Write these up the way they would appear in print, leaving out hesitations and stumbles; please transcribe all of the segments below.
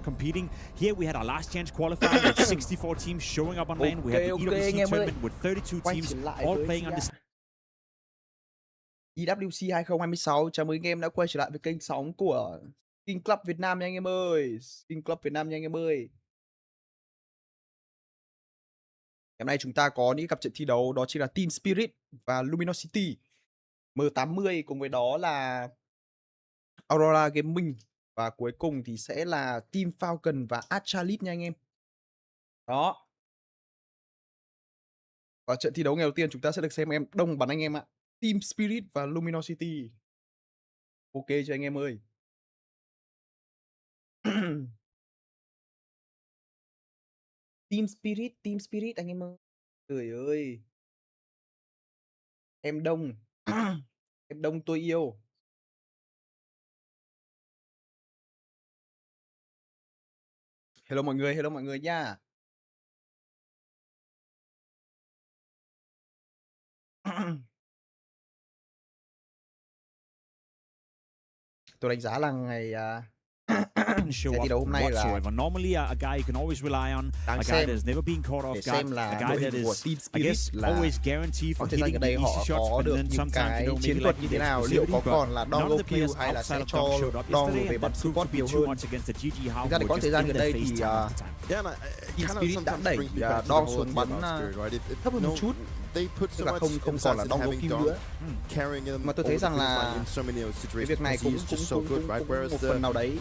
competing. Here we had our last chance qualifier with 64 teams showing up on lane. We had the EWC tournament with 32 teams all playing on this. EWC 2026, chào mừng anh em đã quay trở lại với kênh sóng của Skin.Club Việt Nam nha anh em ơi. Skin.Club Việt Nam nha anh em ơi. Hôm nay chúng ta có những cặp trận thi đấu, đó chính là Team Spirit và Luminosity M80, cùng với đó là Aurora Gaming, và cuối cùng thì sẽ là Team Falcon và Astralit nha anh em. Đó. Và trận thi đấu ngày đầu tiên chúng ta sẽ được xem em đông bắn anh em ạ. Team Spirit và Luminosity. Ok cho anh em ơi. Team Spirit anh em ơi. Trời ơi. Em đông. Em đông tôi yêu. Hello mọi người nha. Tôi đánh giá là ngày Show thi đấu hôm nay là normally a guy you can always rely on, a guy that has never been caught off guard, a guy that is, I guess, always guaranteed for hitting the easy shots, and then sometimes, you know, chiến maybe thuật like như thế nào, liệu có còn là Dong go kill hay là sẽ cho Dong về bắn support nhiều hơn. Thực ra thì có thời gian gần đây thì Team Spirit đã đẩy Dong xuống bắn thấp hơn một chút, tức là không còn là Dong go kill nữa. Mà tôi thấy rằng là cái việc này cũng một phần nào đấy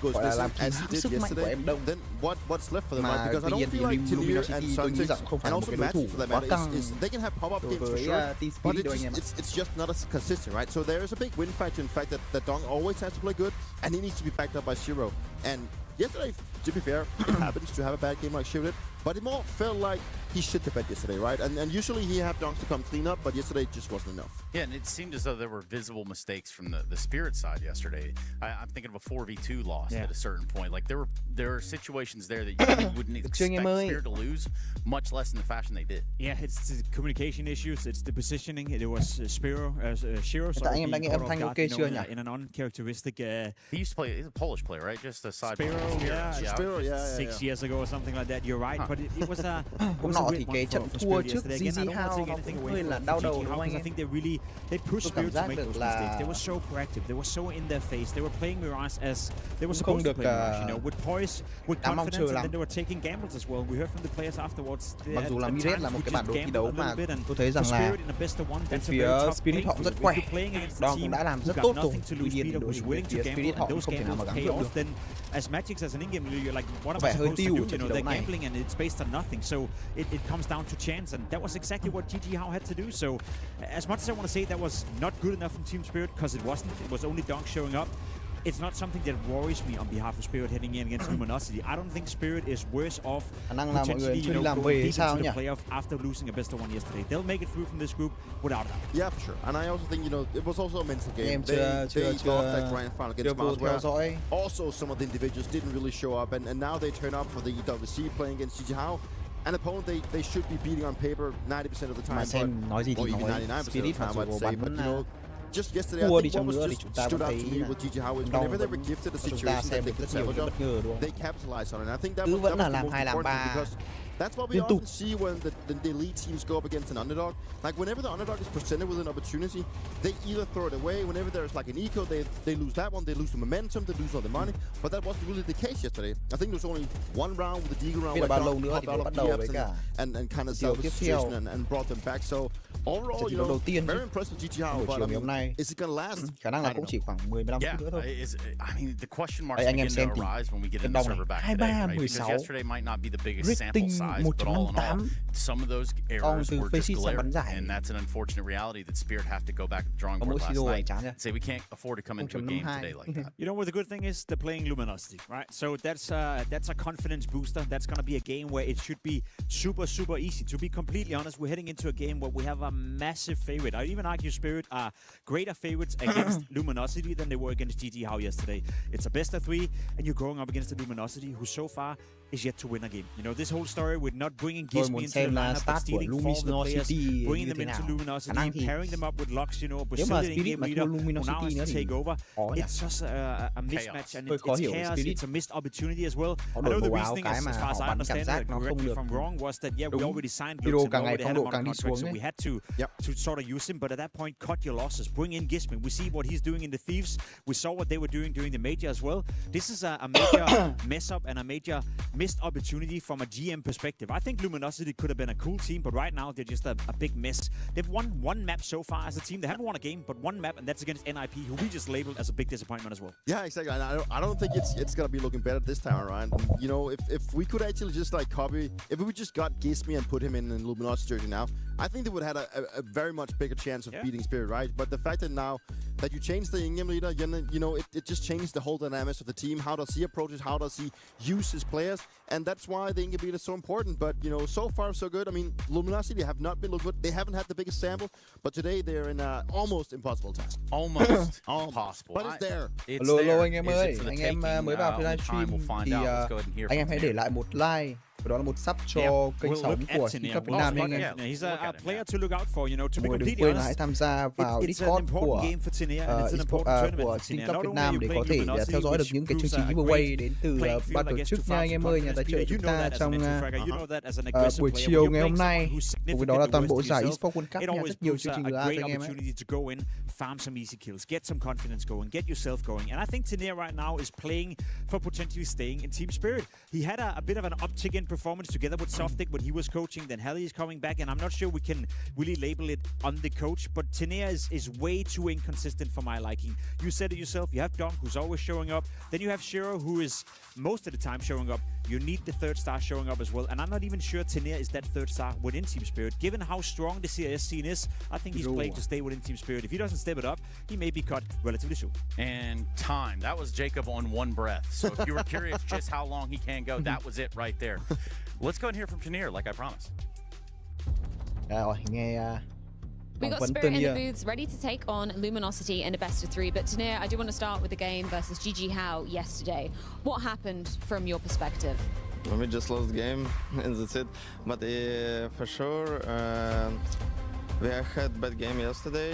gọi là làm kìm hãm sức mạnh của em đông. Mà tuy nhiên thì Luminosity tôi nghĩ rằng không phải một cái đối thủ quá căng đối với Team Spirit đâu anh em ạ. It's just not as consistent, right? So there is a big win factor in fact that Dong always has to play good, and he needs to be backed up by Zero. And yesterday, to be fair, it happens to have a bad game like Zero did, but it more felt like he shit the bed yesterday, right? And usually he had Donks to come clean up, but yesterday it just wasn't enough. Yeah, and it seemed as though there were visible mistakes from the Spirit side yesterday. I'm thinking of a 4v2 loss at a certain point. Like there are situations there that you wouldn't expect Spirit to lose, much less in the fashion they did. Yeah, it's the communication issues, it's the positioning. It was Shiro, Anh em đang nghe âm thanh ok chưa nhỉ? In an uncharacteristic. He used to play. He's a Polish player, right? Just a side. Spiro, 6 years ago or something like that. You're right, but it was a. Thì cái trận thua trước GG How nó cũng hơi là đau đầu đúng không anh em? They pushed Spirit to make those mistakes. They were so proactive. They were so in their face. They were playing Mirage as they were supposed to play Mirage, you know, with poise, with confidence, and then they were taking gambles as well. We heard from the players afterwards. Mặc dù là Mirage là một cái bản đồ thi đấu mà tôi thấy rằng là bên phía Spirit họ rất khỏe. Đó cũng đã làm rất tốt rồi. Tuy nhiên đối với phía Spirit họ không thể nào mà gắng gượng được. Có vẻ hơi tiêu ở trận thi đấu này. So it comes down to chance, and that was exactly what GG How had to do. So as much as I want to say that was not good enough from Team Spirit, because it wasn't, it was only Donk showing up, it's not something that worries me on behalf of Spirit heading in against Luminosity. I don't think Spirit is worse off potentially, you know, going deep into the playoff after losing a best of one yesterday. They'll make it through from this group without a doubt. Yeah, for sure. And I also think, you know, it was also a mental game. They lost that grand final against Mars, where also some of the individuals didn't really show up, and now they turn up for the EWC playing against GG How. An opponent they should be beating on paper 90% of the time, nói gì thì even 99% of the time, I'd say. But you know, just yesterday, I think what was just stood out to me with GG How is whenever they were gifted a situation that they could salvage on, they capitalized on it. And I think that was the most important, because that's what we often see when the elite teams go up against an underdog. Like whenever the underdog is presented with an opportunity, they either throw it away. Whenever there's like an eco, they lose that one. They lose the momentum. They lose all the money. But that wasn't really the case yesterday. I think there was only one round with the Deagle round where Dom popped out of the and kind of salvaged the situation and brought them back. So overall, you know, very impressed with GG How. But I mean, is it gonna last? Khả năng là cũng chỉ khoảng 10-15 phút nữa thôi. I mean, the question marks begin to arise when we get in the server back today, right? Because yesterday might not be the biggest sample size, but all in all, some of those errors were just glaring, and that's an unfortunate reality that Spirit have to go back to the drawing board last night and say we can't afford to come into a game today like that. You know what the good thing is? They're playing Luminosity, right? So that's a confidence booster. That's going to be a game where it should be super easy. To be completely honest, we're heading into a game where we have a a massive favorite. I'd even argue Spirit are greater favorites against Luminosity than they were against GG How yesterday. It's a best of 3, and you're going up against the Luminosity, who so far is yet to win a game. You know, this whole story with not bringing Gisby into the lineup, but stealing 4 of the players, bringing them into Luminosity, pairing them up with Lux, you know, Brazilian game leader who now has to take over. It's just a mismatch, and it's chaos. It's a missed opportunity as well. I know the reasoning, as far as I understand it, correct me if I'm wrong, was that, yeah, we already signed Lux and already had him on a contract, so we had to sort of use him, but at that point, cut your losses, bring in Gisby. We see what he's doing in the Thieves. We saw what they were doing during the Major as well. This is a major mess up and a major missed opportunity from a GM perspective. I think Luminosity could have been a cool team, but right now they're just a big mess. They've won 1 map so far as a team. They haven't won a game, but 1 map, and that's against NIP, who we just labeled as a big disappointment as well. Yeah, exactly. And I don't think it's gonna be looking better this time around. And, you know, if we could actually just like copy, if we just got Gisby and put him in Luminosity jersey now, I think they would have had a very much bigger chance of beating Spirit, right? But the fact that now that you changed the in-game leader, you know, it just changed the whole dynamics of the team. How does he approach it? How does he use his players? And that's why the in-game leader is so important. But, you know, so far so good. I mean, Luminosity have not been looking good. They haven't had the biggest sample, but today they're in an almost impossible task. Almost impossible. But it's there. Hello anh em ơi, anh em mới vào cái livestream thì anh em hãy để lại một like. Và đó là một sub cho kênh sống của Skin.Club Việt Nam anh em. He's a player to look out for, you know, to be Đừng completely quên honest. hãy tham gia vào Discord của Skin.Club Việt Nam để có thể theo dõi được những cái chương trình giveaway đến từ ban tổ chức nha anh em ơi, nhà tài trợ chúng ta trong buổi chiều ngày hôm nay. Cùng với đó là toàn bộ giải eSports World Cup nha, rất nhiều chương trình ra cho anh em ấy. Farm some easy kills, get some confidence going, get yourself going. And I think Tania right now is playing for potentially staying in Team Spirit. He had a bit of an uptick in performance together with Softic when he was coaching. Then Hallie is coming back, and I'm not sure we can really label it on the coach, but Tania is way too inconsistent for my liking. You said it yourself, you have Donk, who's always showing up. Then you have Shiro, who is most of the time showing up. You need the 3rd star showing up as well. And I'm not even sure Tania is that 3rd star within Team Spirit. Given how strong the CIS scene is, I think he's playing to stay within Team Spirit. If he doesn't step it up, he may be cut relatively soon. And time. That was Jacob on 1 breath. So if you were curious just how long he can go, that was it right there. Let's go and hear from Tania, like I promised. Rồi, nghe we got Spirit in the booths ready to take on Luminosity in a best of 3. But Tania, I do want to start with the game versus GG How yesterday. What happened from your perspective? We just lost the game and that's it. But for sure, we had bad game yesterday.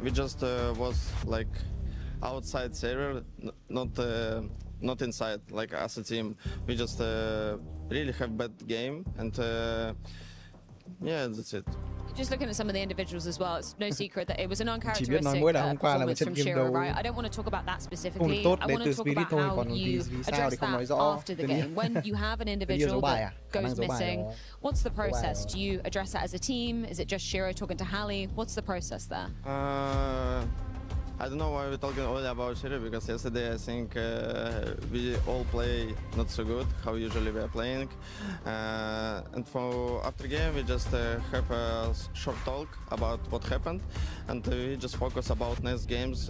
We just was like outside server, not inside. Like as a team, we just really have bad game, and yeah, that's it. Just looking at some of the individuals as well, it's no secret that it was an uncharacteristic performance from Shiro, right? I don't want to talk about that specifically. I want to talk about how you address that after the game. When you have an individual that goes missing, what's the process? Do you address that as a team? Is it just Shiro talking to Hallie? What's the process there? I don't know why we're talking only about Shiro, because yesterday I think we all play not so good, how usually we are playing. And for after game we just have a short talk about what happened, and we just focus about next games,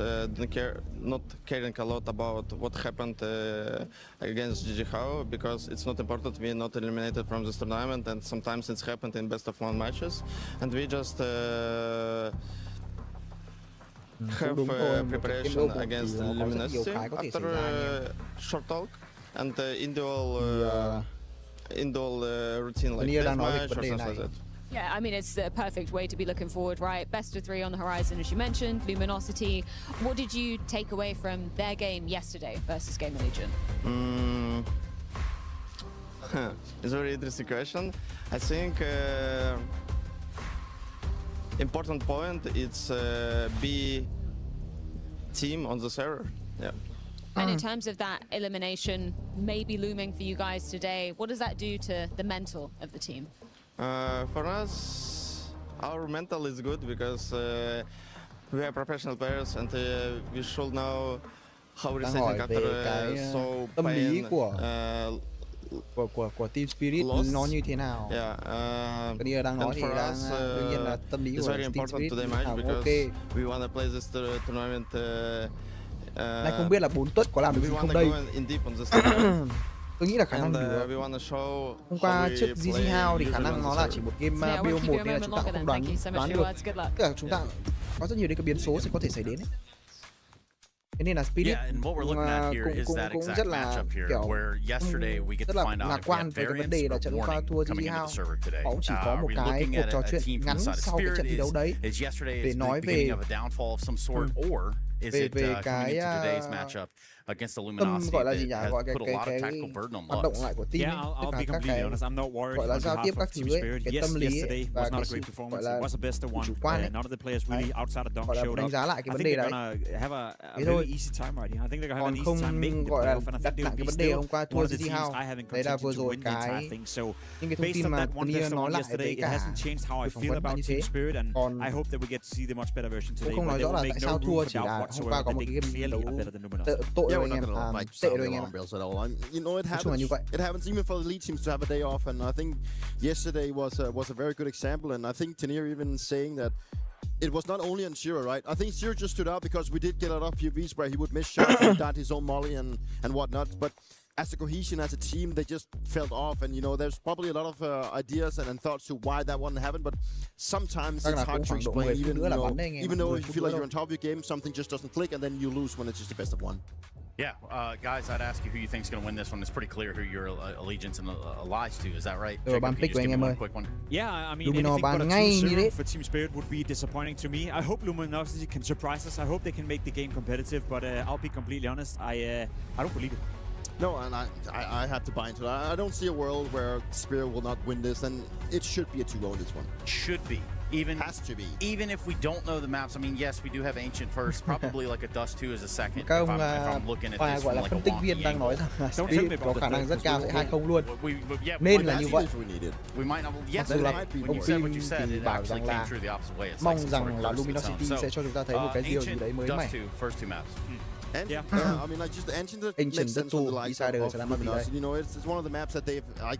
not caring a lot about what happened against GG How, because it's not important. We're not eliminated from this tournament, and sometimes it's happened in best of 1 matches, and we just have preparation against Luminosity after short talk and individual routine like deathmatch or something like that. Yeah, I mean, it's the perfect way to be looking forward, right? Best of 3 on the horizon, as you mentioned, Luminosity. What did you take away from their game yesterday versus Game of Legion? It's a very interesting question. I think important point it's be team on the server. Yeah. And in terms of that elimination maybe looming for you guys today, what does that do to the mental of the team? For us, our mental is good because we are professional players, and we should know how resetting after so pain. Của Team Spirit nó như thế nào? Cái điều đang nói thì đang đương nhiên là tâm lý của Team Spirit ok. We want to play this tournament. Này không biết là 4 tuất có làm được gì không đây? Tôi nghĩ là khả năng được. Hôm qua trước GG How thì khả năng nó là chỉ một game build 1 nên là chúng ta cũng không đoán được. Tức là chúng ta có rất nhiều cái biến số sẽ có thể xảy đến ấy. Thế nên là Spirit cũng rất là kiểu rất là lạc quan về cái vấn đề là trận hôm qua thua GG How. Họ cũng chỉ có một cái cuộc trò chuyện ngắn sau cái trận thi đấu đấy để nói về cái tâm gọi là gì nhỉ, gọi cái hoạt động lại của team ấy, tức là các cái gọi là giao tiếp các thứ ấy, cái tâm lý ấy, và cái sự gọi là chủ quan ấy. Gọi là đánh giá lại cái vấn đề đấy. Thế thôi. Còn không gọi là đặt nặng cái vấn đề hôm qua thua GG How. Đấy là vừa rồi những cái thông tin mà Tony nói lại với cả phỏng vấn là như thế. Còn cũng không nói rõ là tại sao thua, chỉ là hôm qua có một cái game đấu tội rồi anh em, tệ rồi anh em. You know, it happens even for the lead teams to have a day off, and I think yesterday was a very good example, and I think Tanir even saying that it was not only on Shiro, right? I think Shiro just stood out because we did get a lot of PVs where he would miss shots, he died his own molly and whatnot, but as a cohesion, as a team, they just felt off, and you know, there's probably a lot of ideas and thoughts to why that wouldn't happen, but sometimes it's hard to explain, even though you feel like you're on top of your game, something just doesn't click, and then you lose when it's just the best of one. Yeah, guys, I'd ask you who you think's going to win this one. It's pretty clear who your allegiance and allies to. Is that right? Jacob, can you just give me one quick one? Yeah, I mean, anything but a 2-0 for Team Spirit would be disappointing to me. I hope Luminosity can surprise us. I hope they can make the game competitive, but I'll be completely honest, I don't believe it. No, and I have to buy into that. I don't see a world where Spirit will not win this, and it should be a 2-0 this one. Should be. Has to be. Even if we don't know the maps, I mean, yes, we do have Ancient first, probably like a Dust 2 as a second. Các ông gọi là phân tích viên đang nói rằng là Spirit có khả năng rất cao sẽ 2-0 luôn. Nên là như vậy. Mặc dù là ông Pim thì bảo rằng là mong rằng là Luminosity sẽ cho chúng ta thấy một cái điều gì đấy mới mẻ. And I mean, like just Ancient rất tù, Insider sẽ làm gì đấy. You know, it's one of the maps that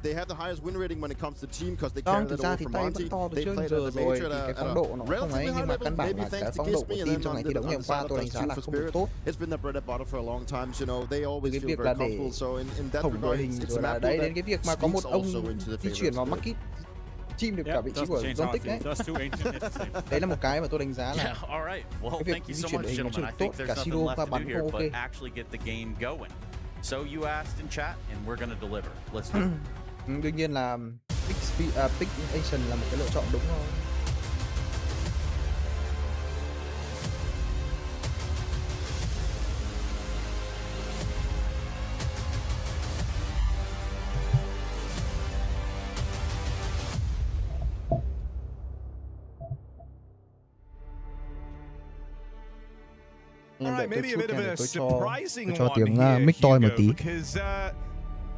they have the highest win rating when it comes to team because they carry that over from Monty. They played at the major at a relatively high level, maybe thanks to Kiss Me, and then on the other side of Spirit, it's been the bread and butter for a long time. You know, they always feel very comfortable. So in that regard, it's a map that đến cái việc mà có một ông di chuyển vào market chim được cả vị trí của John Tích đấy. Đấy là một cái mà tôi đánh giá là cái việc di chuyển đội hình nó chưa được tốt, cả Siro và bắn không ok. Đương nhiên là Pick Ancient là một cái lựa chọn đúng thôi. All right, maybe a bit of a surprising one here, because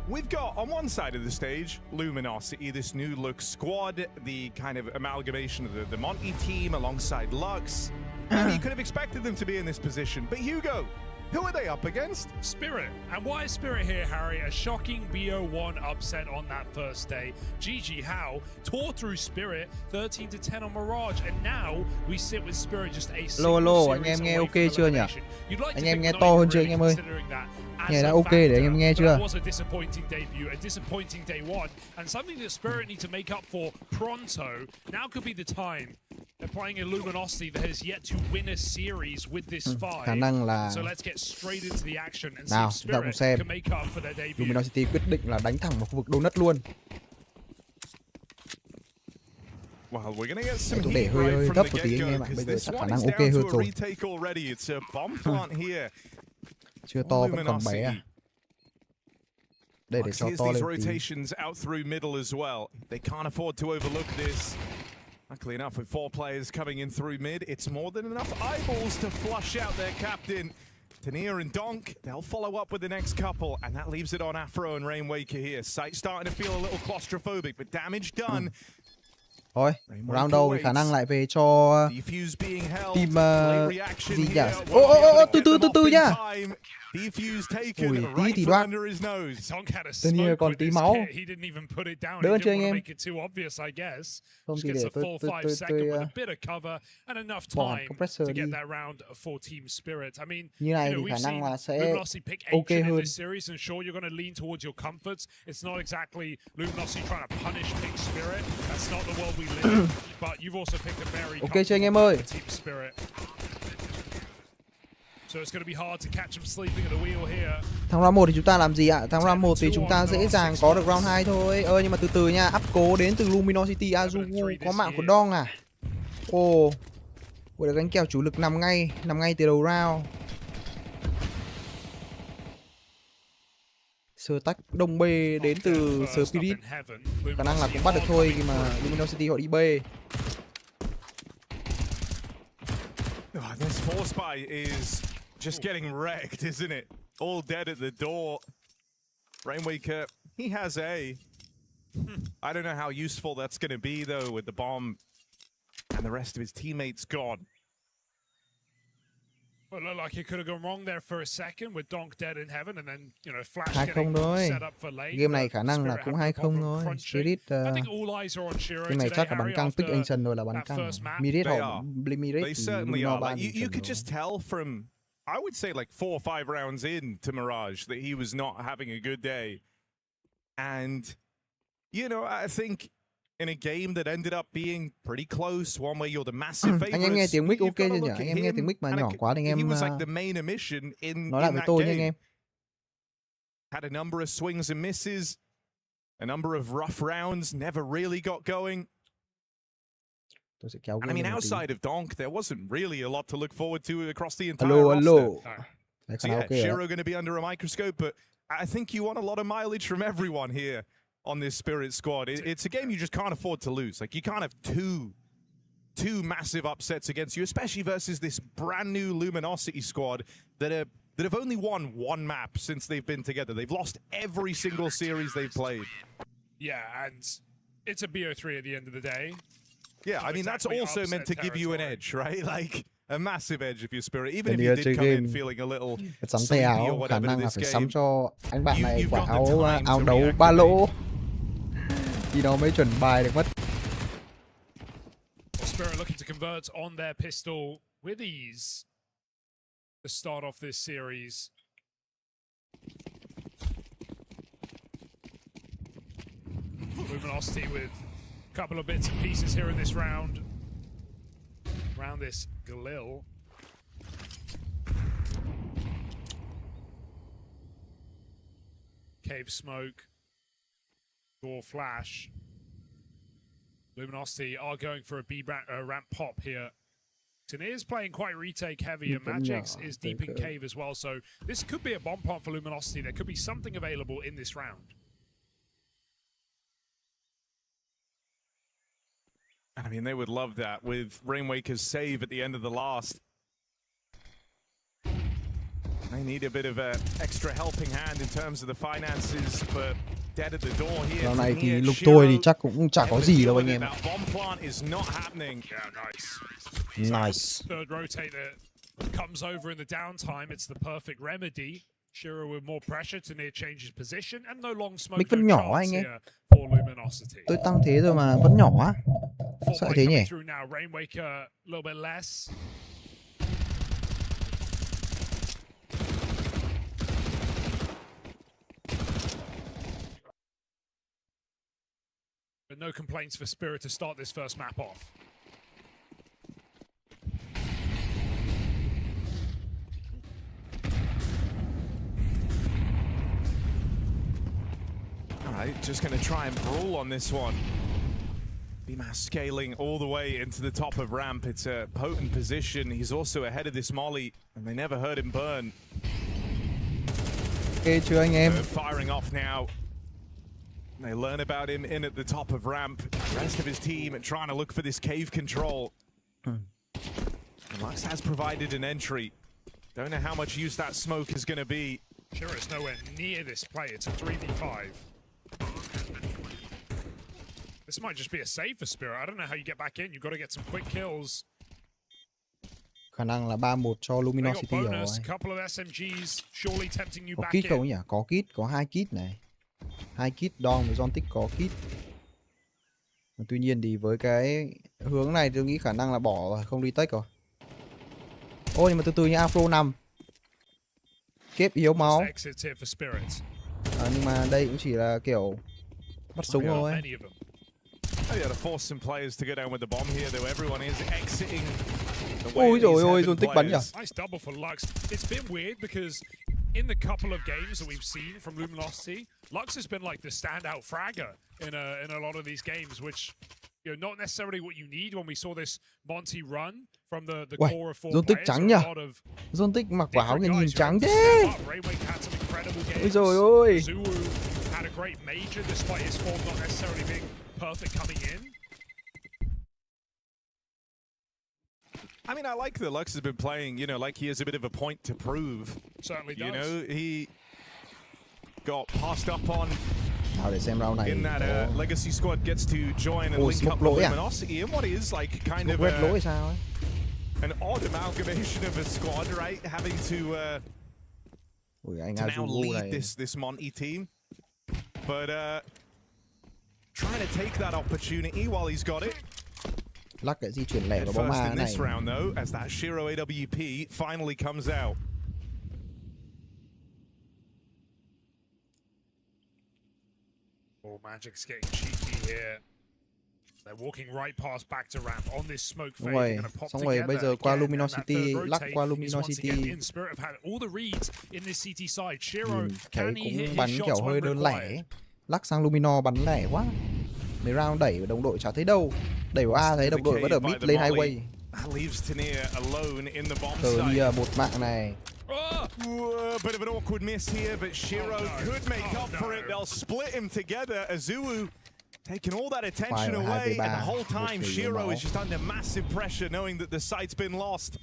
we've got on one side of the stage Luminosity, this new look squad, the kind of amalgamation of the Monty team alongside Lux. Maybe you could have expected them to be in this position, but Hugo, who are they up against? Spirit. And why is Spirit here, Harry? A shocking BO1 upset on that first day. GG How tore through Spirit 13-10 on Mirage, and now we sit with Spirit just a Hello, anh em nghe ok chưa nhỉ? Anh em nghe to hơn chưa anh em ơi? Nghe đã ok để anh em nghe chưa? Was a disappointing debut, a disappointing day one, and something that Spirit need to make up for pronto. Now could be the time. They're playing a Luminosity that has yet to win a series with this fight. Khả năng là so let's get straight into the action and see if Spirit can make up for their debut. Luminosity quyết định là đánh thẳng vào khu vực donut luôn. Well, we're gonna get some heat right from the get-go, because this one is down to a retake already. It's a bomb plant here. Chưa to vẫn còn bé à? Đây để cho to lên tí. Rotations out through middle as well. They can't afford to overlook this. Luckily enough, with 4 players coming in through mid, it's more than enough eyeballs to flush out their captain. Tanir and Donk, they'll follow up with the next couple, and that leaves it on Afro and Rainwaker here. Sight starting to feel a little claustrophobic, but damage done. Thôi, round đầu thì khả năng lại về cho team gì nhỉ? Từ nhá. Ui, tí thì đoán. Tự nhiên còn tí máu. Đỡ chưa anh em? Không thì để tôi bỏ compressor đi. Như này thì khả năng là sẽ ok hơn. Ok chưa anh em ơi? Thằng round 1 thì chúng ta làm gì ạ? Thằng round 1 thì chúng ta dễ dàng có được round 2 thôi. Nhưng mà từ từ nha, up cố đến từ Luminosity Azugu có mạng của Dong à? Ồ. Ủa được gánh kèo chủ lực nằm ngay từ đầu round. Sơ tách đông B đến từ Spirit. Khả năng là cũng bắt được thôi khi mà Luminosity họ đi B. This force buy is just getting wrecked, isn't it? All dead at the door. Rainwaker, he has A. I don't know how useful that's going to be, though, with the bomb and the rest of his teammates gone. Well, it looked like it could have gone wrong there for a second with Donk dead in heaven and then, you know, Flash 2-0 set up for late. Game này khả năng là cũng 2-0 thôi. Spirit game này chắc là bắn căng pick action rồi là bắn căng. Mirit họ Mirit you could just tell from, I would say, like 4 or 5 rounds in to Mirage that he was not having a good day. And, you know, I think in a game that ended up being pretty close, one way you're the massive favorites. Anh em nghe tiếng mic ok chưa nhỉ? Anh em nghe tiếng mic mà nhỏ quá thì anh em nói lại với tôi nha anh em. Had a number of swings and misses, a number of rough rounds, never really got going. And I mean, outside of Donk, there wasn't really a lot to look forward to across the entire roster. So yeah, Shiro going to be under a microscope, but I think you want a lot of mileage from everyone here on this Spirit squad. It's a game you just can't afford to lose. Like, you can't have two massive upsets against you, especially versus this brand new Luminosity squad that have only won 1 map since they've been together. They've lost every single series they've played. Yeah, and it's a BO3 at the end of the day. Yeah, I mean, that's also meant to give you an edge, right? Like, a massive edge if you're Spirit. Even if you did come in feeling a little sleepy or whatever this game. Sắm cho anh bạn này quả áo đấu 3 lỗ. Thì nó mới chuẩn bài được mất. Spirit looking to convert on their pistol with ease to start off this series. Luminosity with a couple of bits and pieces here in this round. Around this Galil. Cave smoke. Door flash. Luminosity are going for a B ramp pop here. And it is playing quite retake heavy, and Magix is deep in cave as well. So this could be a bomb pop for Luminosity. There could be something available in this round. I mean, they would love that with Rainwaker's save at the end of the last. They need a bit of an extra helping hand in terms of the finances, but dead at the door here. Dạo này thì lục tôi thì chắc cũng chả có gì đâu anh em. Bomb plant is not happening. Yeah, nice. Nice. Third rotate that comes over in the downtime. It's the perfect remedy. Shiro with more pressure to near change his position and no long smoke. Mic vẫn nhỏ anh em. Luminosity. Tôi tăng thế rồi mà vẫn nhỏ á. Sợ thế nhỉ? Rainwaker a little bit less. But no complaints for Spirit to start this first map off. Alright, just going to try and brawl on this one. BMAS scaling all the way into the top of ramp. It's a potent position. He's also ahead of this molly, and they never heard him burn. Okay, chưa anh em? Firing off now. They learn about him in at the top of ramp. The rest of his team trying to look for this cave control. And Lux has provided an entry. Don't know how much use that smoke is going to be. Shiro's nowhere near this play. It's a 3v5. This might just be a save for Spirit. I don't know how you get back in. You've got to get some quick kills. Khả năng là 3-1 cho Luminosity rồi. Có kit không nhỉ? Có kit, có 2 kit này. 2 kit Don với John Tick có kit. Tuy nhiên thì với cái hướng này tôi nghĩ khả năng là bỏ rồi, không retake rồi. Ôi nhưng mà từ từ nha, Afro 5. Kép yếu máu. Nhưng mà đây cũng chỉ là kiểu bắt súng thôi. Ôi rồi ôi, John Tick bắn nhỉ? In the couple of games that we've seen from Luminosity, Lux has been like the standout fragger in a lot of these games, which, you know, not necessarily what you need when we saw this Monty run from the core of 4 John Tick players. Trắng nhỉ? John Tick mặc áo nhìn trắng thế. Ôi rồi ôi. Had a great major despite his form not necessarily being perfect coming in. I mean, I like that Lux has been playing, you know, like he has a bit of a point to prove. Certainly does. You know, he got passed up on để xem round này. In that legacy squad gets to join and link up with Luminosity in what is like kind of lỗi sao ấy? An odd amalgamation of a squad, right? Having to now lead this Monty team. But trying to take that opportunity while he's got it. Lắc cái di chuyển lẻ của bóng ma này. Round though, as that Shiro AWP finally comes out. Oh, Magic's getting cheeky here. They're walking right past back to ramp on this smoke fade. They're gonna pop xong rồi bây giờ qua Luminosity, lắc qua Luminosity. Spirit have had all the reads in this CT side. Shiro, thấy cũng bắn kiểu hơi đơn lẻ. Lắc sang Lumino bắn lẻ quá. Mấy round đẩy và đồng đội chả thấy đâu. Đẩy vào A thấy đồng đội vẫn ở mid lên highway. Từ đi một mạng này. Bit of an awkward miss here, but Shiro could make up for it. They'll split him together. Azuwu taking all that attention away, and the whole time Shiro is just under massive pressure, knowing that the site's been lost.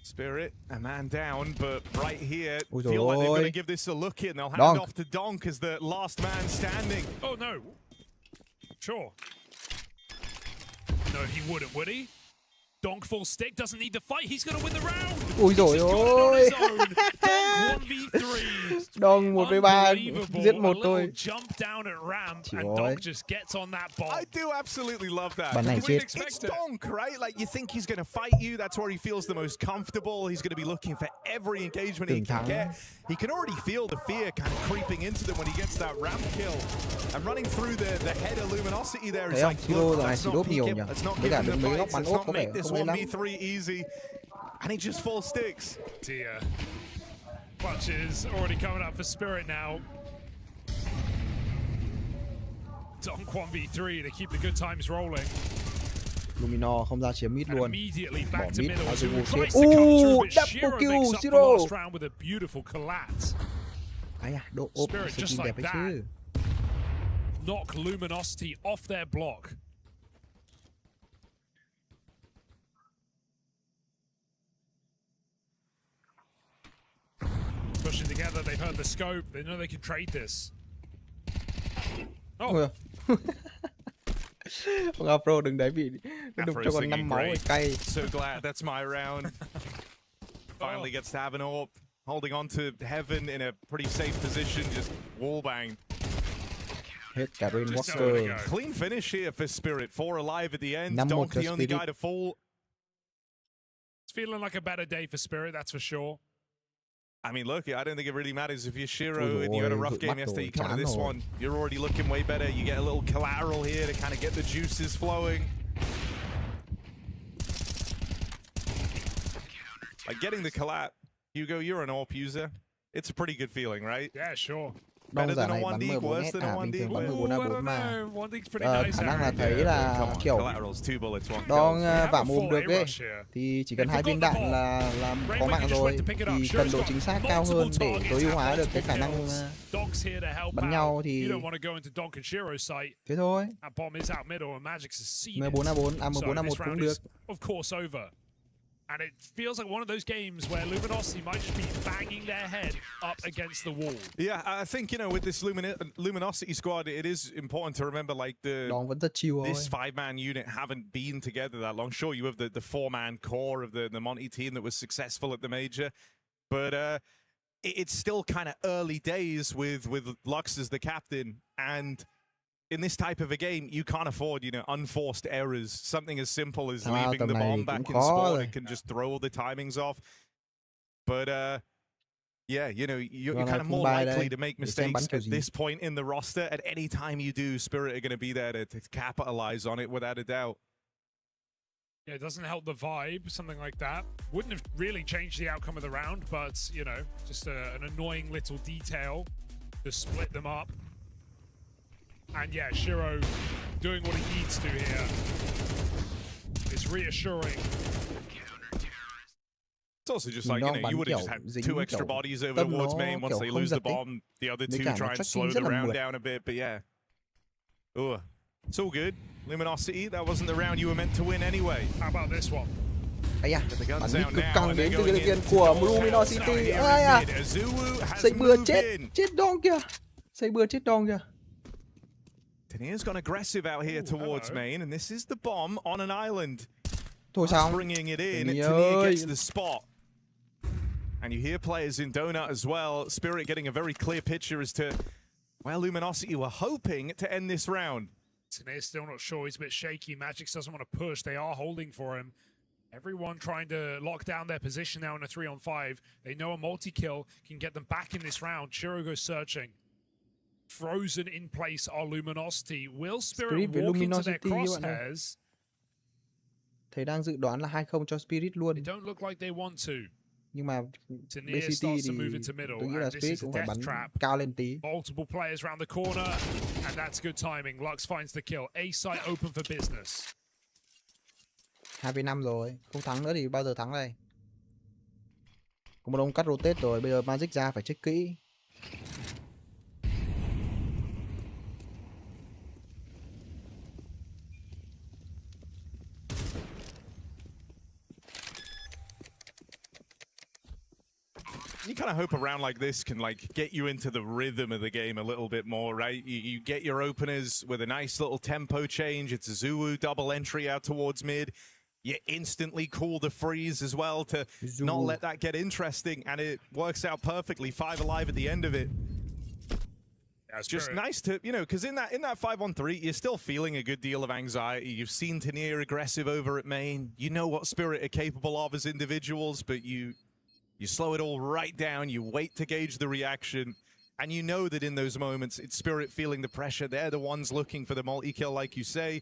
Spirit, a man down, but right here, feel like they're going to give this a look in. They'll hand off to Donk as the last man standing. Oh no. Sure. No, he wouldn't, would he? Donk full stick, doesn't need to fight, he's going to win the round! Ôi dồi ôi! Donk 1v3, giết một thôi. Chỉ ôi. I do absolutely love that. Bản này chết. It's Donk, right? Like, you think he's going to fight you, that's where he feels the most comfortable. He's going to be looking for every engagement he can get. He can already feel the fear kind of creeping into them when he gets that ramp kill. And running through the head of Luminosity there is like, look, let's not give him the fights, let's not make this 1v3 easy. And he just full sticks. Dear. Clutch is already coming up for Spirit now. Donk 1v3 to keep the good times rolling. Lumino không ra chiếm mid luôn. Bỏ mid, Azuwu chết. Double kill, Zero. Ai à, độ ốp skin đẹp ấy chứ. Knock Luminosity off their block. Pushing together, they've heard the scope, they know they can trade this. Oh. Ông Afro đừng đấy bị đụng cho còn 5 máu rồi cay. So glad that's my round. Finally gets to have an AWP, holding on to Heaven in a pretty safe position, just wallbang. Hết cả Rainwalker. Clean finish here for Spirit, 4 alive at the end. Donk the only guy to fall. It's feeling like a better day for Spirit, that's for sure. I mean, look, I don't think it really matters if you're Shiro and you had a rough game yesterday, you come to this one, you're already looking way better. You get a little collateral here to kind of get the juices flowing. Like getting the collab, Hugo, you're an AWP user. It's a pretty good feeling, right? Yeah, sure. Đông giả này bắn 14 hết à, bình thường bắn 14A4 mà khả năng là thấy là kiểu Đông vả mồm được ấy thì chỉ cần 2 viên đạn là có mạng rồi, thì cần độ chính xác cao hơn để tối ưu hóa được cái khả năng bắn nhau thì thế thôi. 14A4, 14A1 cũng được. And it feels like one of those games where Luminosity might just be banging their head up against the wall. Yeah, I think, you know, with this Luminosity squad, it is important to remember, like, this five-man unit haven't been together that long. Sure, you have the four-man core of the Monty team that was successful at the Major, but it's still kind of early days with Lux as the captain, and in this type of a game, you can't afford, you know, unforced errors. Something as simple as leaving the bomb back in spawn, it can just throw all the timings off. But yeah, you know, you're kind of more likely to make mistakes at this point in the roster. At any time you do, Spirit are going to be there to capitalize on it without a doubt. Yeah, it doesn't help the vibe, something like that. Wouldn't have really changed the outcome of the round, but, you know, just an annoying little detail to split them up. And yeah, Shiro doing what he needs to here. It's reassuring. It's also just like, you know, you would have just had two extra bodies over towards main. Once they lose the bomb, the other two try and slow the round down a bit. But yeah. Ooh, it's all good. Luminosity, that wasn't the round you were meant to win anyway. How about this one? Bắn đi cực căng đến từ cái của Luminosity. Ai à? Xây bừa chết đong kìa. Xây bừa chết đong kìa. Tanier's gone aggressive out here towards main, and this is the bomb on an island. Bringing it in, Tanier gets the spot. And you hear players in Donut as well. Spirit getting a very clear picture as to where Luminosity were hoping to end this round. Tanier's still not sure, he's a bit shaky. Magix doesn't want to push, they are holding for him. Everyone trying to lock down their position now in a 3-on-5. They know a multi-kill can get them back in this round. Shiro goes searching. Frozen in place are Luminosity. Will Spirit walk into their crosshairs? Thầy đang dự đoán là 2-0 cho Spirit luôn. They don't look like they want to. Nhưng mà BCT thì tôi nghĩ là Spirit cũng phải bắn cao lên tí. Multiple players around the corner, and that's good timing. Lux finds the kill. A site open for business. 2v5 rồi, không thắng nữa thì bao giờ thắng đây? Có một ông cắt rotate rồi, bây giờ Magic ra phải check kỹ. You kind of hope a round like this can like get you into the rhythm of the game a little bit more, right? You get your openers with a nice little tempo change. It's a Zuu double entry out towards mid. You instantly call the freeze as well to not let that get interesting, and it works out perfectly. 5 alive at the end of it. It's just nice to, you know, because in that 5-on-3, you're still feeling a good deal of anxiety. You've seen Tanier aggressive over at main. You know what Spirit are capable of as individuals, but you slow it all right down. You wait to gauge the reaction, and you know that in those moments, it's Spirit feeling the pressure. They're the ones looking for the multi-kill, like you say.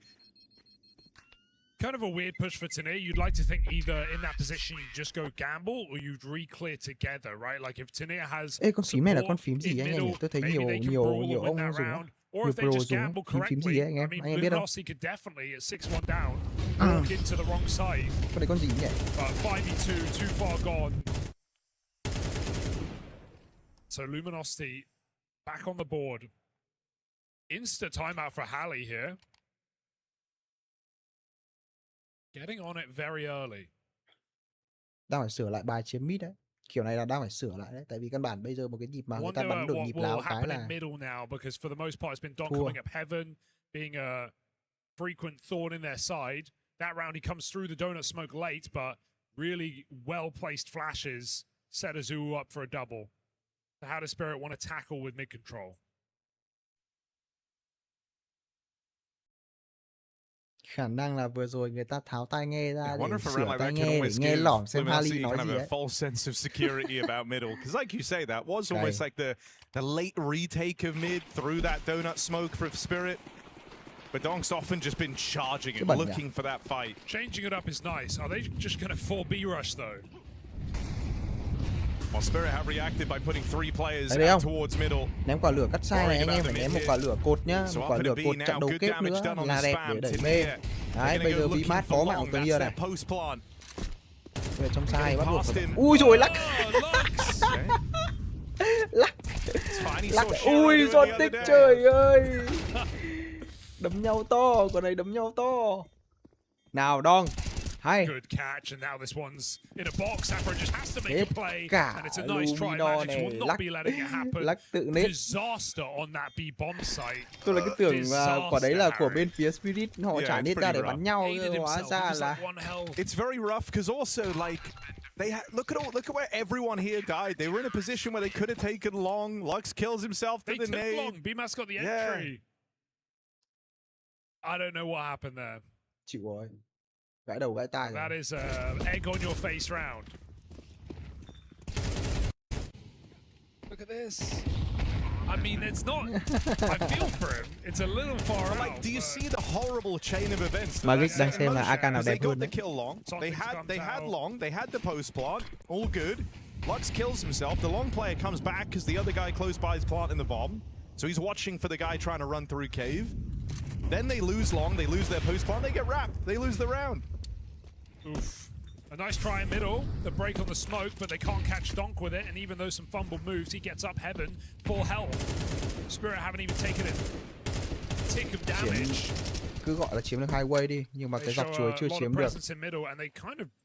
Kind of a weird push for Tanier. You'd like to think either in that position you just go gamble or you'd re-clear together, right? Like if Tanier has con phím này là con phím gì anh em? Tôi thấy nhiều ông dùng á. Or if they just gamble correctly, I mean, Luminosity could definitely, at 6-1 down, walk into the wrong side. Con này con gì nhỉ? But 5v2, too far gone. So Luminosity back on the board. Insta timeout for Halley here. Getting on it very early. Đang phải sửa lại bài chiếm mid đấy. Kiểu này là đang phải sửa lại đấy, tại vì căn bản bây giờ một cái nhịp mà người ta bắn được nhịp láo cái là middle now, because for the most part it's been Don coming up heaven, being a frequent thorn in their side. That round he comes through the donut smoke late, but really well placed flashes set Azul up for a double. So how does Spirit want to tackle with mid control? Khả năng là vừa rồi người ta tháo tai nghe ra để sửa tai nghe để nghe lỏm xem Harley nói gì ấy. False sense of security about middle, because like you say, that was almost like the late retake of mid through that donut smoke for Spirit. But Donk's often just been charging it, looking for that fight. Changing it up is nice. Are they just going to 4B rush though? Well, Spirit have reacted by putting 3 players out towards middle. Ném quả lửa cắt sai này, anh em phải ném một quả lửa cột nhá, một quả lửa cột chặn đầu kép nữa là đẹp để đẩy mê. Đấy, bây giờ Vimat có mạng từ kia này. Bây giờ trong sai bắt buộc. Ui rồi lắc. Lắc. Ui giọt tích trời ơi. Đấm nhau to, quả này đấm nhau to. Nào Don, Hay. Good catch, and now this one's in a box. Afro just has to make a play, and it's a nice try. Magic will not be letting it happen. Disaster on that B bomb site. Tôi là cái tưởng quả đấy là của bên phía Spirit, họ trả nết ra để bắn nhau, hóa ra là. It's very rough because also like look at where everyone here died. They were in a position where they could have taken long. Lux kills himself to the nade. Long. B-Mass got the entry. I don't know what happened there. Chịu rồi. Gãi đầu gãi tai. That is a egg on your face round. Look at this. I mean, it's not. I feel for him. It's a little far out. Like, do you see the horrible chain of events? Magic đang xem là AK nào They đẹp got hơn the đấy. kill long. They had long. They had the post plant. All good. Lux kills himself. The long player comes back because the other guy close by is planting the bomb. So he's watching for the guy trying to run through cave. Then they lose long. They lose their post plant. They get wrapped. They lose the round. Oof. A nice try in middle, the break on the smoke, but they can't catch Donk with it, and even though some fumble moves, he gets up heaven, full health. Spirit haven't even taken a tick of damage. Cứ gọi là chiếm được highway đi, nhưng mà cái dọc chuối chưa chiếm được.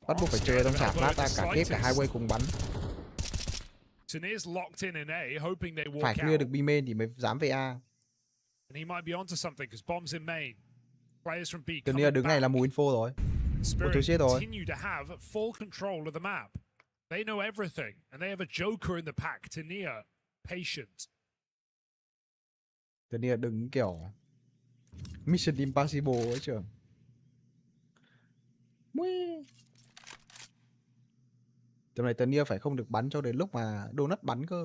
Bắt buộc phải chơi trong trả phát ra cả ghép cả highway cùng bắn. Phải clear được B main thì mới dám về A. Từ nay đứng này là mù info rồi. Spirit continue to have full control of the map. They know everything, and they have a joker in the pack. Tania, patient. Tania đứng kiểu Mission Impossible ấy trường. Tầm này Tania phải không được bắn cho đến lúc mà Donut bắn cơ.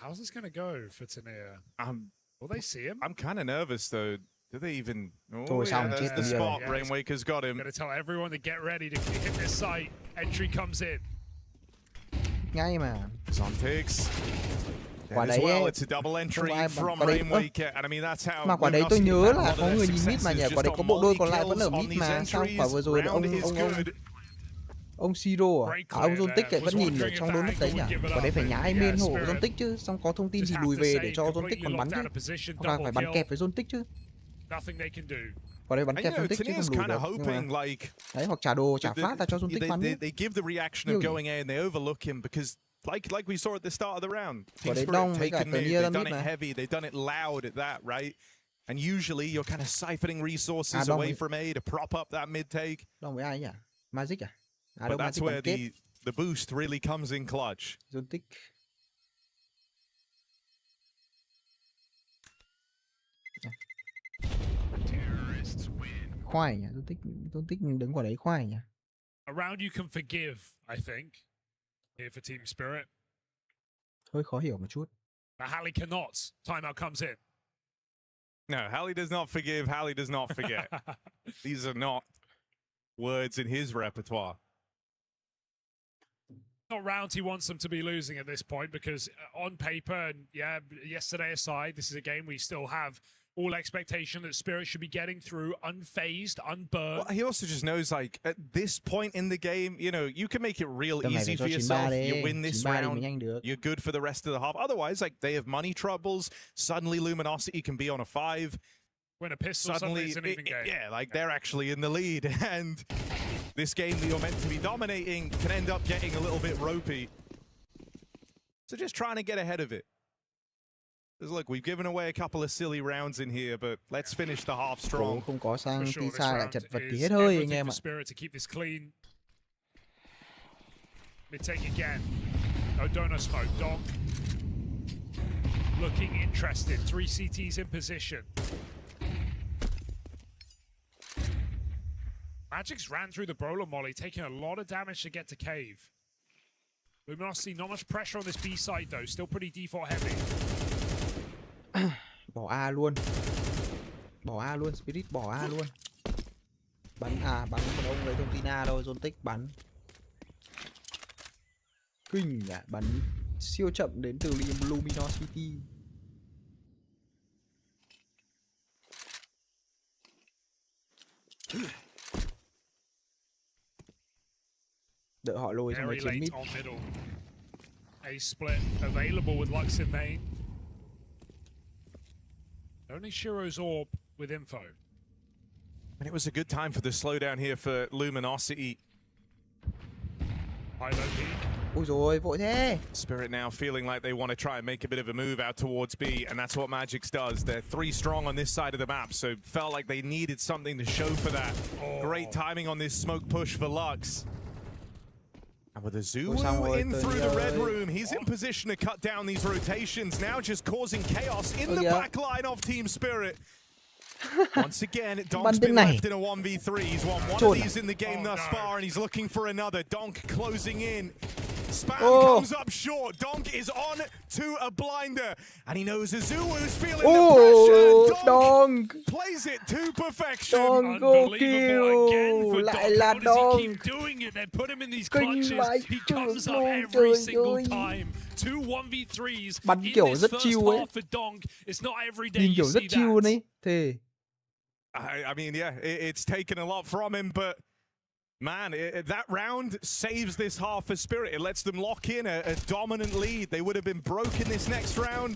How's this gonna go for Tania? Will they see him? I'm kind of nervous though. Do they even? Thôi xong chết the spot. Rainwaker's got him. Gotta tell everyone to get ready to hit this site. Entry comes in. Ngay mà. Zontics. Quả đấy well, it's a double entry from Rainwaker, and I mean that's how. Mà quả đấy tôi nhớ là có người nhìn mid mà nhỉ, quả đấy có bộ đôi còn lại vẫn ở mid mà sao quả vừa rồi ông Siro ông Zontic vẫn nhìn ở trong đôi lúc đấy nhỉ, quả đấy phải nhái main hộ Zontic chứ, xong có thông tin thì lùi về để cho Zontic còn bắn chứ, hoặc là phải bắn kẹp với Zontic chứ. Quả đấy bắn kẹp Zontic chứ không lùi được. Nhưng mà đấy hoặc trả đồ trả phát ra cho Zontic bắn. They give the reaction of going in, they overlook him because. Like we saw at the start of the round, Team Spirit taken mid, they've done it heavy, they've done it loud at that, right? And usually you're kind of siphoning resources away from A to prop up that mid take. Đông với ai nhỉ? Magic à? But that's where the boost really comes in clutch. Zontic. Khoai nhỉ? Zontic đứng quả đấy khoai nhỉ? A round you can forgive, I think. Here for Team Spirit. Hơi khó hiểu một chút. But Hallie cannot. Timeout comes in. No, Hallie does not forgive. Hallie does not forget. These are not words in his repertoire. Not rounds he wants them to be losing at this point because on paper, and yeah, yesterday aside, this is a game we still have all expectation that Spirit should be getting through unfazed, unburned. Well, he also just knows, like, at this point in the game, you know, you can make it real easy for yourself. You win this round, you're good for the rest of the half. Otherwise, like, they have money troubles. Suddenly, Luminosity can be on a 5. When a pistol suddenly it's an even game. Yeah, like, they're actually in the lead. And this game that you're meant to be dominating can end up getting a little bit ropey. So just trying to get ahead of it. Because look, we've given away a couple of silly rounds in here, but let's finish the half strong. Không có sang tí sai lại chật vật tí hết hơi anh em ạ. Spirit to keep this clean. Mid take again. No donut smoke. Donk looking interested. 3 CTs in position. Magic's ran through the brawler molly, taking a lot of damage to get to cave. Luminosity, not much pressure on this B side though. Still pretty default heavy. Bỏ A luôn. Bỏ A luôn, Spirit bỏ A luôn. Bắn bắn một ông lấy thông tin A thôi, Zontic bắn. Kinh à, bắn siêu chậm đến từ Luminosity. Đợi họ lôi xong mới chiến mid. A split available with Lux in main. Only Shiro's orb with info. And it was a good time for the slowdown here for Luminosity. Ôi rồi vội thế. Spirit now feeling like they want to try and make a bit of a move out towards B, and that's what Magix does. They're 3 strong on this side of the map, so felt like they needed something to show for that. Great timing on this smoke push for Lux. And with a Zulu in through the red room, he's in position to cut down these rotations, now just causing chaos in the back line of Team Spirit. Once again, Donk's been left in a 1v3. He's won one of these in the game thus far, and he's looking for another. Donk closing in. Spam comes up short. Donk is on to a blinder, and he knows Azuu's feeling the pressure. Donk plays it to perfection. Unbelievable again for Donk. How does he keep doing it? They put him in these clutches. He comes up every single time. 2 1v3s bắn kiểu rất chill ấy. Nhìn kiểu rất chill đấy. Thì I mean, yeah, it's taken a lot from him, but man, that round saves this half for Spirit. It lets them lock in a dominant lead. They would have been broken this next round.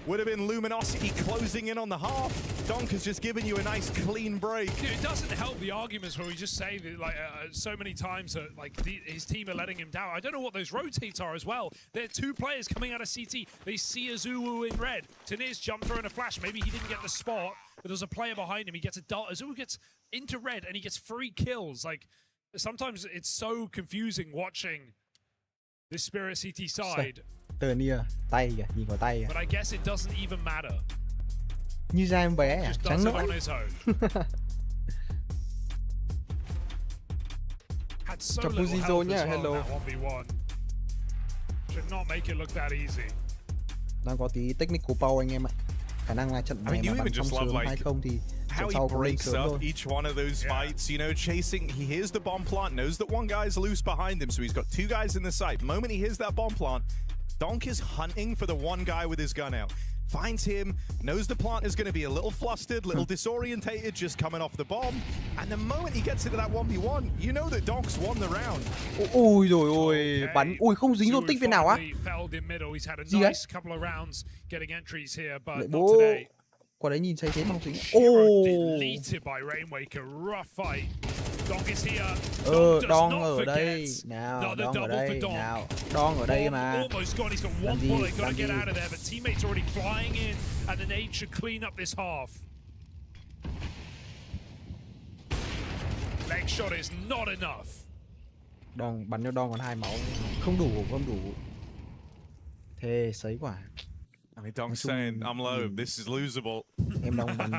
Would have been Luminosity closing in on the half. Donk has just given you a nice clean break. Dude, it doesn't help the arguments where we just say that, like, so many times that his team are letting him down. I don't know what those rotates are as well. There are 2 players coming out of CT. They see Azuu in red. Teniz jumped through in a flash. Maybe he didn't get the spot, but there's a player behind him. He gets a dart. Azuu gets into red and he gets 3 kills. Like, sometimes it's so confusing watching this Spirit CT side. Tay kìa, nhìn vào tay kìa. But I guess it doesn't even matter. Như da em bé à, trắng nõn. Chào Puzizo nhá, hello. Should not make it look that easy. Đang có tí technical power anh em ạ. Khả năng là trận này mà bắn xong sớm hay không thì how he breaks up each one of those fights, you know, chasing. He hears the bomb plant, knows that one guy's loose behind him, so he's got 2 guys in the site. The moment he hears that bomb plant, Donk is hunting for the one guy with his gun out. Finds him, knows the plant is going to be a little flustered, little disorientated, just coming off the bomb. And the moment he gets into that 1v1, you know that Donk's won the round. Ôi rồi ôi, bắn, ui không dính luôn tích viên nào á. Gì ấy? Lại bố, quả đấy nhìn thấy thế mà không dính. Don ở đây nào, Don ở đây nào, Don ở đây mà. Làm gì, làm gì. Don bắn cho Don còn 2 máu, không đủ, không đủ. Thế sấy quả. I mean, Donk's saying, I'm low, this is losable.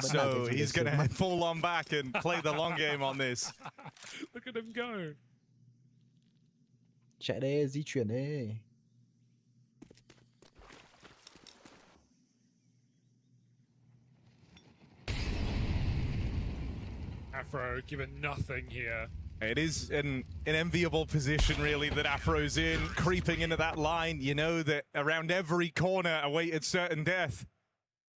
So he's going to fall on back and play the long game on this. Look at him go. Chạy đi, di chuyển đi. Afro given nothing here. It is an enviable position, really, that Afro's in, creeping into that line. You know that around every corner awaited certain death.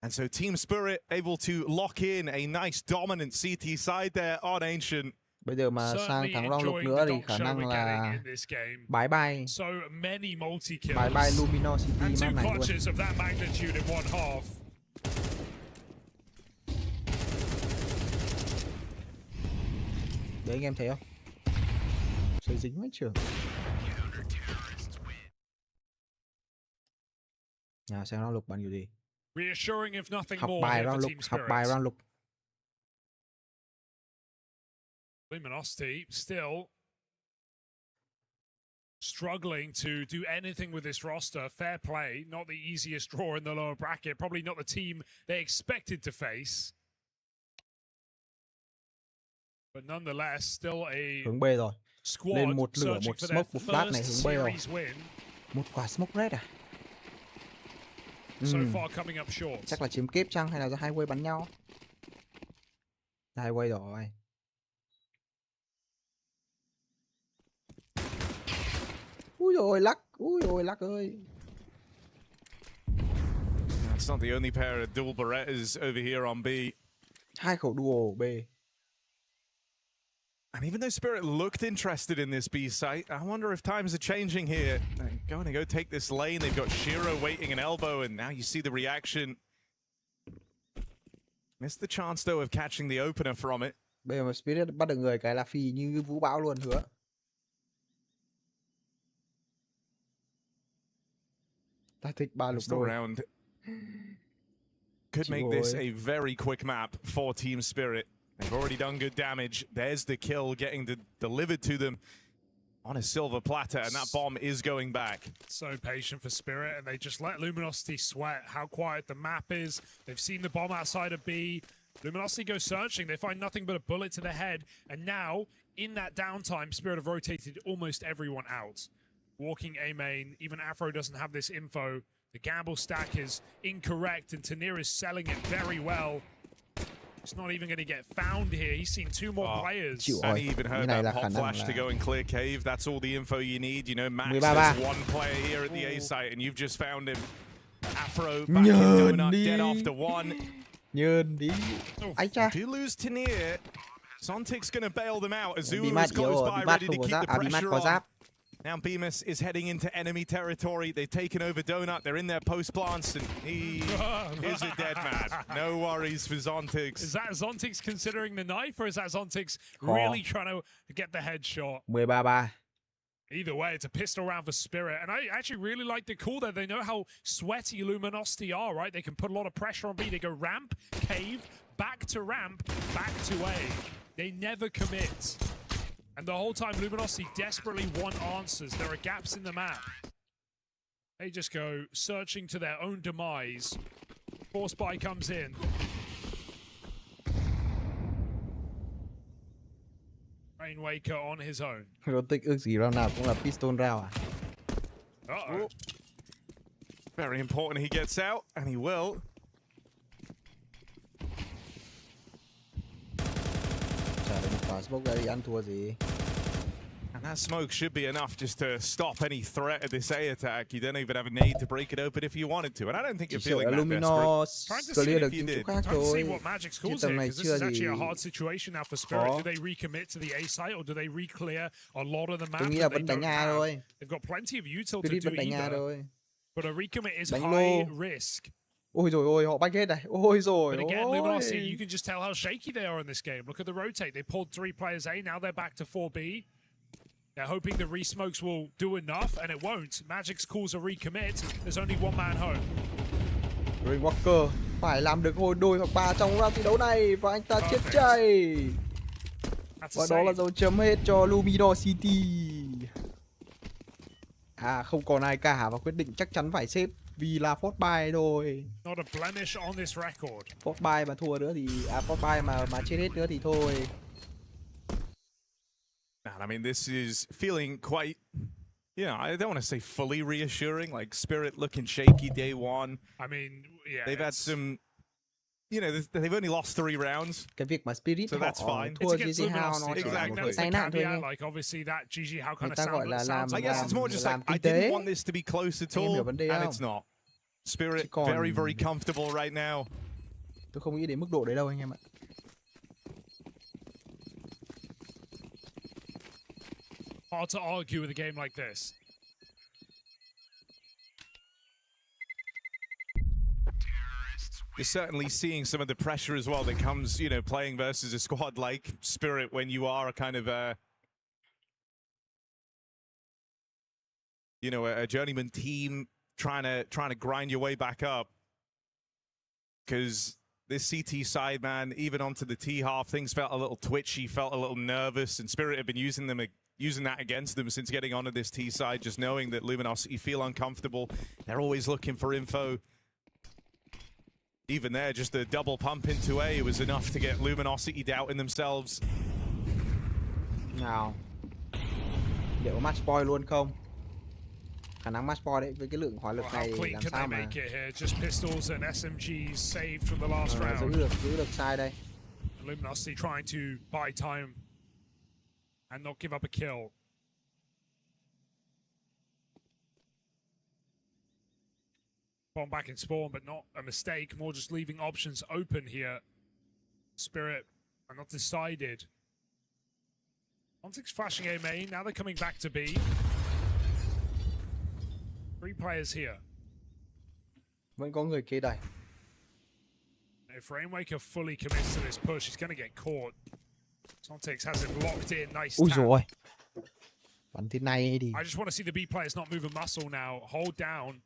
And so Team Spirit able to lock in a nice dominant CT side there on Ancient. Bây giờ mà sang thắng round lục nữa thì khả năng là bye bye. Bye bye Luminosity map này luôn. Đấy anh em thấy không? Xây dính hết trường. Nào xem round lục bạn kiểu gì? Học bài round lục, học bài round lục. Luminosity still struggling to do anything with this roster. Fair play, not the easiest draw in the lower bracket. Probably not the team they expected to face. But nonetheless, still a hướng B rồi. Lên một lửa, một smoke, một flash này hướng B rồi. Một quả smoke red à? Chắc là chiếm kép chăng hay là do hai way bắn nhau? Hai way rồi. Ui rồi lắc ơi. It's not the only pair of dual Berettas over here on B. Hai khẩu dual B. And even though Spirit looked interested in this B site, I wonder if times are changing here. They're going to go take this lane. They've got Shiro waiting an elbow, and now you see the reaction. Missed the chance though of catching the opener from it. Bây giờ mà Spirit bắt được người cái là phi như vũ bão luôn hứa. Ta thích 3 lục đôi. Round could make this a very quick map for Team Spirit. They've already done good damage. There's the kill getting delivered to them on a silver platter, and that bomb is going back. So patient for Spirit, and they just let Luminosity sweat how quiet the map is. They've seen the bomb outside of B. Luminosity go searching. They find nothing but a bullet to the head. And now, in that downtime, Spirit have rotated almost everyone out. Walking A main, even Afro doesn't have this info. The gamble stack is incorrect, and Tanir is selling it very well. It's not even going to get found here. He's seen 2 more players. And he even heard that hot flash to go and clear cave. That's all the info you need. You know, Max has 1 player here at the A site, and you've just found him. Afro back in Donut, dead after 1. Do lose Tanir. Zontic's going to bail them out. Azula is close by, ready to keep the pressure on. Now Bemis is heading into enemy territory. They've taken over Donut. They're in their post plants, and he is a dead man. No worries for Zontix. Is that Zontix considering the knife, or is that Zontix really trying to get the headshot? 13-3. Either way, it's a pistol round for Spirit, and I actually really like the call there. They know how sweaty Luminosity are, right? They can put a lot of pressure on B. They go ramp, cave, back to ramp, back to A. They never commit. And the whole time, Luminosity desperately want answers. There are gaps in the map. They just go searching to their own demise. Force buy comes in. Rainwaker on his own. Rotic ước gì round nào cũng là pistol round à? Uh-oh. Very important he gets out, and he will. Smoke ra đi ăn thua gì. And that smoke should be enough just to stop any threat of this A attack. You don't even have a need to break it open if you wanted to. And I don't think you're feeling that desperate. Clear được những chỗ khác Trying to see thôi. what Magic's calls here, because this is actually a hard situation now for Spirit. Do they recommit to the A site, or do they re-clear a lot of the map? Tôi nghĩ là vẫn đánh A thôi. They've got plenty of util to Spirit do vẫn đánh A either. thôi. But a recommit is Đánh high lô. risk. Ôi rồi ôi, họ banh hết này. Ôi rồi. But again, Luminosity, you can just tell how shaky they are in this game. Look at the rotate. They pulled 3 players A. Now they're back to 4B. They're hoping the re-smokes will do enough, and it won't. Magic's calls a recommit. There's only 1 man home. Rồi Walker phải làm được hồi đôi hoặc 3 trong round thi đấu này, và anh ta chết chay. Và đó là dấu chấm hết cho Luminosity. À, không còn ai cả, và quyết định chắc chắn phải xếp vì là Force buy thôi. Not a blemish on this record. Force buy mà thua nữa thì Force buy mà chết hết nữa thì thôi. And I mean, this is feeling quite, you know, I don't want to say fully reassuring, like Spirit looking shaky day 1. I mean, yeah. They've had some, you know, they've only lost 3 rounds. Cái việc mà Spirit so that's fine. Thua GG How nó chỉ là một tai nạn thôi nhé. Like obviously that GG How kind of sounds. I guess it's more just like I didn't want this to be close at all, and it's not. Spirit very, very comfortable right now. Tôi không nghĩ đến mức độ đấy đâu anh em ạ. Hard to argue with a game like this. You're certainly seeing some of the pressure as well that comes, you know, playing versus a squad like Spirit when you are a kind of a, you know, a journeyman team trying to grind your way back up. Because this CT side, man, even onto the T half, things felt a little twitchy, felt a little nervous, and Spirit have been using that against them since getting onto this T side, just knowing that Luminosity feel uncomfortable. They're always looking for info. Even there, just a double pump into A was enough to get Luminosity doubting themselves. Nào, liệu match point luôn không? Khả năng match point đấy, với cái lượng hỏa lực này làm sao mà just pistols and SMGs saved from the last round. Giữ được side đây. Luminosity trying to buy time and not give up a kill. Bomb back in spawn, but not a mistake. More just leaving options open here. Spirit are not decided. Ontic's flashing A main. Now they're coming back to B. 3 players here. Vẫn có người kế đẩy. If Rainmaker fully commits to this push, he's going to get caught. Sontex has him locked in. Nice tap. Rồi. Bắn thế này đi. I just want to see the B players not move a muscle now. Hold down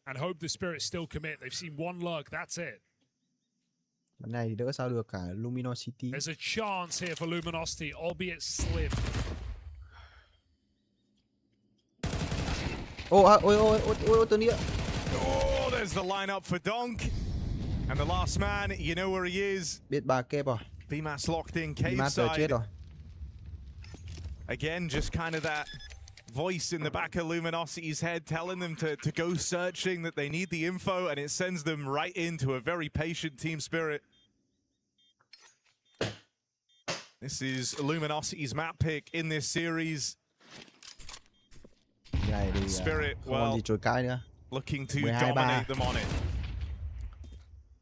and hope the Spirits still commit. They've seen one lurk, that's it. Bắn này thì đỡ sao được cả Luminosity. There's a chance here for Luminosity, albeit slim. Ôi, tôi nghĩ. Oh, there's the lineup for Donk. And the last man, you know where he is. Biết bà kép rồi. BMAS locked in cave BMAS chết side. rồi. Again, just kind of that voice in the back of Luminosity's head telling them to go searching, that they need the info, and it sends them right into a very patient Team Spirit. This is Luminosity's map pick in this series. Spirit, well, looking to dominate them on it.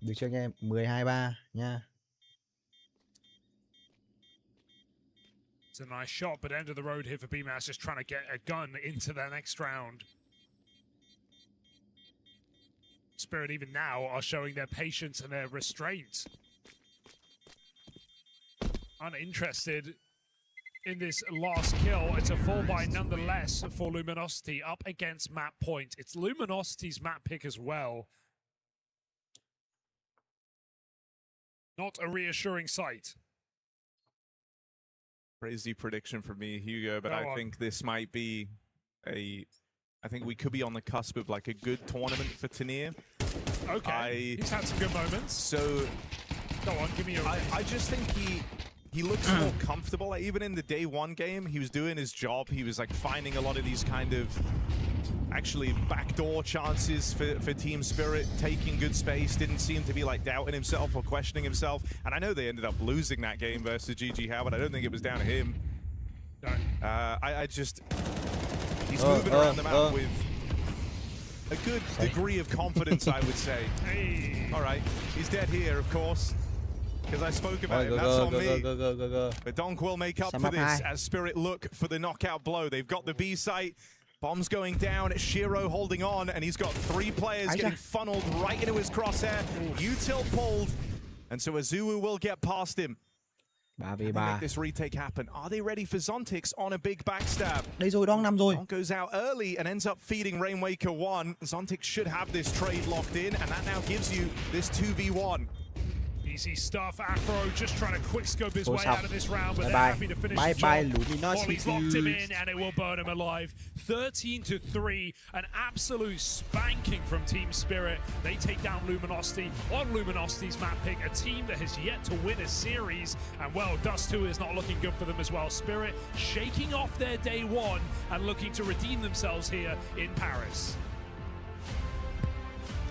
Được chưa anh em? 12-3 nha. It's a nice shot, but end of the road here for BMAS, just trying to get a gun into their next round. Spirit even now are showing their patience and their restraint. Uninterested in this last kill. It's a fall by nonetheless for Luminosity up against map point. It's Luminosity's map pick as well. Not a reassuring sight. Crazy prediction from me, Hugo, but I think this might be I think we could be on the cusp of like a good tournament for Tanir. Okay, he's had some good moments. So, go on, give me your... I just think he looks more comfortable. Like, even in the day one game, he was doing his job. He was like finding a lot of these kind of actually backdoor chances for Team Spirit, taking good space, didn't seem to be like doubting himself or questioning himself. And I know they ended up losing that game versus GG How, but I don't think it was down to him. No. I just, he's moving around the map with a good degree of confidence, I would say. Hey. All right, he's dead here, of course, because I spoke about it. That's on me. But Donk will make up for this as Spirit look for the knockout blow. They've got the B site. Bombs going down, Shiro holding on, and he's got 3 players getting funneled right into his crosshair. Util pulled, and so Azuu will get past him. Can they make this retake happen? Are they ready for Zontix on a big backstab? Đây rồi, Donk nằm rồi. Donk goes out early and ends up feeding Rainmaker 1. Zontix should have this trade locked in, and that now gives you this 2v1. Easy stuff. Afro just trying to quick scope his way out of this round, but they're happy to finish the job. Volley's locked him in, and it will burn him alive. 13-3, an absolute spanking from Team Spirit. They take down Luminosity on Luminosity's map pick, a team that has yet to win a series. And well, Dust 2 is not looking good for them as well. Spirit shaking off their day one and looking to redeem themselves here in Paris.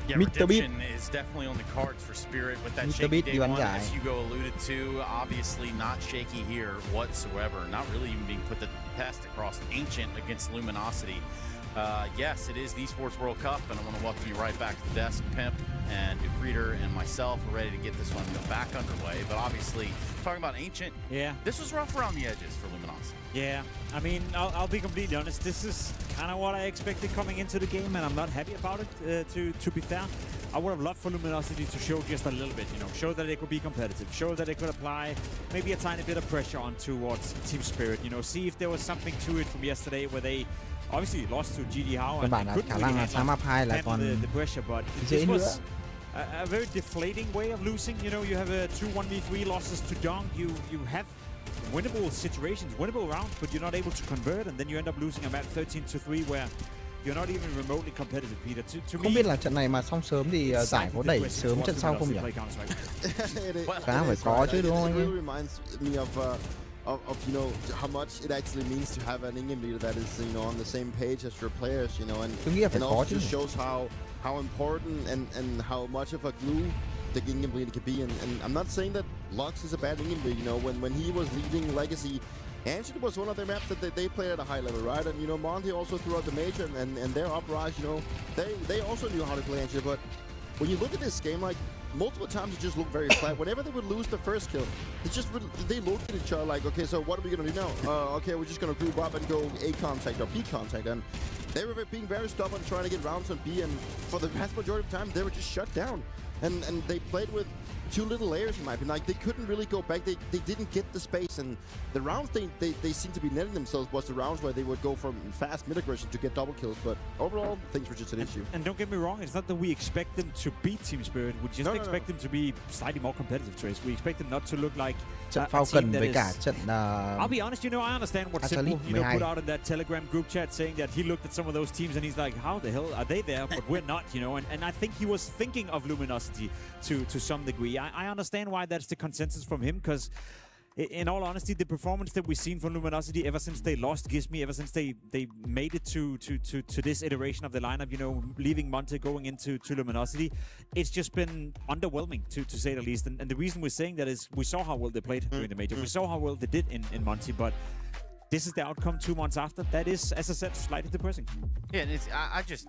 Yeah, redemption is definitely on the cards for Spirit with that shaky day one, as Hugo alluded to. Obviously not shaky here whatsoever. Not really even being put the test across Ancient against Luminosity. Yes, it is the Esports World Cup, and I want to welcome you right back to the desk. Pimp and Creator and myself are ready to get this one back underway. But obviously, talking about Ancient, this was rough around the edges for Luminosity. Yeah, I mean, I'll be completely honest. This is kind of what I expected coming into the game, and I'm not happy about it, to be fair. I would have loved for Luminosity to show just a little bit, you know, show that they could be competitive, show that they could apply maybe a tiny bit of pressure on towards Team Spirit, you know, see if there was something to it from yesterday where they obviously lost to GG How and couldn't really handle the pressure, but this was a very deflating way of losing. You know, you have 2 1v3 losses to Donk. You have winnable situations, winnable rounds, but you're not able to convert, and then you end up losing a map 13-3 where you're not even remotely competitive, Peter. Không biết là trận này mà xong sớm thì Giải có đẩy sớm trận sau không nhỉ? Khá phải có chứ đúng không anh em? Reminds me of you know how much it actually means to have an in-game leader that is, you know, on the same page as your players, you know, and also just shows how important and how much of a glue the in-game leader can be. And I'm not saying that Lux is a bad in-game leader. You know, when he was leading Legacy, Ancient was one of their maps that they played at a high level, right? And you know, Monty also throughout the major and their uprise, you know, they also knew how to play Ancient. But when you look at this game, like multiple times it just looked very flat. Whenever they would lose the first kill, they looked at each other like, okay, so what are we gonna do now? Okay, we're just gonna group up and go A contact or B contact. And they were being very stubborn trying to get rounds on B, and for the vast majority of the time they were just shut down. and they played with too little layers in my opinion. Like they couldn't really go back. They didn't get the space, and the rounds they seem to be netting themselves was the rounds where they would go from fast mid aggression to get double kills. But overall, things were just an issue. And don't get me wrong, it's not that we expect them to beat Team Spirit. We just expect them to be slightly more competitive. Trace. We expect them not to look like trận Falcon với cả trận. I'll be honest, you know, I understand what Simple put out in that Telegram group chat, saying that he looked at some of those teams and he's like, how the hell are they there? But we're not, you know. And I think he was thinking of Luminosity to some degree. I understand why that's the consensus from him, because in all honesty, the performance that we've seen from Luminosity ever since they lost Gizmi, ever since they made it to this iteration of the lineup, you know, leaving Monte, going into Luminosity, it's just been underwhelming to say the least. And the reason we're saying that is we saw how well they played during the major. We saw how well they did in Monte, but this is the outcome 2 months after. That is, as I said, slightly depressing. Yeah, and I just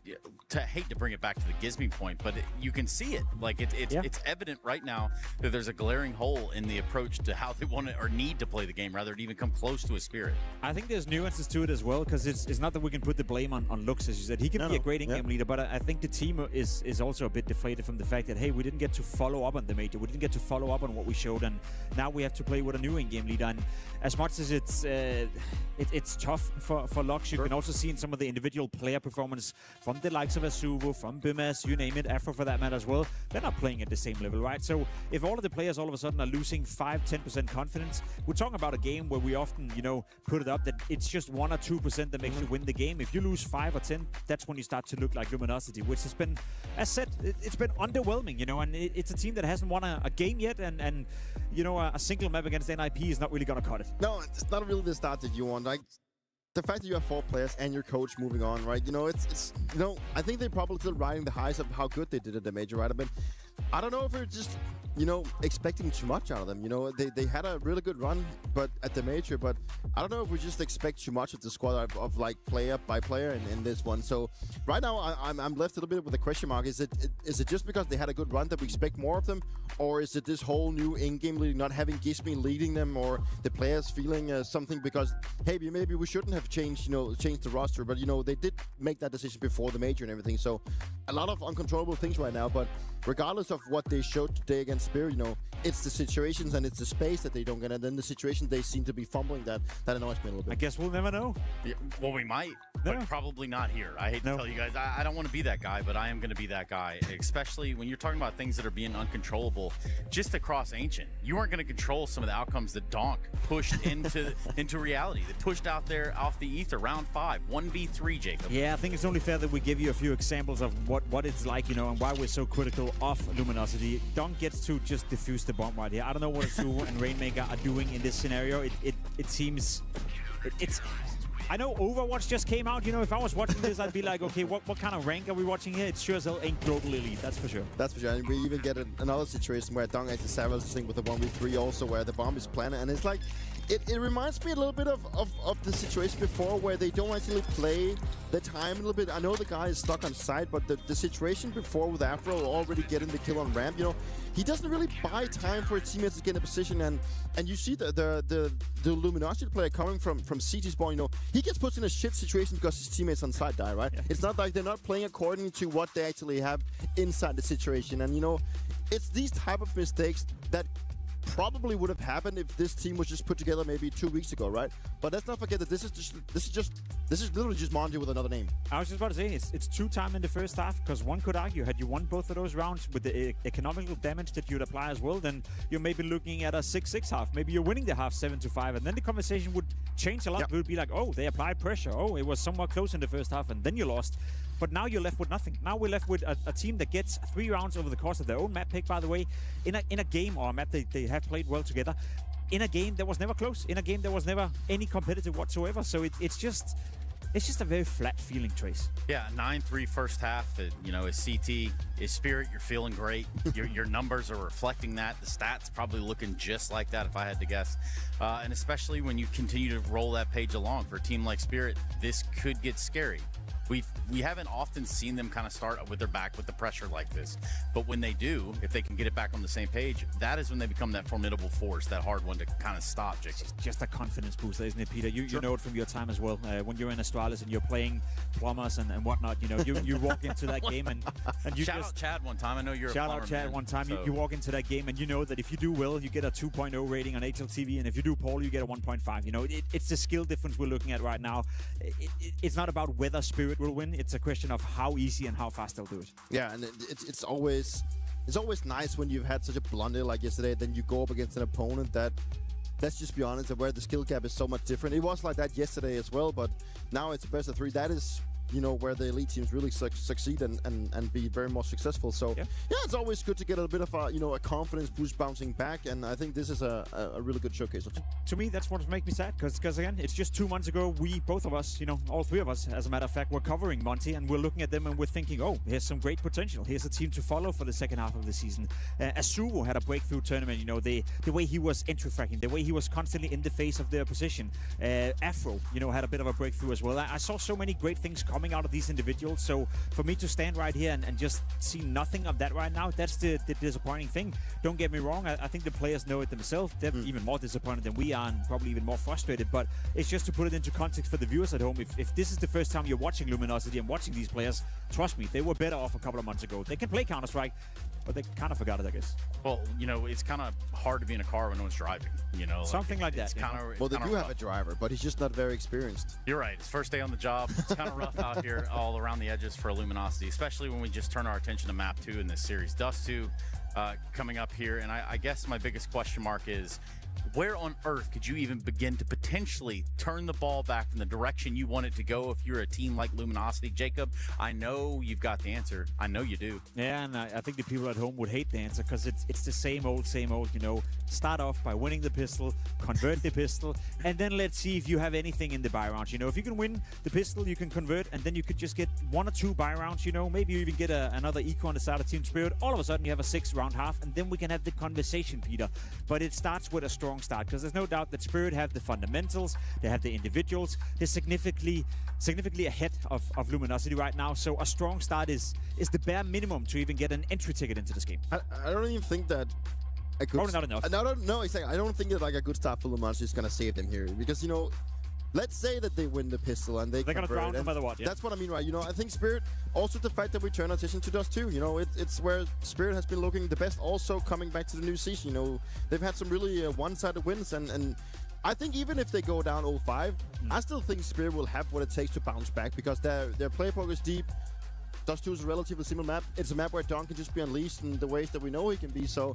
hate to bring it back to the Gizmi point, but you can see it. Like it's evident right now that there's a glaring hole in the approach to how they want to or need to play the game, rather than even come close to a Spirit. I think there's nuances to it as well, because it's not that we can put the blame on Lux, as you said. He can be a great in-game leader, but I think the team is also a bit deflated from the fact that, hey, we didn't get to follow up on the major. We didn't get to follow up on what we showed, and now we have to play with a new in-game leader. And as much as it's tough for Lux, you can also see in some of the individual player performance from the likes of Asuvo, from Bimas, you name it, Afro for that matter as well. They're not playing at the same level, right? So if all of the players all of a sudden are losing 5-10% confidence, we're talking about a game where we often, you know, put it up that it's just 1 or 2% that makes you win the game. If you lose 5 or 10, that's when you start to look like Luminosity, which has been, as said, it's been underwhelming, you know, and it's a team that hasn't won a game yet, and you know, a single map against NIP is not really going to cut it. No, it's not really the start that you want. Like, the fact that you have 4 players and your coach moving on, right? You know, it's you know, I think they're probably still riding the highs of how good they did at the major, right? I mean, I don't know if we're just, you know, expecting too much out of them. You know, they had a really good run, but at the major, but I don't know if we just expect too much of the squad of like player by player in this one. So right now I'm left a little bit with a question mark. Is it just because they had a good run that we expect more of them, or is it this whole new in-game leading, not having Gizmi leading them, or the players feeling something because, hey, maybe we shouldn't have changed the roster, but you know, they did make that decision before the major and everything. So a lot of uncontrollable things right now, but regardless of what they showed today against Spirit, you know, it's the situations and it's the space that they don't get, and then the situations they seem to be fumbling that annoys me a little bit. I guess we'll never know. Yeah, well, we might, but probably not here. I hate to tell you guys, I don't want to be that guy, but I am going to be that guy, especially when you're talking about things that are being uncontrollable just across Ancient. You weren't going to control some of the outcomes that Donk pushed into reality, that pushed out there off the ether. Round 5, 1v3, Jacob. Yeah, I think it's only fair that we give you a few examples of what it's like, you know, and why we're so critical of Luminosity. Donk gets to just defuse the bomb right here. I don't know what Asuvo and Rainmaker are doing in this scenario. It seems... It's... I know Overwatch just came out. You know, if I was watching this, I'd be like, okay, what kind of rank are we watching here? It sure as hell ain't global elite, that's for sure. That's for sure. And we even get another situation where Donk actually savage this thing with the 1v3 also, where the bomb is planted. And it's like, it reminds me a little bit of the situation before where they don't actually play the time a little bit. I know the guy is stuck on site, but the situation before with Afro already getting the kill on ramp, you know, he doesn't really buy time for his teammates to get in a position, and you see the Luminosity player coming from CT spawn, you know, he gets put in a shit situation because his teammates on site die, right? Yeah. It's not like they're not playing according to what they actually have inside the situation, and you know, it's these type of mistakes that probably would have happened if this team was just put together maybe 2 weeks ago, right? But let's not forget that this is literally just Monty with another name. I was just about to say, it's 2-time in the first half, because one could argue, had you won both of those rounds with the economical damage that you'd apply as well, then you're maybe looking at a 6-6 half. Maybe you're winning the half 7-5, and then the conversation would change a lot. It would be like, oh, they applied pressure. Oh, it was somewhat close in the first half, and then you lost. But now you're left with nothing. Now we're left with a team that gets 3 rounds over the course of their own map pick, by the way, in a game or a map they have played well together. In a game that was never close. In a game that was never any competitive whatsoever. So it's just a very flat feeling, Trace. Yeah, 9-3 first half. You know, as CT, as Spirit, you're feeling great. Your numbers are reflecting that. The stats probably looking just like that, if I had to guess. And especially when you continue to roll that page along for a team like Spirit, this could get scary. we haven't often seen them kind of start with their back with the pressure like this. But when they do, if they can get it back on the same page, that is when they become that formidable force, that hard one to kind of stop, Jacob. It's just a confidence booster, isn't it, Peter? You know it from your time as well. When you're in Astralis and you're playing plumbers and whatnot, you know, you walk into that game and you shout out Chad one time. I know you're a plumber, shout out Chad man, one time. so. You walk into that game and you know that if you do well, you get a 2.0 rating on HLTV, and if you do poorly, you get a 1.5. You know, it's the skill difference we're looking at right now. It's not about whether Spirit will win. It's a question of how easy and how fast they'll do it. Yeah, and it's always nice when you've had such a blunder like yesterday, then you go up against an opponent that, let's just be honest, where the skill gap is so much different. It was like that yesterday as well, but now it's a best of 3. That is, you know, where the elite teams really succeed and be very more successful. So yeah, it's always good to get a bit of a, you know, a confidence boost bouncing back, and I think this is a really good showcase. To me, that's what makes me sad, because again, it's just 2 months ago, both of us, you know, all 3 of us, as a matter of fact, were covering Monty, and we're looking at them and we're thinking, oh, here's some great potential. Here's a team to follow for the second half of the season. Asuwo had a breakthrough tournament, you know, the way he was entry fracking, the way he was constantly in the face of their opposition. Afro, you know, had a bit of a breakthrough as well. I saw so many great things coming out of these individuals. So for me to stand right here and just see nothing of that right now, that's the disappointing thing. Don't get me wrong, I think the players know it themselves. They're even more disappointed than we are, and probably even more frustrated, but it's just to put it into context for the viewers at home. If this is the first time you're watching Luminosity and watching these players, trust me, they were better off a couple of months ago. They can play Counter-Strike, but they kind of forgot it, I guess. Well, you know, it's kind of hard to be in a car when no one's driving, you know. Something like that. Well, they do have a driver, but he's just not very experienced. You're right. It's first day on the job. It's kind of rough out here all around the edges for Luminosity, especially when we just turn our attention to map 2 in this series. Dust 2 coming up here, and I guess my biggest question mark is, where on earth could you even begin to potentially turn the ball back in the direction you want it to go if you're a team like Luminosity? Jacob, I know you've got the answer. I know you do. Yeah, and I think the people at home would hate the answer, because it's the same old, you know. Start off by winning the pistol, convert the pistol, and then let's see if you have anything in the buy rounds. You know, if you can win the pistol, you can convert, and then you could just get 1 or 2 buy rounds, you know. Maybe you even get another eco on the side of Team Spirit. All of a sudden, you have a 6-round half, and then we can have the conversation, Peter. But it starts with a strong start, because there's no doubt that Spirit have the fundamentals, they have the individuals, they're significantly ahead of Luminosity right now. So a strong start is the bare minimum to even get an entry ticket into this game. I don't even think that a good probably not enough. No, exactly. I don't think that like a good start for Luminosity is gonna save them here, because, you know, let's say that they win the pistol and they're gonna drown no matter what. Yeah. That's what I mean, right? You know, I think Spirit, also the fact that we turn our attention to Dust 2, you know, it's where Spirit has been looking the best. Also coming back to the new season, you know, they've had some really one-sided wins, and I think even if they go down 0-5, I still think Spirit will have what it takes to bounce back, because their play poke is deep. Dust 2 is a relatively simple map. It's a map where Don can just be unleashed in the ways that we know he can be. So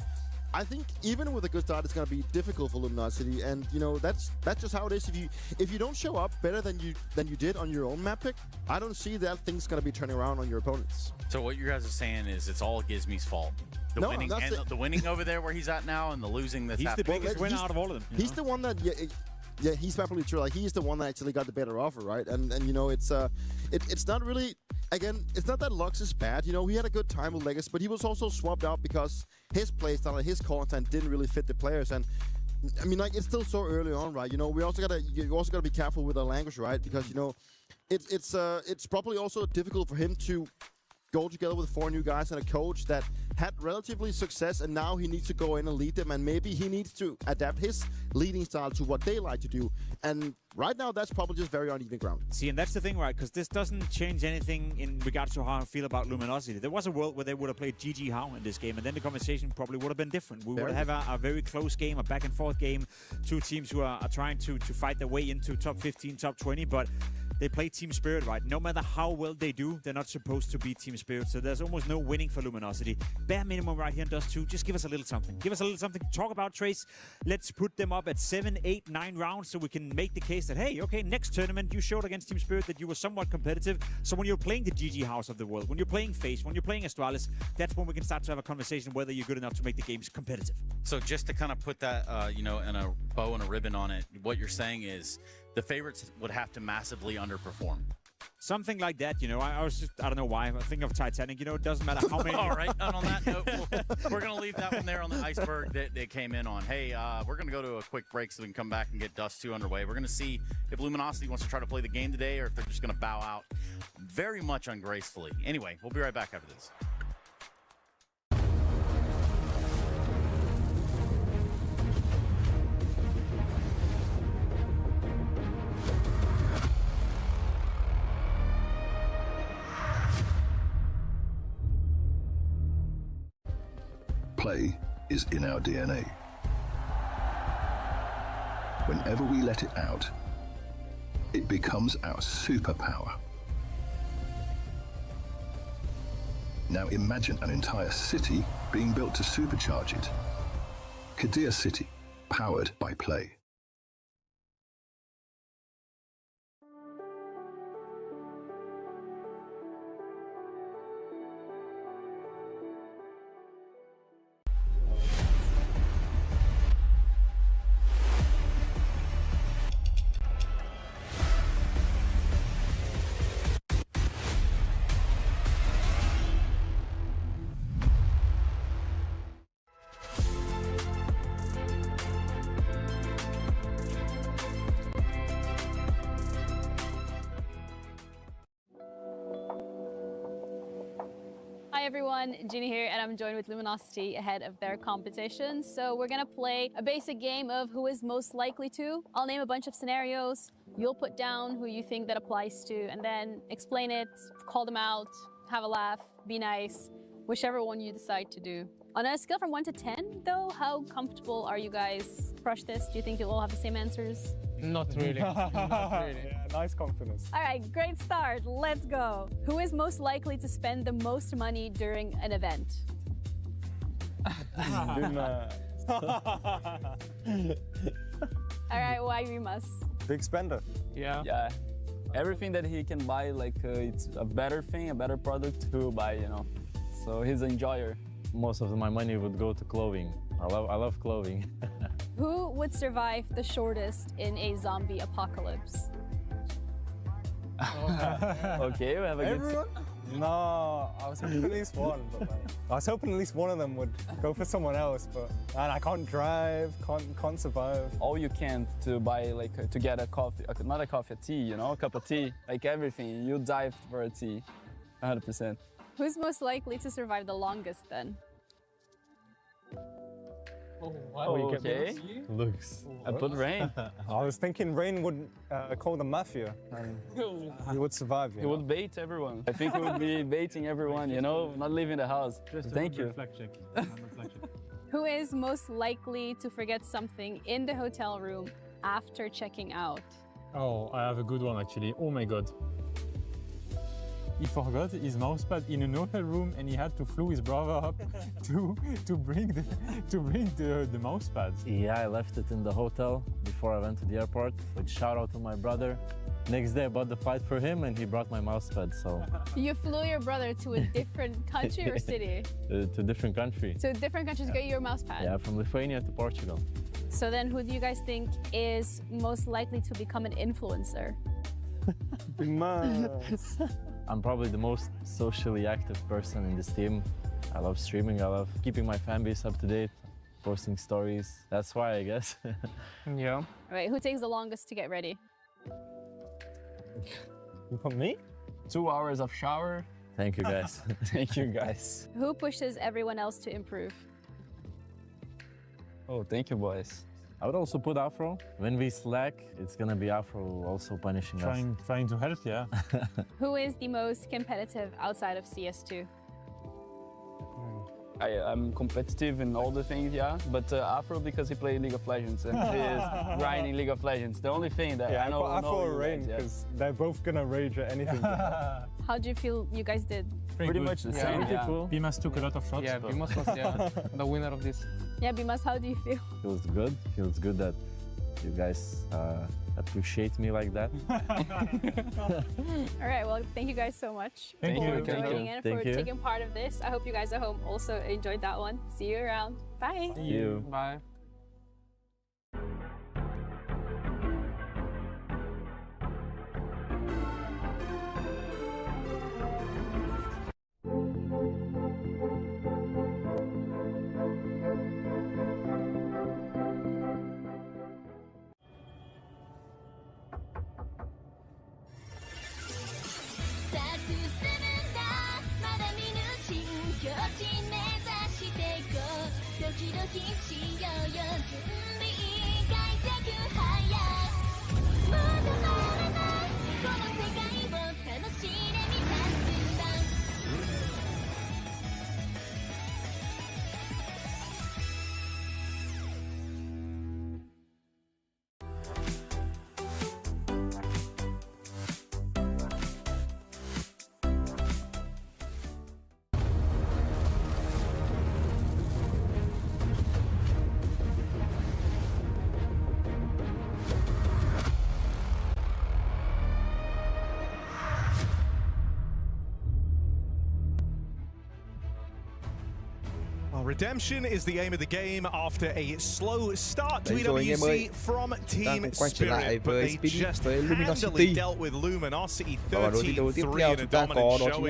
I think even with a good start, it's going to be difficult for Luminosity, and you know that's just how it is. If you don't show up better than you did on your own map pick, I don't see that thing's going to be turning around on your opponents. So what you guys are saying is it's all Gizmy's fault. The winning over there where he's at now, and the losing that's happening. He's the biggest winner out of all of them. He's the one that he's probably true. Like, he's the one that actually got the better offer, right? And you know, it's not really, again, it's not that Lux is bad. You know, he had a good time with Legacy, but he was also swapped out because his playstyle and his content didn't really fit the players. And I mean, like, it's still so early on, right? You know, you also gotta be careful with the language, right? Because, you know, it's probably also difficult for him to go together with 4 new guys and a coach that had relatively success, and now he needs to go in and lead them, and maybe he needs to adapt his leading style to what they like to do. And right now, that's probably just very uneven ground. See, and that's the thing, right? Because this doesn't change anything in regards to how I feel about Luminosity. There was a world where they would have played GG How in this game, and then the conversation probably would have been different. We would have a very close game, a back-and-forth game. 2 teams who are trying to fight their way into top 15, top 20, but they play Team Spirit, right? No matter how well they do, they're not supposed to beat Team Spirit, so there's almost no winning for Luminosity. Bare minimum right here in Dust 2, just give us a little something. Give us a little something to talk about, Trace. Let's put them up at 7, 8, 9 rounds so we can make the case that, hey, okay, next tournament, you showed against Team Spirit that you were somewhat competitive. So when you're playing the GG House of the world, when you're playing FaZe, when you're playing Astralis, that's when we can start to have a conversation whether you're good enough to make the games competitive. So just to kind of put that, you know, in a bow and a ribbon on it, what you're saying is the favorites would have to massively underperform. Something like that, you know. I was just, I don't know why. I think of Titanic, you know, it doesn't matter how many. All right, and on that note, we're going to leave that one there on the iceberg that they came in on. Hey, we're going to go to a quick break so we can come back and get Dust 2 underway. We're going to see if Luminosity wants to try to play the game today or if they're just going to bow out very much ungracefully. Anyway, we'll be right back after this. Play is in our DNA. Whenever we let it out, it becomes our superpower. Now imagine an entire city being built to supercharge it. Kadir City, powered by play. Hi everyone, Ginny here, and I'm joined with Luminosity ahead of their competition. So we're gonna play a basic game of who is most likely to. I'll name a bunch of scenarios. You'll put down who you think that applies to, and then explain it, call them out, have a laugh, be nice, whichever one you decide to do. On a scale from 1 to 10, though, how comfortable are you guys? Crush this. Do you think you'll all have the same answers? Not really. Not really. Yeah, nice confidence. All right, great start. Let's go. Who is most likely to spend the most money during an event? All right, why we must? Big spender. Yeah. Yeah. Everything that he can buy, like it's a better thing, a better product to buy, you know. So he's an enjoyer. Most of my money would go to clothing. I love clothing. Who would survive the shortest in a zombie apocalypse? Okay, we have a Everyone? good... No, I was hoping at least one. But like, I was hoping at least one of them would go for someone else, but man, I can't drive, can't survive. All you can to buy, like, to get a coffee, not a coffee, a tea, you know, a cup of tea, like everything. You dive for a tea, 100%. Who's most likely to survive the longest then? Oh, okay. Looks. I put Rain. I was thinking Rain would call the mafia and he would survive. He would bait everyone. I think he would be baiting everyone, you know, not leaving the house. Thank you. Who is most likely to forget something in the hotel room after checking out? Oh, I have a good one actually. Oh my God. He forgot his mousepad in an hotel room and he had to flew his brother up to bring the mousepad. Yeah, I left it in the hotel before I went to the airport. But shout out to my brother. Next day I bought the flight for him and he brought my mousepad, so. You flew your brother to a different country or city? To a different country. To a different country to get your mousepad? Yeah, from Lithuania to Portugal. So then who do you guys think is most likely to become an influencer? I'm probably the most socially active person in this team. I love streaming, I love keeping my fan base up to date, posting stories. That's why, I guess. Yeah. All right, who takes the longest to get ready? You put me? 2 hours of shower. Thank you, guys. Thank you, guys. Who pushes everyone else to improve? Oh, thank you, boys. I would also put Afro. When we slack, it's gonna be Afro also punishing us. Trying to help, yeah. Who is the most competitive outside of CS2? I'm competitive in all the things, yeah, but Afro because he played League of Legends and he is grinding League of Legends. The only thing that I know. Afro or Rain because they're both gonna rage at anything. How do you feel you guys did? Pretty much the same. Yeah. Cool. Bimas took a lot of shots. Yeah, Bimas was the winner of this. Yeah, Bimas, how do you feel? Feels good. Feels good that you guys appreciate me like that. All right, well, thank you guys so much for joining in, for taking part of this. I hope you guys at home also enjoyed that one. See you around. Bye. See you. Bye. Redemption is the aim of the game after a slow start to EWC from Team Spirit, but they just handily dealt with Luminosity 13-3 in a dominant showing.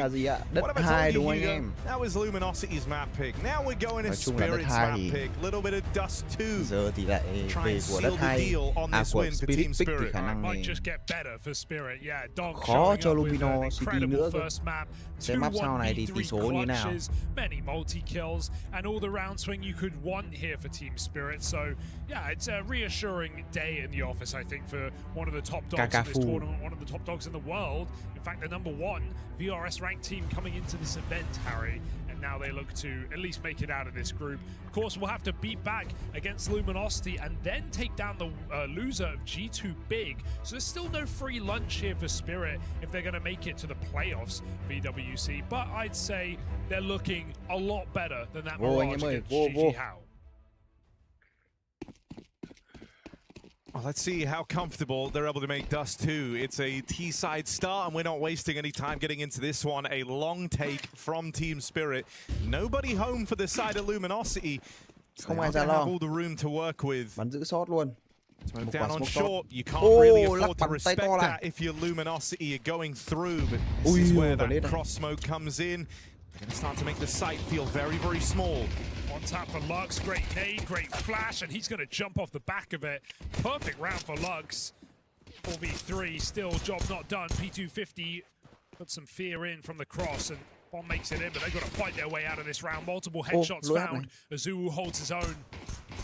What have I told you, Hugo? That was Luminosity's map pick. Now we're going to Spirit's map pick. Little bit of Dust 2. Try and seal the deal on this win for Team Spirit. Might just get better for Spirit. Yeah, Dog showing up with an incredible first map. 2 1v3 clutches, many multi-kills, and all the round swing you could want here for Team Spirit. So, yeah, it's a reassuring day in the office, I think, for one of the top dogs in this tournament, one of the top dogs in the world. In fact, the #1 VRS ranked team coming into this event, Harry. And now they look to at least make it out of this group. Of course, we'll have to beat back against Luminosity and then take down the loser of G2 Big. So there's still no free lunch here for Spirit if they're going to make it to the playoffs for EWC. But I'd say they're looking a lot better than that Mirage against GG How. Well, let's see how comfortable they're able to make Dust 2. It's a T-side start, and we're not wasting any time getting into this one. A long take from Team Spirit. Nobody home for the side of Luminosity. Không ai ra have lo. all the room to work with. Bắn giữ sót luôn. Smoke down on short. You can't really afford to respect that if you're Luminosity. You're going through, but this is where that cross smoke comes in. They're going to start to make the site feel very, very small. On tap for Lux, great nade, great flash, and he's going to jump off the back of it. Perfect round for Lux. 4v3, still job not done. P250 put some fear in from the cross, and Bomb makes it in, but they've got to fight their way out of this round. Multiple headshots found. Azu holds his own.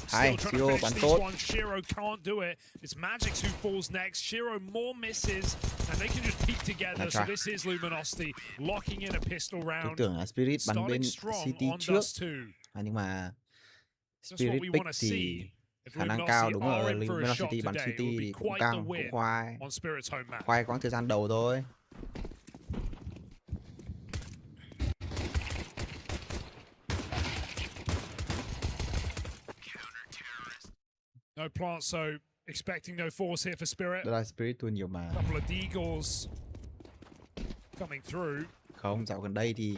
Still trying to finish these ones. Shiro can't do it. It's Magix who falls next. Shiro more misses, and they can just peek together. So this is Luminosity locking in a pistol round. Starting strong on Dust 2. Nhưng mà Spirit Pick thì khả năng cao đúng rồi, Luminosity bắn City thì cũng căng, cũng khoai quãng thời gian đầu thôi. No plant, so expecting no force here for Spirit. Đây là Spirit tuôn nhiều mà. Couple of Deagles coming through. Không, dạo gần đây thì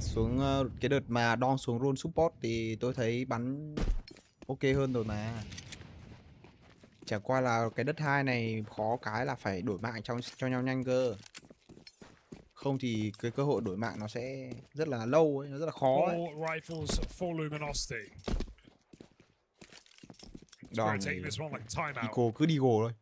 xuống cái đợt mà Don xuống role support thì tôi thấy bắn ok hơn rồi mà. Chả qua là cái đất 2 này khó cái là phải đổi mạng cho nhau nhanh cơ. Không thì cái cơ hội đổi mạng nó sẽ rất là lâu ấy, nó rất là khó ấy. Rifles for Luminosity. Đòn Ico cứ đi gồ thôi.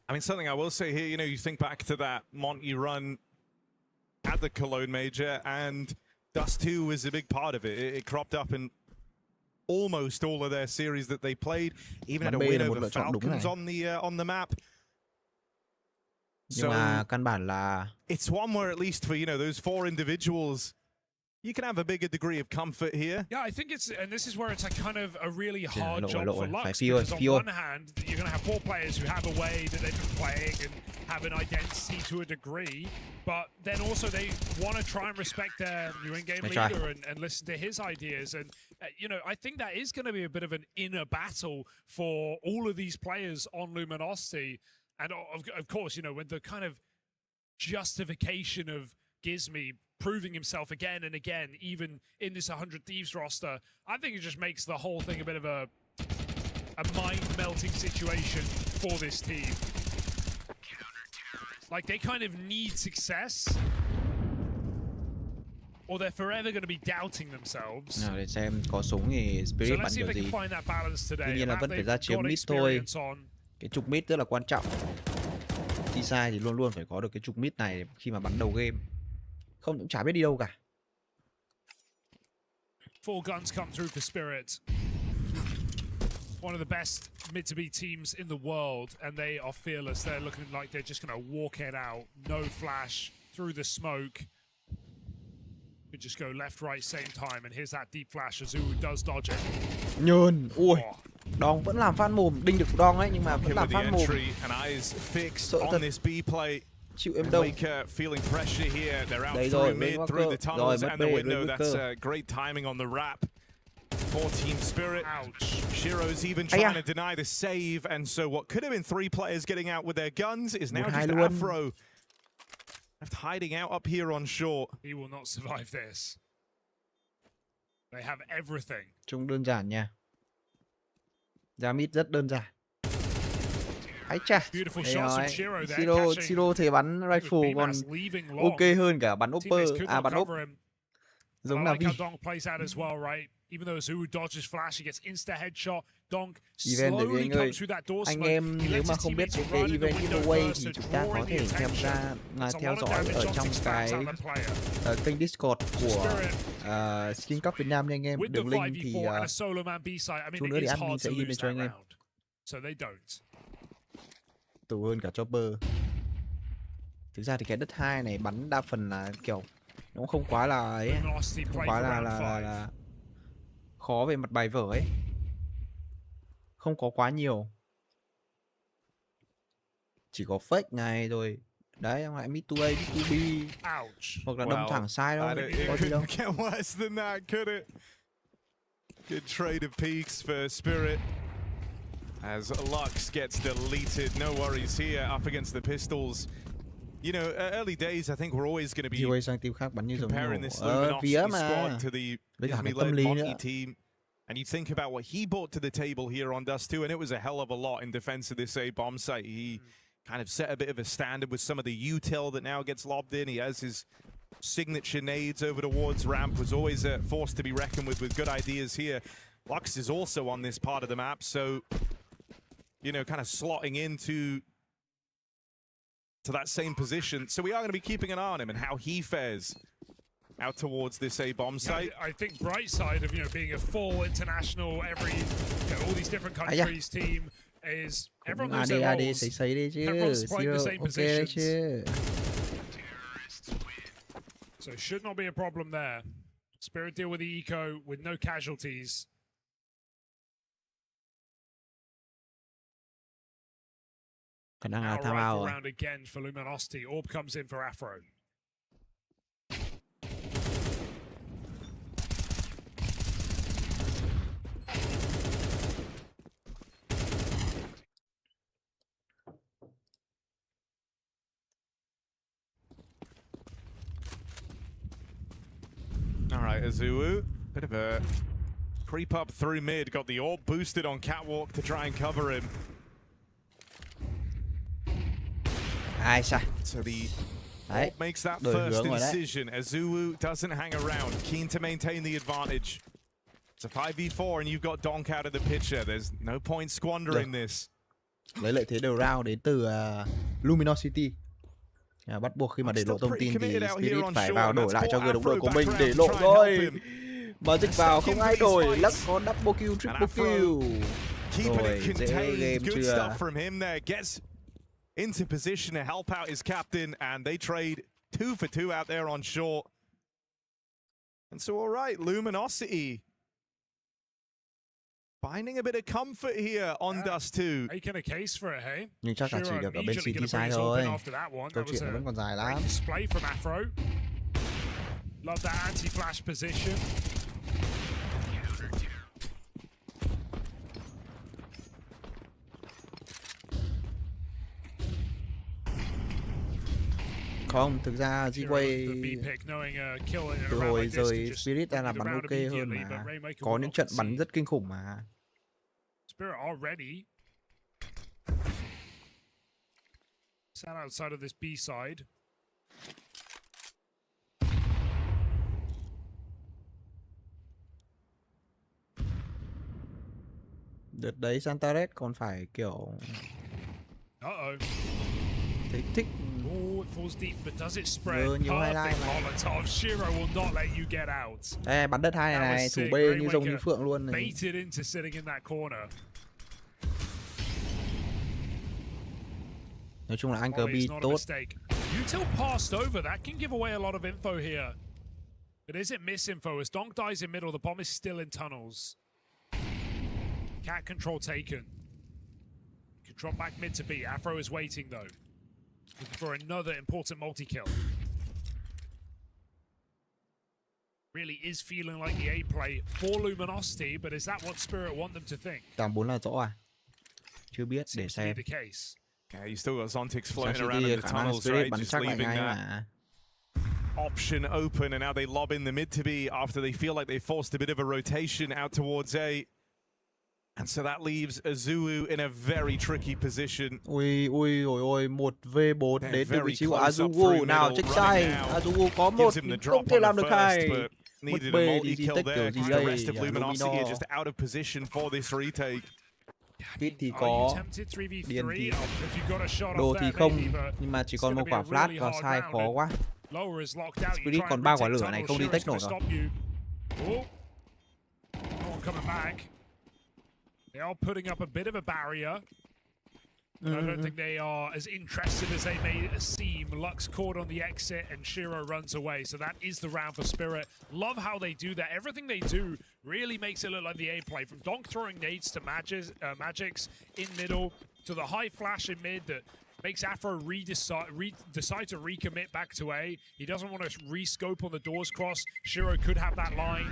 I mean, something I will say here, you know, you think back to that Monty run at the Cologne Major, and Dust 2 was a big part of it. It cropped up in almost all of their series that they played, even had a win over Falcons on the map. So căn bản là it's one where at least for, you know, those 4 individuals, you can have a bigger degree of comfort here. Yeah, I think it's, and this is where it's a kind of a really hard job for Lux, because on one hand, you're going to have 4 players who have a way that they've been playing and have an identity to a degree, but then also they want to try and respect their new in-game leader and listen to his ideas. And, you know, I think that is going to be a bit of an inner battle for all of these players on Luminosity. And of course, you know, when the kind of justification of Gizmy proving himself again and again, even in this 100 Thieves roster, I think it just makes the whole thing a bit of a mind-melting situation for this team. Like, they kind of need success or they're forever going to be doubting themselves. Nào để xem có súng thì Spirit bắn kiểu gì. Tuy nhiên là vẫn phải ra chiếm mid thôi. Cái trục mid rất là quan trọng. T-Side thì luôn luôn phải có được cái trục mid này khi mà bắn đầu game. Không cũng chả biết đi đâu cả. Four guns come through for Spirit. One of the best mid to be teams in the world, and they are fearless. They're looking like they're just going to walk it out. No flash through the smoke. Could just go left, right, same time. And here's that deep flash. Azu does dodge it. Nhơn, ui, Đòn vẫn làm phát mồm, đinh được Đòn ấy nhưng mà vẫn làm phát mồm. Sợ thật. Chịu em đâu. Đấy rồi, mới mắc cơ. Rồi, mất bê, rồi mất cơ. For Team Spirit, Shiro's even trying to deny the save, and so what could have been 3 players getting out with their guns is now just Afro left hiding out up here on shore. He will not survive this. They have everything. Trông đơn giản nha. Ra mid rất đơn giản. Ái chà. Shiro thì bắn rifle còn ok hơn cả bắn upper, bắn úp. Giống là Vi. Even though Azu dodges flash, he gets insta headshot. Donk event slowly comes through that door anh em nếu mà không biết cái event giveaway thì chúng ta có thể theo dõi ở trong cái kênh Discord của Skin.Club Việt Nam nha anh em. Đường link thì chút nữa thì admin sẽ ghi lên cho anh em. Tù hơn cả Chopper. Thực ra thì cái đất 2 này bắn đa phần là kiểu nó cũng không quá là ấy, không quá là khó về mặt bài vở ấy, không có quá nhiều, chỉ có fake này rồi đấy, không lại mid to A, mid to B hoặc là đâm thẳng sai đâu, có gì đâu. Good trade of peaks for Spirit as Lux gets deleted. No worries here up against the pistols. You know, early days, I think we're always going to be comparing this Luminosity squad to the Disney-led Monty team. And you think about what he brought to the table here on Dust 2, and it was a hell of a lot in defense of this A bomb site. He kind of set a bit of a standard with some of the util that now gets lobbed in. He has his signature nades over towards ramp, was always a force to be reckoned with good ideas here. Lux is also on this part of the map, so, you know, kind of slotting into that same position. So we are going to be keeping an eye on him and how he fares out towards this A bomb site. I think bright side of, you know, being a full international, all these different countries team is everyone knows their roles. Everyone's playing the same positions. So it should not be a problem there. Spirit deal with the eco with no casualties. Now rifle round again for Luminosity. Orb comes in for Afro. All right, Azu, bit of a creep up through mid, got the orb boosted on Catwalk to try and cover him. So the orb makes that first incision. Azu doesn't hang around, keen to maintain the advantage. It's a 5v4 and you've got Donk out of the picture. There's no point squandering this. Lấy lợi thế đầu round đến từ Luminosity. Bắt buộc khi mà để lộ thông tin thì Spirit phải vào đổi lại cho người đồng đội của mình để lộ rồi. Mà dịch vào không ai đổi, Lux có double kill, triple kill. Rồi, dễ game chưa? Into position to help out his captain, and they trade 2 for 2 out there on shore. And so, all right, Luminosity finding a bit of comfort here on Dust 2. Making a case for it, hey? Nhưng chắc là chỉ được ở bên CT side thôi. Câu chuyện vẫn còn dài lắm. Display from Afro. Love that anti-flash position. Không, thực ra G-Way từ hồi rời Spirit ra làm bắn ok hơn mà. Có những trận bắn rất kinh khủng mà. Spirit already sat outside of this B side. Đợt đấy Santaret còn phải kiểu thích Oh, it falls deep, but does it spread? Perfect Molotov. Shiro will not let you get out. Ê, bắn đất hai này, thủ B như rồng như phượng luôn này. Baited into sitting in that corner. Nói chung là anchor B tốt. Util passed over. That can give away a lot of info here. But is it misinfo? As Donk dies in middle, the bomb is still in tunnels. Cat control taken. Can drop back mid to B. Afro is waiting though. Looking for another important multi-kill. Really is feeling like the A play for Luminosity, but is that what Spirit want them to think? Tạm 4 là rõ à? Chưa biết, để xem. Yeah, you still got Zontix floating around in the tunnels, right? Just leaving that option open, and now they lob in the mid to B after they feel like they forced a bit of a rotation out towards A. And so that leaves Azuu in a very tricky position. Ui, 1v4 đến từ vị trí của Azuu. Nào, check sai. Azuu có một, không thể làm được hai. Một B thì gì tích kiểu gì đây? Luminosity are just out of position for this retake. Kit thì có, điền thì đồ thì không, nhưng mà chỉ còn một quả flash và sai khó quá. Spirit còn 3 quả lửa này không đi tách nổi rồi. They are putting up a bit of a barrier. I don't think they are as interested as they may seem. Lux caught on the exit and Shiro runs away. So that is the round for Spirit. Love how they do that. Everything they do really makes it look like the A play. From Donk throwing nades to magics in middle to the high flash in mid that makes Afro decide to recommit back to A. He doesn't want to rescope on the doors cross. Shiro could have that line.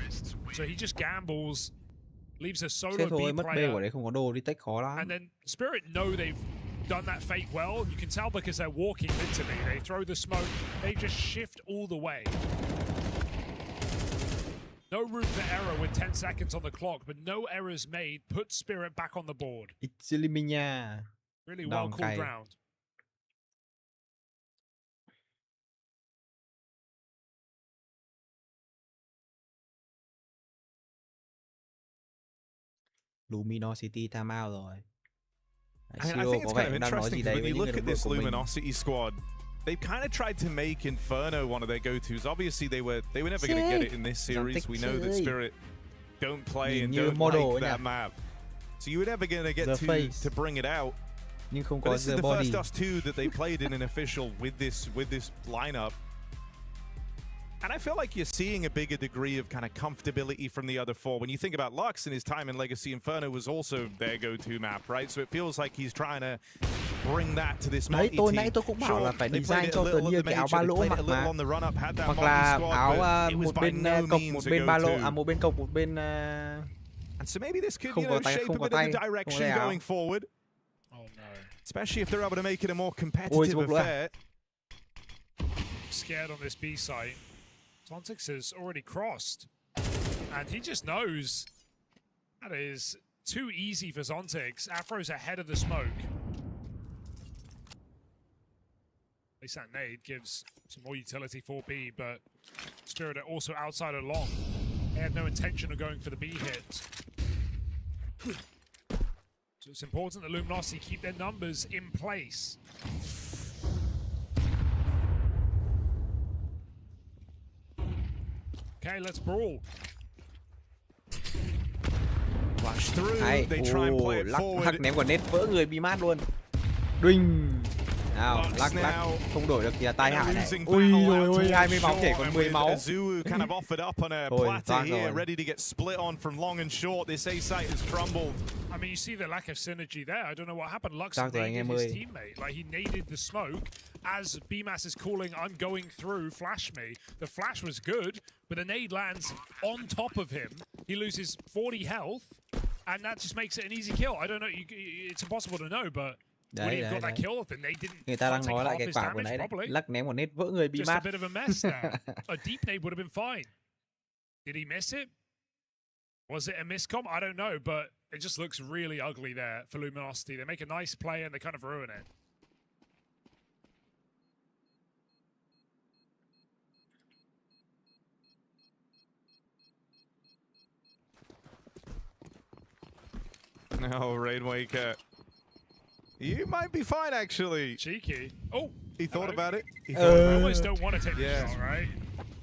So he just gambles. Leaves a solo B player. And then Spirit know they've done that fake well. You can tell because they're walking into me. They throw the smoke. They just shift all the way. No room for error with 10 seconds on the clock, but no errors made. Put Spirit back on the board. Really well called round. Luminosity time out rồi. I think it's kind of interesting when you look at this Luminosity squad. They've kind of tried to make Inferno one of their go-tos. Obviously, they were never going to get it in this series. We know that Spirit don't play and don't like that map. So you were never going to get to bring it out. But this is the first Dust 2 that they played in an official with this lineup. And I feel like you're seeing a bigger degree of kind of comfortability from the other four. When you think about Lux and his time in Legacy, Inferno was also their go-to map, right? So it feels like he's trying to bring that to this multi-team. Nãy tôi cũng bảo là phải design cho tớ như cái áo ba lỗ mặc mà. Hoặc là áo một bên cộc, một bên ba lỗ, một bên cộc, một bên and so maybe this could, shape a bit of the direction going forward. Oh no. Especially if they're able to make it a more competitive affair. Scared on this B site. Zontix has already crossed, and he just knows that is too easy for Zontix. Afro's ahead of the smoke. At least that nade gives some more utility for B, but Spirit are also outside of long. They had no intention of going for the B hit. So it's important that Luminosity keep their numbers in place. Okay, let's brawl. Flash through. They try and play it forward. Lắc ném quả nét vỡ người bị mát luôn. Đinh. Nào, lắc không đổi được thì là tai hại này. Ui ôi, 20 máu thể còn 10 máu. Azuu kind of offered up on a platter here, ready to get split on from long and short. This A site has crumbled. I mean, you see the lack of synergy there. I don't know what happened. Lux naded his teammate. Like, he naded the smoke as BMAS is calling, I'm going through, flash me. The flash was good, but the nade lands on top of him. He loses 40 health, and that just makes it an easy kill. I don't know. It's impossible to know, but would he have got that kill if the nade didn't take half his damage? Probably. Lắc ném quả nét vỡ người bị just mát. A bit of a mess there. A deep nade would have been fine. Did he miss it? Was it a miscom? I don't know, but it just looks really ugly there for Luminosity. They make a nice play and they kind of ruin it. No, Rainwaker. You might be fine, actually. Cheeky. Oh, he thought about it. He I almost don't want to take the shot, right?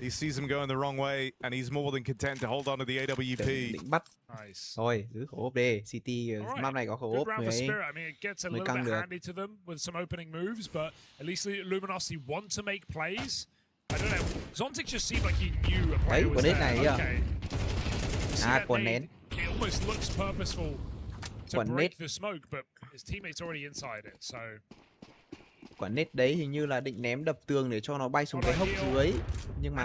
He sees him going the wrong way, and he's more than content to hold on to the AWP. Định bắt. Nice. Thôi, giữ khẩu ốp đi. City map này có khẩu ốp I mean, it gets a little bit handy to them with some opening moves, but at least Luminosity want to make plays. I don't know. Zontic just seemed like he knew a player was there. Okay. Quả nến. It almost looks purposeful to break the smoke, but his teammate's already inside it, so... Quả nết đấy hình như là định ném đập tường để cho nó bay xuống cái hốc dưới, nhưng mà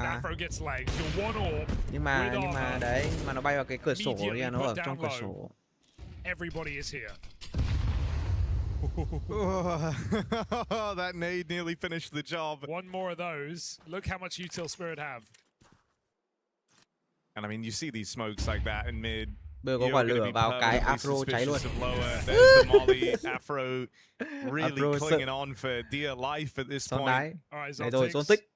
đấy, mà nó bay vào cái cửa sổ thì nó ở trong cửa sổ. Everybody is here. That nade nearly finished the job. One more of those. Look how much util Spirit have. And I mean, you see these smokes like that in mid. Bây giờ có quả lửa vào cái afro cháy luôn. There's the Molly afro really clinging on for dear life at this point. Này rồi, Zone tích.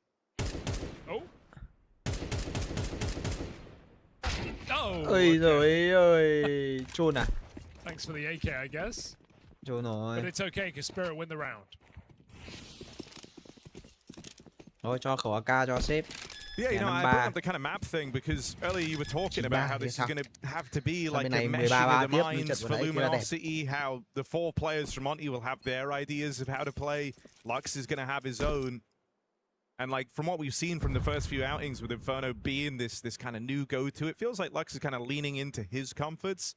Ôi giời ơi, chôn à? Thanks for the AK, I guess. Chôn rồi. But it's okay because Spirit win the round. Thôi cho khẩu AK cho sếp. Yeah, you know, I brought up the kind of map thing because earlier you were talking about how this is going to have to be like a meshing of the minds for Luminosity, how the 4 players from Monty will have their ideas of how to play, Lux is going to have his own. And like from what we've seen from the first few outings with Inferno being this kind of new go-to, it feels like Lux is kind of leaning into his comforts.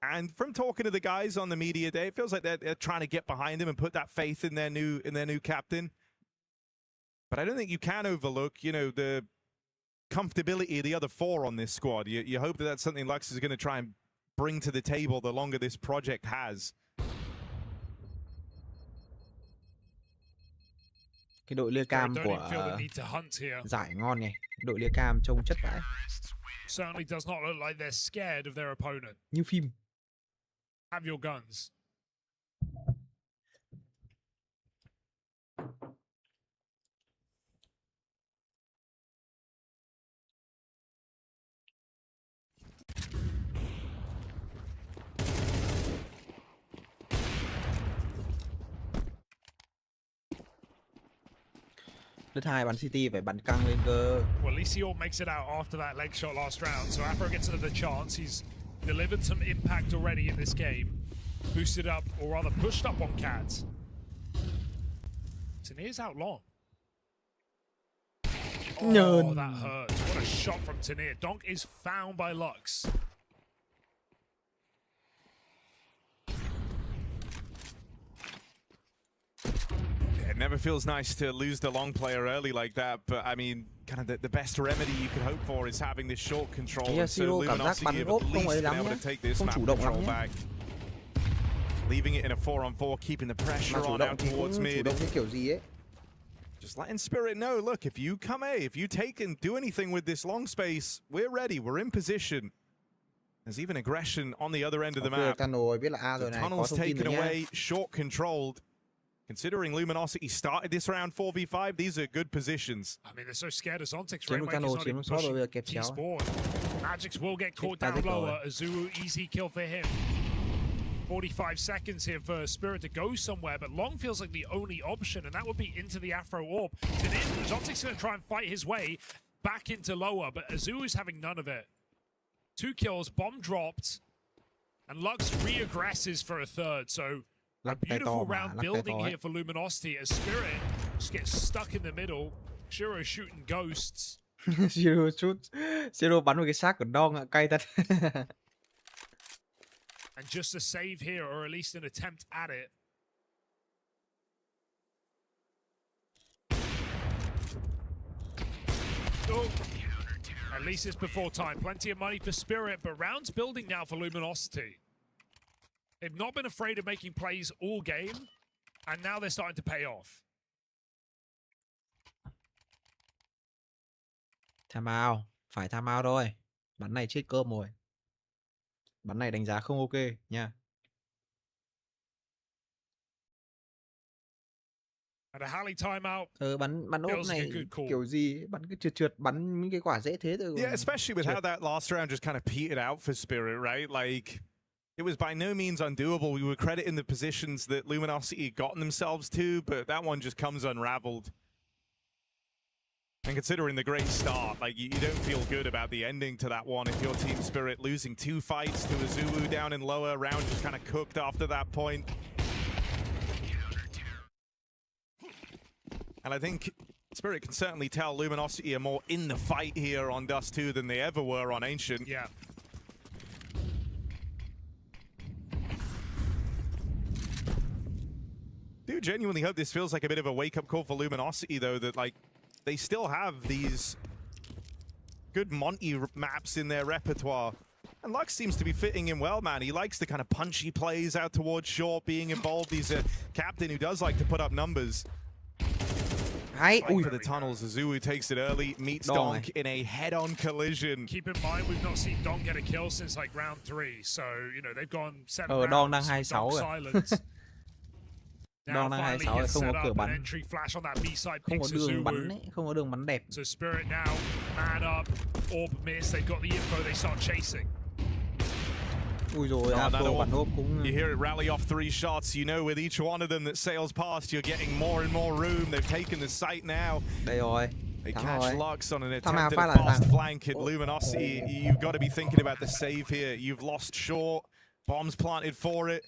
And from talking to the guys on the media day, it feels like they're trying to get behind him and put that faith in their new captain. But I don't think you can overlook, you know, the comfortability of the other 4 on this squad. You hope that that's something Lux is going to try and bring to the table the longer this project has. Cái đội lia cam của Giải ngon nhỉ. Đội lia cam trông chất vãi. Certainly does not look like they're scared of their opponent. Như phim. Have your guns. Đứt 2 bắn City phải bắn căng lên cơ. Well, at least he all makes it out after that leg shot last round. So Afro gets another chance. He's delivered some impact already in this game. Boosted up, or rather pushed up on Cats. Tanir's out long. Oh, that hurts. What a shot from Tanir. Donk is found by Lux. It never feels nice to lose the long player early like that, but I mean, kind of the best remedy you could hope for is having this short control. And so Luminosity have at least been able to take this map control back. Leaving it in a 4-on-4, keeping the pressure on out towards mid. Just letting Spirit know, look, if you come A, if you take and do anything with this long space, we're ready, we're in position. There's even aggression on the other end of the map. The tunnel's taken away, short controlled. Considering Luminosity started this round 4v5, these are good positions. I mean, they're so scared of Zontic's Rainwaker's not even pushing T-Spawn. Magics will get caught down lower. Azuu, easy kill for him. 45 seconds here for Spirit to go somewhere, but long feels like the only option, and that would be into the Afro Orb. Zontic's going to try and fight his way back into lower, but Azuu is having none of it. 2 kills, bomb dropped, and Lux re-aggresses for a third, so a beautiful round building here for Luminosity as Spirit just gets stuck in the middle. Shiro shooting ghosts. Shiro bắn vào cái xác của Dong ạ, cay thật. And just a save here, or at least an attempt at it. Oh. At least it's before time. Plenty of money for Spirit, but rounds building now for Luminosity. They've not been afraid of making plays all game, and now they're starting to pay off. Time out, phải time out thôi. Bắn này chết cơm rồi. Bắn này đánh giá không ok nha. And a Halley timeout. Bắn ốp này kiểu gì, bắn cái trượt bắn những cái quả dễ thế thôi. Yeah, especially with how that last round just kind of petered out for Spirit, right? Like It was by no means undoable. We were crediting the positions that Luminosity had gotten themselves to, but that one just comes unraveled. And considering the great start, like you don't feel good about the ending to that one if you're Team Spirit losing 2 fights to a Zulu down in lower, round just kind of cooked after that point. And I think Spirit can certainly tell Luminosity are more in the fight here on Dust 2 than they ever were on Ancient. Yeah. Do genuinely hope this feels like a bit of a wake-up call for Luminosity, though, that like they still have these good Monty maps in their repertoire. And Lux seems to be fitting in well, man. He likes the kind of punchy plays out towards short, being involved. He's a captain who does like to put up numbers. Fight for the tunnels. Zulu takes it early, meets Donk in a head-on collision. Keep in mind, we've not seen Donk get a kill since like round 3, so you know they've gone 7 rounds. Don đang 26 rồi. Now đang finally 26 gets không set có up cửa an bắn. entry flash on that B side. Không có Picks a đường bắn Zulu. ấy, không có đường bắn đẹp. So Spirit now, man up, orb miss. They've got the info. They start chasing. Ui rồi, bắn ốp cũng. You hear it rally off 3 shots. You know with each one of them that sails past, you're getting more and more room. They've taken the site now. Đây rồi. They Thắng catch rồi. Lux on an Thằng attempt nào at phát a là fast thằng. flank at Luminosity. You've got to be thinking about the save here. You've lost short. Bombs planted for it.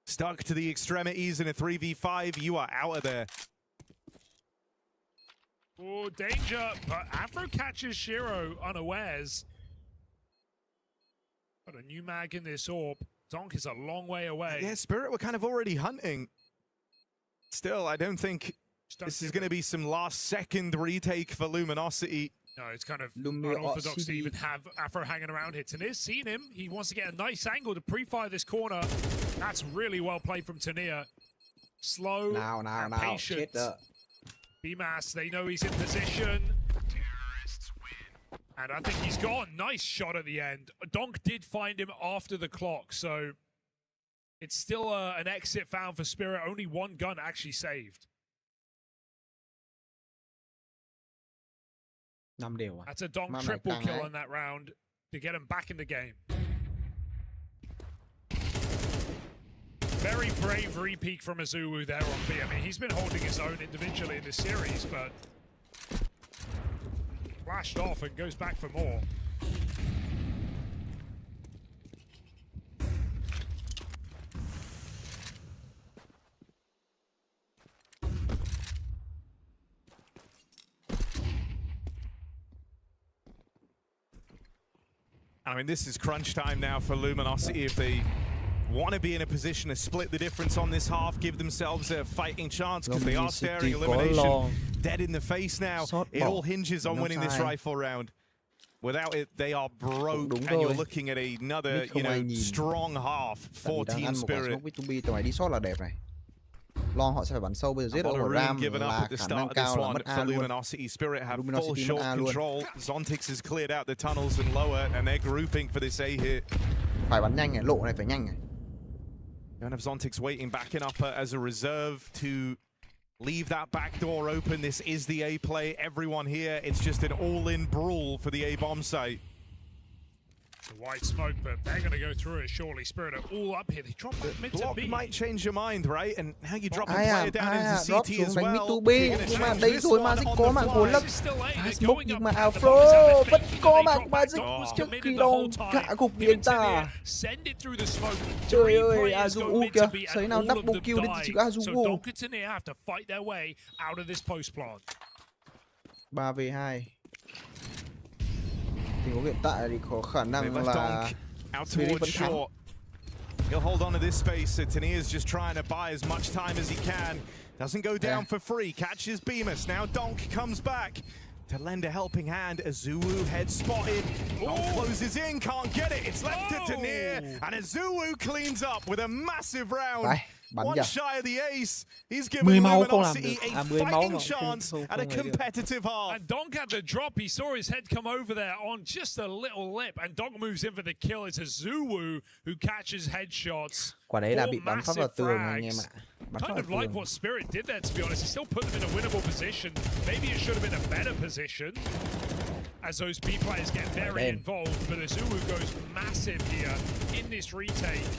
Stuck to the extremities in a 3v5. You are out of there. Oh, danger. But Afro catches Shiro unawares. Got a new mag in this orb. Donk is a long way away. Yeah, Spirit were kind of already hunting. Still, I don't think this is going to be some last-second retake for Luminosity. No, it's kind of unorthodox to even have Afro hanging around here. Tanir's seen him. He wants to get a nice angle to pre-fire this corner. That's really well played from Tanir. Slow and patient. BMAS, they know he's in position. And I think he's got a nice shot at the end. Donk did find him after the clock, so it's still an exit found for Spirit. Only 1 gun actually saved. That's a Donk triple kill on that round to get him back in the game. Very brave re-peek from Azulu there on B. I mean, he's been holding his own individually in this series, but flashed off and goes back for more. I mean, this is crunch time now for Luminosity if they want to be in a position to split the difference on this half, give themselves a fighting chance because they are staring elimination dead in the face now. It all hinges on winning this rifle round. Without it, they are broke, and you're looking at another, you know, strong half for Team Spirit. Long họ sẽ phải bắn sâu, bây giờ giết ở Ram là khả năng cao là mất A luôn. Luminosity Spirit have full short control. Zontix has cleared out the tunnels and lower, and they're grouping for this A hit. Phải bắn nhanh này, lộ này phải nhanh này. Don't have Zontix waiting back in upper as a reserve to leave that back door open. This is the A play. Everyone here, it's just an all-in brawl for the A bomb site. The white smoke, but they're going to go through it shortly. Spirit are all up here. They drop back mid to B. Might change your mind, right? And how you drop a player down into CT as well. Mid to B, nhưng mà đây rồi Magic có mạng của Lux. Smoke nhưng mà Afro vẫn có mạng Magic trước khi đâu cả cục biến ta. Trời ơi, Azuu kìa, thấy nào double kill đến chỉ có Azuu. 3v2. Tình huống hiện tại thì có khả năng là Spirit vẫn thắng. He'll hold on to this space. Tanir's just trying to buy as much time as he can. Doesn't go down for free. Catches Bemis. Now Donk comes back to lend a helping hand. Azulu head spotted. Donk closes in. Can't get it. It's left to Tanir. And Azulu cleans up with a massive round. One shy of the ace. He's given Luminosity a fighting chance at a competitive half. And Donk had the drop. He saw his head come over there on just a little lip. And Donk moves in for the kill. It's Azulu who catches headshots. Quả đấy là bị bắn phát vào tường anh em ạ. Kind of like what Spirit did there, to be honest. It still put them in a winnable position. Maybe it should have been a better position as those B players get very involved. But Azulu goes massive here in this this retake,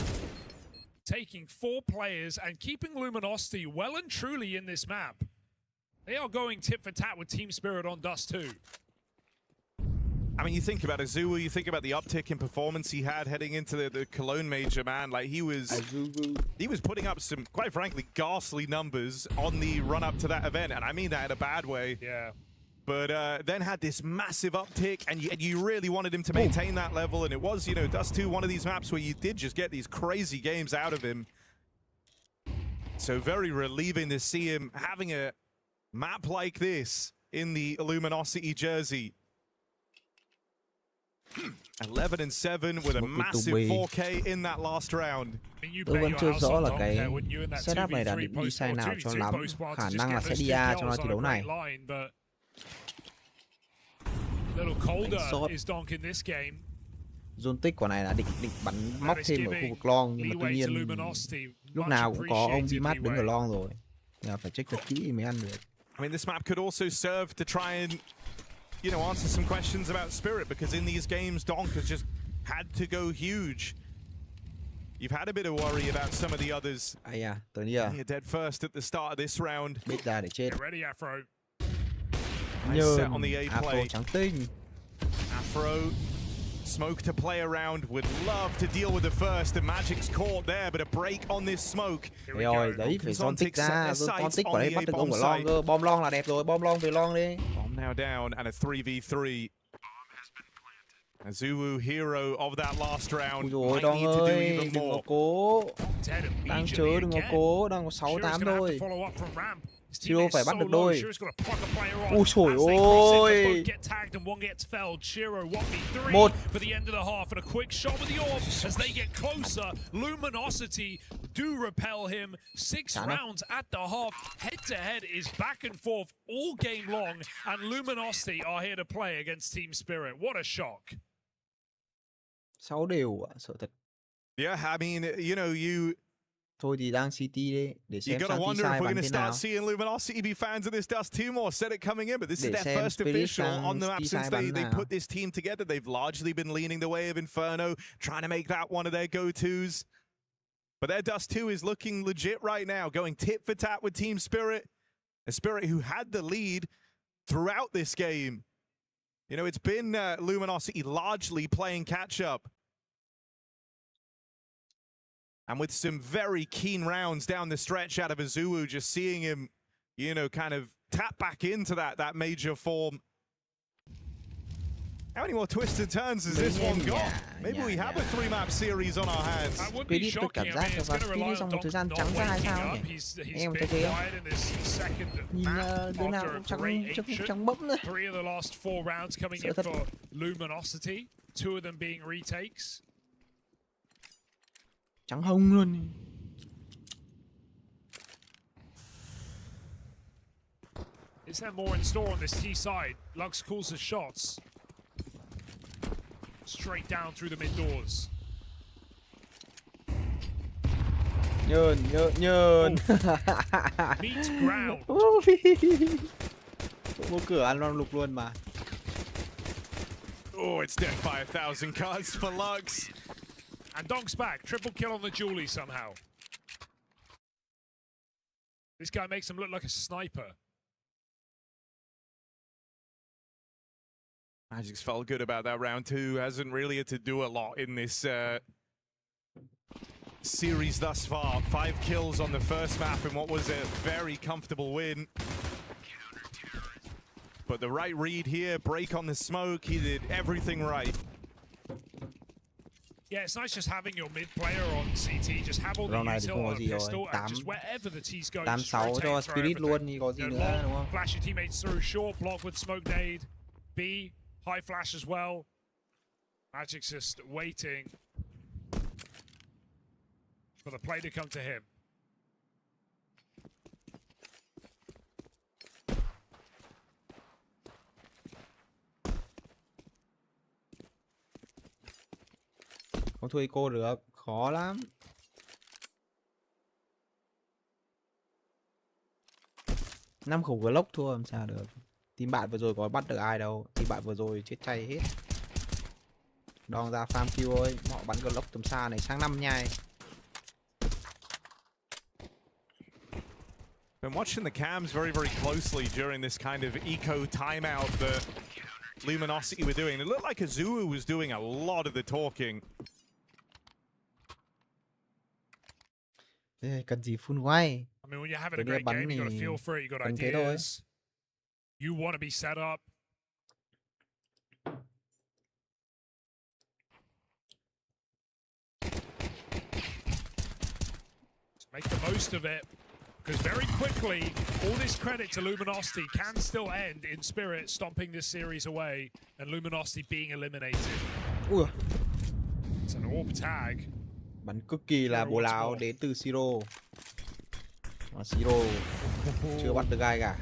taking 4 players and keeping Luminosity well and truly in this map. They are going tit for tat with Team Spirit on Dust 2. I mean, you think about Azuwu, you think about the uptick in performance he had heading into the Cologne major, man. Like, he was putting up some, quite frankly, ghastly numbers on the run-up to that event, and I mean that in a bad way. Yeah. But then had this massive uptick, and you really wanted him to maintain that level, and it was, you know, Dust 2, one of these maps where you did just get these crazy games out of him. So very relieving to see him having a map like this in the Luminosity jersey. 11-7 with a massive 4K in that last round. Tôi vẫn chưa rõ là cái setup này đã định đi sai nào cho lắm. Khả năng là sẽ đi A trong thi đấu này. Zone tích quả này là định bắn móc thêm ở khu vực long, nhưng mà tuy nhiên lúc nào cũng có ông Vimat đứng ở long rồi. Nên là phải check thật kỹ mới ăn được. I mean, this map could also serve to try and, you know, answer some questions about Spirit, because in these games, Donk has just had to go huge. You've had a bit of worry about some of the others. You're dead first at the start of this round. Biết ra để chết. Ready, Afro. Nice set on the A Afro play. trắng tinh. Afro, smoke to play around, would love to deal with the first, and Magic's caught there, but a break on this smoke. Rồi, đấy phải Zone tích ra, Zone tích vào đấy bắt được ông của long cơ. Bom long là đẹp rồi, bom long về long đi. Bomb now down, and a 3v3. Azuwu, hero of that last round, might need to do even more. Cố. Đang chớ, đừng có cố, đang có 6-8 thôi. Siro phải bắt được đôi. Ui trời ơi. Một. Luminosity do repel him. 6 rounds at the half. Head to head is back and forth all game long, and Luminosity are here to play against Team Spirit. What a shock. 6 đều à, sợ thật. Yeah, I mean, you know, Thôi thì đang CT đấy, để xem you're gonna sang wonder T-side if we're bắn gonna thế start nào. seeing Luminosity be fans of this Dust 2 more. Said it coming in, but this is Để their xem first Spirit official sang on the map since T-side they bắn nào. put this team together. They've largely been leaning the way of Inferno, trying to make that one of their go-tos. But their Dust 2 is looking legit right now, going tit for tat with Team Spirit. A Spirit who had the lead throughout this game. You know, it's been Luminosity largely playing catch-up. And with some very keen rounds down the stretch out of Azuwu, just seeing him, you know, kind of tap back into that major form. How many more twists and turns has this one got? Maybe we have a 3-map series on our hands. Spirit tôi cảm giác là vào Spirit trong một thời gian trắng ra hay sao nhỉ? Em thấy thế không? Nhìn đứa nào cũng trắng bẫm đấy. 3 of the last 4 rounds coming in for Luminosity. 2 of them being retakes. Trắng hồng luôn. Is there more in store on this T side? Lux calls the shots. Straight down through the mid doors. Nhơn. Meet ground. Vô cửa ăn loang lục luôn mà. Oh, it's death by 1,000 cuts for Lux. And Donk's back. Triple kill on the Julie somehow. This guy makes him look like a sniper. Magic's felt good about that round 2. Hasn't really had to do a lot in this series thus far. 5 kills on the first map in what was a very comfortable win. But the right read here, break on the smoke, he did everything right. Yeah, it's nice just having your mid player on CT, just have all the util on a pistol, and just wherever the T's going, 8-6 cho Spirit luôn thì có gì nữa đúng không? Flash your teammates through short, block with smoke nade. B, high flash as well. Magic's just waiting for the play to come to him. Không thuê cô được, khó lắm. Năm khẩu Glock thua làm sao được. Team bạn vừa rồi có bắt được ai đâu, team bạn vừa rồi chết chay hết. Đòn ra farm kill ơi, họ bắn Glock tầm xa này sang 5 nhai. Been watching the cams very, very closely during this kind of eco timeout that Luminosity were doing. It looked like Azuu was doing a lot of the talking. Cần gì full quay? I mean, when you're having a great game, you got to feel for it, you got ideas. You want to be set up. Make the most of it, because very quickly, all this credit to Luminosity can still end in Spirit stomping this series away and Luminosity being eliminated. It's an orb tag. Bắn cực kỳ là bồ láo đến từ Siro. Siro chưa bắt được ai cả.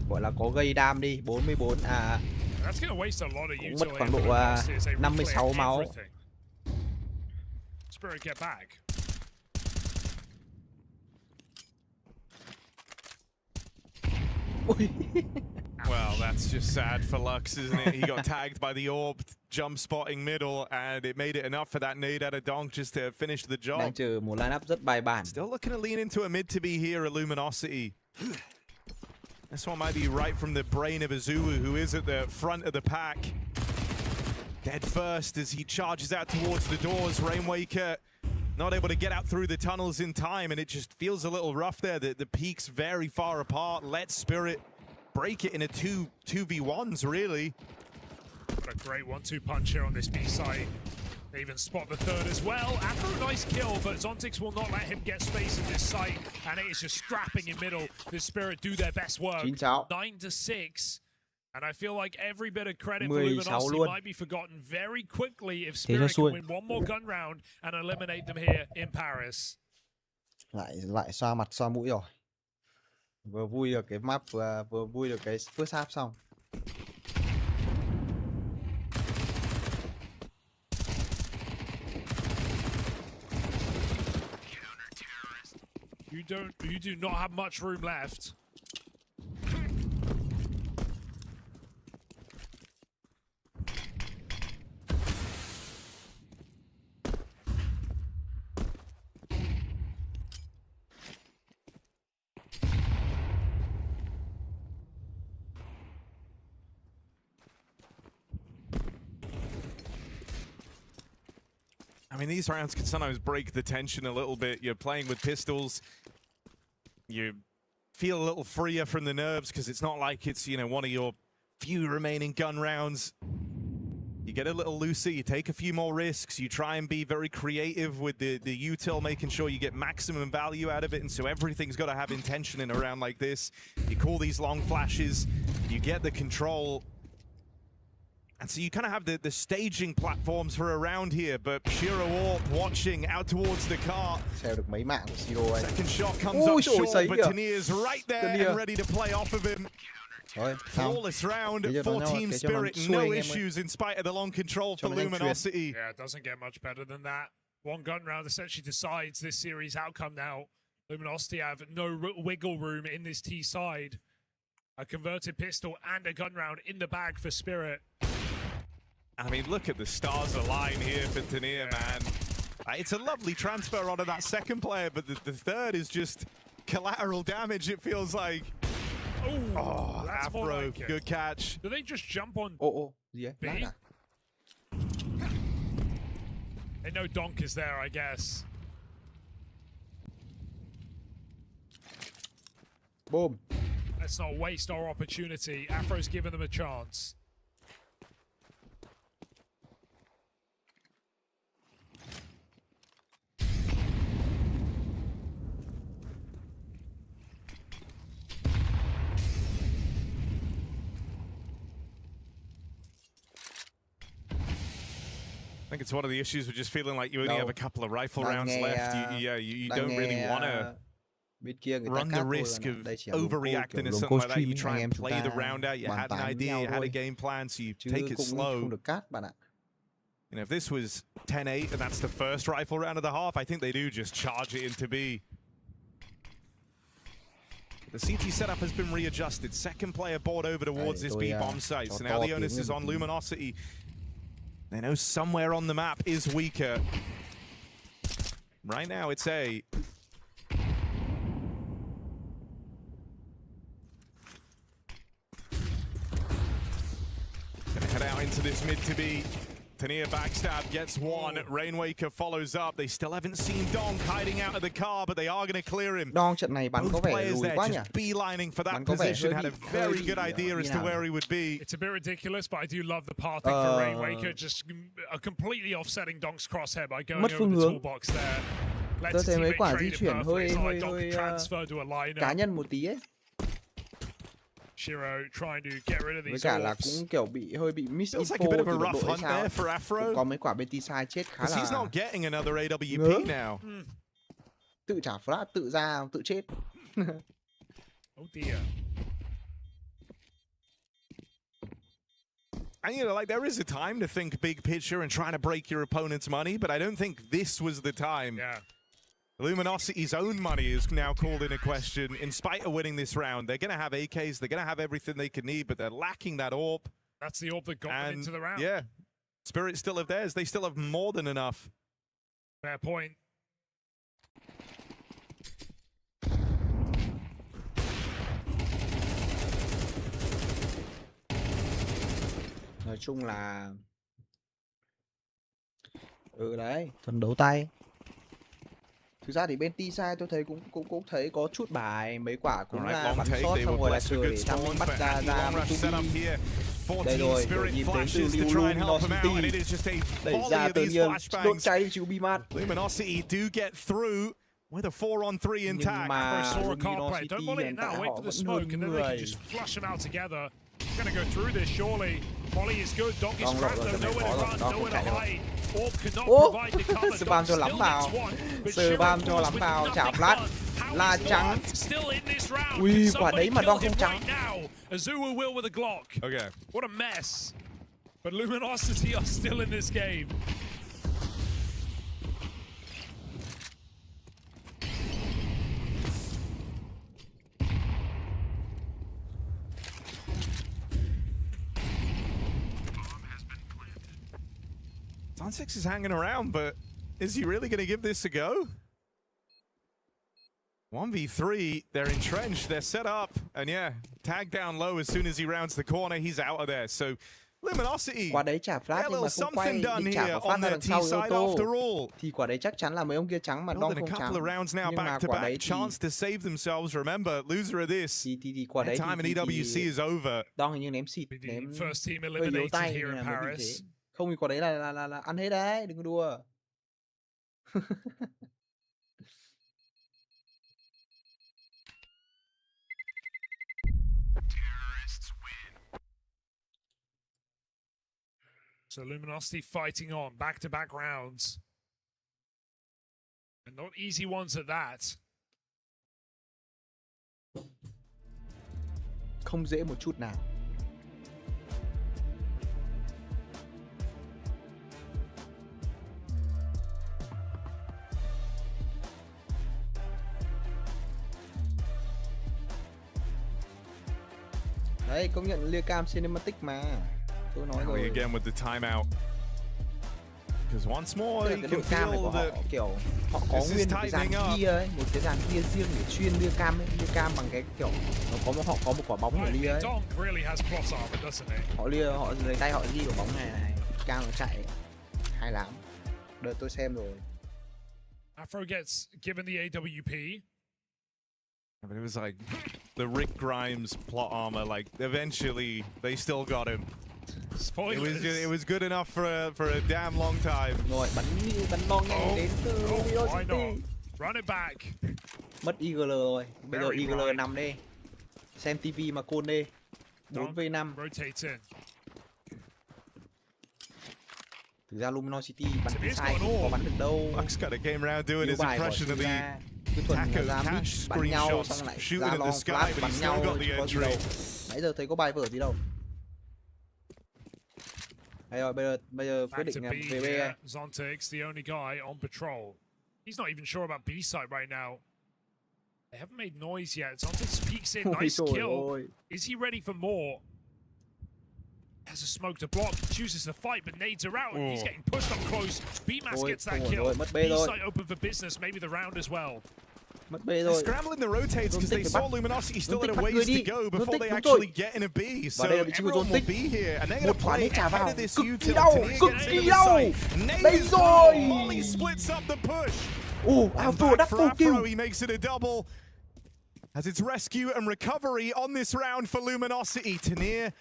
Gọi là có gây đam đi, 44 cũng mất khoảng độ 56 máu. Spirit get back. Well, that's just sad for Lux, isn't it? He got tagged by the orb, jump spotting middle, and it made it enough for that nade out of Donk just to finish the job. Đang chờ một lineup rất bài bản. Still looking to lean into a mid to be here at Luminosity. This one might be right from the brain of Azuu, who is at the front of the pack. Dead first as he charges out towards the doors. Rainwaker not able to get out through the tunnels in time, and it just feels a little rough there. The peaks very far apart. Let Spirit break it into 2v1s, really. What a great 1-2 punch here on this B site. They even spot the third as well. After a nice kill, but Zontix will not let him get space in this site, and it is just scrapping in middle. The Spirit do their best work. 9-6. And I feel like every bit of credit for Luminosity might be forgotten very quickly if Spirit can win one more gun round and eliminate them here in Paris. Lại xoa mặt xoa mũi rồi. Vừa vui được cái map, vừa vui được cái first half xong. You do not have much room left. I mean, these rounds can sometimes break the tension a little bit. You're playing with pistols. You feel a little freer from the nerves because it's not like it's, you know, one of your few remaining gun rounds. You get a little looser, you take a few more risks, you try and be very creative with the util, making sure you get maximum value out of it, and so everything's got to have intention in a round like this. You call these long flashes, you get the control. And so you kind of have the staging platforms for a round here, but Shiro Orp watching out towards the car. Second shot comes up short, but Tanier's right there and ready to play off of him. Flawless round for Team Spirit, no issues in spite of the long control for Luminosity. Yeah, it doesn't get much better than that. One gun round essentially decides this series outcome now. Luminosity have no wiggle room in this T side. A converted pistol and a gun round in the bag for Spirit. I mean, look at the stars align here for Tanier, man. It's a lovely transfer onto that second player, but the third is just collateral damage, it feels like. Oh, that's Afro, like good catch. Do they just jump on yeah, B? They know Donk is there, I guess. Boom. Let's not waste our opportunity. Afro's given them a chance. I think it's one of the issues with just feeling like you only have a couple of rifle rounds left. You don't really want to run the risk of overreacting to something like that. You try and play the round out. You had an idea, you had a game plan, so you take it slow. You know, if this was 10-8 and that's the first rifle round of the half, I think they do just charge it into B. The CT setup has been readjusted. Second player board over towards this B bomb site. So now the onus is on Luminosity. They know somewhere on the map is weaker. Right now, it's A. Gonna head out into this mid to B. Tania backstab, gets one. Rainwaker follows up. They still haven't seen Donk hiding out of the car, but they are going to clear him. Donk trận này bắn có vẻ lùi quá nhỉ? Just beelining for that position, had a very good idea as to where he would be. It's a bit ridiculous, but I do love the pathing for Rainwaker, just completely offsetting Donk's crosshair by going over the toolbox there. Tôi thấy mấy quả di chuyển hơi cá nhân một tí ấy. Shiro trying to get rid of these. Với cả là cũng kiểu bị hơi bị misinfo từ đội sao. Cũng có mấy quả bên T-side chết khá là. He's not getting another AWP now. Tự trả flash, tự ra, tự chết. Oh dear. And you know, like there is a time to think big picture and trying to break your opponent's money, but I don't think this was the time. Yeah. Luminosity's own money is now called into question. In spite of winning this round, they're going to have AKs, they're going to have everything they can need, but they're lacking that orb. That's the orb that got them into the round. Yeah, Spirit still have theirs. They still have more than enough. Fair point. Nói chung là đấy, phần đấu tay. Thực ra thì bên T-side tôi thấy cũng thấy có chút bài, mấy quả cũng là bắn shot xong rồi là sửa để thăng bắt ra đây rồi, nhìn thấy từ Luminosity đẩy ra tự nhiên đốt cháy chịu bi mát. Luminosity do get through with a 4-on-3 intact. Don't want it now, wait for the smoke and then they can just flush them out together. Gonna go through this surely. Volley is good, Donk is trapped though, nowhere to run, nowhere to hide. Orb cannot provide the cover. Spam cho lắm vào. Spam cho lắm vào, trả flash là trắng. Ui, quả đấy mà Donk không trắng. Azua will with a Glock. Okay. What a mess. But Luminosity are still in this game. Six is hanging around, but is he really going to give this a go? 1v3, they're entrenched, they're set up, and yeah, tagged down low as soon as he rounds the corner, he's out of there. So Luminosity, quả đấy trả flash nhưng mà không quay, định trả quả phát ra đằng sau ô tô. Thì quả đấy chắc chắn là mấy ông kia trắng mà Donk không trắng. Nhưng mà quả đấy thì chance to save themselves. Remember, loser of this. Thì quả đấy time in EWC is over. Donk hình như ném xịt, ném hơi yếu tay nên là mới bị thế. Không thì quả đấy là ăn hết đấy, đừng có đùa. So Luminosity fighting on, back-to-back rounds. And not easy ones at that. Không dễ một chút nào. Đấy, công nhận Liacam Cinematic mà. Tôi nói rồi. Again with the timeout. Because once more, you can feel that kiểu họ có nguyên một cái dàn kia ấy, một cái dàn kia riêng để chuyên Liacam ấy, Liacam bằng cái kiểu họ có một quả bóng ở lia ấy. Họ lấy tay họ ghi quả bóng này, Cam nó chạy hay lắm. Đợi tôi xem rồi. Afro gets given the AWP. But it was like the Rick Grimes plot armor. Like eventually, they still got him. Spoilers. It was good enough for a damn long time. Rồi bắn bom nhanh đến từ Luminosity. Run it back. Mất IGL rồi. Bây giờ IGL nằm đi. Xem TV mà côn đi. 4v5. Thực ra Luminosity bắn sai không có bắn được đâu. Buck's got a game round doing his impression of the cái thuần là ra mid bắn nhau xong lại ra long flash bắn nhau chứ có gì đâu. Nãy giờ thấy có bài vở gì đâu. Hay rồi, bây giờ quyết định về B. Zontic's the only guy on patrol. He's not even sure about B side right now. They haven't made noise yet. Zontic peeks in, nice kill. Is he ready for more? Has a smoke to block, chooses to fight, but nades are out, and he's getting pushed up close. B-Mass gets that kill. B-side open for business, maybe the round as well. They're scrambling the rotates because they saw Luminosity still had a ways to go before they actually get in a B. So everyone will be here, and they're going to play ahead of this util. Molly splits up the push. Afro, he makes it a double. As it's rescue and recovery on this round for Luminosity. Tanir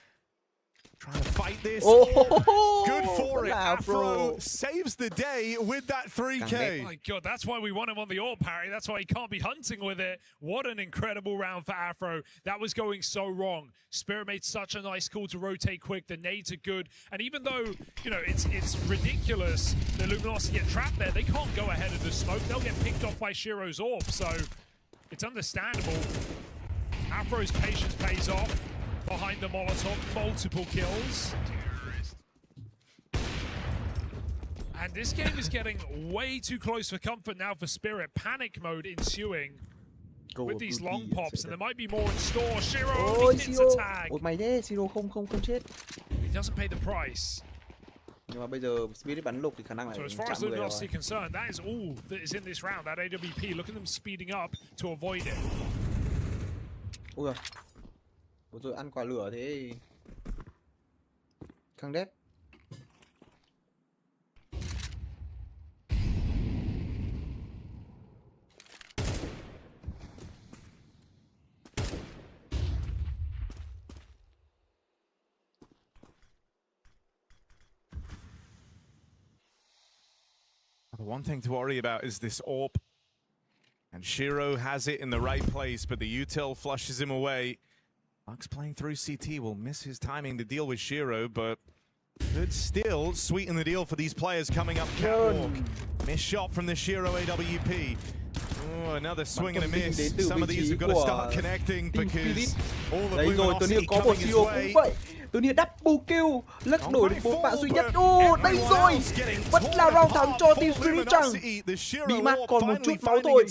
trying to fight this. Good for it. Afro saves the day with that 3K. Oh my God, that's why we want him on the AWP parry. That's why he can't be hunting with it. What an incredible round for Afro. That was going so wrong. Spirit made such a nice call to rotate quick. The nades are good. And even though, you know, it's ridiculous that Luminosity get trapped there, they can't go ahead of the smoke. They'll get picked off by Shiro's AWP. So it's understandable. Afro's patience pays off. Behind the Molotov, multiple kills. And this game is getting way too close for comfort now for Spirit. Panic mode ensuing with these long pops, and there might be more in store. Shiro hits a tag. He doesn't pay the price. Nhưng mà bây giờ Spirit bắn lục thì khả năng là so as far as Luminosity concerned, that is all that is in this round. That AWP, look at them speeding up to avoid it. Ui rồi ăn quả lửa thế khang đét. The one thing to worry about is this AWP. And Shiro has it in the right place, but the util flushes him away. Lux playing through CT will miss his timing to deal with Shiro, but could still sweeten the deal for these players coming up catwalk. Missed shot from the Shiro AWP. Oh, another swing and a miss. Some of these have got to start connecting because all the Luminosity coming his way. Tony double kill, lật đổi được 4 bạn duy nhất. Đây rồi, vẫn là round thắng cho team Spirit Trăng. B-Mass còn một chút máu thôi.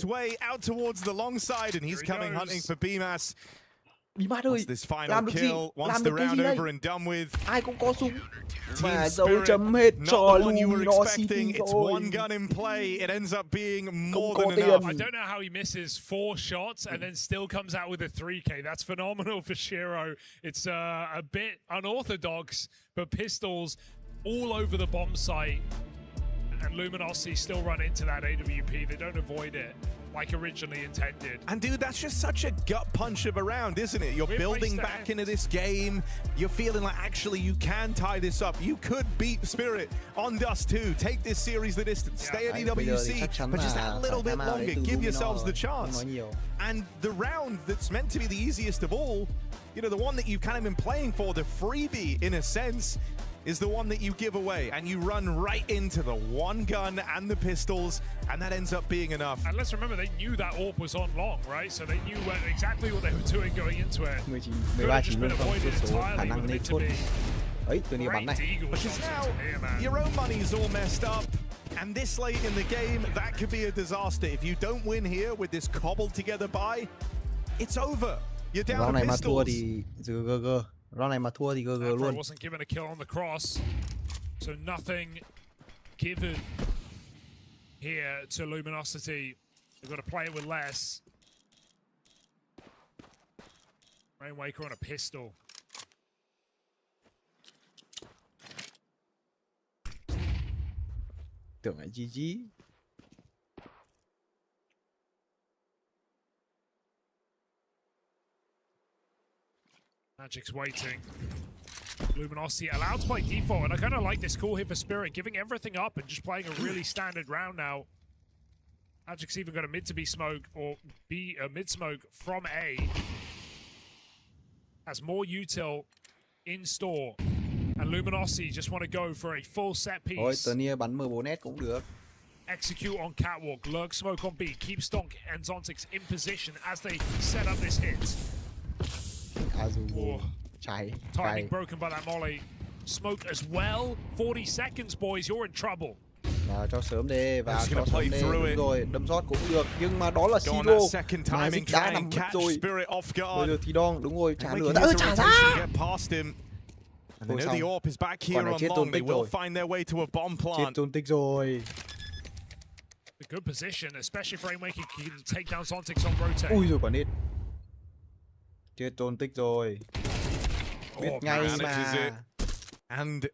B-Mass ơi, làm được gì? Làm được cái gì đây? Ai cũng có súng. Và dấu chấm hết cho Luminosity rồi. I don't know how he misses 4 shots and then still comes out with a 3K. That's phenomenal for Shiro. It's a bit unorthodox, but pistols all over the bomb site. And Luminosity still run into that AWP. They don't avoid it like originally intended. And dude, that's just such a gut punch of a round, isn't it? You're building back into this game. You're feeling like actually you can tie this up. You could beat Spirit on Dust 2. Take this series the distance. Stay at EWC, but just that little bit longer. Give yourselves the chance. And the round that's meant to be the easiest of all, you know, the one that you've kind of been playing for, the freebie in a sense, is the one that you give away, and you run right into the one gun and the pistols, and that ends up being enough. And let's remember, they knew that AWP was on long, right? So they knew exactly what they were doing going into it. 13 chỉ luôn không xuất số khả năng lên chốt. Ấy, tôi đi bắn này. Because now, your own money's all messed up, and this late in the game, that could be a disaster. If you don't win here with this cobbled together buy, it's over. You're down to này mà thua pistols. thì GG. Round này mà thua thì GG luôn. Wasn't given a kill on the cross, so nothing given here to Luminosity. They've got to play it with less. Rainwaker on a pistol. Tưởng là GG. Magic's waiting. Luminosity allowed to play default, and I kind of like this call here for Spirit, giving everything up and just playing a really standard round now. Magic's even got a mid to B smoke, or B mid smoke from A. Has more util in store, and Luminosity just want to go for a full set piece. Thôi, Tony bắn 14S cũng được. Execute on catwalk, lurk smoke on B, keep Stonk and Zontix in position as they set up this hit. Timing broken by that molly. Smoke as well. 40 seconds, boys. You're in trouble. Vào cho sớm đi, vào cho sớm đi. Đúng rồi, đâm shot cũng được, nhưng mà đó là Siro. Magic đã nằm mất rồi. Bây giờ thì Don, đúng rồi, trả lửa đã trả ra. And they know the AWP is back here on long. They will find their way to a bomb plant. Chết tích rồi. A good position, especially if Rainmaker can take down Zontix on rotate. Ui rồi quả nít. Chết tôn tích rồi. Biết ngay mà. And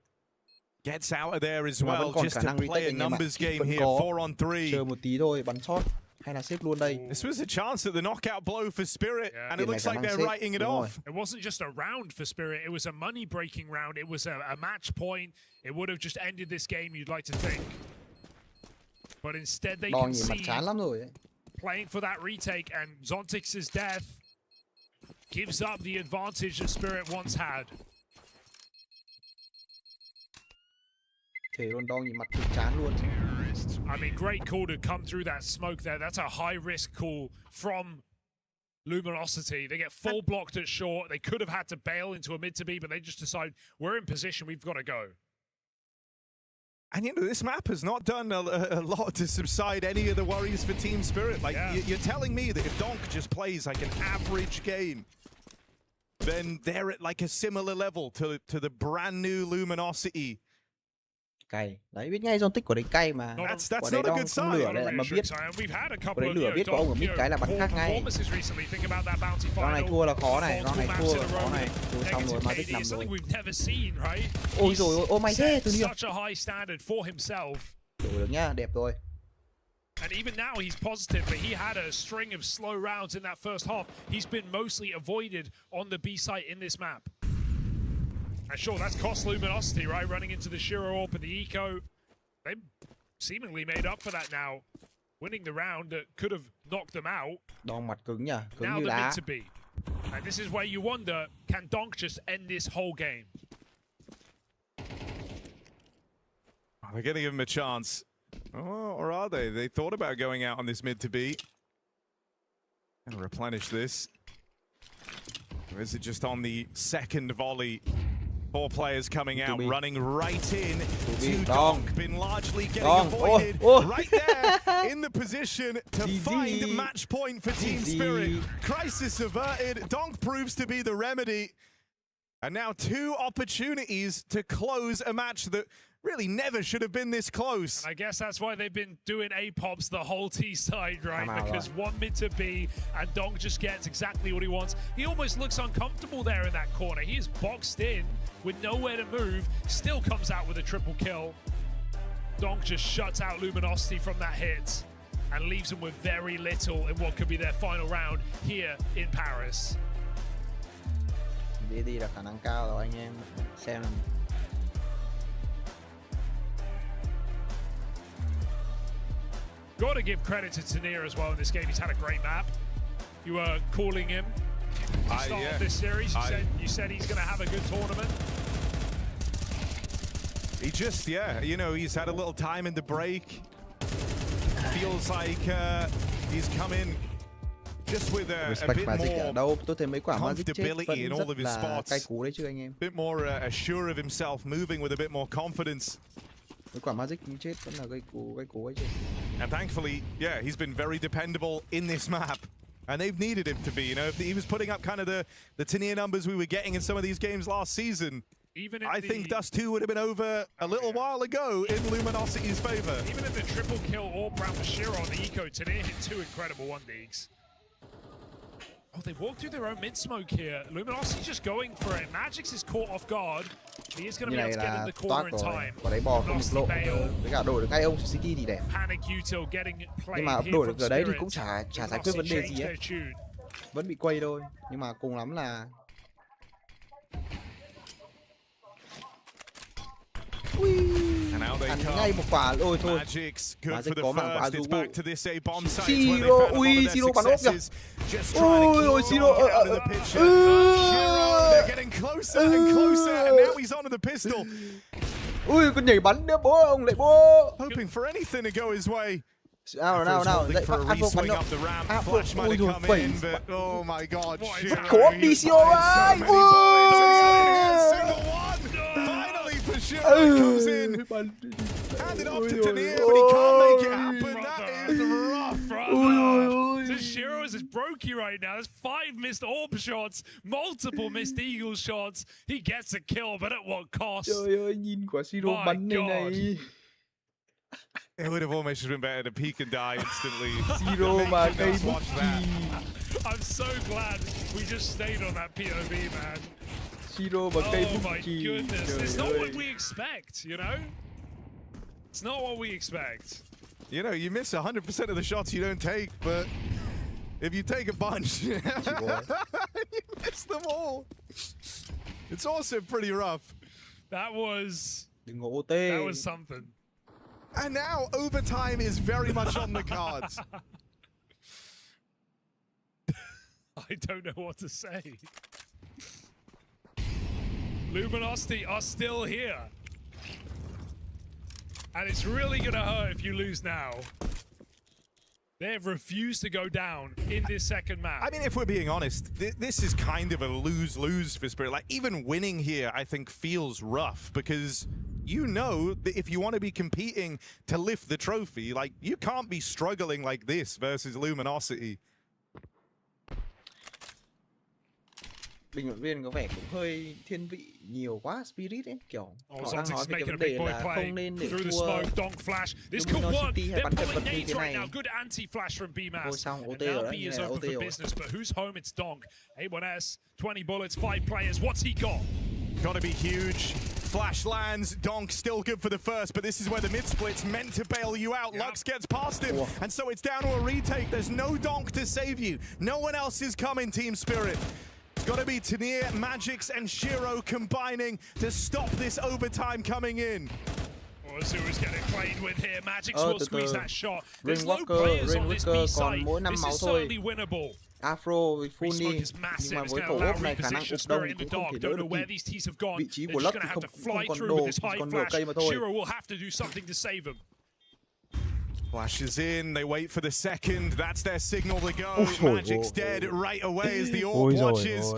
gets out of there as well, just to play a numbers game here, 4 on 3. Chờ một tí thôi, bắn shot. Hay là xếp luôn đây. This was a chance at the knockout blow for Spirit, and it looks like they're writing it off. It wasn't just a round for Spirit, it was a money-breaking round. It was a match point. It would have just ended this game, you'd like to think. But instead they concede, playing for that retake, and Zontix's death gives up the advantage that Spirit once had. Thể luôn đo nhìn mặt cực chán luôn. I mean, great call to come through that smoke there. That's a high-risk call from Luminosity. They get full blocked at short. They could have had to bail into a mid to B, but they just decide, we're in position, we've got to go. And you know, this map has not done a lot to subside any of the worries for Team Spirit. Like, you're telling me that if Donk just plays like an average game, then they're at like a similar level to the brand new Luminosity. Cay. Đấy, biết ngay Zontix của đấy cay mà. That's not a good sign. Lửa đấy mà biết. Của đấy lửa biết có ông ở mid cái là bắn khác ngay. Round này thua là khó này, round này thua là khó này. Thua xong rồi mà tích nằm rồi. Ôi rồi ôi, oh my god, từ điên. Đổ được nhá, đẹp rồi. And even now he's positive, but he had a string of slow rounds in that first half. He's been mostly avoided on the B site in this map. And sure, that's cost Luminosity, right? Running into the Shiro AWP and the Eco. They've seemingly made up for that now. Winning the round that could have knocked them out. Đòn mặt cứng nhỉ, cứng now như they're đá. meant to be. And this is where you wonder, can Donk just end this whole game? They're going to give him a chance. Oh, or are they? They thought about going out on this mid to B. And replenish this. Or is it just on the second volley? 4 players coming out, running right in to Donk. Been largely getting avoided. Right there in the position to find match point for Team Spirit. Crisis averted. Donk proves to be the remedy. And now 2 opportunities to close a match that really never should have been this close. And I guess that's why they've been doing A-pops the whole T side, right? Because one mid to B, and Donk just gets exactly what he wants. He almost looks uncomfortable there in that corner. He is boxed in with nowhere to move, still comes out with a triple kill. Donk just shuts out Luminosity from that hit and leaves them with very little in what could be their final round here in Paris. Đi là khả năng cao rồi anh em, xem là got to give credit to Tanir as well in this game. He's had a great map. You were calling him to start off this series. You said he's going to have a good tournament. He just, you know, he's had a little time in the break. Feels like he's come in just with a bit more comfortability in all of his spots. A bit more assured of himself, moving with a bit more confidence. And thankfully, he's been very dependable in this map. And they've needed him to be, you know, if he was putting up kind of the Tanir numbers we were getting in some of these games last season, I think Dust 2 would have been over a little while ago in Luminosity's favor. Even in the triple kill AWP round for Shiro on the Eco, Tanir hit 2 incredible 1-digs. Oh, they walked through their own mid-smoke here. Luminosity's just going for it. Magix is caught off guard. He is going to be able to get in the corner in time. Quả đấy bò không lộ. Với cả đổi được ngay ông City thì đẹp. Nhưng mà đổi được ở đấy thì cũng chả giải quyết vấn đề gì ấy. Vẫn bị quay thôi. Nhưng mà cùng lắm là ăn ngay một quả ôi thôi. Magic có mảng quả dù bộ. Siro, ui Siro bắn ốp kìa. Ôi ôi Siro. Ui con nhảy bắn nữa bố, ông lại bố. Hoping for anything to go his way. Nào dậy phát ăn vô bắn đâu. Ui rồi phẩy. Oh my god. Khó đi Siro ơi. Shiro comes in, hand it off to Tanir, but he can't make it happen. That is rough. So Shiro is Brokey right now. There's 5 missed orb shots, multiple missed eagle shots. He gets a kill, but at what cost? Trời ơi, nhìn quả Siro bắn này. It would have almost been better to peek and die instantly. Siro mà cây bút I'm so glad we just stayed on that POV, man. Siro mà cây bút Oh my goodness, it's not what we expect, you know? It's not what we expect. You know, you miss 100% of the shots you don't take, but if you take a bunch, you miss them all. It's also pretty rough. That was something. And now overtime is very much on the cards. I don't know what to say. Luminosity are still here. And it's really going to hurt if you lose now. They have refused to go down in this second match. I mean, if we're being honest, this is kind of a lose-lose for Spirit. Like, even winning here, I think, feels rough because you know that if you want to be competing to lift the trophy, like, you can't be struggling like this versus Luminosity. Bình luận viên có vẻ cũng hơi thiên vị nhiều quá Spirit ấy, kiểu họ đang nói về cái vấn đề là không nên để thua Luminosity hay bắn chân vật như thế này. Thôi xong OT rồi đấy, như này là OT rồi. But who's home? It's Donk. A1S, 20 bullets, 5 players. What's he got? Gotta be huge. Flash lands. Donk still good for the first, but this is where the mid split's meant to bail you out. Yep. Lux gets past him, and so it's down to a retake. There's no Donk to save you. No one else is coming, Team Spirit. It's got to be Tanir, Magix, and Shiro combining to stop this overtime coming in. Azu's getting played with here. Magix will squeeze that shot. There's no players on this B side. This is certainly winnable. Afro full smoke is massive. It's going to allow reposition Spirit in the dark. Don't know where these teams have gone. They're just going to have to fly through with this high flash. Shiro will have to do something to save him. Flashes in, they wait for the second, that's their signal to go. Magic's dead right away as the orb watches.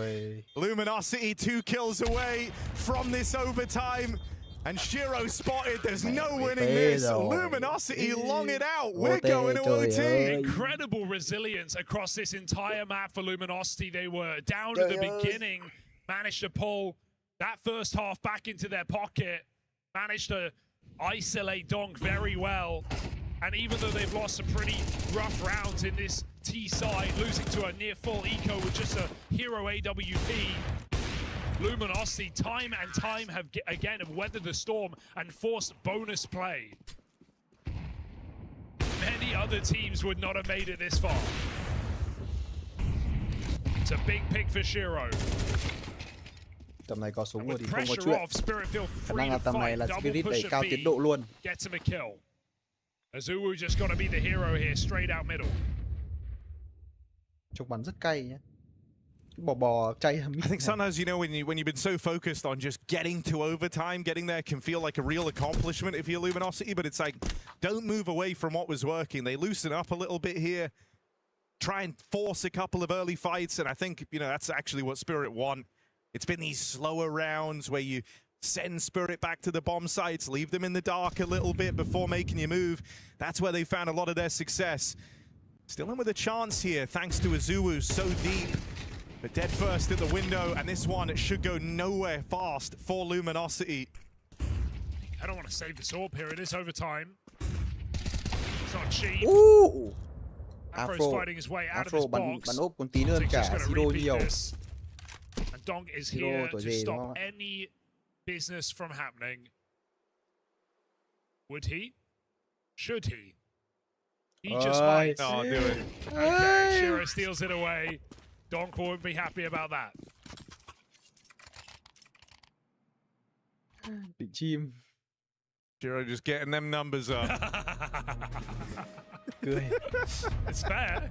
Luminosity 2 kills away from this overtime. And Shiro spotted, there's no winning this. Luminosity long it out, we're going to OT. Incredible resilience across this entire map for Luminosity. They were down at the beginning, managed to pull that first half back into their pocket, managed to isolate Donk very well. And even though they've lost some pretty rough rounds in this T side, losing to a near full eco with just a hero AWP, Luminosity time and time have weathered the storm and forced bonus play. Many other teams would not have made it this far. It's a big pick for Shiro. Tầm này có súng rồi thì không có chuyện. Khả năng là tầm này là Spirit đẩy cao tiến độ luôn. Gets him a kill. Azuwu just got to be the hero here, straight out middle. Trông bắn rất cay nhé. Bò chay. I think sometimes, you know, when you've been so focused on just getting to overtime, getting there can feel like a real accomplishment if you're Luminosity, but it's like, don't move away from what was working. They loosen up a little bit here, try and force a couple of early fights, and I think, you know, that's actually what Spirit want. It's been these slower rounds where you send Spirit back to the bomb sites, leave them in the dark a little bit before making your move. That's where they found a lot of their success. Still in with a chance here, thanks to Azuwu, so deep. But dead first at the window, and this one should go nowhere fast for Luminosity. I don't want to save this orb here, it is overtime. It's not cheap. Ooh. Afro's fighting his way out of his box. Bắn ốp còn tí nữa cả Siro nhiều. And Donk is here to stop any business from happening. Would he? Should he? He just might. Oh, do it. Okay, Shiro steals it away. Donk won't be happy about that. Định chim. Shiro just getting them numbers up. Good. It's fair.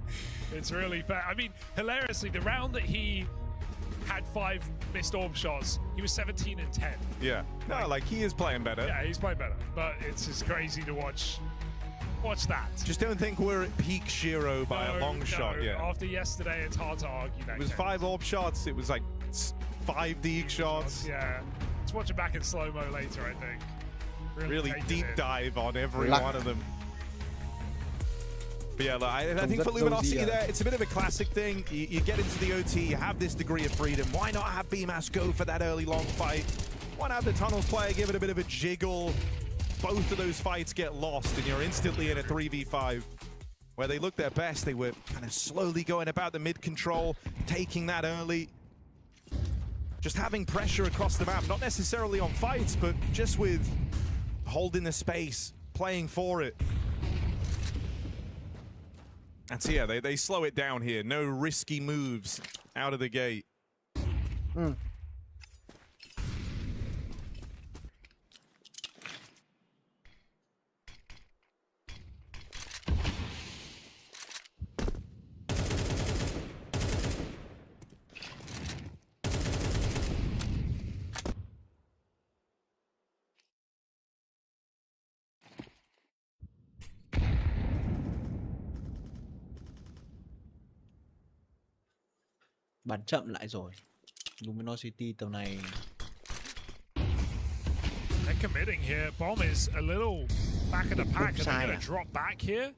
It's really fair. I mean, hilariously, the round that he had 5 missed orb shots, he was 17 and 10. Yeah. No, like he is playing better. Yeah, he's playing better. But it's just crazy to watch that. Just don't think we're at peak Shiro by a long shot yet. After yesterday, it's hard to argue that. It was 5 orb shots. It was like 5 deek shots. Yeah. Let's watch it back in slow-mo later, I think. Really deep dive on every one of them. But yeah, look, I think for Luminosity there, it's a bit of a classic thing. You get into the OT, you have this degree of freedom. Why not have BMAS go for that early long fight? Why not have the Tunnels player give it a bit of a jiggle? Both of those fights get lost, and you're instantly in a 3v5. Where they looked their best, they were kind of slowly going about the mid-control, taking that early. Just having pressure across the map, not necessarily on fights, but just with holding the space, playing for it. And so yeah, they slow it down here. No risky moves out of the gate. Bắn chậm lại rồi. Luminosity tầm này. They're committing here. Bomb is a little back of the pack. Are they going to drop back here?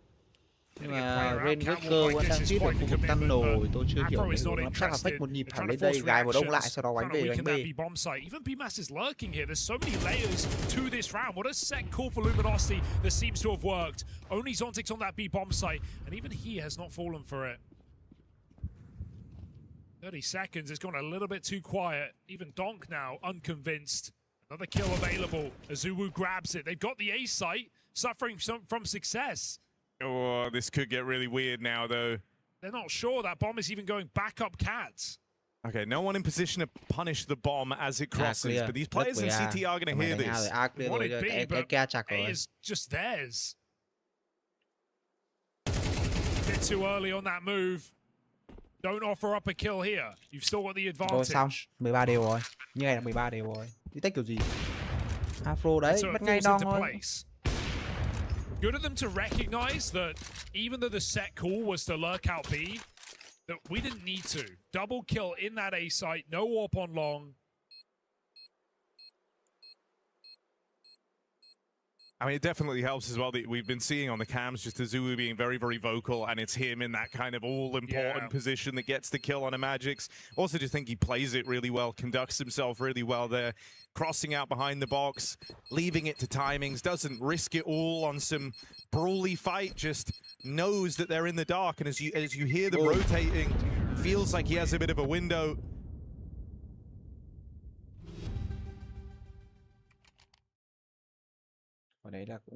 Nhưng mà Rainmaker vẫn đang tiếp ở khu vực tunnel thì tôi chưa hiểu nó chắc là fake một nhịp thẳng lên đây, gài một đông lại sau đó đánh về đánh B. Even BMAS is lurking here. There's so many layers to this round. What a set call for Luminosity that seems to have worked. Only Zontic's on that B bomb site, and even he has not fallen for it. 30 seconds, it's gone a little bit too quiet. Even Donk now unconvinced. Another kill available. Azuwu grabs it. They've got the A site, suffering from success. Oh, this could get really weird now, though. They're not sure that bomb is even going back up cats. Okay, no one in position to punish the bomb as it crosses, but these players in CT are going to hear this. What it be, but A is just theirs. A bit too early on that move. Don't offer up a kill here. You've still got the advantage. Rồi xong, 13 đều rồi. Như này là 13 đều rồi. Đi tách kiểu gì? Afro đấy, bắt ngay đo thôi. Good of them to recognize that even though the set call was to lurk out B, that we didn't need to. Double kill in that A site, no warp on long. I mean, it definitely helps as well that we've been seeing on the cams just Azuwu being very, very vocal, and it's him in that kind of all-important position that gets the kill on a Magix. Also just think he plays it really well, conducts himself really well there, crossing out behind the box, leaving it to timings, doesn't risk it all on some brawly fight, just knows that they're in the dark, and as you hear them rotating, feels like he has a bit of a window.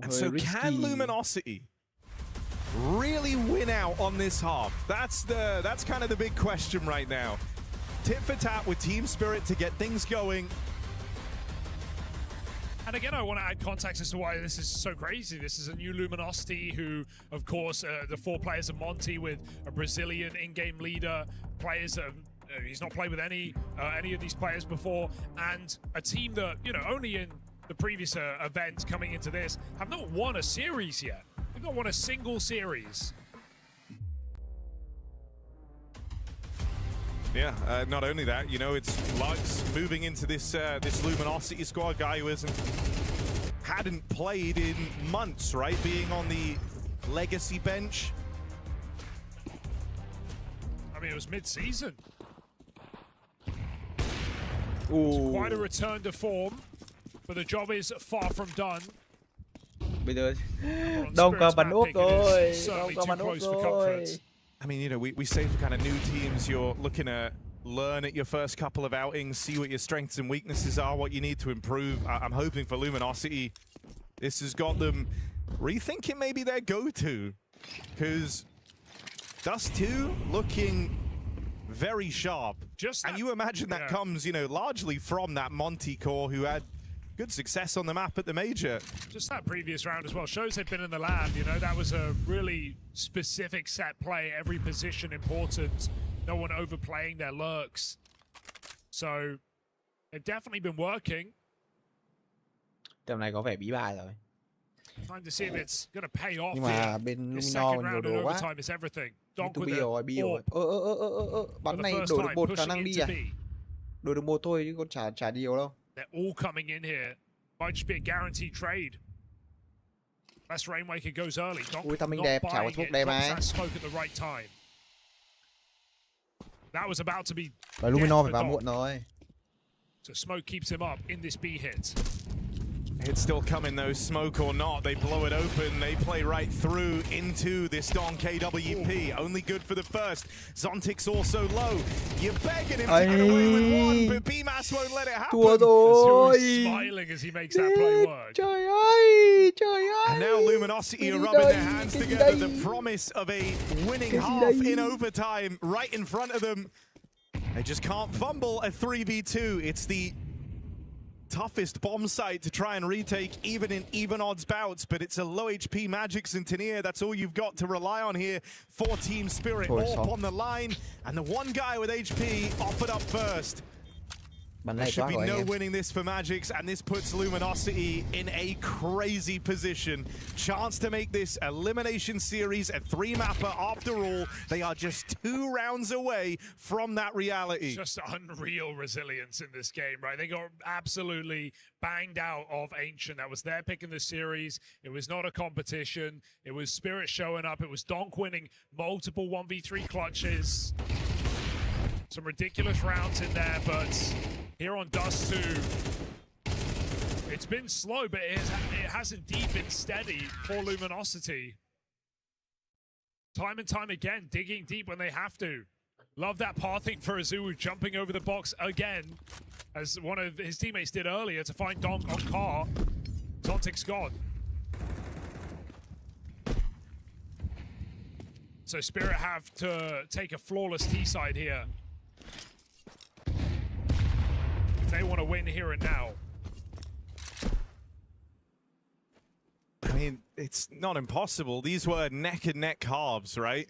And so can Luminosity really win out on this half? That's kind of the big question right now. Tit for tat with Team Spirit to get things going. And again, I want to add context as to why this is so crazy. This is a new Luminosity who, of course, the 4 players of Monty with a Brazilian in-game leader, players that he's not played with any of these players before, and a team that, you know, only in the previous event coming into this have not won a series yet. They've not won a single series. Yeah, not only that, you know, it's Lux moving into this this Luminosity squad, guy who hadn't played in months, right? Being on the legacy bench. I mean, it was mid-season. It's quite a return to form, but the job is far from done. Bây giờ đâu có bắn úp rồi, đâu có bắn úp rồi. I mean, you know, we say for kind of new teams, you're looking to learn at your first couple of outings, see what your strengths and weaknesses are, what you need to improve. I'm hoping for Luminosity, this has got them rethinking maybe their go-to, because Dust 2 looking very sharp. And you imagine that comes, you know, largely from that Monty core who had good success on the map at the major. Just that previous round as well shows they've been in the lab. You know, that was a really specific set play, every position important, no one overplaying their lurks. So they've definitely been working. Tầm này có vẻ bí bài rồi. Time to see if it's going to pay off. Nhưng mà bên Lumino nhiều đồ quá. B2B rồi, B rồi. Bắn này đổi được một khả năng đi à? Đổi được một thôi chứ còn chả nhiều đâu. They're all coming in here. Might just be a guaranteed trade. Unless Rainmaker goes early. Ui, thằng mình đẹp, chả có thuốc đẹp mà. Smoke at the right time. That was about to be. Và Luminor phải vào muộn rồi. So Smoke keeps him up in this B hit. It's still coming though, smoke or not, they blow it open, they play right through into this Don KWP, only good for the first. Zontic's also low, you're begging him to get away with one, but BMAS won't let it happen. He's smiling as he makes that play work. Trời ơi, trời ơi. And now Luminosity are rubbing their hands together, the promise of a winning half in overtime right in front of them. They just can't fumble a 3v2, it's the toughest bomb site to try and retake even in even odds bouts, but it's a low HP Magix and Tanier. That's all you've got to rely on here for Team Spirit. All on the line, and the one guy with HP offered up first. There should be no winning this for Magix, and this puts Luminosity in a crazy position. Chance to make this elimination series a 3-mapper after all. They are just 2 rounds away from that reality. Just unreal resilience in this game, right? They got absolutely banged out of Ancient. That was their pick in the series. It was not a competition. It was Spirit showing up. It was Donk winning multiple 1v3 clutches. Some ridiculous rounds in there, but here on Dust 2, it's been slow, but it has indeed been steady for Luminosity. Time and time again, digging deep when they have to. Love that pathing for Azuwu, jumping over the box again, as one of his teammates did earlier to find Donk on car. Zontic's gone. So Spirit have to take a flawless T-side here. They want to win here and now. I mean, it's not impossible. These were neck and neck halves, right?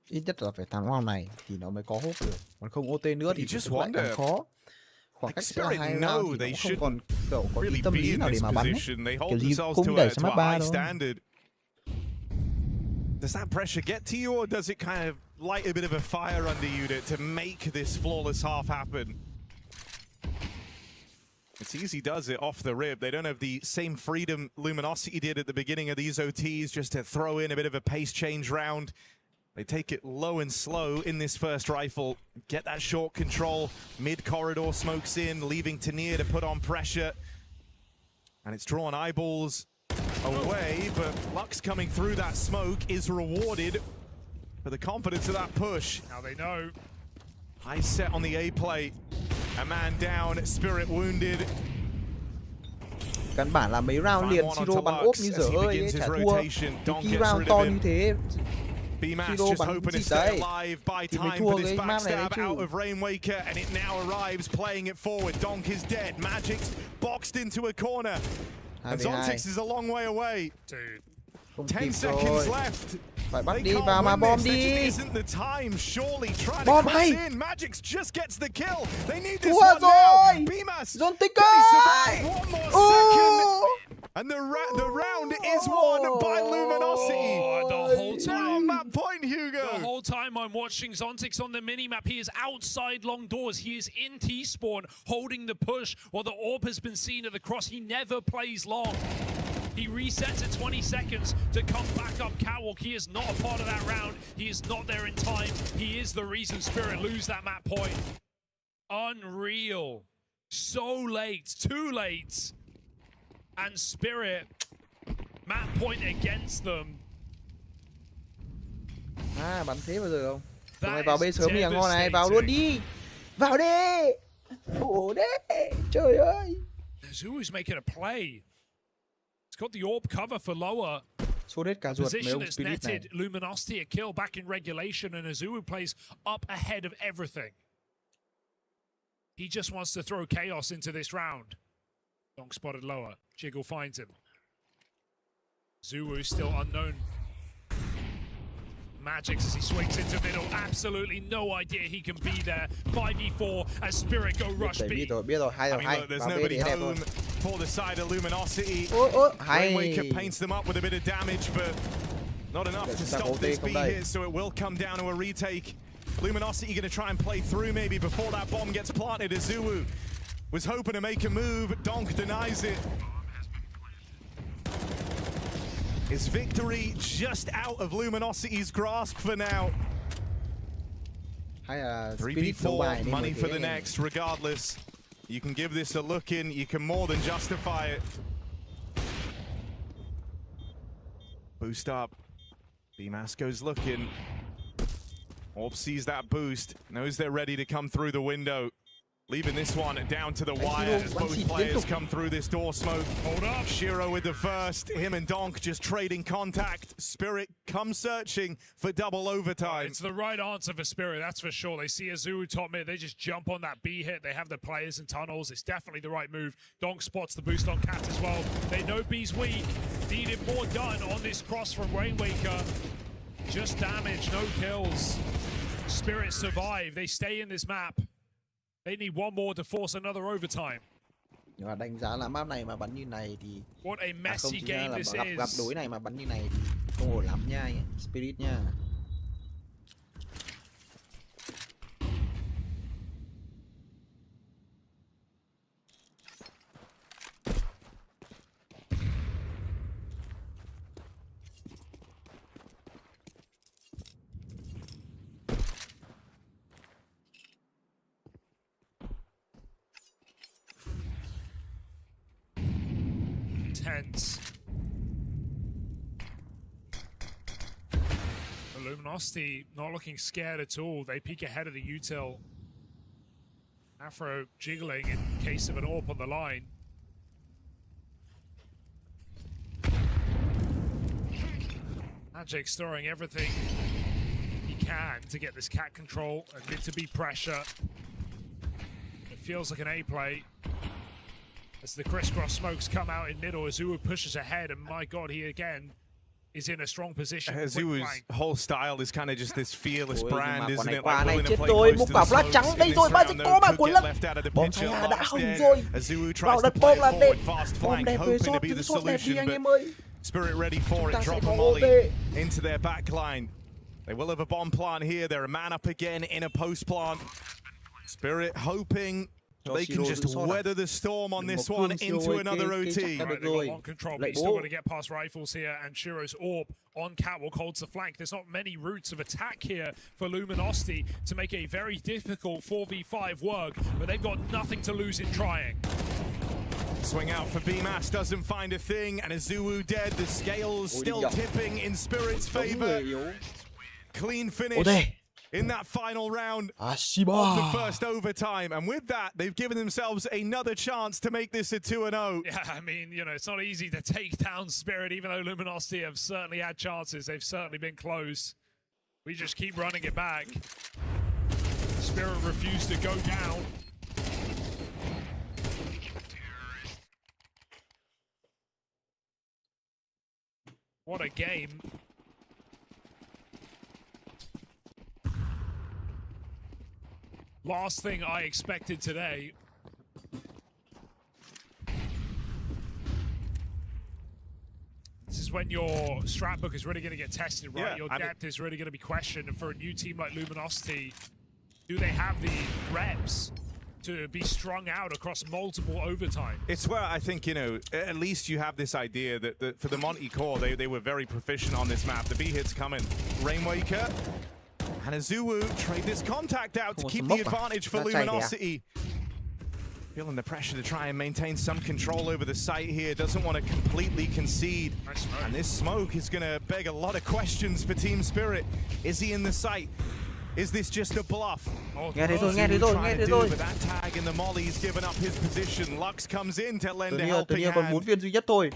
Ít nhất là phải thắng round này thì nó mới có hốt được. Còn không OT nữa thì lại càng khó. Khoảng cách giữa hai round thì cũng không còn có tâm lý nào để mà bắn. Kiểu gì cũng đẩy sang map 3 đâu. Does that pressure get to you, or does it kind of light a bit of a fire under you to make this flawless half happen? It's easy does it off the rip. They don't have the same freedom Luminosity did at the beginning of these OTs, just to throw in a bit of a pace change round. They take it low and slow in this first rifle. Get that short control. Mid-corridor smokes in, leaving Tanier to put on pressure. And it's drawn eyeballs away, but Lux coming through that smoke is rewarded for the confidence of that push. Now they know. High set on the A play. A man down, Spirit wounded. Căn bản là mấy round liền Siro bắn ốp như dở ơi ấy, chả thua. Cái round to như thế, Siro bắn gì đấy thì mới thua cái map này đấy chứ. Out of Rainmaker, and it now arrives, playing it forward. Donk is dead. Magic's boxed into a corner, and Zontix is a long way away. Dude, 10 seconds left. Phải bắt đi vào mà bom đi. Bom hay. Magix just gets the kill. They need this one now. BMAS. Zontic ơi. One more second. And the round is won by Luminosity. The whole time. On that point, Hugo. The whole time I'm watching Zontix on the minimap, he is outside long doors. He is in T-spawn, holding the push while the orb has been seen at the cross. He never plays long. He resets at 20 seconds to come back up catwalk. He is not a part of that round. He is not there in time. He is the reason Spirit lose that map point. Unreal. So late. Too late. And Spirit, map point against them. À, bắn thế bao giờ không? Tụi mày vào B sớm đi à ngon này. Vào luôn đi. Vào đi. Ủa đấy. Trời ơi. Zuu's making a play. He's got the orb cover for lower. Position is netted Luminosity a kill back in regulation, and Azuwu plays up ahead of everything. He just wants to throw chaos into this round. Donk spotted lower. Jiggle finds him. Zuwu still unknown. Magix as he swings into middle. Absolutely no idea he can be there. 5v4 as Spirit go rush B. I mean, look, there's nobody home for the side of Luminosity. Rainmaker paints them up with a bit of damage, but not enough to stop this B here, so it will come down to a retake. Luminosity going to try and play through maybe before that bomb gets planted. Azuwu was hoping to make a move. Donk denies it. Is victory just out of Luminosity's grasp for now? 3v4, money for the next, regardless. You can give this a look in, you can more than justify it. Boost up. BMAS goes looking. Orb sees that boost, knows they're ready to come through the window. Leaving this one down to the wire as both players come through this door smoke. Hold up. Shiro with the first. Him and Donk just trading contact. Spirit come searching for double overtime. It's the right answer for Spirit, that's for sure. They see Azuu top mid. They just jump on that B hit. They have the players in tunnels. It's definitely the right move. Donk spots the boost on Cat as well. They know B's weak. Needed more done on this cross from Rainwaker. Just damage, no kills. Spirit survive. They stay in this map. They need one more to force another overtime. Nhưng mà đánh giá là map này mà bắn như này thì What a messy game this is. Gặp đối này mà bắn như này thì không ổn lắm nha anh ấy. Spirit nha. Tense. Luminosity not looking scared at all. They peek ahead of the util. Afro jiggling in case of an AWP on the line. Magic's throwing everything he can to get this cat control and mid to be pressure. It feels like an A play. As the crisscross smokes come out in middle, Azuu pushes ahead, and my God, he again is in a strong position. Azuu's whole style is kind of just this fearless brand, isn't it? Quả Like này willing chết to play rồi, close một to quả the flash trắng slopes đây in rồi, this Magic round, có mà though, cuốn could lắm. get left out of the Bom picture Thaya đã last hỏng in. rồi. Azuu Vào tries to đặt play bom là forward, đẹp. fast Bom flank, đẹp về hoping to be shot, the shot đẹp đi solution, anh but em ơi. Spirit ready for it, Chúng ta sẽ drop có a molly OT. into their backline. They will have a bomb plant here. They're a man up again in a post plant. Spirit hoping they can just weather the storm on this one into another OT. Right, they've got one control, but he's still got to get past rifles here, and Shiro's AWP on Catwalk holds the flank. There's not many routes of attack here for Luminosity to make a very difficult 4v5 work, but they've got nothing to lose in trying. Swing out for BMAS, doesn't find a thing, and Azuu dead. The scales still tipping in Spirit's favor. Clean finish in that final round of the first overtime. And with that, they've given themselves another chance to make this a 2-0. Yeah, I mean, you know, it's not easy to take down Spirit, even though Luminosity have certainly had chances. They've certainly been close. We just keep running it back. Spirit refused to go down. What a game. Last thing I expected today. This is when your strat book is really going to get tested, right? Yeah, your depth is really going to be questioned. And for a new team like Luminosity, do they have the reps to be strung out across multiple overtime? It's where I think, you know, at least you have this idea that for the Monty core, they were very proficient on this map. The B hits coming. Rainwaker and Azuu trade this contact out to keep the advantage for Luminosity. Feeling the pressure to try and maintain some control over the site here. Doesn't want to completely concede. Nice and this smoke is going to beg a lot of questions for Team Spirit. Is he in the site? Is this just a bluff? Nghe thấy rồi. But that tag in the molly's given up his position. Lux comes in to lend a helping Tania còn 4 viên duy nhất thôi.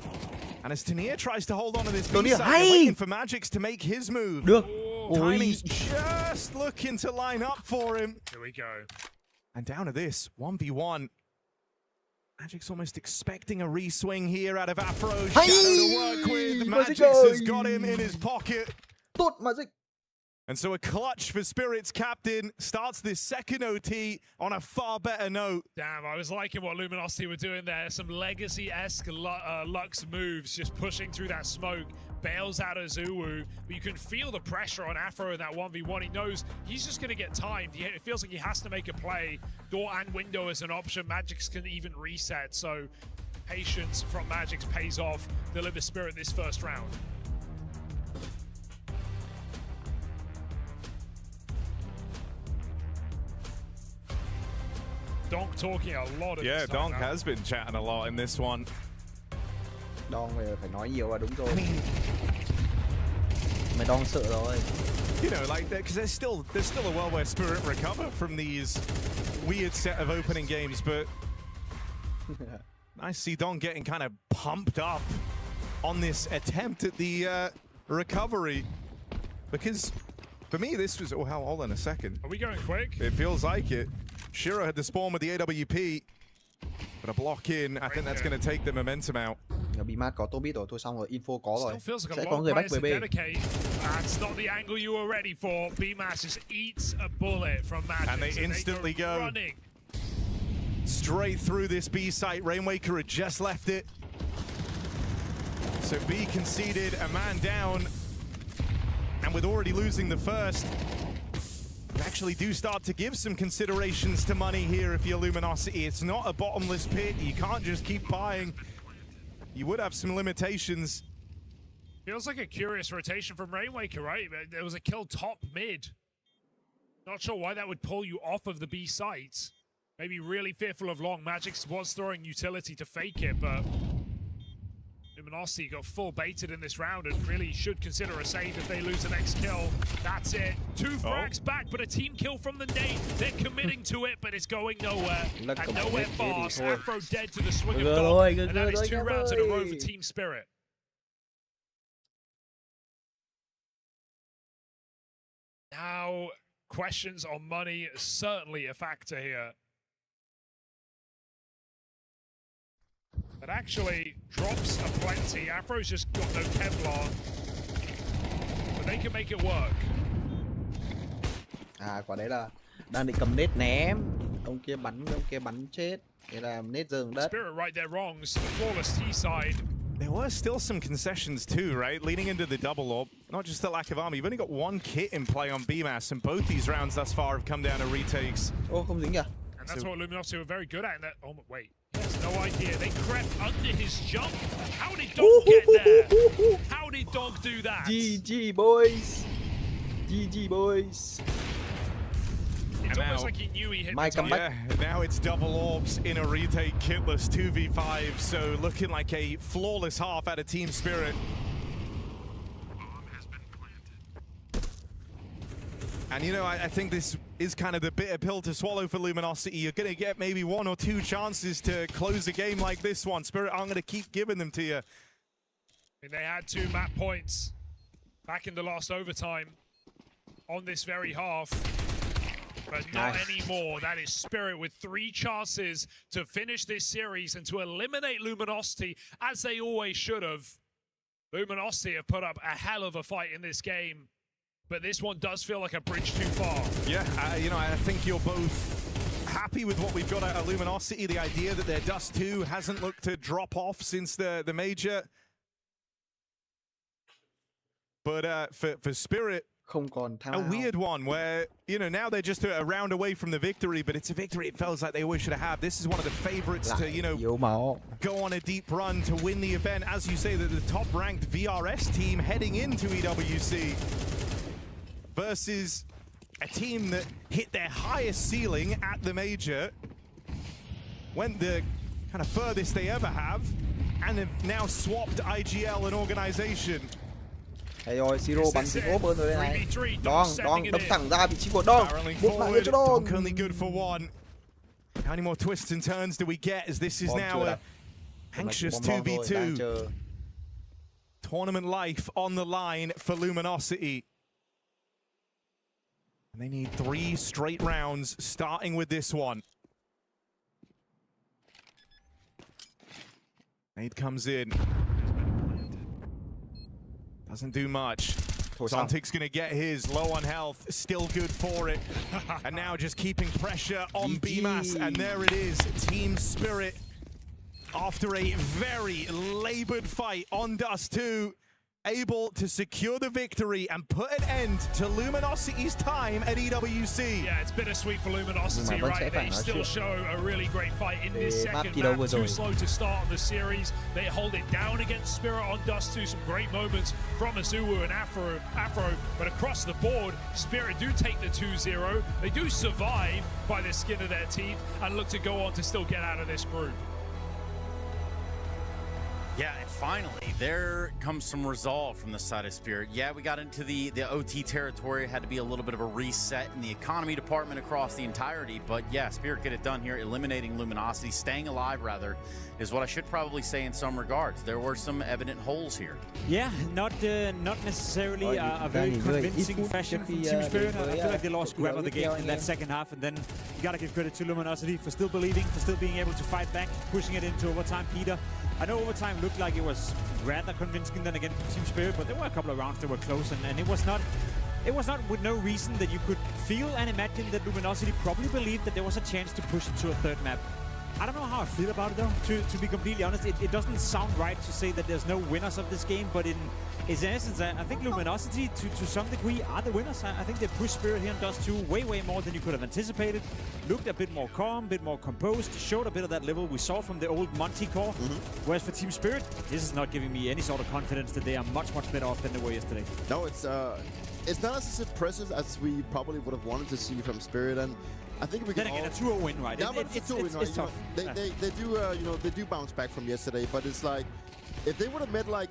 And as Tania tries to hold on to this B side, they're waiting for Magix to make his move. Được. Timing's just looking to line up for him. Here we go. And down to this, 1v1. Magic's almost expecting a re-swing here out of Afro. Shadow to work with. Magix has got him in his pocket. Tốt Magic. And so a clutch for Spirit's captain starts this second OT on a far better note. Damn, I was liking what Luminosity were doing there. Some legacy-esque Lux moves, just pushing through that smoke. Bails out Azuu, but you can feel the pressure on Afro in that 1v1. He knows he's just going to get timed. It feels like he has to make a play. Door and window is an option. Magix can even reset, so patience from Magix pays off. Deliver Spirit this first round. Donk talking a lot. Yeah, Donk has been chatting a lot in this one. Donk phải nói nhiều là đúng rồi. Mày Donk sợ rồi. You know, like, because there's still a world where Spirit recover from these weird set of opening games, but I see Donk getting kind of pumped up on this attempt at the recovery, because for me this was, oh, hold on a second. Are we going quick? It feels like it. Shiro had the spawn with the AWP, but a block in, I think that's going to take the momentum out. Bị mát có Tobit rồi, thôi xong rồi, info có rồi. Sẽ có người back BB. That's not the angle you were ready for. BMAS just eats a bullet from Magic. And they instantly go running straight through this B site. Rainmaker had just left it. So B conceded, a man down. And with already losing the first, you actually do start to give some considerations to money here if you're Luminosity. It's not a bottomless pit. You can't just keep buying. You would have some limitations. Feels like a curious rotation from Rainmaker, right? There was a kill top mid. Not sure why that would pull you off of the B site. Maybe really fearful of long. Magic was throwing utility to fake it, but Luminosity got full baited in this round and really should consider a save if they lose the next kill. That's it. 2 frags back, but a team kill from the nade. They're committing to it, but it's going nowhere. And nowhere fast. Afro dead to the swing of Dog. And that is 2 rounds in a row for Team Spirit. Now, questions on money is certainly a factor here. But actually, drops are plenty. Afro's just got no Kevlar. But they can make it work. À, quả đấy là đang định cầm nết ném. Ông kia bắn chết. Thế là nết rơi đất. Spirit right their wrongs. The flawless T side. There were still some concessions too, right? Leading into the double orb. Not just the lack of armor. You've only got 1 kit in play on BMAS, and both these rounds thus far have come down to retakes. Oh, không dính à? And that's what Luminosity were very good at. Oh, wait. He has no idea. They crept under his jump. How did Donk get there? How did Donk do that? GG, boys. GG, boys. It's almost like he knew he hit the target. Yeah, now it's double orbs in a retake kitless 2v5. So looking like a flawless half out of Team Spirit. And you know, I think this is kind of the bitter pill to swallow for Luminosity. You're going to get maybe 1 or 2 chances to close a game like this one. Spirit aren't going to keep giving them to you. And they had 2 map points back in the last overtime on this very half. But not anymore. That is Spirit with 3 chances to finish this series and to eliminate Luminosity, as they always should have. Luminosity have put up a hell of a fight in this game. But this one does feel like a bridge too far. Yeah, you know, I think you're both happy with what we've got out of Luminosity. The idea that their Dust 2 hasn't looked to drop off since the major. But for Spirit, a weird one where, you know, now they're just a round away from the victory, but it's a victory it feels like they always should have. This is one of the favorites to, you know, go on a deep run to win the event. As you say, that the top-ranked VRS team heading into EWC versus a team that hit their highest ceiling at the major, went the kind of furthest they ever have, and have now swapped IGL and organization. Đây rồi, Siro bắn xịt ốp hơn rồi đây này. Donk đâm thẳng ra vị trí của Donk. Một mạng nữa cho Donk. Only good for 1. How many more twists and turns do we get as this is now a anxious 2v2. Tournament life on the line for Luminosity. And they need 3 straight rounds, starting with this one. Nade comes in. Doesn't do much. Zontic's gonna get his, low on health, still good for it. And now just keeping pressure on BMAS, and there it is, Team Spirit. After a very labored fight on Dust 2, able to secure the victory and put an end to Luminosity's time at EWC. Yeah, it's bittersweet for Luminosity, right? They still show a really great fight in this second map. Too slow to start on the series. They hold it down against Spirit on Dust 2. Some great moments from Azuwu and Afro. But across the board, Spirit do take the 2-0. They do survive by the skin of their teeth and look to go on to still get out of this group. Yeah, and finally, there comes some resolve from the side of Spirit. Yeah, we got into the OT territory. It had to be a little bit of a reset in the economy department across the entirety. But yeah, Spirit get it done here, eliminating Luminosity, staying alive rather, is what I should probably say in some regards. There were some evident holes here. Yeah, not necessarily a very convincing fashion from Team Spirit. I feel like they lost grab of the game in that second half, and then you gotta give credit to Luminosity for still believing, for still being able to fight back, pushing it into overtime. Peter, I know overtime looked like it was rather convincing than against Team Spirit, but there were a couple of rounds that were close, and it was not with no reason that you could feel and imagine that Luminosity probably believed that there was a chance to push it to a third map. I don't know how I feel about it though, to be completely honest. It doesn't sound right to say that there's no winners of this game, but in essence, I think Luminosity, to some degree, are the winners. I think they pushed Spirit here in Dust 2 way more than you could have anticipated. Looked a bit more calm, a bit more composed, showed a bit of that level we saw from the old Monty core. Whereas for Team Spirit, this is not giving me any sort of confidence that they are much better off than they were yesterday. No, it's not as impressive as we probably would have wanted to see from Spirit, and I think we can. Then again, a 2-0 win, right? Yeah, but it's a 2-0 win, right? It's tough. They do bounce back from yesterday, but it's like if they would have met like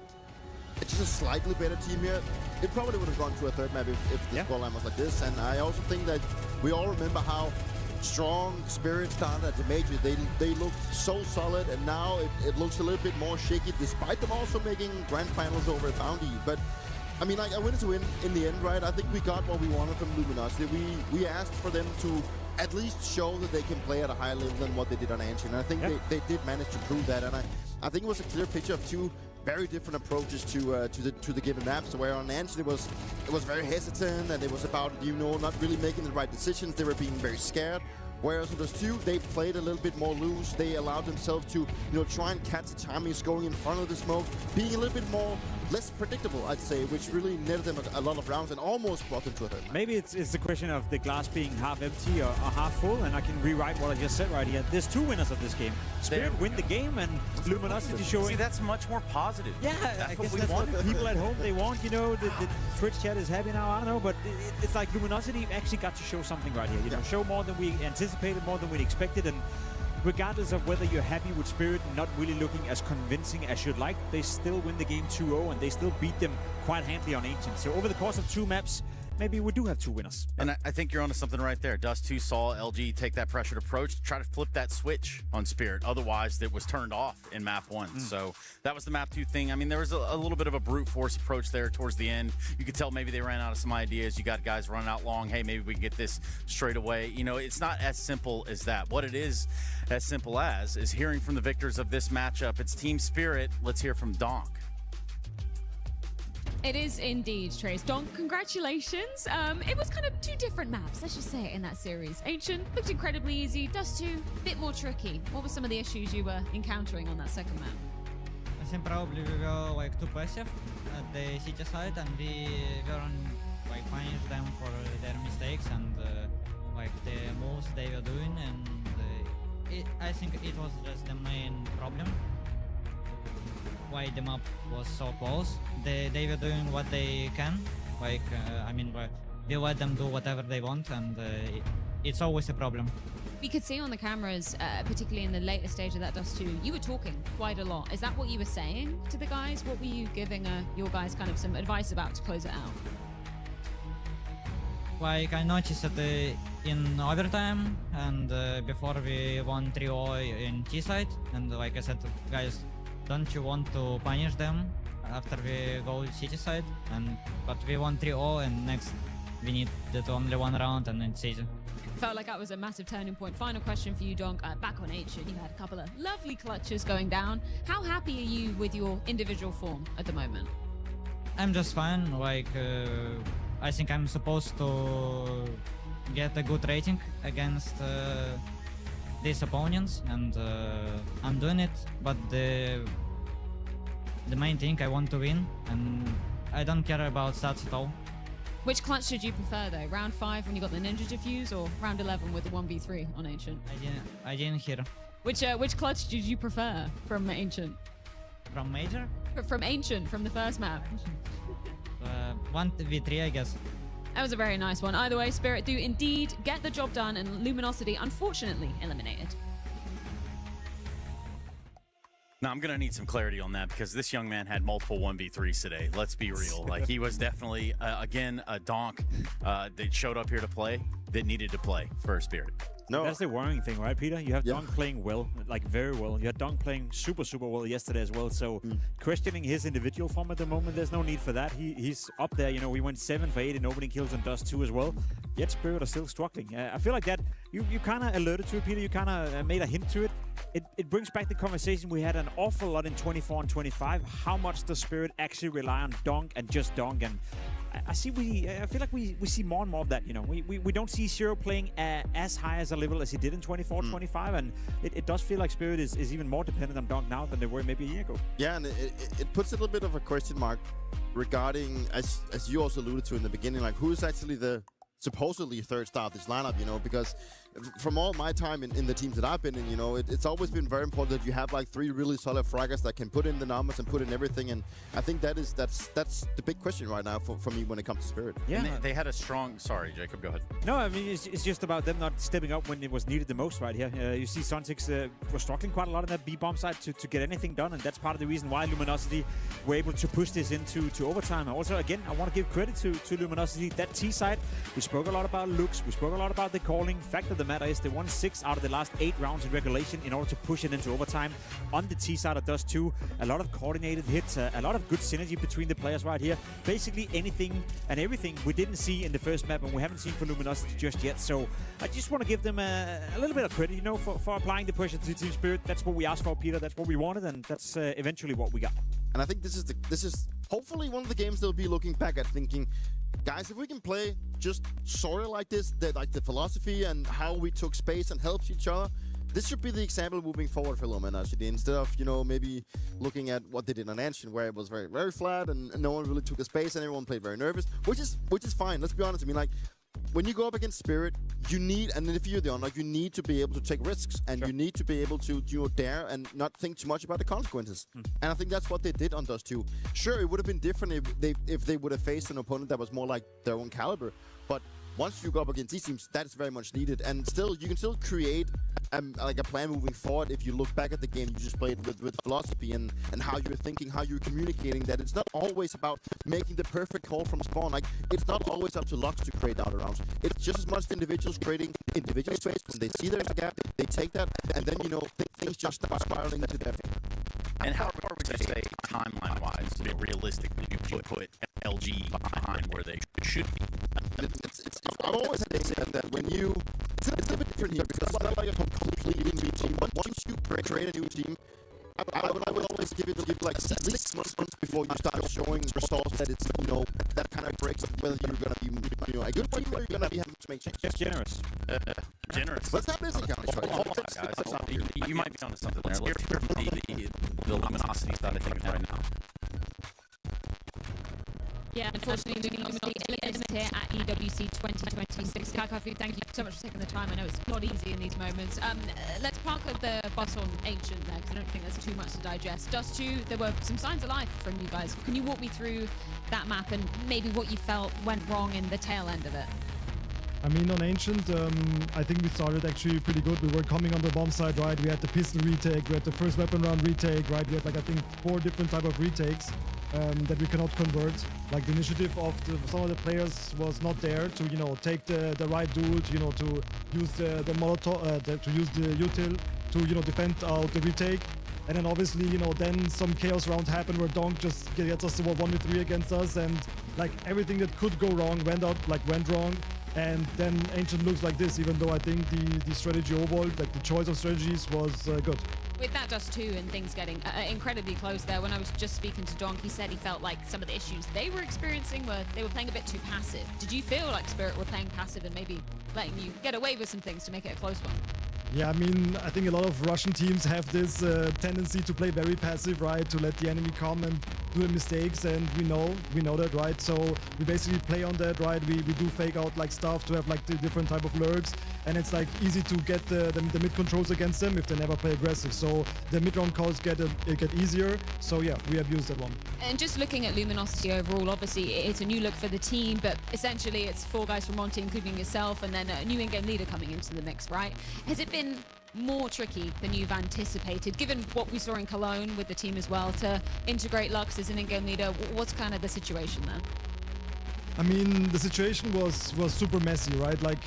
just a slightly better team here, it probably would have gone to a third map if the scoreline was like this. And I also think that we all remember how strong Spirit started at the major. They looked so solid, and now it looks a little bit more shaky, despite them also making grand finals over at Bounty. But I mean, like, a win is a win in the end, right? I think we got what we wanted from Luminosity. We asked for them to at least show that they can play at a higher level than what they did on Ancient. And I think they did manage to prove that. And I think it was a clear picture of two very different approaches to the given maps. Where on Ancient it was very hesitant, and it was about not really making the right decisions. They were being very scared. Whereas with those two, they played a little bit more loose. They allowed themselves to, try and catch the timings going in front of the smoke, being a little bit less predictable, I'd say, which really netted them a lot of rounds and almost brought them to a third. Maybe it's the question of the glass being half empty or half full, and I can rewrite what I just said right here. There's two winners of this game. Spirit win the game, and Luminosity showing. See, that's much more positive. Yeah, I guess that's what people at home they want. The Twitch chat is happy now. I don't know, but it's like Luminosity actually got to show something right here. Show more than we anticipated, more than we expected, and regardless of whether you're happy with Spirit not really looking as convincing as you'd like, they still win the game 2-0, and they still beat them quite handily on Ancient. So over the course of two maps, maybe we do have two winners. And I think you're onto something right there. Dust 2 saw LG take that pressured approach to try to flip that switch on Spirit. Otherwise, it was turned off in map 1. So that was the map 2 thing. I mean, there was a little bit of a brute force approach there towards the end. You could tell maybe they ran out of some ideas. You got guys running out long. Hey, maybe we can get this straight away. It's not as simple as that. What it is as simple as is hearing from the victors of this matchup. It's Team Spirit. Let's hear from Donk. It is indeed, Trace. Donk, congratulations. It was kind of two different maps, let's just say it, in that series. Ancient looked incredibly easy. Dust 2, a bit more tricky. What were some of the issues you were encountering on that second map? I think probably we were too passive at the city side, and we weren't punish them for their mistakes and the moves they were doing, and I think it was just the main problem. Why the map was so close. They were doing what they can. We let them do whatever they want, and it's always a problem. We could see on the cameras, particularly in the later stage of that Dust 2, you were talking quite a lot. Is that what you were saying to the guys? What were you giving your guys kind of some advice about to close it out? I noticed that in overtime and before we won 3-0 in T-side, and like I said, guys, don't you want to punish them after we go city side? But we won 3-0, and next we need only one round, and it's easy. Felt like that was a massive turning point. Final question for you, Donk. Back on Ancient, you had a couple of lovely clutches going down. How happy are you with your individual form at the moment? I'm just fine. I think I'm supposed to get a good rating against these opponents, and I'm doing it, but the main thing. I want to win, and I don't care about stats at all. Which clutch did you prefer though? Round 5 when you got the ninja diffuse, or round 11 with the 1v3 on Ancient? I didn't hear. Which clutch did you prefer from Ancient? From Major? From Ancient, from the first map. 1v3, I guess. That was a very nice one. Either way, Spirit do indeed get the job done, and Luminosity unfortunately eliminated. Now, I'm going to need some clarity on that because this young man had multiple 1v3s today. Let's be real. Like, he was definitely, again, a donk that showed up here to play that needed to play for Spirit. No, that's the worrying thing, right, Peter? You have Donk playing well, like very well. You had Donk playing super well yesterday as well. So questioning his individual form at the moment, there's no need for that. He's up there. You know, we went 7 for 8 in opening kills and Dust 2 as well. Yet Spirit are still struggling. I feel like that you kind of alerted to it, Peter. You kind of made a hint to it. It brings back the conversation we had an awful lot in 24 and 25. How much does Spirit actually rely on Donk and just Donk? And I feel like we see more and more of that. You know, we don't see Zero playing as high as a level as he did in 24, 25, and it does feel like Spirit is even more dependent on Donk now than they were maybe a year ago. Yeah, and it puts a little bit of a question mark regarding, as you also alluded to in the beginning, like who is actually the supposedly third star of this lineup, you know, because from all my time in the teams that I've been in, you know, it's always been very important that you have like 3 really solid fraggers that can put in the numbers and put in everything, and I think that's the big question right now for me when it comes to Spirit. Yeah, and they had a strong. Sorry, Jacob, go ahead. No, I mean it's just about them not stepping up when it was needed the most right here. You see Sontics were struggling quite a lot on that B bomb side to get anything done, and that's part of the reason why Luminosity were able to push this into overtime. Also, again, I want to give credit to Luminosity. That T side, we spoke a lot about looks, we spoke a lot about the calling. Fact of the matter is they won 6 out of the last 8 rounds in regulation in order to push it into overtime. On the T side of Dust 2, a lot of coordinated hits, a lot of good synergy between the players right here. Basically anything and everything we didn't see in the first map and we haven't seen for Luminosity just yet. So I just want to give them a little bit of credit, you know, for applying the pressure to Team Spirit. That's what we asked for, Peter. That's what we wanted, and that's eventually what we got. And I think this is hopefully one of the games they'll be looking back at thinking, guys, if we can play just sort of like this, like the philosophy and how we took space and helped each other, this should be the example moving forward for Luminosity, instead of, you know, maybe looking at what they did on Ancient, where it was very, very flat and no one really took the space and everyone played very nervous, which is fine. Let's be honest. I mean, like, when you go up against Spirit, you need, and if you're the underdog, you need to be able to take risks, and you need to be able to, you know, dare and not think too much about the consequences. And I think that's what they did on Dust 2. Sure, it would have been different if they would have faced an opponent that was more like their own caliber, but once you go up against these teams, that is very much needed. And still, you can still create like a plan moving forward if you look back at the game you just played with philosophy and how you're thinking, how you're communicating, that it's not always about making the perfect call from spawn. Like, it's not always up to Lux to create out rounds. It's just as much the individuals creating individual space. When they see there's a gap, they take that, and then, you know, things just start spiraling into their favor. And how far would you say, timeline-wise, realistically, you put LG behind where they should be? I've always said that when you... It's a bit different here because it's not like a completely new team, but once you create a new team, I would always give like at least 6 months before you start showing results that it's, you know, that kind of breaks whether you're going to be, you know, a good team or you're going to be having to make changes. Just generous. Generous. Let's not miss it, guys. You might be onto something there. Let's hear the Luminosity side of things right now. Yeah, unfortunately, Luminosity eliminated here at EWC 2026. Kakafu, thank you so much for taking the time. I know it's not easy in these moments. Let's park the bus on Ancient there, because I don't think there's too much to digest. Dust 2, there were some signs of life from you guys. Can you walk me through that map and maybe what you felt went wrong in the tail end of it? I mean, on Ancient, I think we started actually pretty good. We were coming on the bomb side, right? We had the pistol retake, we had the first weapon round retake, right? We had, like, I think 4 different type of retakes that we cannot convert. Like, the initiative of some of the players was not there to, you know, take the right dude, you know, to use the Molotov, to use the util to, you know, defend out the retake. And then obviously, you know, then some chaos round happened where Donk just gets us to 1v3 against us, and like everything that could go wrong went wrong. And then Ancient looks like this, even though I think the strategy overall, like the choice of strategies was good. With that Dust 2 and things getting incredibly close there, when I was just speaking to Donk, he said he felt like some of the issues they were experiencing were they were playing a bit too passive. Did you feel like Spirit were playing passive and maybe letting you get away with some things to make it a close one? Yeah, I mean, I think a lot of Russian teams have this tendency to play very passive, right? To let the enemy come and do the mistakes, and we know that, right? So we basically play on that, right? We do fake out like stuff to have like the different type of lurks, and it's like easy to get the mid controls against them if they never play aggressive. So the mid round calls get easier. So yeah, we abuse that one. And just looking at Luminosity overall, obviously it's a new look for the team, but essentially it's 4 guys from Monty, including yourself, and then a new in-game leader coming into the mix, right? Has it been more tricky than you've anticipated, given what we saw in Cologne with the team as well, to integrate Lux as an in-game leader? What's kind of the situation there? I mean, the situation was super messy, right? Like,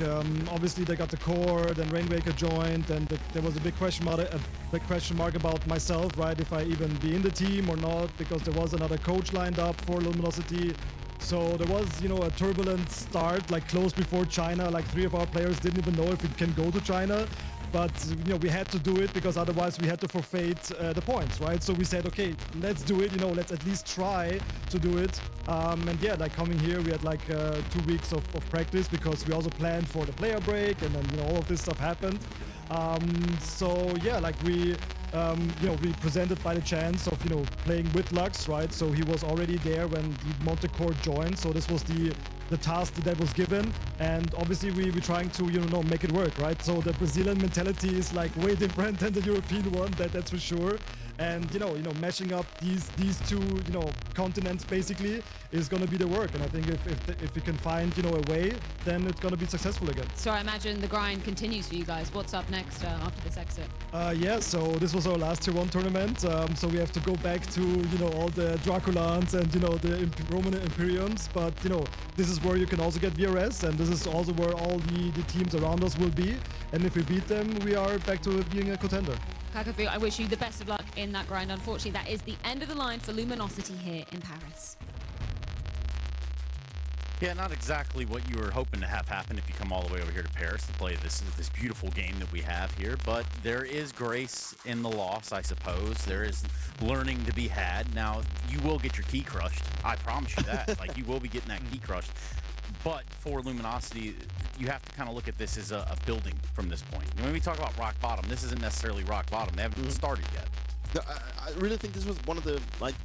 obviously they got the core, then Rainwaker joined, and there was a big question mark about myself, right? If I even be in the team or not, because there was another coach lined up for Luminosity. So there was, you know, a turbulent start, like close before China. Like 3 of our players didn't even know if we can go to China. But, you know, we had to do it because otherwise we had to forfeit the points, right? So we said, okay, let's do it, you know, let's at least try to do it. And yeah, like coming here, we had like 2 weeks of practice because we also planned for the player break, and then, you know, all of this stuff happened. So yeah, like we, you know, we presented by the chance of, you know, playing with Lux, right? So he was already there when the Montecore joined. So this was the task that was given, and obviously we're trying to, you know, make it work, right? So the Brazilian mentality is like way different than the European one, that's for sure. And you know, mashing up these 2, you know, continents basically is going to be the work. And I think if we can find, you know, a way, then it's going to be successful again. So I imagine the grind continues for you guys. What's up next after this exit? Yeah, so this was our last Tier 1 tournament. So we have to go back to, you know, all the Draculans and, you know, the Roman Imperiums. But, you know, this is where you can also get VRS, and this is also where all the teams around us will be. And if we beat them, we are back to being a contender. Kakafu, I wish you the best of luck in that grind. Unfortunately, that is the end of the line for Luminosity here in Paris. Yeah, not exactly what you were hoping to have happen if you come all the way over here to Paris to play this beautiful game that we have here. But there is grace in the loss, I suppose. There is learning to be had. Now, you will get your key crushed. I promise you that. Like, you will be getting that key crushed. But for Luminosity, you have to kind of look at this as a building from this point. When we talk about rock bottom, this isn't necessarily rock bottom. They haven't started yet. I really think this was one of the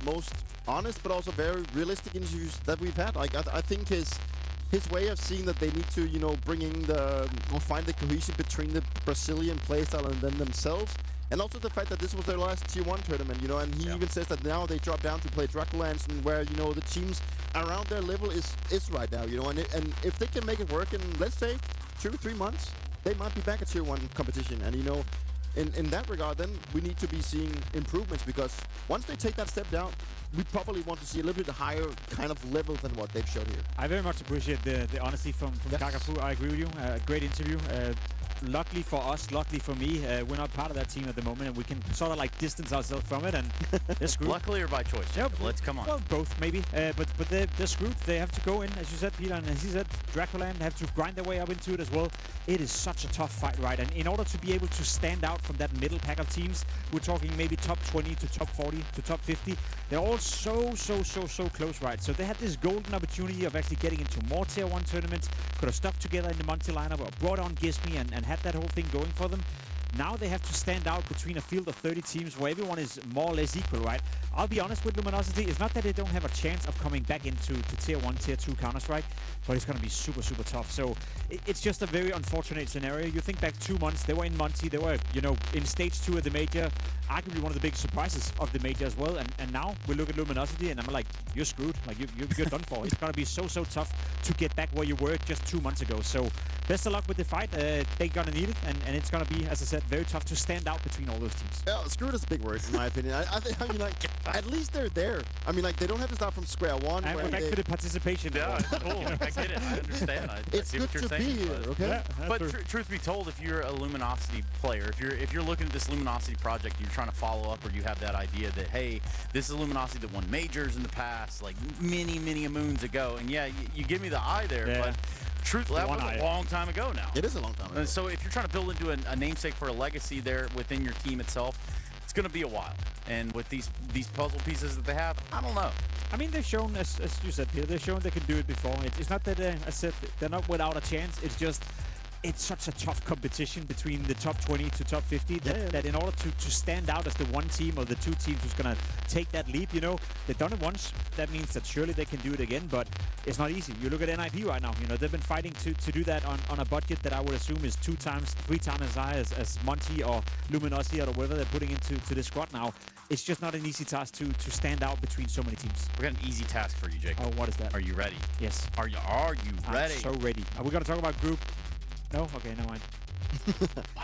most honest but also very realistic interviews that we've had. Like I think his way of seeing that they need to, you know, bring in or find the cohesion between the Brazilian playstyle and then themselves. And also the fact that this was their last Tier 1 tournament, you know, and he even says that now they drop down to play Draculans, and where, you know, the teams around their level is right now, you know, and if they can make it work in, let's say, 2 or 3 months, they might be back at Tier 1 competition. And, you know, in that regard, then we need to be seeing improvements, because once they take that step down, we probably want to see a little bit higher kind of level than what they've showed here. I very much appreciate the honesty from Kakafu. I agree with you. Great interview. Luckily for us, luckily for me, we're not part of that team at the moment, and we can sort of like distance ourselves from it, and they're screwed. Luckily or by choice? Yep. Let's come on. Well, both maybe, but they're screwed. They have to go in, as you said, Peter, and as he said, Draculan have to grind their way up into it as well. It is such a tough fight, right? And in order to be able to stand out from that middle pack of teams, we're talking maybe top 20 to top 40 to top 50. They're all so close, right? So they had this golden opportunity of actually getting into more Tier 1 tournaments, could have stuck together in the Monty lineup, or brought on Gizmi and had that whole thing going for them. Now they have to stand out between a field of 30 teams where everyone is more or less equal, right? I'll be honest with Luminosity, it's not that they don't have a chance of coming back into Tier 1, Tier 2 Counter-Strike, but it's going to be super tough. So it's just a very unfortunate scenario. You think back 2 months, they were in Monty, they were, you know, in Stage 2 of the Major, arguably one of the big surprises of the Major as well. And now we look at Luminosity and I'm like, you're screwed. Like, you're done for. It's going to be so tough to get back where you were just 2 months ago. So best of luck with the fight. They're going to need it, and it's going to be, as I said, very tough to stand out between all those teams. Yeah, screwed is a big word in my opinion. I mean, like, at least they're there. I mean, like, they don't have to start from square one. And we're back to the participation. Yeah, cool. I get it. I understand. It's good to be here, okay? Yeah, but truth be told, if you're a Luminosity player, if you're looking at this Luminosity project, you're trying to follow up, or you have that idea that, hey, this is a Luminosity that won majors in the past, like many moons ago, and yeah, you give me the eye there, but truthfully, that was a long time ago now. It is a long time ago. And so if you're trying to build into a namesake for a legacy there within your team itself, it's going to be a while. And with these puzzle pieces that they have, I don't know. I mean, they've shown, as you said, Peter, they've shown they can do it before. It's not that, as I said, they're not without a chance. It's just it's such a tough competition between the top 20 to top 50 that in order to stand out as the one team or the two teams who's going to take that leap, you know, they've done it once. That means that surely they can do it again, but it's not easy. You look at NIP right now, you know, they've been fighting to do that on a budget that I would assume is 3 times as high as Monty or Luminosity or whatever they're putting into this squad now. It's just not an easy task to stand out between so many teams. We got an easy task for you, Jacob. Oh, what is that? Are you ready? Yes. Are you ready? I'm so ready. Are we going to talk about group? No? Okay, never mind.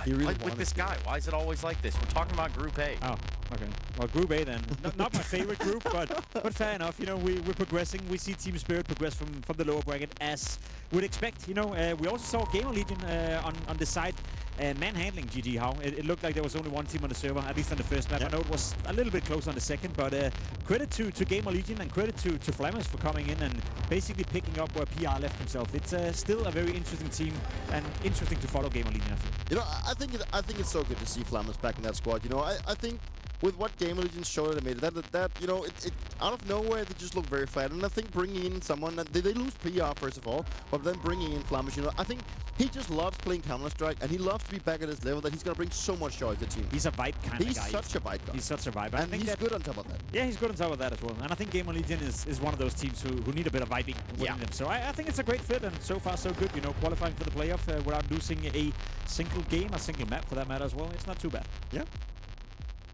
Like with this guy, why is it always like this? We're talking about Group A. Oh, okay. Well, Group A then. Not my favorite group, but fair enough. You know, we're progressing. We see Team Spirit progress from the lower bracket as we'd expect. You know, we also saw Gamer Legion on the side manhandling GG How. It looked like there was only one team on the server, at least on the first map. I know it was a little bit close on the second, but credit to Gamer Legion and credit to Flammers for coming in and basically picking up where PR left himself. It's still a very interesting team and interesting to follow Gamer Legion, I feel. You know, I think it's so good to see Flammers back in that squad. You know, I think with what Gamer Legion showed that made that you know, it out of nowhere they just look very flat. And I think bringing in someone that they lose PR first of all, but then bringing in Flammers, you know, I think he just loves playing Counter-Strike and he loves to be back at his level. That he's gonna bring so much joy to the team. He's a vibe kind of guy. He's such a vibe guy. He's such a vibe, and he's good on top of that. Yeah, he's good on top of that as well. And I think Gamer Legion is one of those teams who need a bit of vibing within them. So I think it's a great fit, and so far so good. You know, qualifying for the playoff without losing a single game, a single map for that matter as well. It's not too bad. Yeah.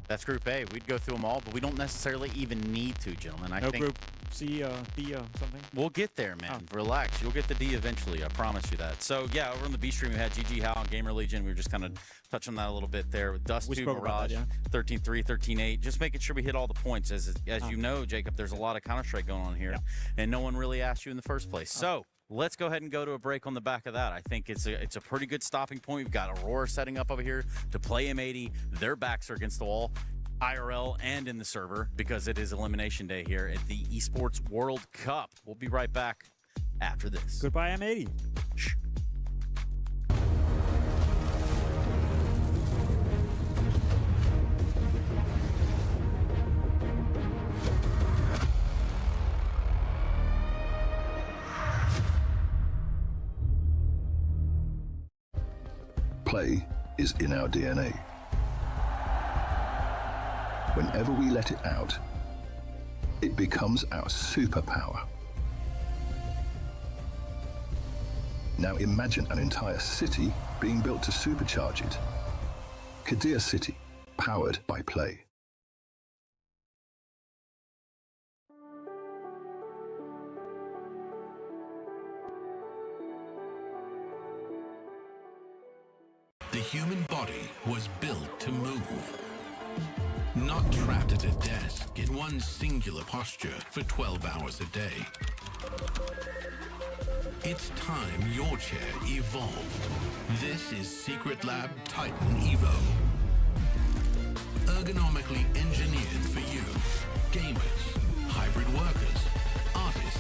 That's Group A. We'd go through them all, but we don't necessarily even need to, gentlemen. I think Group C, D, something? We'll get there, man. Relax. You'll get the D eventually. I promise you that. So, yeah, over on the B stream, we had GG How and Gamer Legion. We were just kind of touching on that a little bit there. With Dust 2, Mirage, 13-3, 13-8. Just making sure we hit all the points. As you know, Jacob, there's a lot of Counter-Strike going on here, and no one really asked you in the first place. So, let's go ahead and go to a break on the back of that. I think it's a pretty good stopping point. We've got Aurora setting up over here to play M80. Their backs are against the wall, IRL and in the server, because it is elimination day here at the Esports World Cup. We'll be right back after this. Goodbye, M80. Shh. Play is in our DNA. Whenever we let it out, it becomes our superpower. Now imagine an entire city being built to supercharge it. Kadir City, powered by play. The human body was built to move. Not trapped at a desk in one singular posture for 12 hours a day. It's time your chair evolved. This is Secret Lab Titan Evo. Ergonomically engineered for you, gamers, hybrid workers, artists,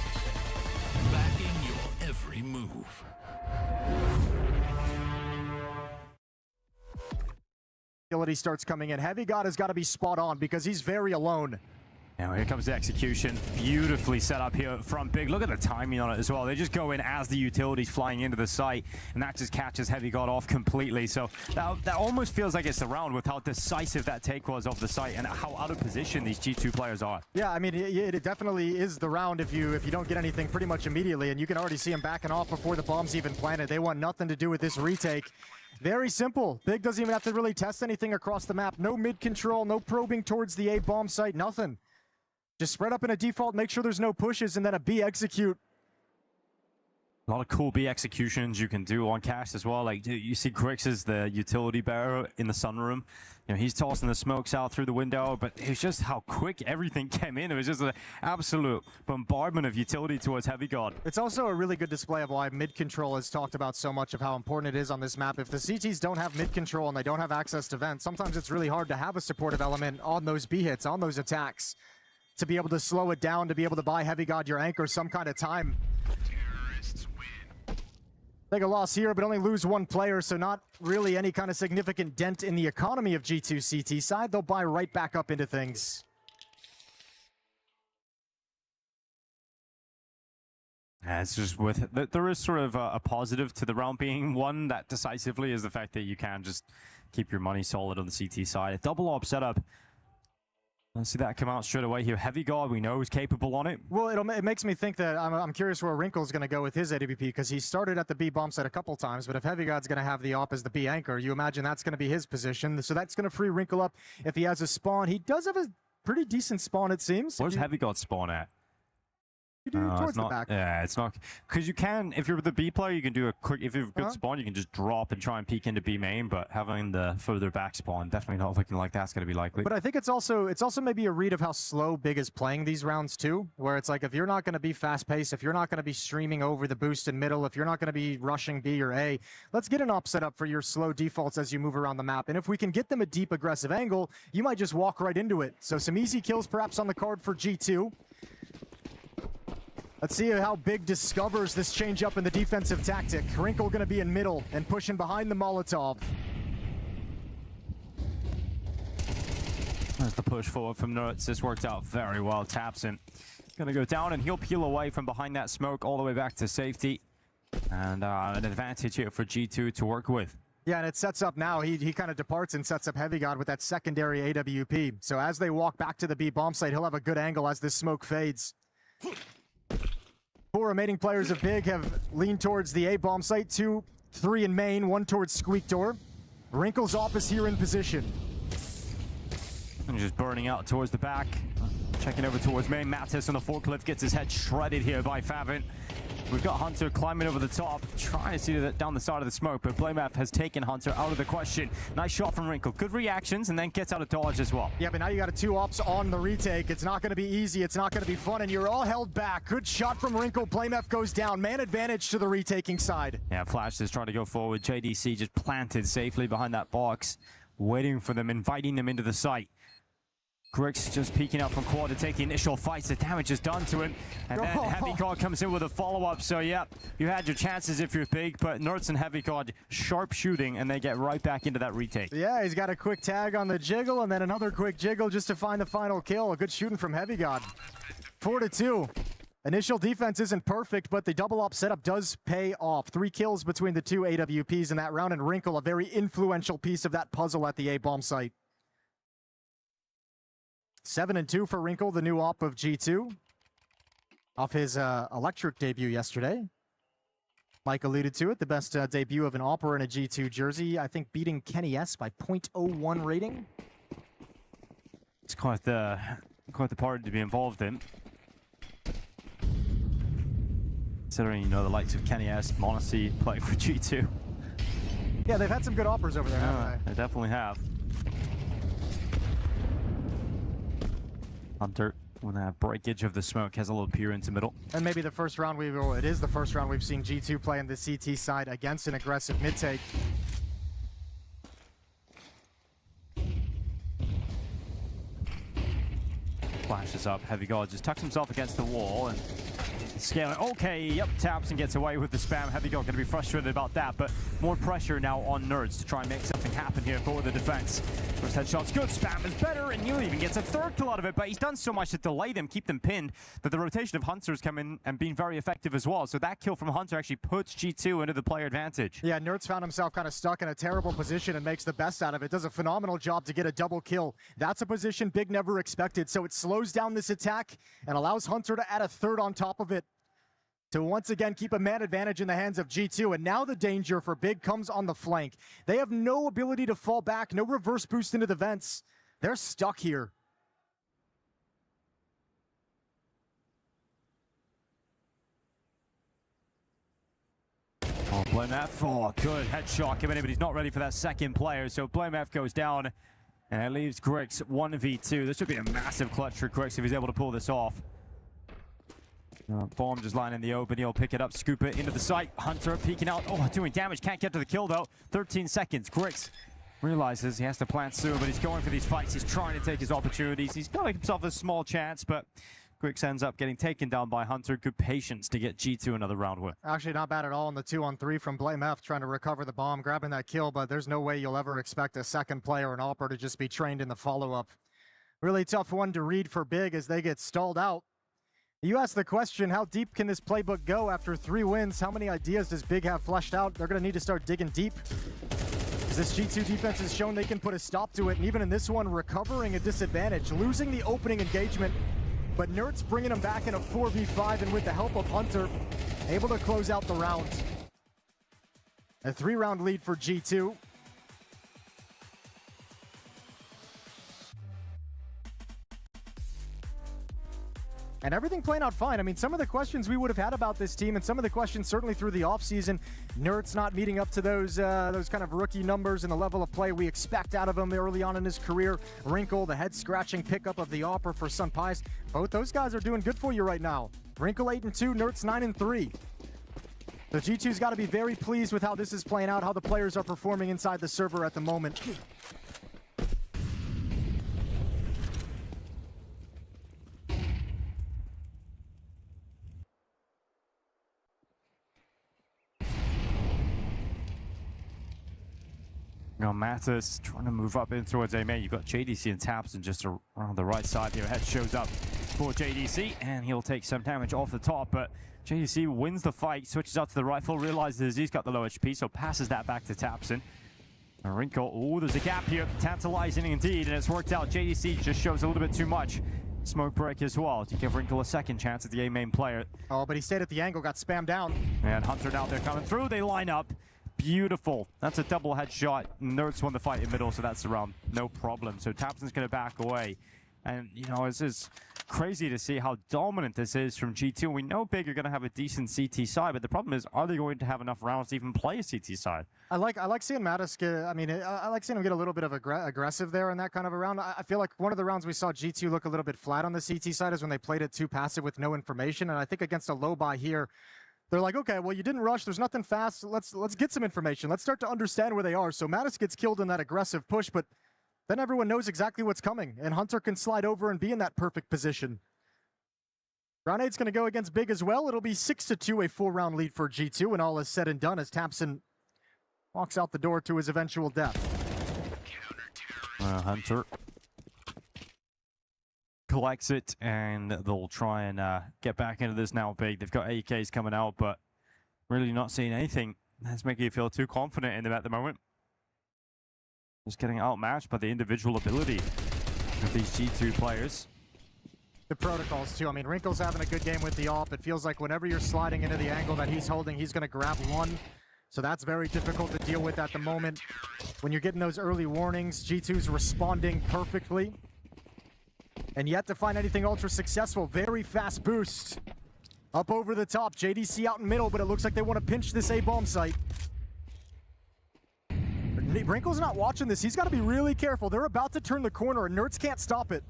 backing your every move. Starts coming in. Heavy God has got to be spot on because he's very alone. Now here comes the execution. Beautifully set up here from Big. Look at the timing on it as well. They just go in as the utility's flying into the site, and that just catches Heavy God off completely. So that almost feels like it's the round with how decisive that take was of the site and how out of position these G2 players are. Yeah, I mean, it definitely is the round if you don't get anything pretty much immediately, and you can already see them backing off before the bomb's even planted. They want nothing to do with this retake. Very simple. Big doesn't even have to really test anything across the map. No mid control, no probing towards the A bomb site, nothing. Just spread up in a default, make sure there's no pushes, and then a B execute. A lot of cool B executions you can do on cast as well. Like, you see Grix is the utility bearer in the sunroom. You know, he's tossing the smokes out through the window, but it's just how quick everything came in. It was just an absolute bombardment of utility towards Heavy God. It's also a really good display of why mid-control has talked about so much of how important it is on this map. If the CTs don't have mid-control and they don't have access to vent, sometimes it's really hard to have a supportive element on those B hits, on those attacks, to be able to slow it down, to be able to buy Heavy God your anchor some kind of time. Take a loss here, but only lose one player, so not really any kind of significant dent in the economy of G2 CT side. They'll buy right back up into things. It's just with there is sort of a positive to the round being won that decisively is the fact that you can just keep your money solid on the CT side. A double op setup. Let's see that come out straight away here. Heavy Guard, we know, is capable on it. Well, it makes me think that I'm curious where Wrinkle's going to go with his AWP, because he started at the B bomb site a couple times, but if Heavy Guard's going to have the op as the B anchor, you imagine that's going to be his position. So that's going to free Wrinkle up if he has a spawn. He does have a pretty decent spawn, it seems. Where's Heavy Guard spawn at? Towards the back. Yeah, it's not, because you can, if you're the B player, you can do a quick, if you have a good spawn, you can just drop and try and peek into B main, but having the further back spawn, definitely not looking like that's going to be likely. But I think it's also maybe a read of how slow Big is playing these rounds too, where it's like, if you're not going to be fast paced, if you're not going to be streaming over the boost in middle, if you're not going to be rushing B or A, let's get an op set up for your slow defaults as you move around the map. And if we can get them a deep aggressive angle, you might just walk right into it. So some easy kills perhaps on the card for G2. Let's see how Big discovers this change up in the defensive tactic. Wrinkle going to be in middle and pushing behind the Molotov. There's the push forward from Nerds. This worked out very well. Taps in. Going to go down and he'll peel away from behind that smoke all the way back to safety. And an advantage here for G2 to work with. Yeah, and it sets up now. He kind of departs and sets up Heavy God with that secondary AWP. So as they walk back to the B bomb site, he'll have a good angle as this smoke fades. 4 remaining players of Big have leaned towards the A bomb site. 2, 3 in main, 1 towards Squeak Door. Wrinkle's office here in position. And just burning out towards the back. Checking over towards main. Mattis on the forklift gets his head shredded here by Favin. We've got Hunter climbing over the top, trying to see that down the side of the smoke, but BlameF has taken Hunter out of the question. Nice shot from Wrinkle. Good reactions, and then gets out of dodge as well. Yeah, but now you got a 2 ops on the retake. It's not going to be easy. It's not going to be fun, and you're all held back. Good shot from Wrinkle. BlameF goes down. Man advantage to the retaking side. Yeah, Flash is trying to go forward. JDC just planted safely behind that box, waiting for them, inviting them into the site. Grix just peeking out from quad to take the initial fights. The damage is done to him. And then Heavy God comes in with a follow-up. So, yeah, you had your chances if you're Big, but Nerds and Heavy God sharp shooting, and they get right back into that retake. Yeah, he's got a quick tag on the jiggle, and then another quick jiggle just to find the final kill. A good shooting from Heavy God. 4-2. Initial defense isn't perfect, but the double op setup does pay off. 3 kills between the 2 AWPs in that round, and Wrinkle, a very influential piece of that puzzle at the A bomb site. 7-2 for Wrinkle, the new op of G2. Off his electric debut yesterday. Mike alluded to it, the best debut of an opera in a G2 jersey. I think beating Kenny S by 0.01 rating. It's quite the party to be involved in. Considering, you know, the likes of Kenny S, Monacy playing for G2. Yeah, they've had some good operas over there, haven't they? They definitely have. Hunter, with that breakage of the smoke, has a little peer into middle. And maybe the first round it is the first round we've seen G2 play in the CT side against an aggressive mid-take. Flashes up, Heavy God just tucks himself against the wall and scaling. Okay, yep, taps and gets away with the spam. Heavy God going to be frustrated about that, but more pressure now on Nerds to try and make something happen here for the defense. First headshot's good, spam is better, and Neil even gets a 3rd kill out of it, but he's done so much to delay them, keep them pinned, that the rotation of Hunter's come in and been very effective as well. So that kill from Hunter actually puts G2 into the player advantage. Yeah, Nerds found himself kind of stuck in a terrible position and makes the best out of it. Does a phenomenal job to get a double kill. That's a position Big never expected, so it slows down this attack and allows Hunter to add a 3rd on top of it to once again keep a man advantage in the hands of G2. And now the danger for Big comes on the flank. They have no ability to fall back, no reverse boost into the vents. They're stuck here. Oh, BlameF, oh, good headshot coming in, but he's not ready for that second player. So BlameF goes down, and it leaves Grix 1v2. This would be a massive clutch for Grix if he's able to pull this off. Bomb just lying in the open. He'll pick it up, scoop it into the site. Hunter peeking out. Oh, doing damage. Can't get to the kill, though. 13 seconds. Grix realizes he has to plant soon, but he's going for these fights. He's trying to take his opportunities. He's got himself a small chance, but Grix ends up getting taken down by Hunter. Good patience to get G2 another round win. Actually, not bad at all in the 2-on-3 from BlameF, trying to recover the bomb, grabbing that kill, but there's no way you'll ever expect a second player, an opera, to just be trained in the follow-up. Really tough one to read for Big as they get stalled out. You asked the question, how deep can this playbook go after 3 wins? How many ideas does Big have fleshed out? They're going to need to start digging deep. This G2 defense has shown they can put a stop to it, and even in this one, recovering a disadvantage, losing the opening engagement, but Nert's bringing them back in a 4v5, and with the help of Hunter, able to close out the round. A 3-round lead for G2. And everything playing out fine. I mean, some of the questions we would have had about this team, and some of the questions certainly through the offseason, Nert's not meeting up to those kind of rookie numbers and the level of play we expect out of him early on in his career. Wrinkle, the head-scratching pickup of the offer for Sun Pies. Both those guys are doing good for you right now. Wrinkle 8-2, Nert's 9-3. The G2's got to be very pleased with how this is playing out, how the players are performing inside the server at the moment. Now Mattis trying to move up in towards A main. You've got JDC and Tabson just around the right side here. Head shows up for JDC, and he'll take some damage off the top, but JDC wins the fight, switches out to the rifle, realizes he's got the low HP, so passes that back to Tabson. Wrinkle, oh, there's a gap here. Tantalizing indeed, and it's worked out. JDC just shows a little bit too much. Smoke break as well to give Wrinkle a second chance at the A main player. Oh, but he stayed at the angle, got spammed down. And Hunter now they're coming through. They line up. Beautiful. That's a double headshot. Nerds won the fight in middle, so that's the round. No problem. So Tabson's going to back away. And, you know, it's just crazy to see how dominant this is from G2. We know Big are going to have a decent CT side, but the problem is, are they going to have enough rounds to even play a CT side? I like seeing Mattis get, I like seeing him get a little bit of aggressive there in that kind of a round. I feel like one of the rounds we saw G2 look a little bit flat on the CT side is when they played it too passive with no information. And I think against a low buy here, they're like, okay, well, you didn't rush. There's nothing fast. Let's get some information. Let's start to understand where they are. So Mattis gets killed in that aggressive push, but then everyone knows exactly what's coming, and Hunter can slide over and be in that perfect position. Round 8's going to go against Big as well. It'll be 6-2, a 4-round lead for G2, and all is said and done as Tabson walks out the door to his eventual death. Hunter collects it, and they'll try and get back into this now. Big, they've got AKs coming out, but really not seeing anything that's making you feel too confident in them at the moment. Just getting outmatched by the individual ability of these G2 players. The protocols too. I mean, Wrinkle's having a good game with the AWP. It feels like whenever you're sliding into the angle that he's holding, he's going to grab one. So that's very difficult to deal with at the moment. When you're getting those early warnings, G2's responding perfectly. And yet to find anything ultra successful. Very fast boost. Up over the top. JDC out in middle, but it looks like they want to pinch this A-bomb site. Wrinkle's not watching this. He's got to be really careful. They're about to turn the corner, and Nerds can't stop it.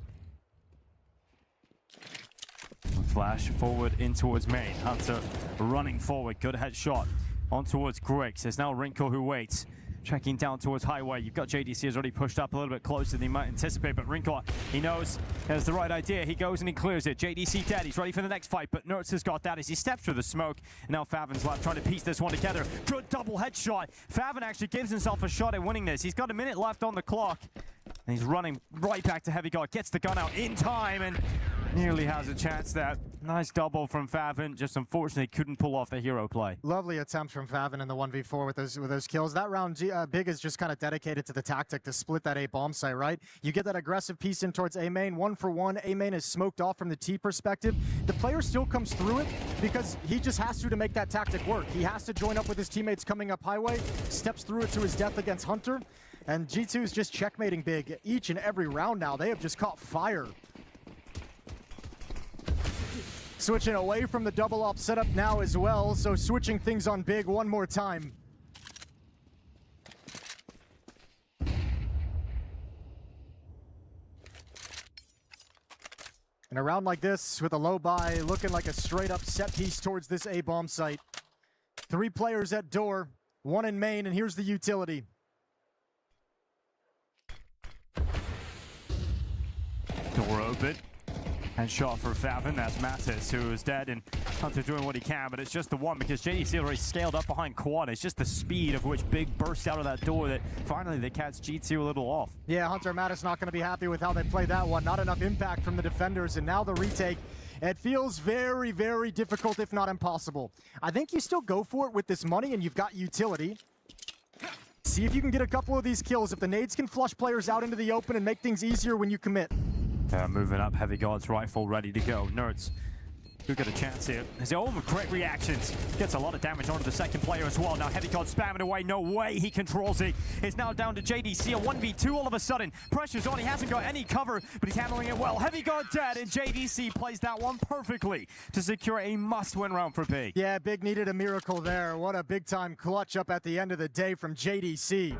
Flash forward in towards main. Hunter running forward. Good headshot on towards Griggs. There's now Wrinkle who waits. Checking down towards Highway. You've got JDC has already pushed up a little bit closer than he might anticipate, but Wrinkle, he knows has the right idea. He goes and he clears it. JDC dead. He's ready for the next fight, but Nerds has got that as he steps through the smoke. And now Favin's left trying to piece this one together. Good double headshot. Favin actually gives himself a shot at winning this. He's got a minute left on the clock. And he's running right back to Heavy God. Gets the gun out in time and nearly has a chance there. Nice double from Favin. Just unfortunately couldn't pull off the hero play. Lovely attempt from Favin in the 1v4 with those kills. That round, Big is just kind of dedicated to the tactic to split that A bomb site, right? You get that aggressive piece in towards A main, 1-for-1. A main is smoked off from the T perspective. The player still comes through it because he just has to make that tactic work. He has to join up with his teammates coming up Highway, steps through it to his death against Hunter. And G2 is just checkmating Big each and every round now. They have just caught fire. Switching away from the double op setup now as well, so switching things on Big one more time. In a round like this, with a low buy, looking like a straight up set piece towards this A-bomb site. 3 players at door, 1 in main, and here's the utility. Door open. And shot for Favin. That's Mattis, who is dead, and Hunter doing what he can, but it's just the one because JDC already scaled up behind quad. It's just the speed of which Big burst out of that door that finally they catch G2 a little off. Yeah, Hunter Mattis not going to be happy with how they played that one. Not enough impact from the defenders, and now the retake. It feels very, very difficult, if not impossible. I think you still go for it with this money, and you've got utility. See if you can get a couple of these kills. If the nades can flush players out into the open and make things easier when you commit. Moving up, Heavy God's rifle ready to go. Nerds, who got a chance here? Oh, great reactions. Gets a lot of damage onto the second player as well. Now Heavy God spamming away. No way he controls it. It's now down to JDC. A 1v2 all of a sudden. Pressure's on. He hasn't got any cover, but he's handling it well. Heavy God dead, and JDC plays that one perfectly to secure a must-win round for Big. Yeah, Big needed a miracle there. What a big-time clutch up at the end of the day from JDC.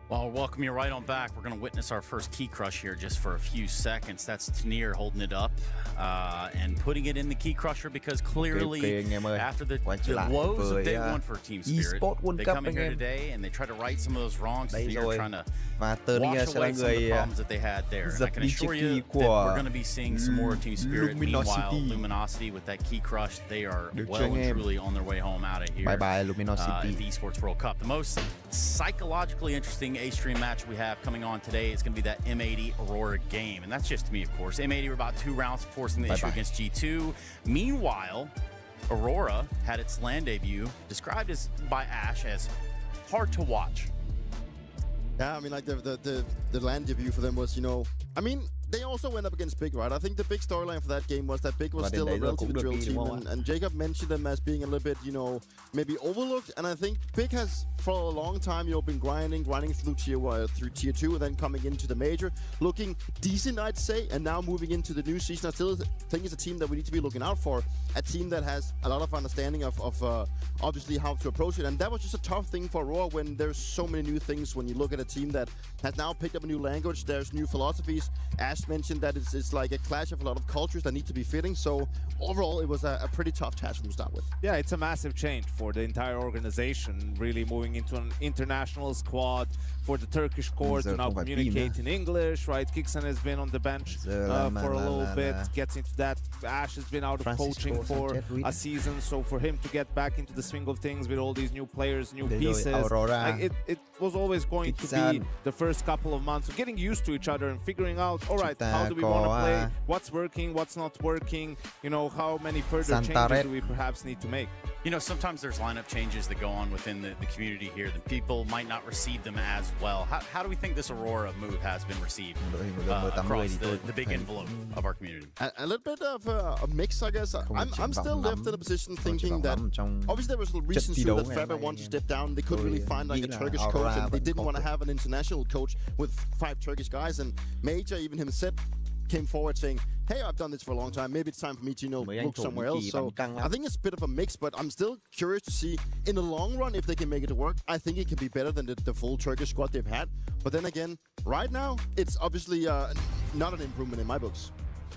Well, I'll welcome you right on back. We're going to witness our first key crush here just for a few seconds. That's Tnir holding it up and putting it in the key crusher because clearly after the woes of day one for Team Spirit, they come in here today and they try to right some of those wrongs. They're trying to wash away some of the problems that they had there. And I can assure you that we're going to be seeing some more Team Spirit. Meanwhile, Luminosity with that key crush, they are well and truly on their way home out of here. Bye-bye, Luminosity. The Esports World Cup. The most psychologically interesting A-Stream match we have coming on today is going to be that M80 Aurora game. And that's just me, of course. M80 were about 2 rounds forcing the issue against G2. Meanwhile, Aurora had its LAN debut described as by Ash as hard to watch. Yeah, I mean, like the LAN debut for them was, you know, I mean, they also went up against Big, right? I think the big storyline for that game was that Big was still a relatively drilled team, and Jacob mentioned them as being a little bit, you know, maybe overlooked. And I think Big has, for a long time, you know, been grinding through tier 2, and then coming into the major, looking decent, I'd say. And now moving into the new season, I still think it's a team that we need to be looking out for. A team that has a lot of understanding of obviously how to approach it. And that was just a tough thing for Aurora when there's so many new things. When you look at a team that has now picked up a new language, there's new philosophies. Ash mentioned that it's like a clash of a lot of cultures that need to be fitting. So overall, it was a pretty tough task to start with. Yeah, it's a massive change for the entire organization, really moving into an international squad, for the Turkish core to now communicate in English, right? Kixen has been on the bench for a little bit, gets into that. Ash has been out of coaching for a season, so for him to get back into the swing of things with all these new players, new pieces, like it was always going to be the first couple of months of getting used to each other and figuring out, all right, how do we want to play, what's working, what's not working, you know, how many further changes do we perhaps need to make. You know, sometimes there's lineup changes that go on within the community here that people might not receive them as well. How do we think this Aurora move has been received across the big envelope of our community? A little bit of a mix, I guess. I'm still left in a position thinking that obviously there was reasons to that Faber wanted to step down. They couldn't really find like a Turkish coach, and they didn't want to have an international coach with 5 Turkish guys. And Major, even himself, came forward saying, hey, I've done this for a long time, maybe it's time for me to, you know, look somewhere else. So I think it's a bit of a mix, but I'm still curious to see in the long run if they can make it work. I think it can be better than the full Turkish squad they've had. But then again, right now, it's obviously not an improvement in my books.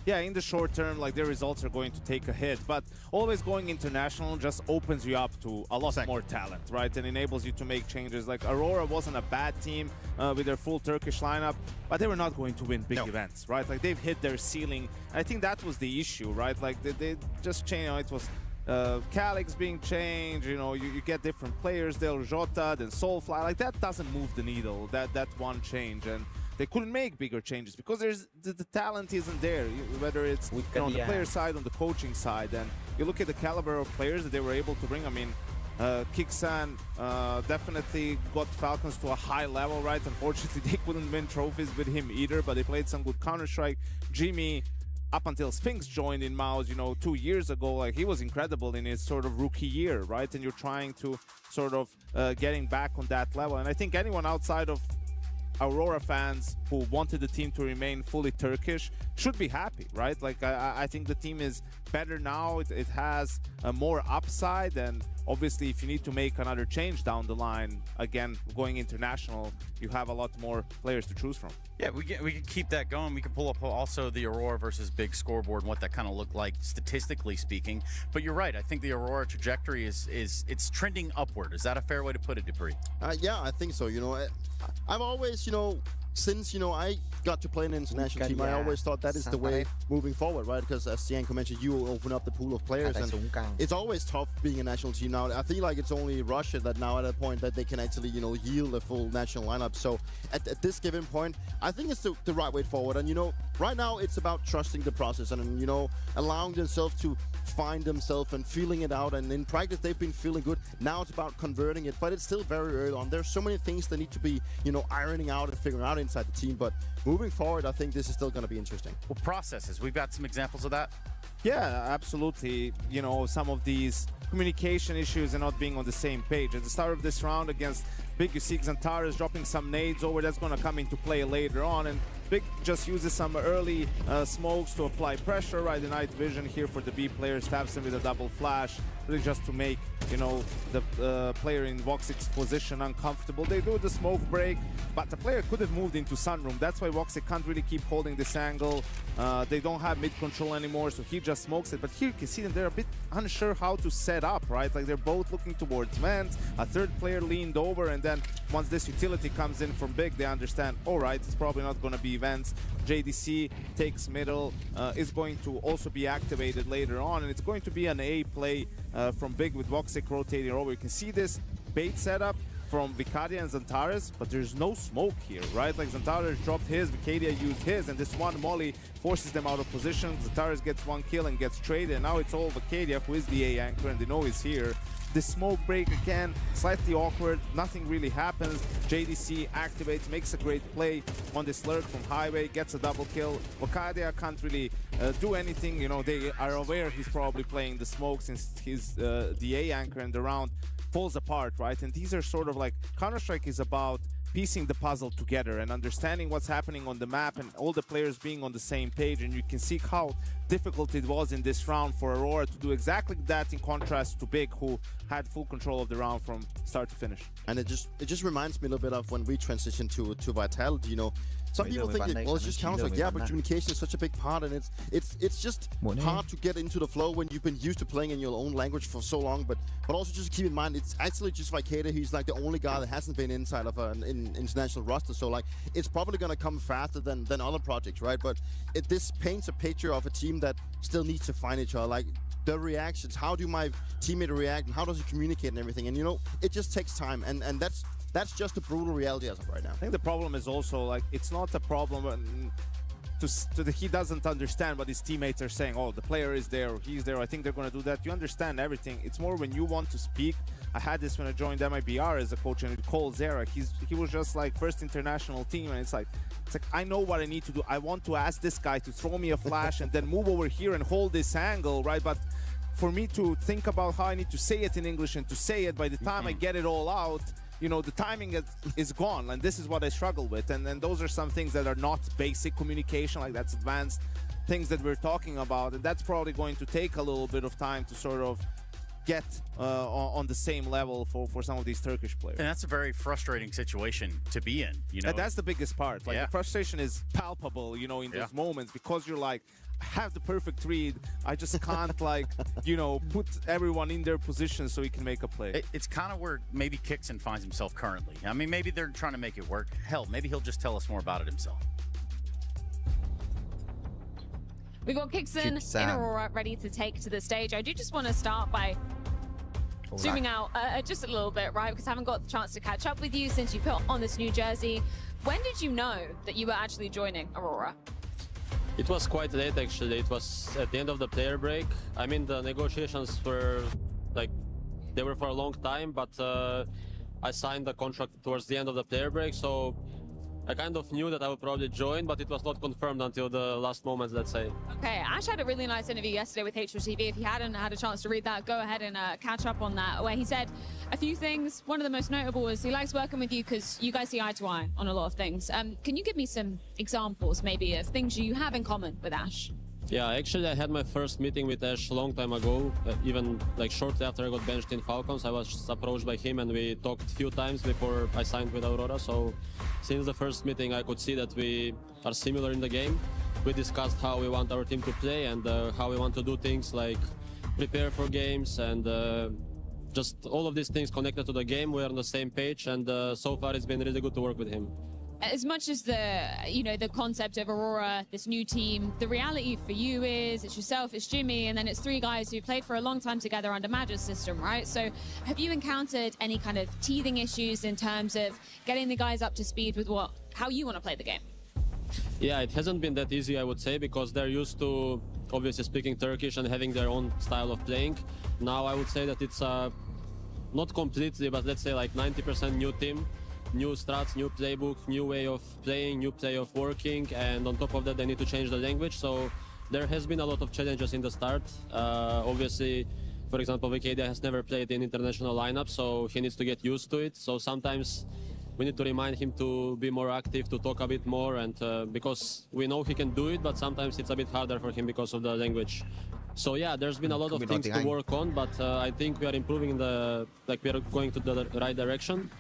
Yeah, in the short term, like, their results are going to take a hit, but always going international just opens you up to a lot more talent, right? And enables you to make changes. Like, Aurora wasn't a bad team with their full Turkish lineup, but they were not going to win big events, right? Like, they've hit their ceiling. And I think that was the issue, right? Like, they just changed, you know, it was Calix being changed, you know, you get different players, Del Jota, then Soulfly, like, that doesn't move the needle, that one change. And they couldn't make bigger changes because there's the talent isn't there, whether it's, you know, on the player side, on the coaching side. And you look at the caliber of players that they were able to bring. I mean, Kixan definitely got Falcons to a high level, right? Unfortunately, they couldn't win trophies with him either, but they played some good Counter-Strike. Jimmy, up until Sphinx joined in Mouse, you know, 2 years ago, like he was incredible in his sort of rookie year, right? And you're trying to sort of getting back on that level. And I think anyone outside of Aurora fans who wanted the team to remain fully Turkish should be happy, right? Like I think the team is better now. It has more upside, and obviously if you need to make another change down the line, again, going international, you have a lot more players to choose from. Yeah, we can keep that going. We can pull up also the Aurora versus Big scoreboard and what that kind of looked like statistically speaking. But you're right. I think the Aurora trajectory is it's trending upward. Is that a fair way to put it, Dupree? Yeah, I think so. You know, I've always, you know, since, you know, I got to play in an international team, I always thought that is the way moving forward, right? Because as Cianco mentioned, you will open up the pool of players, and it's always tough being a national team now. I feel like it's only Russia that now at a point that they can actually, you know, yield a full national lineup. So at this given point, I think it's the right way forward. And, you know, right now it's about trusting the process and, you know, allowing themselves to find themselves and feeling it out. And in practice, they've been feeling good. Now it's about converting it, but it's still very early on. There's so many things that need to be, you know, ironing out and figuring out inside the team. But moving forward, I think this is still going to be interesting. Well, processes. We've got some examples of that. Yeah, absolutely. You know, some of these communication issues and not being on the same page. At the start of this round against Big, you see Xantares dropping some nades over. That's going to come into play later on. And Big just uses some early smokes to apply pressure, right? The night vision here for the B players, taps him with a double flash, really just to make, you know, the player in Voxic's position uncomfortable. They do the smoke break, but the player could have moved into Sunroom. That's why Voxic can't really keep holding this angle. They don't have mid control anymore, so he just smokes it. But here you can see them, they're a bit unsure how to set up, right? Like they're both looking towards vents. A third player leaned over, and then once this utility comes in from Big, they understand, all right, it's probably not going to be vents. JDC takes middle, is going to also be activated later on, and it's going to be an A play from Big with Voxic rotating over. You can see this bait setup from Vicadia and Xantares, but there's no smoke here, right? Like Xantares dropped his, Vicadia used his, and this one molly forces them out of position. Xantares gets one kill and gets traded, and now it's all Vicadia, who is the A anchor, and they know he's here. The smoke break again, slightly awkward, nothing really happens. JDC activates, makes a great play on this lurk from Highway, gets a double kill. Vicadia can't really do anything, you know, they are aware he's probably playing the smoke since he's the A anchor, and the round falls apart, right? And these are sort of like, Counter-Strike is about piecing the puzzle together and understanding what's happening on the map and all the players being on the same page. And you can see how difficult it was in this round for Aurora to do exactly that, in contrast to Big, who had full control of the round from start to finish. And it just reminds me a little bit of when we transitioned to Vitality, you know. Some people think, well, it's just Counter-Strike. Yeah, but communication is such a big part, and it's just hard to get into the flow when you've been used to playing in your own language for so long. But also just keep in mind, it's actually just Vicadia. He's like the only guy that hasn't been inside of an international roster. So like, it's probably gonna come faster than other projects, right? But this paints a picture of a team that still needs to find each other. Like the reactions, how do my teammate react, and how does he communicate and everything? And you know, it just takes time, and that's just the brutal reality as of right now. I think the problem is also, like, it's not a problem he doesn't understand what his teammates are saying. Oh, the player is there, or he's there, I think they're going to do that. You understand everything. It's more when you want to speak. I had this when I joined MIBR as a coach, and Cole Zera, he was just like first international team, and it's like I know what I need to do. I want to ask this guy to throw me a flash and then move over here and hold this angle, right? But for me to think about how I need to say it in English and to say it, by the time I get it all out, you know, the timing is gone, and this is what I struggle with. And those are some things that are not basic communication, like that's advanced things that we're talking about, and that's probably going to take a little bit of time to sort of get on the same level for some of these Turkish players. And that's a very frustrating situation to be in, you know. And that's the biggest part. Like, the frustration is palpable, you know, in those moments, because you're like, I have the perfect read, I just can't like, you know, put everyone in their position so he can make a play. It's kind of where maybe Kixan finds himself currently. I mean, maybe they're trying to make it work. Hell, maybe he'll just tell us more about it himself. We've got Kixan in Aurora ready to take to the stage. I do just want to start by zooming out just a little bit, right? Because I haven't got the chance to catch up with you since you put on this new jersey. When did you know that you were actually joining Aurora? It was quite late, actually. It was at the end of the player break. I mean, the negotiations were like they were for a long time, but I signed the contract towards the end of the player break, so I kind of knew that I would probably join, but it was not confirmed until the last moments, let's say. Okay, Ash had a really nice interview yesterday with HRTV. If you hadn't had a chance to read that, go ahead and catch up on that, where he said a few things. One of the most notable is he likes working with you because you guys see eye to eye on a lot of things. Can you give me some examples, maybe, of things you have in common with Ash? Yeah, actually I had my first meeting with Ash a long time ago, even like shortly after I got benched in Falcons. I was approached by him and we talked a few times before I signed with Aurora. So since the first meeting I could see that we are similar in the game. We discussed how we want our team to play and how we want to do things like prepare for games and just all of these things connected to the game. We're on the same page and so far it's been really good to work with him. As much as the concept of Aurora, this new team, the reality for you is it's yourself, it's Jimmy, and then it's three guys who played for a long time together under Madge's system, right? So have you encountered any kind of teething issues in terms of getting the guys up to speed with how you want to play the game? Yeah, it hasn't been that easy, I would say, because they're used to obviously speaking Turkish and having their own style of playing. Now I would say that it's not completely, but let's say like 90% new team. New strats, new playbook, new way of playing, new way of working, and on top of that they need to change the language. So there has been a lot of challenges in the start. Obviously, for example, Vikedia has never played in international lineup, so he needs to get used to it. So sometimes we need to remind him to be more active, to talk a bit more, and because we know he can do it, but sometimes it's a bit harder for him because of the language. So yeah, there's been a lot of things to work on, but I think we are improving we are going to the right direction.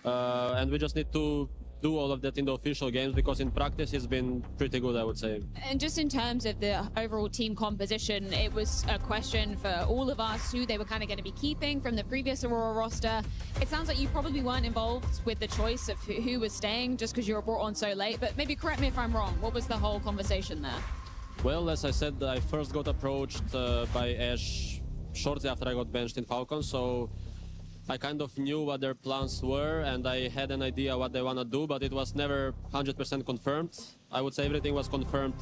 And we just need to do all of that in the official games because in practice it's been pretty good, I would say. And just in terms of the overall team composition, it was a question for all of us who they were kind of going to be keeping from the previous Aurora roster. It sounds like you probably weren't involved with the choice of who was staying just because you were brought on so late, but maybe correct me if I'm wrong. What was the whole conversation there? Well, as I said, I first got approached by Ash shortly after I got benched in Falcons, so I kind of knew what their plans were and I had an idea what they want to do, but it was never 100% confirmed. I would say everything was confirmed,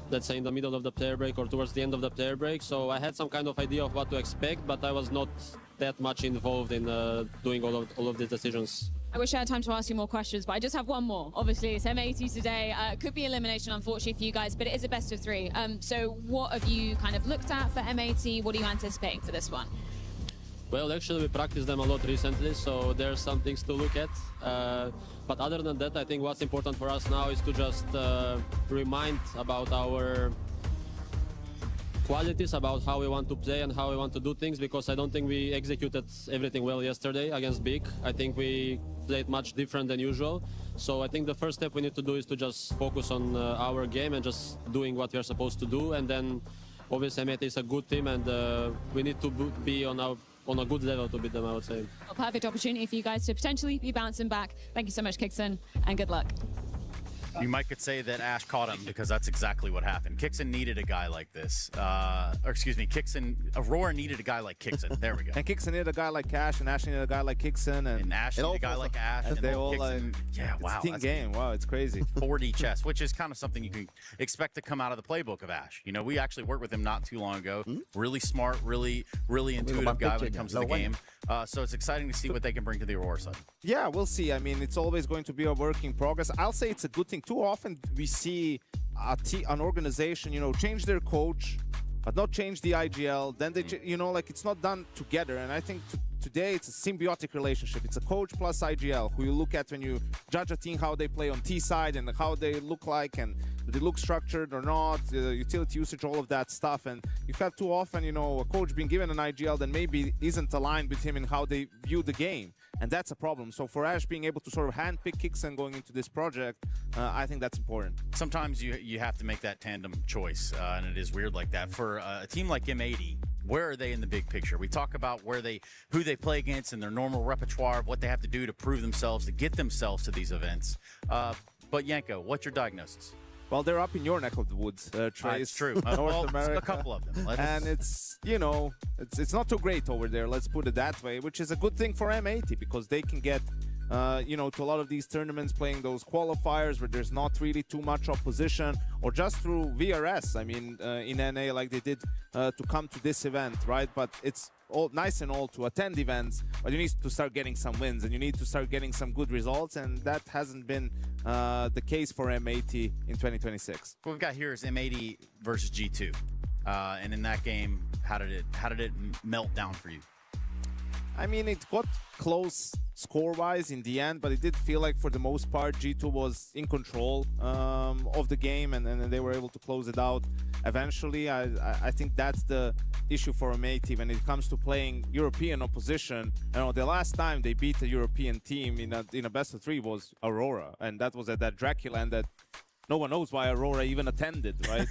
let's say in the middle of the player break or towards the end of the player break. So I had some kind of idea of what to expect, but I was not that much involved in doing all of these decisions. I wish I had time to ask you more questions, but I just have one more. Obviously, it's M80 today. It could be elimination, unfortunately, for you guys, but it is a best of three. So what have you kind of looked at for M80? What are you anticipating for this one? Well, actually, we practiced them a lot recently, so there's some things to look at. But other than that, I think what's important for us now is to just remind about our qualities, about how we want to play and how we want to do things, because I don't think we executed everything well yesterday against Big. I think we played much different than usual. So I think the first step we need to do is to just focus on our game and just doing what we are supposed to do. And then, obviously, M80 is a good team, and we need to be on a good level to beat them, I would say. A perfect opportunity for you guys to potentially be bouncing back. Thank you so much, Kixon, and good luck. You might could say that Ash caught him because that's exactly what happened. Kixon needed a guy like this. Or excuse me, Aurora needed a guy like Kixon. There we go. And Kixon needed a guy like Cash, and Ash needed a guy like Kixon. And Ash needed a guy like Ash. And they all Kixon, yeah, wow. It's a team game. Wow, it's crazy. 4D chess, which is kind of something you can expect to come out of the playbook of Ash. You know, we actually worked with him not too long ago. Really smart, really intuitive guy when it comes to the game. So it's exciting to see what they can bring to the Aurora side. Yeah, we'll see. I mean, it's always going to be a work in progress. I'll say it's a good thing. Too often we see an organization, you know, change their coach, but not change the IGL. Then they, you know, like it's not done together. And I think today it's a symbiotic relationship. It's a coach plus IGL who you look at when you judge a team, how they play on T side and how they look like, and do they look structured or not, utility usage, all of that stuff. And you have too often, you know, a coach being given an IGL that maybe isn't aligned with him in how they view the game. And that's a problem. So for Ash being able to sort of handpick Kixon going into this project, I think that's important. Sometimes you have to make that tandem choice, and it is weird like that. For a team like M80, where are they in the big picture? We talk about who they play against and their normal repertoire of what they have to do to prove themselves, to get themselves to these events. But Yanko, what's your diagnosis? Well, they're up in your neck of the woods, Trace. It's true. North America. A couple of them. And it's, you know, it's not too great over there, let's put it that way, which is a good thing for M80 because they can get you know, to a lot of these tournaments, playing those qualifiers where there's not really too much opposition, or just through VRS. I mean, in NA, like they did to come to this event, right? But it's all nice and all to attend events, but you need to start getting some wins, and you need to start getting some good results, and that hasn't been the case for M80 in 2026. What we've got here is M80 versus G2, and in that game, how did it melt down for you? I mean, it got close score-wise in the end, but it did feel like for the most part G2 was in control of the game, and they were able to close it out eventually. I think that's the issue for M80 when it comes to playing European opposition. You know, the last time they beat a European team in a best of 3 was Aurora, and that was at that Dracula, and that no one knows why Aurora even attended, right?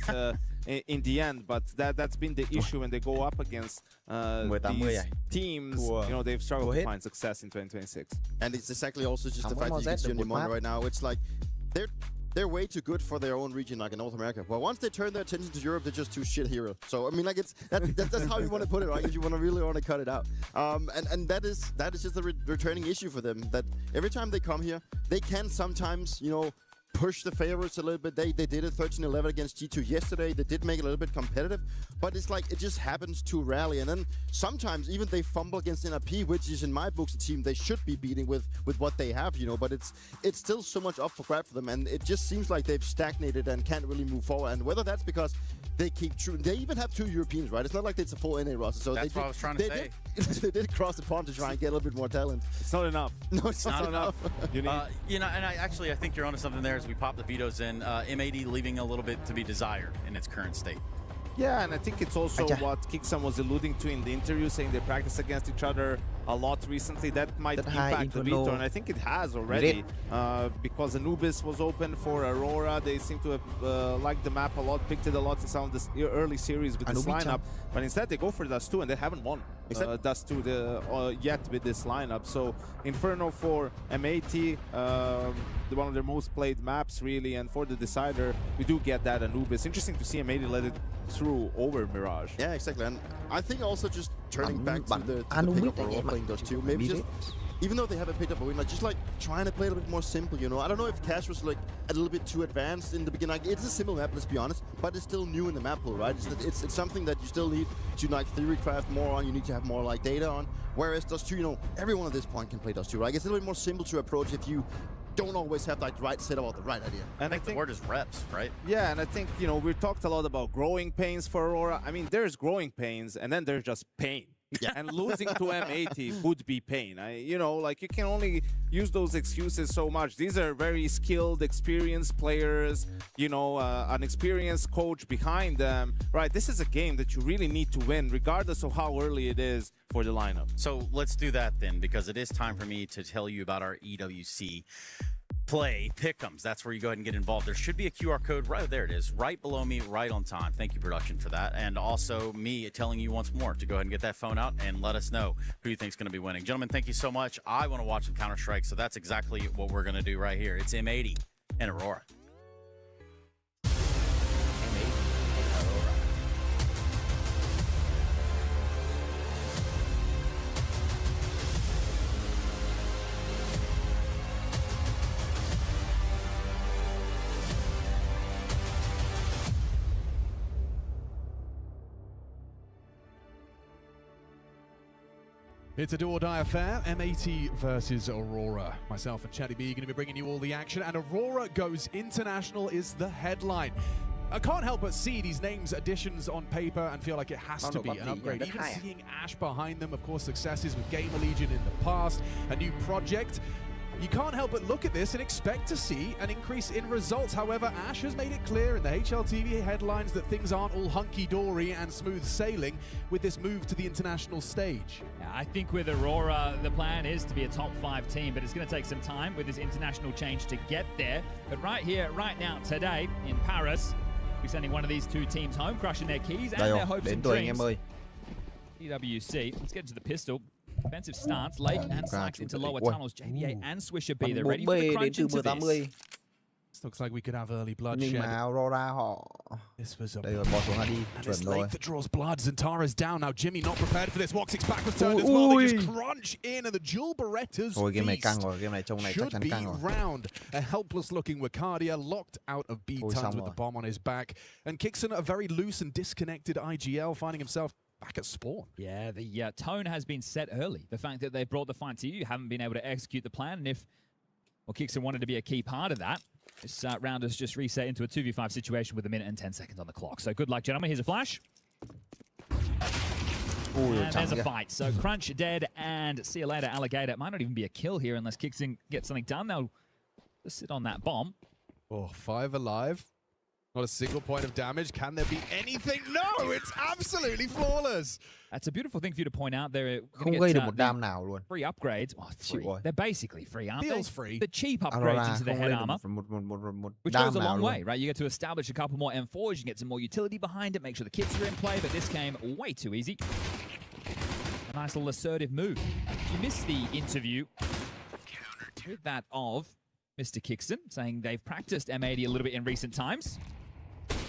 In the end, but that's been the issue when they go up against these teams. You know, they've struggled to find success in 2026. And it's exactly also just the fact that you can see on Nimona right now. It's like they're way too good for their own region, like in North America. But once they turn their attention to Europe, they're just too shit heroes. So I mean, like that's how you want to put it, right? If you really want to cut it out, and that is just a returning issue for them. That every time they come here, they can sometimes, you know, push the favorites a little bit. They did it 13-11 against G2 yesterday. They did make it a little bit competitive, but it's like it just happens too rarely. And then sometimes even they fumble against NRP, which is in my books a team they should be beating with what they have, you know. But it's still so much up for grab for them, and it just seems like they've stagnated and can't really move forward. And whether that's because they keep true, they even have 2 Europeans, right? It's not like it's a full NA roster. So that's what I was trying to say. They did cross the pond to try and get a little bit more talent. It's not enough. No, it's not enough. You need you know, and I think you're onto something there as we pop the vetoes in. M80 leaving a little bit to be desired in its current state. Yeah, and I think it's also what Kicksan was alluding to in the interview, saying they practice against each other a lot recently. That might impact the veto, and I think it has already, because Anubis was open for Aurora. They seem to have liked the map a lot, picked it a lot in some of the early series with this lineup, but instead they go for Dust 2, and they haven't won Dust 2 yet with this lineup. So Inferno for M80, one of their most played maps really, and for the decider, we do get that Anubis. Interesting to see M80 let it through over Mirage. Yeah, exactly. And I think also just turning back to the pickup or playing those two, maybe just, even though they haven't picked up a win, like just like trying to play a little bit more simple, you know. I don't know if Cash was like a little bit too advanced in the beginning. Like, it's a simple map, let's be honest, but it's still new in the map pool, right? It's something that you still need to like theory craft more on. You need to have more like data on. Whereas Dust 2, you know, everyone at this point can play Dust 2, right? It's a little bit more simple to approach if you don't always have like the right setup or the right idea. And I think the word is reps, right? Yeah, and I think, you know, we've talked a lot about growing pains for Aurora. I mean, there's growing pains, and then there's just pain. Yeah. And losing to M80 would be pain. You know, like you can only use those excuses so much. These are very skilled, experienced players, you know, an experienced coach behind them, right? This is a game that you really need to win, regardless of how early it is for the lineup. So let's do that then, because it is time for me to tell you about our EWC play pick'ems. That's where you go ahead and get involved. There should be a QR code right there. It is right below me, right on time. Thank you, production, for that. And also me telling you once more to go ahead and get that phone out and let us know who you think is going to be winning. Gentlemen, thank you so much. I want to watch some Counter-Strike, so that's exactly what we're going to do right here. It's M80 and Aurora. It's a do-or-die affair, M80 versus Aurora. Myself and Chatty B are going to be bringing you all the action, and Aurora goes international is the headline. I can't help but see these names additions on paper and feel like it has to be an upgrade. Even seeing Ash behind them, of course, successes with Gamer Legion in the past, a new project. You can't help but look at this and expect to see an increase in results. However, Ash has made it clear in the HLTV headlines that things aren't all hunky-dory and smooth sailing with this move to the international stage. Yeah, I think with Aurora, the plan is to be a top 5 team, but it's going to take some time with this international change to get there. But right here, right now, today, in Paris, we're sending one of these 2 teams home, crushing their keys and their hopes and dreams. EWC, let's get to the pistol. Defensive stance, Lake and Slacks into lower tunnels. JBA and Swisher B, they're ready for the crunch into this. Looks like we could have early bloodshed. Nhưng mà Aurora họ This was a đây rồi, bỏ xuống đi, chuẩn rồi. Lake that draws bloods and Tara's down now. Jimmy not prepared for this. Woxic's back was turned as well. They just crunch in and the Jewel Beretta's Thôi game này căng feast rồi, game này trông này chắc chắn căng rồi. should be round. A helpless looking Wakadia locked out of B tons with the bomb on his back. And Kixon, a very loose and disconnected IGL, finding himself back at spawn. Yeah, the tone has been set early. The fact that they brought the fight to you haven't been able to execute the plan. And if Kixon wanted to be a key part of that, this round has just reset into a 2v5 situation with a minute and 10 seconds on the clock. So good luck, gentlemen. Here's a flash. And there's a fight. So Crunch dead and see you later, Alligator. It might not even be a kill here unless Kixon gets something done. They'll just sit on that bomb. Oh, 5 alive. Not a single point of damage. Can there be anything? No, it's absolutely flawless. That's a beautiful thing for you to point out. They're không gây được một đam nào luôn. Free upgrades. Oh, free. They're basically free, aren't Feels they? Free. The cheap upgrades into the head armor, which goes a long way, right? You get to establish a couple more M4s, you get some more utility behind it, make sure the kits are in play, but this came way too easy. A nice little assertive move. You missed the interview with that of Mr. Kixon, saying they've practiced M80 a little bit in recent times.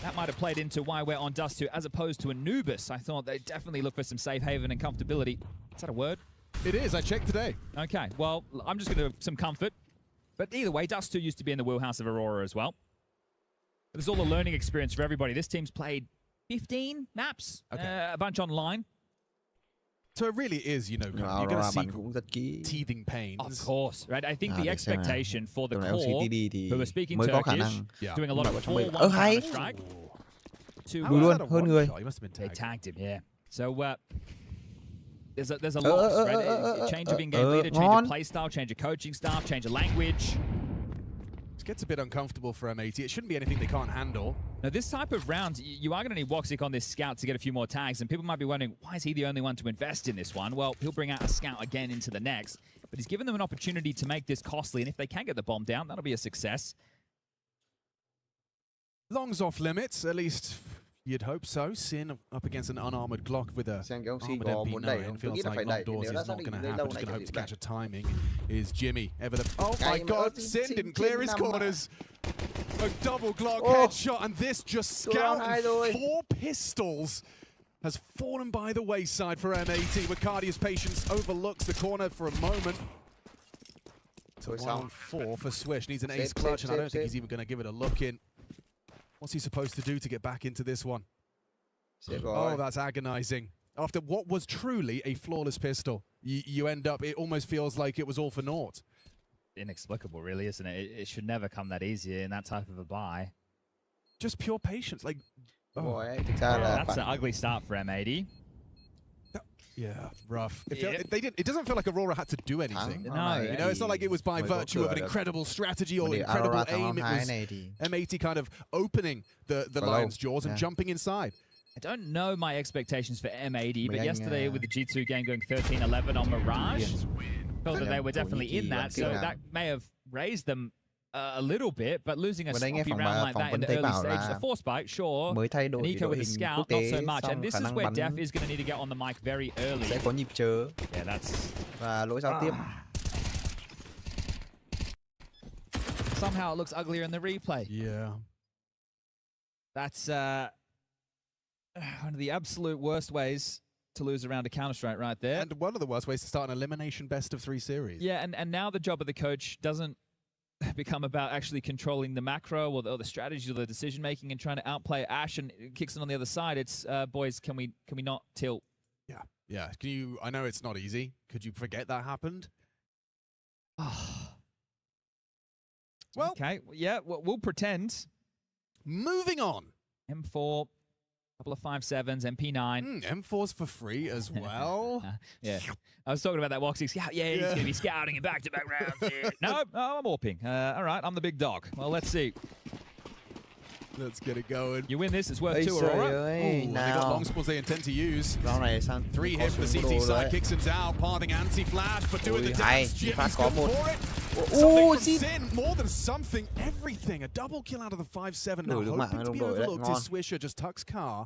That might have played into why we're on Dust 2 as opposed to Anubis. I thought they'd definitely look for some safe haven and comfortability. Is that a word? It is. I checked today. Okay. Well, I'm just going to some comfort. But either way, Dust 2 used to be in the wheelhouse of Aurora as well. But there's all a learning experience for everybody. This team's played 15 maps, a bunch online. So it really is, you know, you're going to see teething pains. Of course, right? I think the expectation for the core, who are speaking Turkish, doing a lot of 4-1 Counter-Strike. They tagged him, yeah. So there's a loss, right? Change of in-game leader, change of play style, change of coaching staff, change of language. Gets a bit uncomfortable for M80. It shouldn't be anything they can't handle. Now, this type of round, you are going to need Woxic on this scout to get a few more tags, and people might be wondering, why is he the only one to invest in this one? Well, he'll bring out a scout again into the next, but he's given them an opportunity to make this costly, and if they can get the bomb down, that'll be a success. Long's off limits, at least you'd hope so. Sin up against an unarmored Glock with a armored MP9. Feels like long doors is not going to happen. Just going to hope to catch a timing. Is Jimmy ever the... Oh my God, Sin didn't clear his corners. A double Glock headshot, and this just scout and 4 pistols has fallen by the wayside for M80. Wacadia's patience overlooks the corner for a moment. So it's 1-4 for Swish. Needs an ace clutch, and I don't think he's even going to give it a look in. What's he supposed to do to get back into this one? Oh, that's agonizing. After what was truly a flawless pistol, you end up, it almost feels like it was all for naught. Inexplicable, really, isn't it? It should never come that easy in that type of a buy. Just pure patience. Like, that's an ugly start for M80. Yeah, rough. It doesn't feel like Aurora had to do anything. No, you know, it's not like it was by virtue of an incredible strategy or incredible aim. It was M80 kind of opening the lion's jaws and jumping inside. I don't know my expectations for M80, but yesterday with the G2 game going 13-11 on Mirage, felt that they were definitely in that, so that may have raised them a little bit, but losing a sloppy round like that in the early stages, a force spike, sure, an eco with a scout, not so much, and this is where Def is going to need to get on the mic very early. Yeah, that's... Somehow it looks uglier in the replay. Yeah. That's one of the absolute worst ways to lose a round of Counter-Strike right there. And one of the worst ways to start an elimination best-of-3 series. Yeah, and now the job of the coach doesn't become about actually controlling the macro or the strategy or the decision making and trying to outplay Ash and Kixon on the other side. It's boys, can we not tilt? Yeah. Can you? I know it's not easy. Could you forget that happened? Well, okay. Yeah, we'll pretend. Moving on. M4. Couple of 5.7s, MP9. M4's for free as well. Yeah. I was talking about that Woxic scout. Yeah, he's going to be scouting in back-to-back rounds. Yeah. No, I'm AWPing. All right, I'm the big dog. Well, let's see. Let's get it going. You win this, it's worth 2 Aurora. They got long spawns they intend to use. 3 hits for the CT side. Kixon's out, parting anti-flash, but doing the damage. Jimmy's good for it. Something from Sin, more than something, everything. A double kill out of the 5-7. Now hoping to be overlooked is Swisher, just tucks car.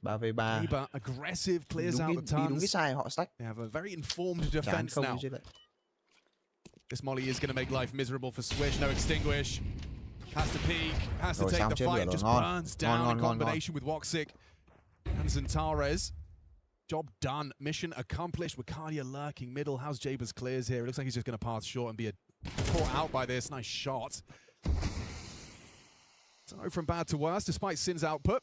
3v3. Aba aggressive, clears out the tons. They have a very informed defense now. This molly is going to make life miserable for Swish. No extinguish. Has to peek, has to take the fight, just burns down in combination with Woxic and Zantares. Job done, mission accomplished. Wakadia lurking middle. How's Jabers clears here? It looks like he's just going to pass short and be caught out by this. Nice shot. So no from bad to worse, despite Sin's output.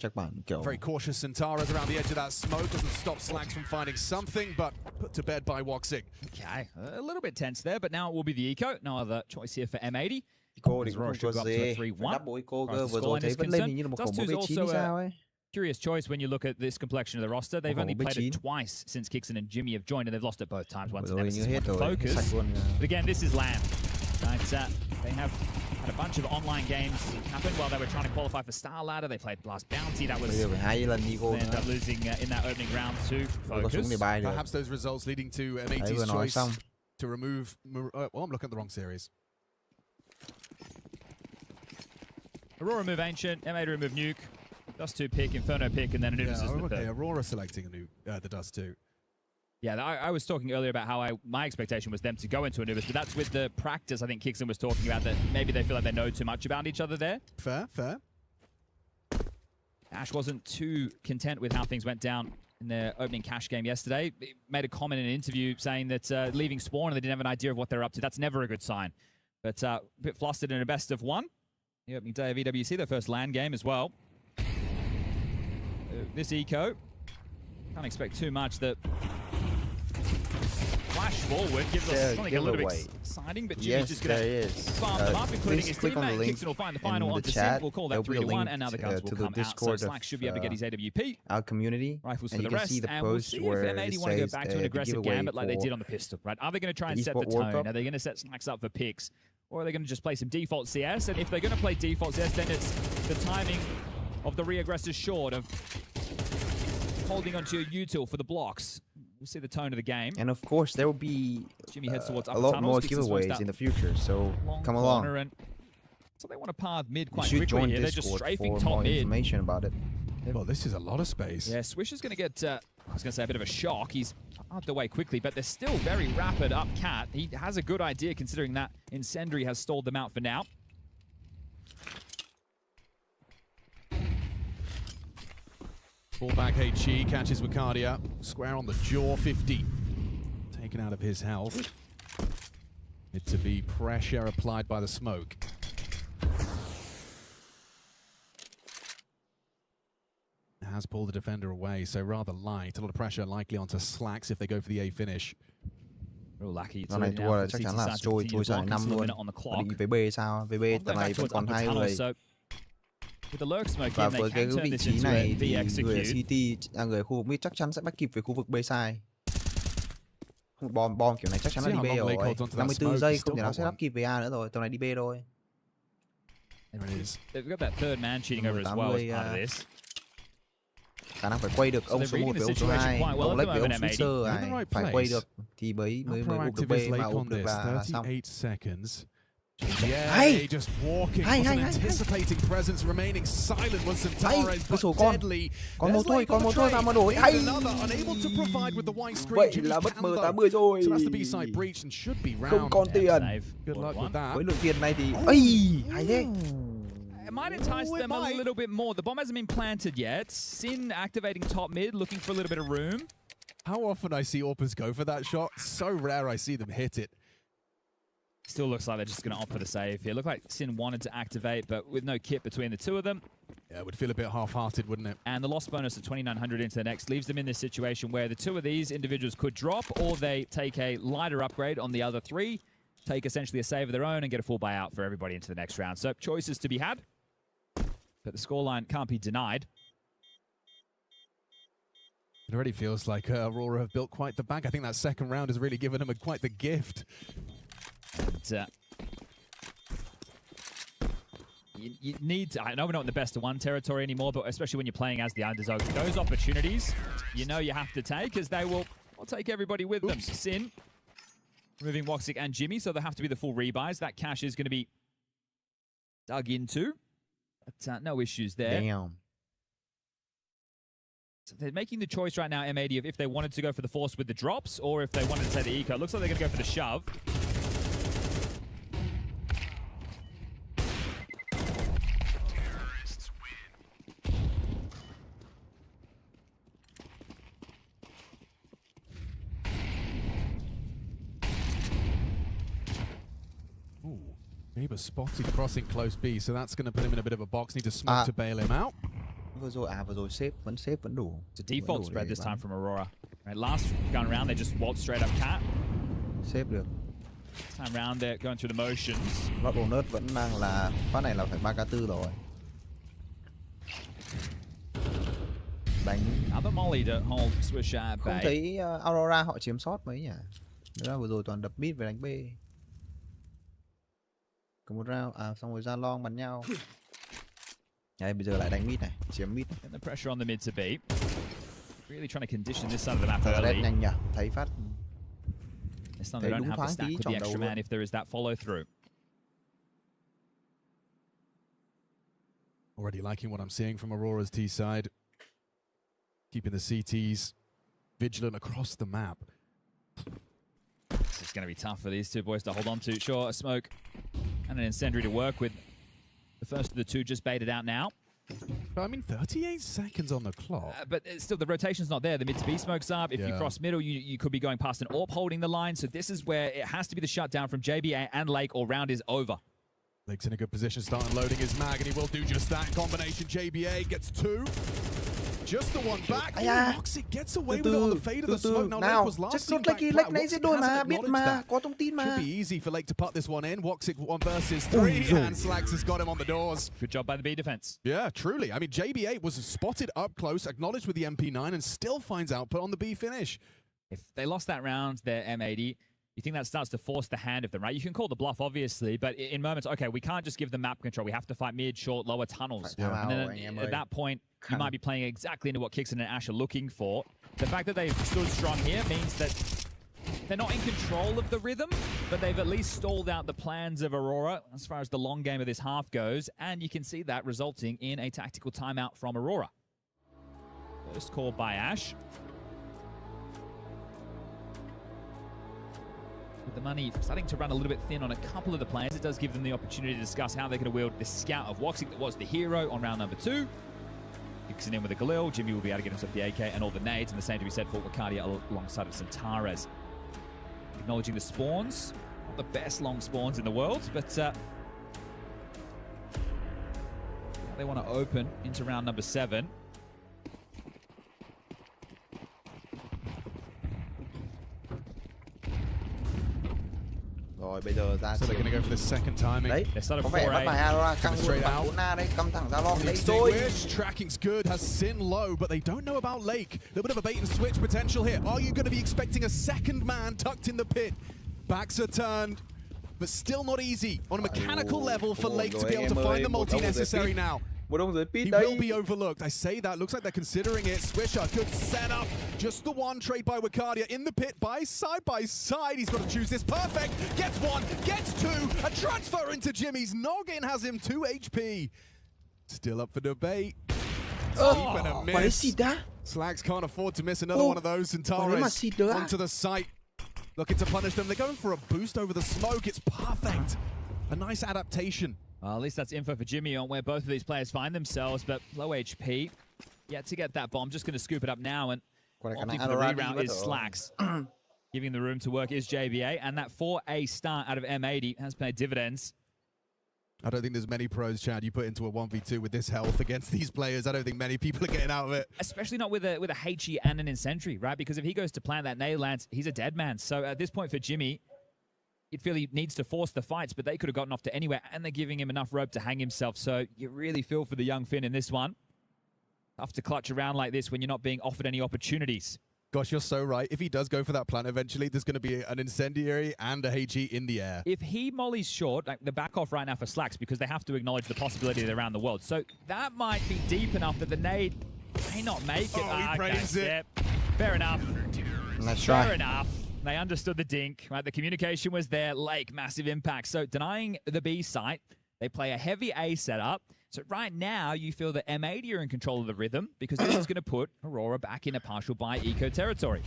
Very cautious Zantares around the edge of that smoke. Doesn't stop Slacks from finding something, but put to bed by Woxic. Okay, a little bit tense there, but now it will be the eco. No other choice here for M80. Eco thì cũng có dễ. Double Eco cơ, vừa rồi thấy vẫn lên hình như là một khổng 1v9 hay sao ấy. Curious choice when you look at this complexion of the roster. They've only played it twice since Kixon and Jimmy have joined, and they've lost it both times. Once Nemesis won the focus. But again, this is LAN. They have had a bunch of online games happen while they were trying to qualify for Star Ladder. They played Blast Bounty. That was they ended up losing in that opening round to Focus. Perhaps those results leading to M80's choice to remove... well, I'm looking at the wrong series. Aurora move Ancient, M80 remove Nuke. Dust 2 pick, Inferno pick, and then Anubis is the third. Aurora selecting the Dust 2. Yeah, I was talking earlier about how my expectation was them to go into Anubis, but that's with the practice I think Kixon was talking about, that maybe they feel like they know too much about each other there. Fair, fair. Ash wasn't too content with how things went down in their opening cash game yesterday. He made a comment in an interview saying that leaving Spawn and they didn't have an idea of what they're up to. That's never a good sign. But a bit flustered in a best of one. The opening day of EWC, their first LAN game as well. This eco, can't expect too much. The flash forward gives us something a little bit exciting, but Jimmy's just going to farm them up, including his teammate. Kixon will find the final on descent. We'll call that 3-1, and now the guns will come out. So Slack should be able to get his AWP. Our community. Rifles for the rest, and we'll see if M80 want to go back to an aggressive gambit like they did on the pistol, right? Are they going to try and set the tone? Are they going to set Slacks up for picks? Or are they going to just play some default CS? And if they're going to play default CS, then it's the timing of the re-aggressors short of holding onto your util for the blocks. We'll see the tone of the game. And of course, there will be Jimmy heads towards a lot more giveaways in the future, so come along. And so they want to path mid quite quickly here. They're just strafing top mid. Information about it. Well, this is a lot of space. Yeah, Swish is going to get, I was going to say, a bit of a shock. He's out the way quickly, but they're still very rapid up Cat. He has a good idea considering that Incendiary has stalled them out for now. Fullback HG catches Wakadia. Square on the jaw, 50. Taken out of his health. It to be pressure applied by the smoke. Has pulled the defender away, so rather light. A lot of pressure likely onto Slacks if they go for the A finish. Real lucky. Nó này thua là chắc chắn là trôi giải 5 luôn. Đi với B sao? Với B tầm này vẫn còn 2 người. Và với cái vị trí này thì người ở CT, người ở khu vực mid chắc chắn sẽ bắt kịp về khu vực B side. Bom kiểu này chắc chắn là đi B rồi. 54 giây không thể nào sẽ bắt kịp về A nữa rồi. Tầm này đi B thôi. They've got that third man cheating over as well as part of this. Khả năng phải quay được ông số 1 với ông số 2, ông Lech với ông Switzer phải quay được thì mới úp được B, mà úp được là xong. Yeah, just walking, wasn't anticipating presence, remaining silent was Zantares, but deadly. Còn một thôi vào mà đổi. Hay. Vậy là bất ngờ 80 rồi. Không còn tiền. Với lượng tiền này thì hay thế. It might entice them a little bit more. The bomb hasn't been planted yet. Sin activating top mid, looking for a little bit of room. How often I see Orpers go for that shot? So rare I see them hit it. Still looks like they're just going to opt for the save here. Looked like Sin wanted to activate, but with no kit between the two of them. Yeah, it would feel a bit half-hearted, wouldn't it? And the loss bonus of 2,900 into the next leaves them in this situation where the two of these individuals could drop, or they take a lighter upgrade on the other three, take essentially a save of their own, and get a full buyout for everybody into the next round. So choices to be had, but the scoreline can't be denied. It already feels like Aurora have built quite the bank. I think that second round has really given them quite the gift. And, you need to, I know we're not in the best of one territory anymore, but especially when you're playing as the underdog, those opportunities, you know you have to take, as they will take everybody with them. Sin, removing Woxic and Jimmy, so they have to be the full rebuys. That cash is going to be dug into, but no issues there. Damn. So they're making the choice right now, M80, of if they wanted to go for the force with the drops, or if they wanted to take the eco. Looks like they're going to go for the shove. Neighbor spotted crossing close B, so that's going to put him in a bit of a box. Need to smoke to bail him out. Vừa rồi save vẫn đủ. It's a default spread this time from Aurora. Right, last gun round they just waltzed straight up cat. Save được. This time round they're going through the motions. Lót bonus vẫn đang là phát này là phải 3k4 rồi. Đánh. Another molly to hold Swish at Không thấy Aurora họ chiếm sót mấy nhỉ? Nếu là vừa rồi toàn đập mid về đánh B. Có một round xong rồi ra long bắn nhau. Đấy, bây giờ lại đánh mid này, chiếm mid. And the pressure on the mid to B. Really trying to condition this side of the map early. Nhanh nhỉ, thấy phát. This time they don't have to stack with the extra man if there is that follow through. Already liking what I'm seeing from Aurora's T side. Keeping the CTs vigilant across the map. This is going to be tough for these two boys to hold on to. Sure, a smoke and an incendiary to work with. The first of the two just baited out now. But I mean, 38 seconds on the clock. But still, the rotation's not there. The mid to B smoke's up. If you cross middle, you could be going past an AWP holding the line. So this is where it has to be the shutdown from JBA and Lake, or round is over. Lake's in a good position, starting loading his mag, and he will do just that. Combination, JBA gets 2. Just the one back. It gets away with it on the fade of the smoke. Now Lake was last seen back. Lake nãy giết đôi mà, biết mà, có thông tin mà. Should be easy for Lake to put this one in. Woxic 1 versus 3, and Slags has got him on the doors. Good job by the B defense. Yeah, truly. I mean, JB8 was spotted up close, acknowledged with the MP9, and still finds output on the B finish. If they lost that round, their M80, you think that starts to force the hand of them, right? You can call the bluff, obviously, but in moments, okay, we can't just give them map control. We have to fight mid, short, lower tunnels. And then at that point, you might be playing exactly into what Kixon and Ash are looking for. The fact that they've stood strong here means that they're not in control of the rhythm, but they've at least stalled out the plans of Aurora as far as the long game of this half goes, and you can see that resulting in a tactical timeout from Aurora. First call by Ash. With the money starting to run a little bit thin on a couple of the players, it does give them the opportunity to discuss how they're going to wield the scout of Woxic that was the hero on round number 2. Kixing in with a Galil, Jimmy will be able to get himself the AK and all the nades, and the same to be said for Wakardia alongside of Centares. Acknowledging the spawns, not the best long spawns in the world, but they want to open into round number 7. Rồi bây giờ ra. So they're going to go for the second timing. Đấy, có vẻ bắt bài Aurora căng luôn bắn 4A đấy, căng thẳng ra long lấy rồi. Tracking's good, has Sin low, but they don't know about Lake. A little bit of a bait and switch potential here. Are you going to be expecting a second man tucked in the pit? Backs are turned, but still not easy on a mechanical level for Lake to be able to find the multi necessary now. He will be overlooked. I say that. Looks like they're considering it. Swisher, good setup. Just the one trade by Wakardia in the pit by side. He's got to choose this. Perfect. Gets 1, gets 2. A transfer into Jimmy's noggin has him 2 HP. Still up for debate. Even a miss. Slags can't afford to miss another one of those. Centares onto the site. Looking to punish them. They're going for a boost over the smoke. It's perfect. A nice adaptation. Well, at least that's info for Jimmy on where both of these players find themselves, but low HP. Yet to get that bomb, just going to scoop it up now, and opting for the reroute is Slags. Giving the room to work is JBA, and that 4A start out of M80 has paid dividends. I don't think there's many pros, Chad, you put into a 1v2 with this health against these players. I don't think many people are getting out of it. Especially not with a HE and an incendiary, right? Because if he goes to plant that nail lance, he's a dead man. So at this point for Jimmy, you'd feel he needs to force the fights, but they could have gotten off to anywhere, and they're giving him enough rope to hang himself. So you really feel for the young Finn in this one. Tough to clutch around like this when you're not being offered any opportunities. Gosh, you're so right. If he does go for that plant, eventually there's going to be an incendiary and a HE in the air. If he mollies short, like the back off right now for Slacks, because they have to acknowledge the possibility they're around the world. So that might be deep enough that the nade may not make it. He praised it. Fair enough. That's Fair enough. They understood the dink, right? The communication was there. Lake, massive impact. So denying the B site, they play a heavy A setup. So right now, you feel that M80 are in control of the rhythm, because this is going to put Aurora back in a partial buy eco territory.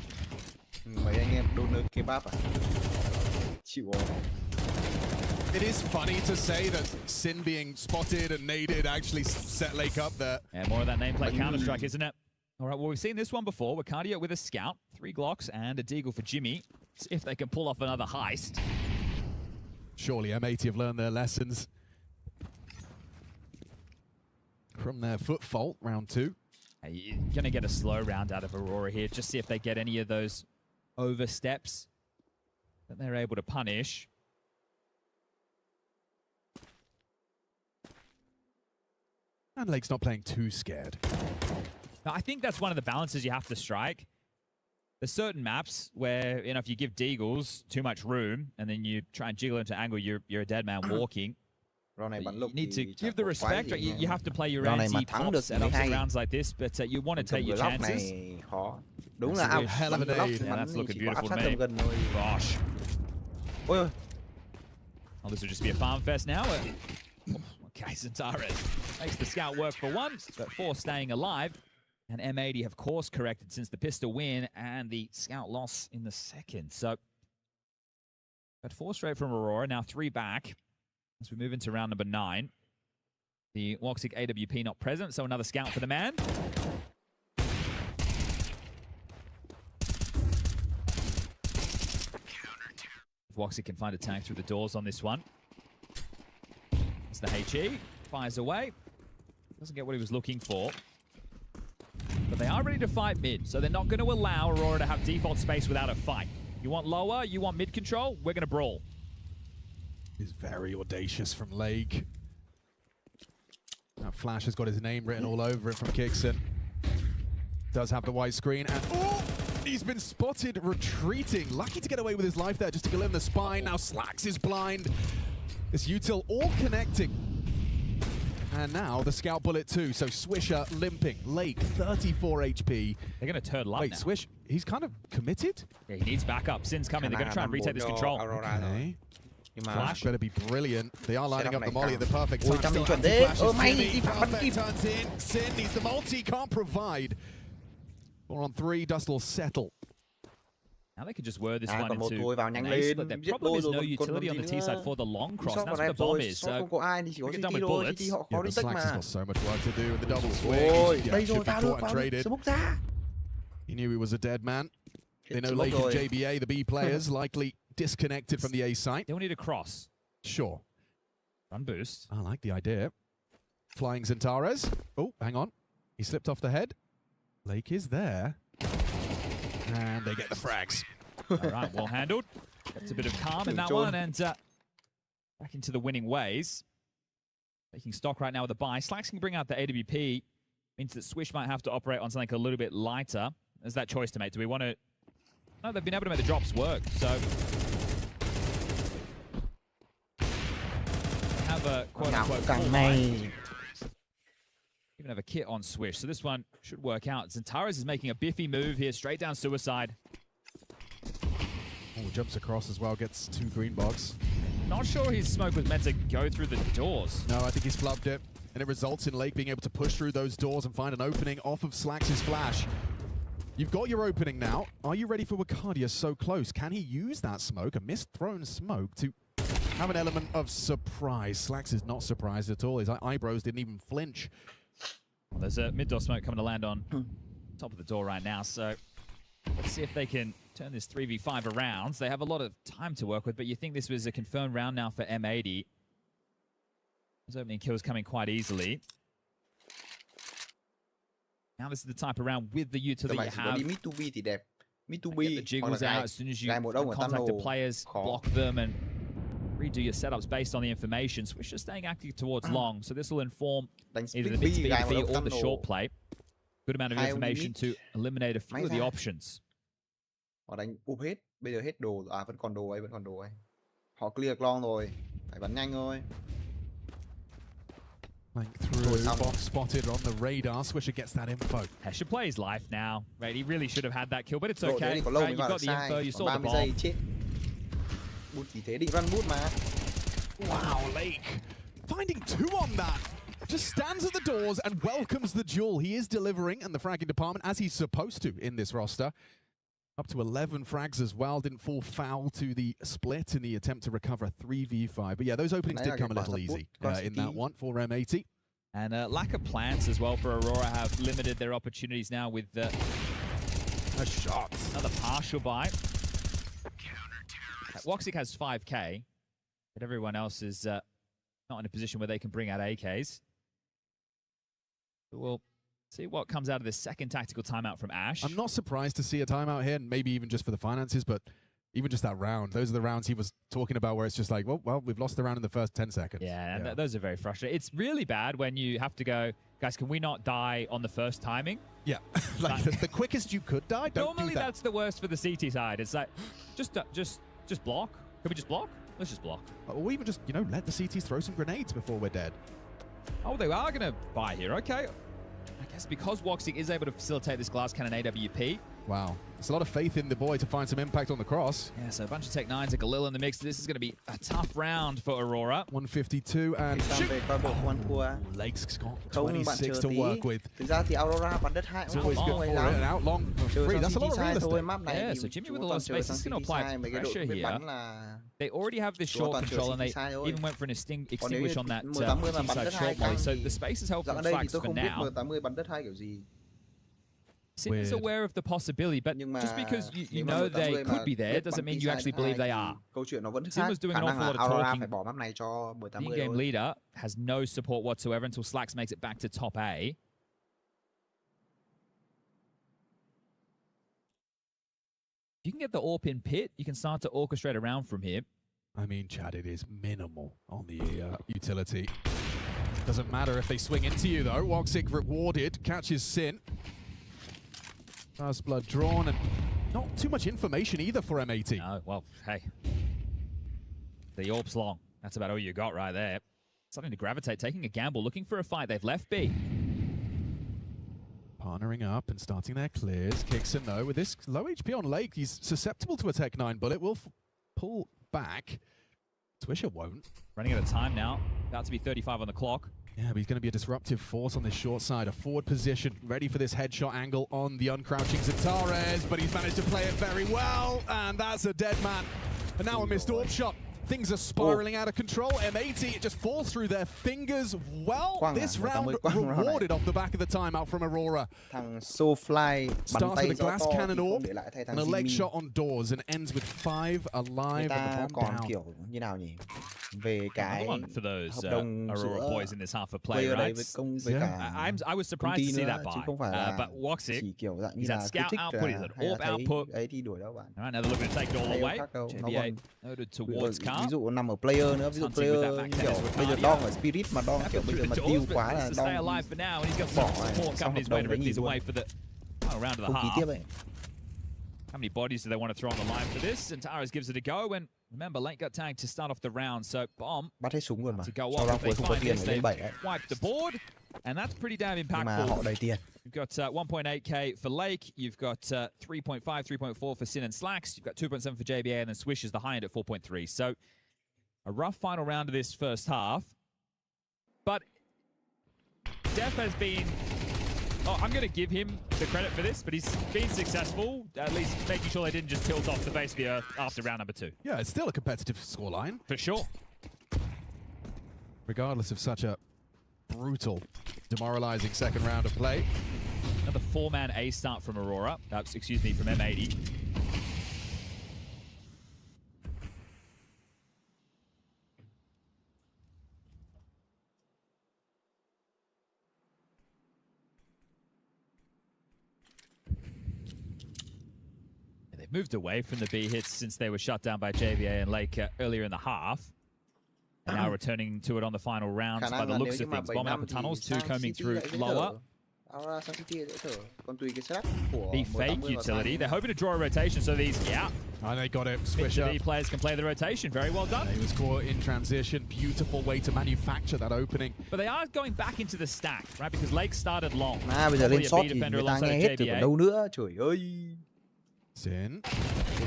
It is funny to say that Sin being spotted and naded actually set Lake up there. And more of that nameplate Counter-Strike, isn't it? All right, well, we've seen this one before. Wakardia with a scout, 3 Glocks, and a deagle for Jimmy. See if they can pull off another heist. Surely M80 have learned their lessons from their foot fault, round 2. You're going to get a slow round out of Aurora here. Just see if they get any of those oversteps that they're able to punish. And Lake's not playing too scared. Now, I think that's one of the balances you have to strike. There's certain maps where, you know, if you give Deagles too much room and then you try and jiggle into angle, you're a dead man walking. You need to give the respect. You have to play your anti-pop setups in rounds like this, but you want to take your chances. Đúng là out. Hell of an aid. Yeah, that's looking beautiful to me. Gosh. Oh, this will just be a farm fest now. Okay, Xantares makes the scout work for one, but 4 staying alive. And M80 have course corrected since the pistol win and the scout loss in the second. So, got 4 straight from Aurora, now 3 back as we move into round number 9. The Woxic AWP not present, so another scout for the man. Woxic can find a tag through the doors on this one. It's the HE, fires away. Doesn't get what he was looking for. But they are ready to fight mid, so they're not going to allow Aurora to have default space without a fight. You want lower, you want mid control, we're going to brawl. Is very audacious from Lake. That flash has got his name written all over it from Kixon. Does have the white screen, and oh, he's been spotted retreating. Lucky to get away with his life there, just to kill him in the spine. Now Slacks is blind. This util all connecting. And now the scout bullet too, so Swisher limping. Lake, 34 HP. They're going to turtle up now. Swish, he's kind of committed? Yeah, he needs backup. Sin's coming. They're going to try and retake this control. Okay. Flash better be brilliant. They are lining up the molly at the perfect time. Perfect turns in. Sin needs the multi, can't provide. 4 on 3, Dust will settle. Now they could just whir this one into an ace, but there probably is no utility on the T side for the long cross. That's where the bomb is, so we get done with bullets. Yeah, but Slacks has got so much work to do with the double swing. Yeah, should be caught and traded. He knew he was a dead man. They know Lake and JBA, the B players, likely disconnected from the A site. They'll need a cross. Sure. Run boost. I like the idea. Flying Xantares. Oh, hang on. He slipped off the head. Lake is there. And they get the frags. All right, well handled. Gets a bit of calm in that one, and back into the winning ways. Taking stock right now with a buy. Slacks can bring out the AWP. Means that Swish might have to operate on something a little bit lighter. There's that choice to make. Do we want to... No, they've been able to make the drops work, so... They have a quote-unquote full line. Even have a kit on Swish, so this one should work out. Xantares is making a biffy move here, straight down suicide. Oh, jumps across as well, gets 2 green box. Not sure his smoke was meant to go through the doors. No, I think he's flubbed it, and it results in Lake being able to push through those doors and find an opening off of Slacks' flash. You've got your opening now. Are you ready for Wakadia so close? Can he use that smoke, a mist-thrown smoke, to have an element of surprise? Slacks is not surprised at all. His eyebrows didn't even flinch. Well, there's a mid-door smoke coming to land on top of the door right now, so let's see if they can turn this 3v5 around. They have a lot of time to work with, but you think this was a confirmed round now for M80. Those opening kills coming quite easily. Now this is the type of round with the utility you have. Mid to B thì đẹp. Mid to B. Get the jiggles out as soon as you contact the players, block them, and redo your setups based on the information. Swish is staying active towards long, so this will inform either the mid to B or the short play. Good amount of information to eliminate a few of the options. Họ đánh úp hết, bây giờ hết đồ, vẫn còn đồ ấy, vẫn còn đồ ấy. Họ clear long rồi, phải bắn nhanh thôi. Like through, bomb spotted on the radar. Swisher gets that info. Hesha plays life now. Right, he really should have had that kill, but it's okay. Right, you got the info, you saw the bomb. Wow, Lake finding 2 on that. Just stands at the doors and welcomes the duel. He is delivering in the fragging department as he's supposed to in this roster. Up to 11 frags as well. Didn't fall foul to the split in the attempt to recover a 3v5. But yeah, those openings did come a little easy in that one for M80. And lack of plants as well for Aurora have limited their opportunities now with a shot. Another partial buy. Woxic has 5k. But everyone else is not in a position where they can bring out AKs. But we'll see what comes out of this second tactical timeout from Ash. I'm not surprised to see a timeout here, maybe even just for the finances, but even just that round. Those are the rounds he was talking about where it's just like, well, we've lost the round in the first 10 seconds. Yeah, and those are very frustrating. It's really bad when you have to go, guys, can we not die on the first timing? Yeah, like the quickest you could die, Normally that's the worst for the CT side. It's like, just block. Can we just block? Let's just block. Or even just, let the CTs throw some grenades before we're dead. Oh, they are going to buy here. Okay. I guess because Woxic is able to facilitate this glass cannon AWP. Wow. There's a lot of faith in the boy to find some impact on the cross. Yeah, so a bunch of Tech 9s, a Galil in the mix. This is going to be a tough round for Aurora. 152 and shoot. Lake's got 26 to work with. Thực ra thì Aurora bắn đất hai cũng không tồi lắm. An out long for free. That's a lot of real estate. Yeah, so Jimmy with a lot of space is going to apply pressure here. They already have this short control, and they even went for an extinguish on that side short molly. So the space is helpful flags for now. Sin is aware of the possibility, but just because you know they could be there doesn't mean you actually believe they are. Sin was doing an awful lot of talking. The in-game leader has no support whatsoever until Slacks makes it back to top A. If you can get the AWP in pit, you can start to orchestrate around from here. I mean, Chad, it is minimal on the utility. Doesn't matter if they swing into you, though. Woxic rewarded, catches Sin. First blood drawn, and not too much information either for M80. No, well, hey. The AWP's long. That's about all you got right there. Starting to gravitate, taking a gamble, looking for a fight. They've left B. Partnering up and starting their clears. Kicks in, though. With this low HP on Lake, he's susceptible to a Tech 9 bullet. Will pull back. Swisher won't. Running out of time now. About to be 35 on the clock. Yeah, but he's going to be a disruptive force on this short side. A forward position, ready for this headshot angle on the uncrouching Zentares, but he's managed to play it very well, and that's a dead man. And now a missed AWP shot. Things are spiraling out of control. M80, it just falls through their fingers. Well, this round rewarded off the back of the timeout from Aurora. Starts with a glass cannon AWP and a leg shot on doors and ends with 5 alive and the bomb down. Another one for those Aurora boys in this half of play, right? I was surprised to see that buy. But Woxic, he's at scout output, he's at AWP output. All right, now they're looking to take it all away. JBA noted towards Car. Ví dụ nằm ở player nữa, ví dụ player kiểu bây giờ đo ở spirit mà đo kiểu bây giờ mà tiêu quá là đo bỏ How many bodies do they want to throw on the line for this? And Taras gives it a go, and remember, Lake got tagged to start off the round, so bomb to go off. If they find this, they've wiped the board, and that's pretty damn impactful. You've got 1.8k for Lake, you've got 3.5, 3.4 for Sin and Slacks, you've got 2.7 for JBA, and then Swish is the high end at 4.3. So a rough final round of this first half, but Def has been... Oh, I'm going to give him the credit for this, but he's been successful, at least making sure they didn't just tilt off the face of the earth after round number 2. Yeah, it's still a competitive scoreline. For sure. Regardless of such a brutal, demoralizing second round of play. Another 4-man A start from Aurora. Excuse me, from M80. They've moved away from the B hits since they were shut down by JVA and Lake earlier in the half. And now returning to it on the final round by the looks of things. Bombing up the tunnels, 2 coming through lower. The fake utility. They're hoping to draw a rotation, so these, and they got it. Swisher. The players can play the rotation. Very well done. He was caught in transition. Beautiful way to manufacture that opening. But they are going back into the stack, right? Because Lake started long. Bây giờ lên shot thì người ta nghe hết từ đâu nữa. Trời ơi. Sin.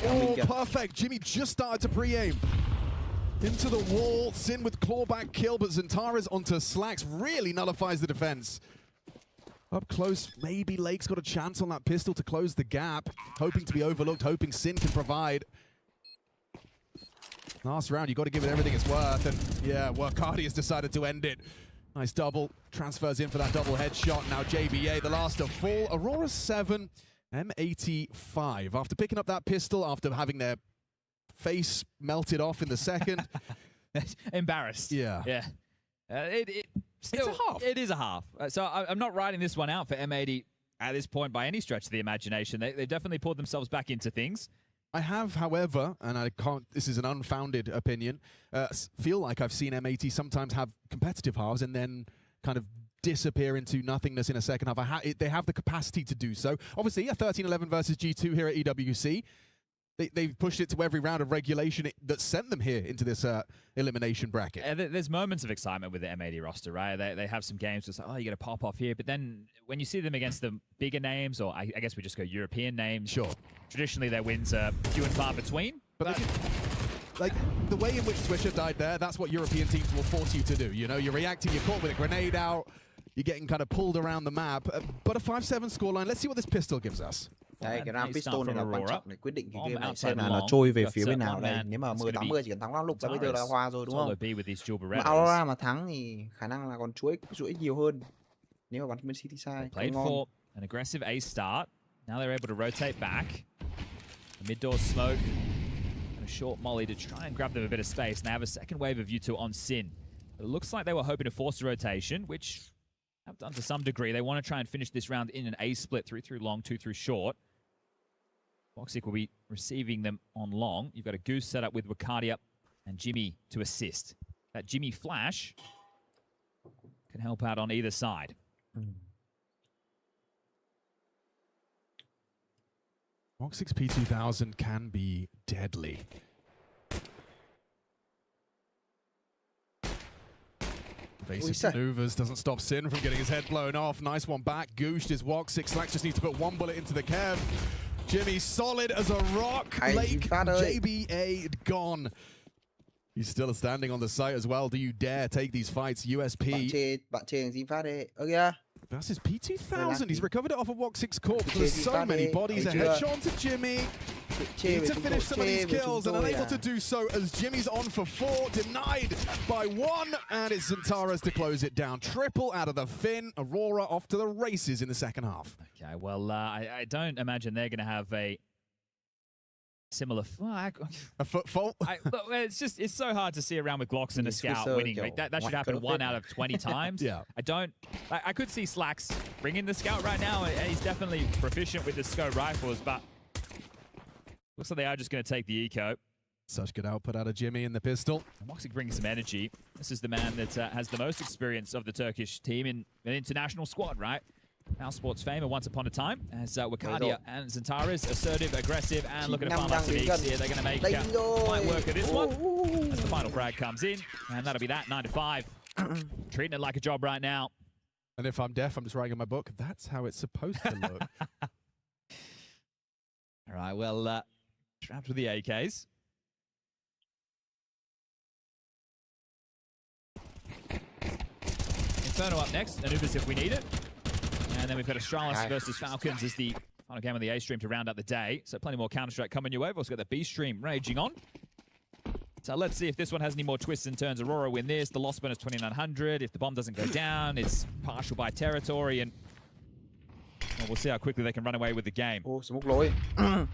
Oh, perfect. Jimmy just started to pre-aim. Into the wall. Sin with clawback kill, but Zentares onto Slacks really nullifies the defense. Up close, maybe Lake's got a chance on that pistol to close the gap. Hoping to be overlooked, hoping Sin can provide. Last round, you got to give it everything it's worth. And yeah, Workhardy has decided to end it. Nice double. Transfers in for that double headshot. Now JBA, the last to fall. Aurora 7, M80 5. After picking up that pistol, after having their face melted off in the second, Embarrassed. Yeah. Yeah. Still, it's a half. It is a half. So I'm not writing this one out for M80 at this point by any stretch of the imagination. They definitely pulled themselves back into things. I have, however, and I can't, this is an unfounded opinion, feel like I've seen M80 sometimes have competitive halves and then kind of disappear into nothingness in a second half. They have the capacity to do so. Obviously, a 13-11 versus G2 here at EWC. They've pushed it to every round of regulation that sent them here into this elimination bracket. There's moments of excitement with the M80 roster, right? They have some games where it's like, oh, you got to pop off here. But then when you see them against the bigger names, or I guess we just go European names. Sure. Traditionally, their wins are few and far between. But like the way in which Swisher died there, that's what European teams will force you to do. You know, you're reacting, you're caught with a grenade out, you're getting kind of pulled around the map. But a 5-7 scoreline, let's see what this pistol gives us. Đây, cái round pistol này là quan trọng để quyết định cái game này xem là nó trôi về phía bên nào đây. Nếu mà 10-80 chỉ cần thắng 5 lục là bây giờ là hòa rồi đúng không? Mà Aurora mà thắng thì khả năng là còn chuỗi nhiều hơn. Nếu mà bắn bên City side. Played for an aggressive A start. Now they're able to rotate back. A mid-door smoke and a short molly to try and grab them a bit of space. And they have a second wave of U2 on Sin. It looks like they were hoping to force a rotation, which have done to some degree. They want to try and finish this round in an A split, 3 through long, 2 through short. Voxic will be receiving them on long. You've got a Goose set up with Wakadia and Jimmy to assist. That Jimmy flash can help out on either side. Voxic's P2000 can be deadly. Evasive maneuvers doesn't stop Sin from getting his head blown off. Nice one back. Gooshed is Voxic. Slax just needs to put one bullet into the Kev. Jimmy solid as a rock. Lake JBA gone. He's still standing on the site as well. Do you dare take these fights? USP. That's his P2000. He's recovered it off of Voxic's corpse. There's so many bodies. A headshot to Jimmy. Need to finish some of these kills and unable to do so as Jimmy's on for 4, denied by 1, and it's Zentaras to close it down. Triple out of the fin. Aurora off to the races in the second half. Okay, well, I don't imagine they're going to have a similar... a foot fault? It's so hard to see around with Glocks and a Scout winning. Like, that should happen 1 out of 20 times. Yeah. I could see Slacks bringing the Scout right now, and he's definitely proficient with the scope rifles, but looks like they are just going to take the eco. Such good output out of Jimmy in the pistol. Voxic brings some energy. This is the man that has the most experience of the Turkish team in an international squad, right? FALCONS famer once upon a time, as Wakadia and Zentaras, assertive, aggressive, and looking to farm out some E's here. They're going to make light work of this one as the final frag comes in, and that'll be that, 9-5. Treating it like a job right now. And if I'm deaf, I'm just writing in my book, that's how it's supposed to look. All right, well, trapped with the AKs. Inferno up next, Anubis if we need it. And then we've got Astralis versus Falcons as the final game of the A stream to round out the day. So plenty more Counter-Strike coming your way. We've also got the B stream raging on. So let's see if this one has any more twists and turns. Aurora win this. The loss bonus 2,900. If the bomb doesn't go down, it's partial by territory. And well, we'll see how quickly they can run away with the game. Smoke lỗi. Không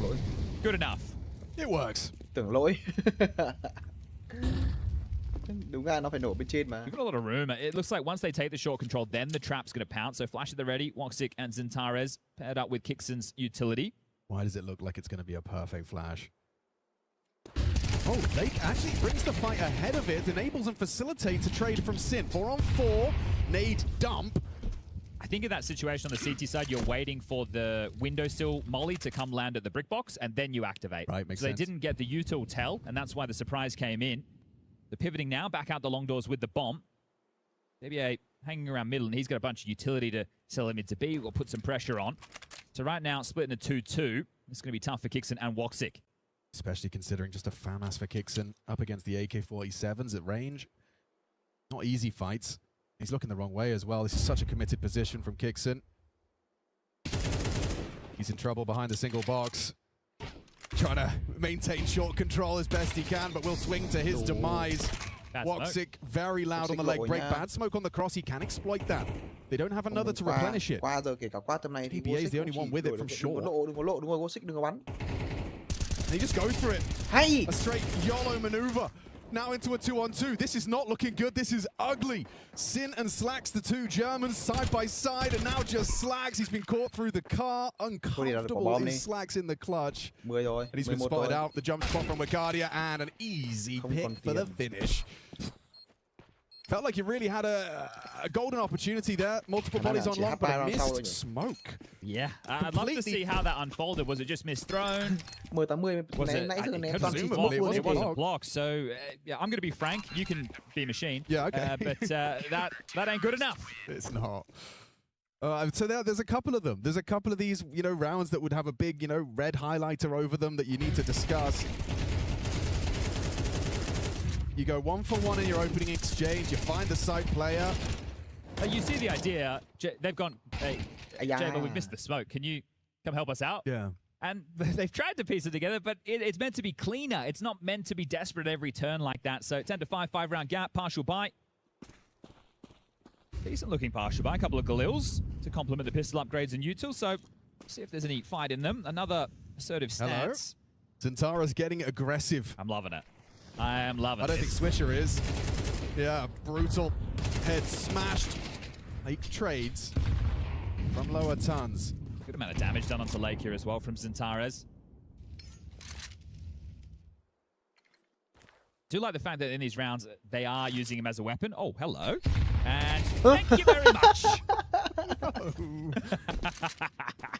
lỗi. Good enough. It works. Tưởng lỗi. Đúng ra nó phải nổ bên trên mà. You've got a lot of room. It looks like once they take the short control, then the trap's going to pounce. So Flash at the ready. Voxic and Zentaras paired up with Kixon's utility. Why does it look like it's going to be a perfect flash? Oh, Lake actually brings the fight ahead of it, enables and facilitates a trade from Sin. 4-on-4, nade dump. I think in that situation on the CT side, you're waiting for the windowsill molly to come land at the brick box, and then you activate. Right, makes sense. sense. They didn't get the util tell, and that's why the surprise came in. They're pivoting now, back out the long doors with the bomb. JBA hanging around middle, and he's got a bunch of utility to sell him into B. We'll put some pressure on. So right now, splitting a 2-2. It's going to be tough for Kixon and Voxic. Especially considering just a FAMAS for Kixon up against the AK-47s at range. Not easy fights. He's looking the wrong way as well. This is such a committed position from Kixon. He's in trouble behind the single box. Trying to maintain short control as best he can, but will swing to his demise. Voxic very loud on the leg break. Bad smoke on the cross. He can exploit that. They don't have another to replenish it. Qua giờ kể cả qua tầm này thì EBA is the only one with it from short. Đừng có lộ, Voxic đừng có bắn. And he just goes for it. Hey! A straight YOLO maneuver. Now into a 2-on-2. This is not looking good. This is ugly. Sin and Slacks, the two Germans, side by side, and now just Slacks. He's been caught through the car. Uncomfortable is Slacks in the clutch. And he's been spotted out. The jump spot from Wicardia, and an easy pick for the finish. Felt like you really had a golden opportunity there. Multiple bodies on long, but a missed smoke. Yeah, I'd love to see how that unfolded. Was it just misthrown? Was it? It wasn't blocked. So yeah, I'm going to be frank. You can be machine. Yeah, okay. But that ain't good enough. It's not. So there's a couple of them. There's a couple of these, rounds that would have a big, red highlighter over them that you need to discuss. You go 1-for-1 in your opening exchange. You find the site player. You see the idea. They've gone, hey, Jaber, we missed the smoke. Can you come help us out? Yeah. And they've tried to piece it together, but it's meant to be cleaner. It's not meant to be desperate every turn like that. So 10-5, 5-round gap, partial bite. Decent looking partial bite. A couple of Galils to complement the pistol upgrades and util. So see if there's any fight in them. Another assertive stance. Zentara's getting aggressive. I'm loving it. I am loving it. I don't think Swisher is. Yeah, brutal. Head smashed. Lake trades from lower tons. Good amount of damage done onto Lake here as well from Zentares. Do like the fact that in these rounds they are using him as a weapon. Oh, hello. And thank you very much.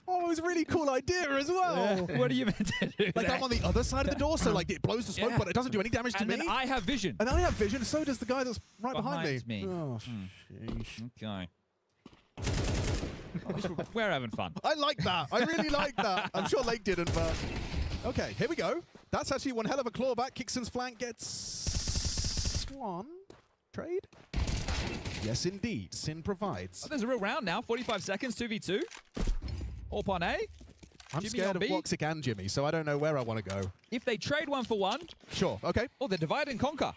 Oh, it was a really cool idea as well. What are you meant to do? Like, I'm on the other side of the door, so like it blows the smoke, but it doesn't do any damage to me. And then I have vision. And I have vision, so does the guy that's right behind me. Oh, okay. We're having fun. I like that. I really like that. I'm sure Lake didn't, but... Okay, here we go. That's actually one hell of a clawback. Kickson's flank gets... one trade? Yes, indeed. Sin provides. Oh, there's a real round now. 45 seconds, 2v2. All on A. I'm Jimmy scared of Woxic and Jimmy, so I don't know where I want to go. If they trade 1-for-1... Sure, okay. Oh, they divide and conquer.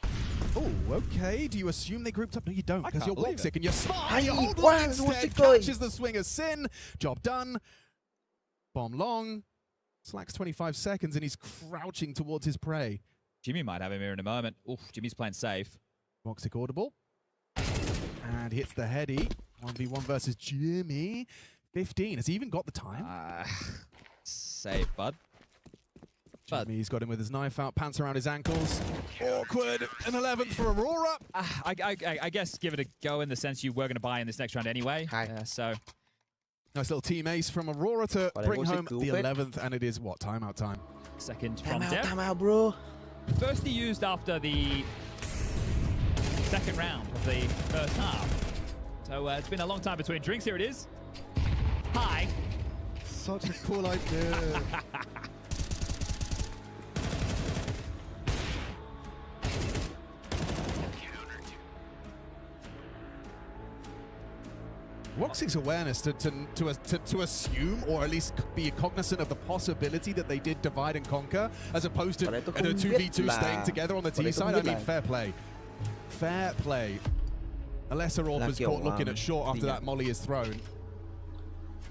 Oh, okay. Do you assume they grouped up? No, you don't, because you're Woxic and you're smart. Hey, You hold on instead. Catches the swing of Sin. Job done. Bomb long. Slacks 25 seconds, and he's crouching towards his prey. Jimmy might have him here in a moment. Oof, Jimmy's playing safe. Woxic audible. And hits the heady. 1v1 versus Jimmy. 15. Has he even got the time? Save, bud. Jimmy's got him with his knife out, pants around his ankles. Awkward. An 11th for Aurora. I guess give it a go in the sense you were going to buy in this next round anyway. So... Nice little team ace from Aurora to bring home the 11th, and it is what? Timeout time. Second from Dev. Timeout, bro. First he used after the second round of the first half. So it's been a long time between drinks. Here it is. Hi. Such a cool idea. Woxic's awareness to assume, or at least be cognizant of the possibility that they did divide and conquer, as opposed to a 2v2 staying together on the T side. I mean, fair play. Fair play. Unless Aurora was caught looking at short after that molly is thrown.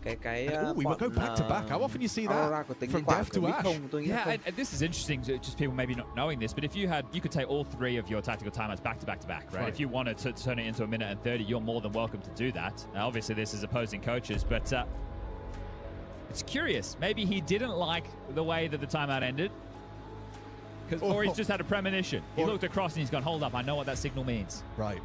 We will go back to back. How often you see that from Dev to Ash? Yeah, and this is interesting, just people maybe not knowing this, but if you could take all three of your tactical timeouts back to back to back, right? If you wanted to turn it into a minute and 30, you're more than welcome to do that. Now, obviously, this is opposing coaches, but it's curious. Maybe he didn't like the way that the timeout ended, or he's just had a premonition. He looked across and he's gone, hold up, I know what that signal means. Right.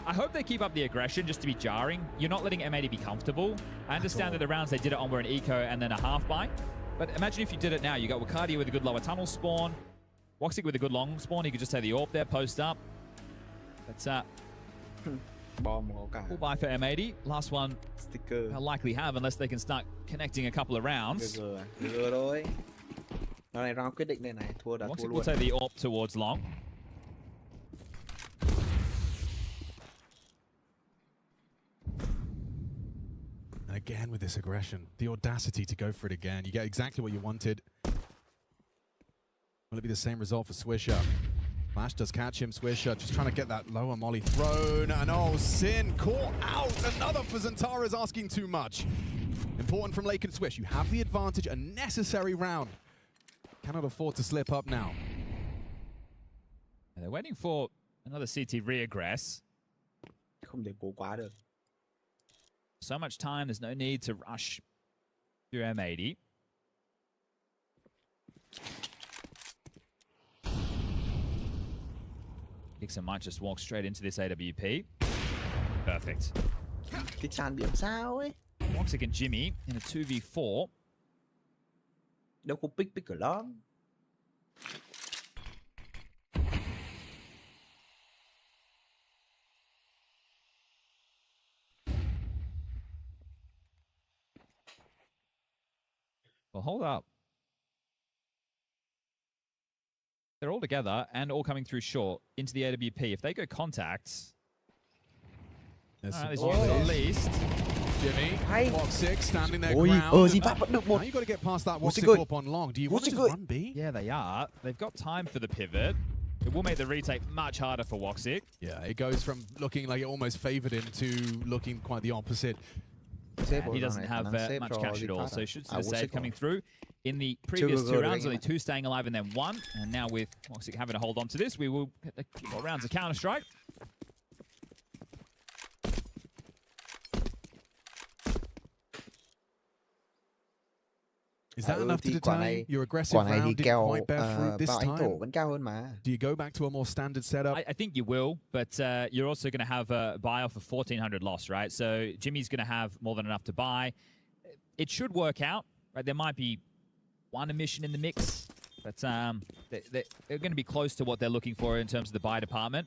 I hope they keep up the aggression just to be jarring. You're not letting M80 be comfortable. I understand that the rounds they did it on were an eco and then a half buy. But imagine if you did it now. You got Wicardia with a good lower tunnel spawn. Woxic with a good long spawn. He could just take the AWP there, post up. That's full buy for M80. Last one they'll likely have unless they can start connecting a couple of rounds. Woxic will take the AWP towards long. And again with this aggression, the audacity to go for it again. You get exactly what you wanted. Will it be the same result for Swisher? Flash does catch him. Swisher just trying to get that lower molly thrown. And oh, Sin caught out. Another for Zentara's asking too much. Important from Lake and Swish. You have the advantage, a necessary round. Cannot afford to slip up now. And they're waiting for another CT reaggress. Không thể cố quá được. So much time, there's no need to rush through M80. Dixon might just walk straight into this AWP. Perfect. Cái tràn điểm sao ấy? Woxic and Jimmy in a 2v4. Đâu có pick ở lắm. Well, hold up. They're all together and all coming through short into the AWP. If they go contact, there's at least. Jimmy, Woxic standing their Ôi, ground. Di Pháp vẫn được một. Now you got to get past that Woxic Woxic ơi. up on long. Do you want to just run B? Yeah, they are. They've got time for the pivot. It will make the retake much harder for Woxic. Yeah, it goes from looking like it almost favored him to looking quite the opposite. He doesn't have much cash at all, so should see the save coming through. In the previous 2 rounds, only 2 staying alive and then 1. And now with Woxic having to hold on to this, we will get a few more rounds of Counter-Strike. Is that enough to deter your aggressive round? Didn't quite bear fruit this time. Vẫn cao hơn mà. Do you go back to a more standard setup? I think you will, but you're also going to have a buy off of 1,400 loss, right? So Jimmy's going to have more than enough to buy. It should work out, right? There might be one emission in the mix, but they're going to be close to what they're looking for in terms of the buy department.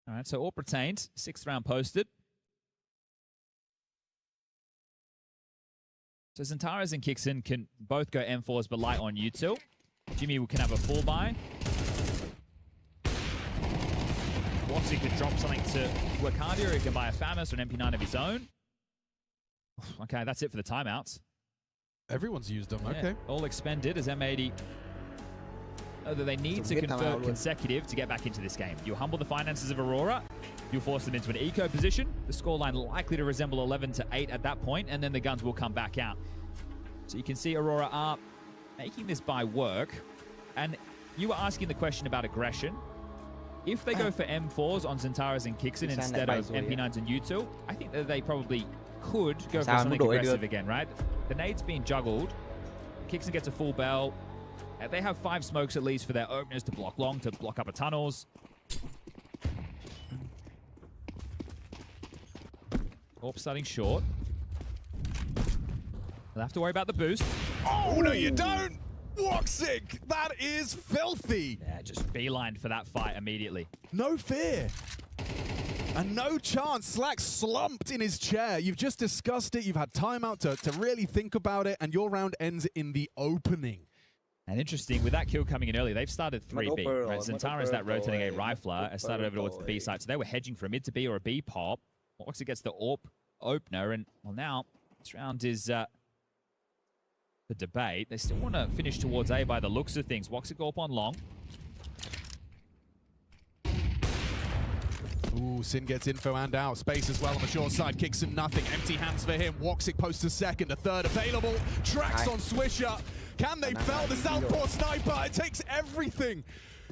All right, so all retained. 6th round posted. So Zentaras and Kixon can both go M4s, but light on util. Jimmy can have a full buy. Woxic could drop something to Wakadia, or he can buy a Famus or an MP9 of his own. Okay, that's it for the timeouts. Everyone's used them, Yeah, okay. all expended as M80. That they need to convert consecutive to get back into this game. You humble the finances of Aurora, you force them into an eco position. The scoreline likely to resemble 11-8 at that point, and then the guns will come back out. So you can see Aurora are making this buy work. And you were asking the question about aggression. If they go for M4s on Zentaras and Kixon instead of MP9s and U2, I think that they probably could go for something aggressive again, right? The nade's being juggled. Kixon gets a full bell. They have 5 smokes at least for their openers to block long, to block upper tunnels. Orp starting short. They'll have to worry about the boost. Oh, no you don't! Woxic! That is filthy! Yeah, just beelined for that fight immediately. No fear. And no chance. Slack slumped in his chair. You've just discussed it. You've had time out to really think about it, and your round ends in the opening. And interesting, with that kill coming in early, they've started 3B. Right? Zentara's that rotating A rifler has started over towards the B side. So they were hedging for a mid to B or a B pop. Woxic gets the AWP opener. And, well, now this round is the debate. They still want to finish towards A by the looks of things. Woxic AWP on long. Ooh, Sin gets info and out. Space as well on the short side. Kixon nothing. Empty hands for him. Woxic posts a second. A third available. Tracks on Swisher. Can they fell the Southpaw Sniper? It takes everything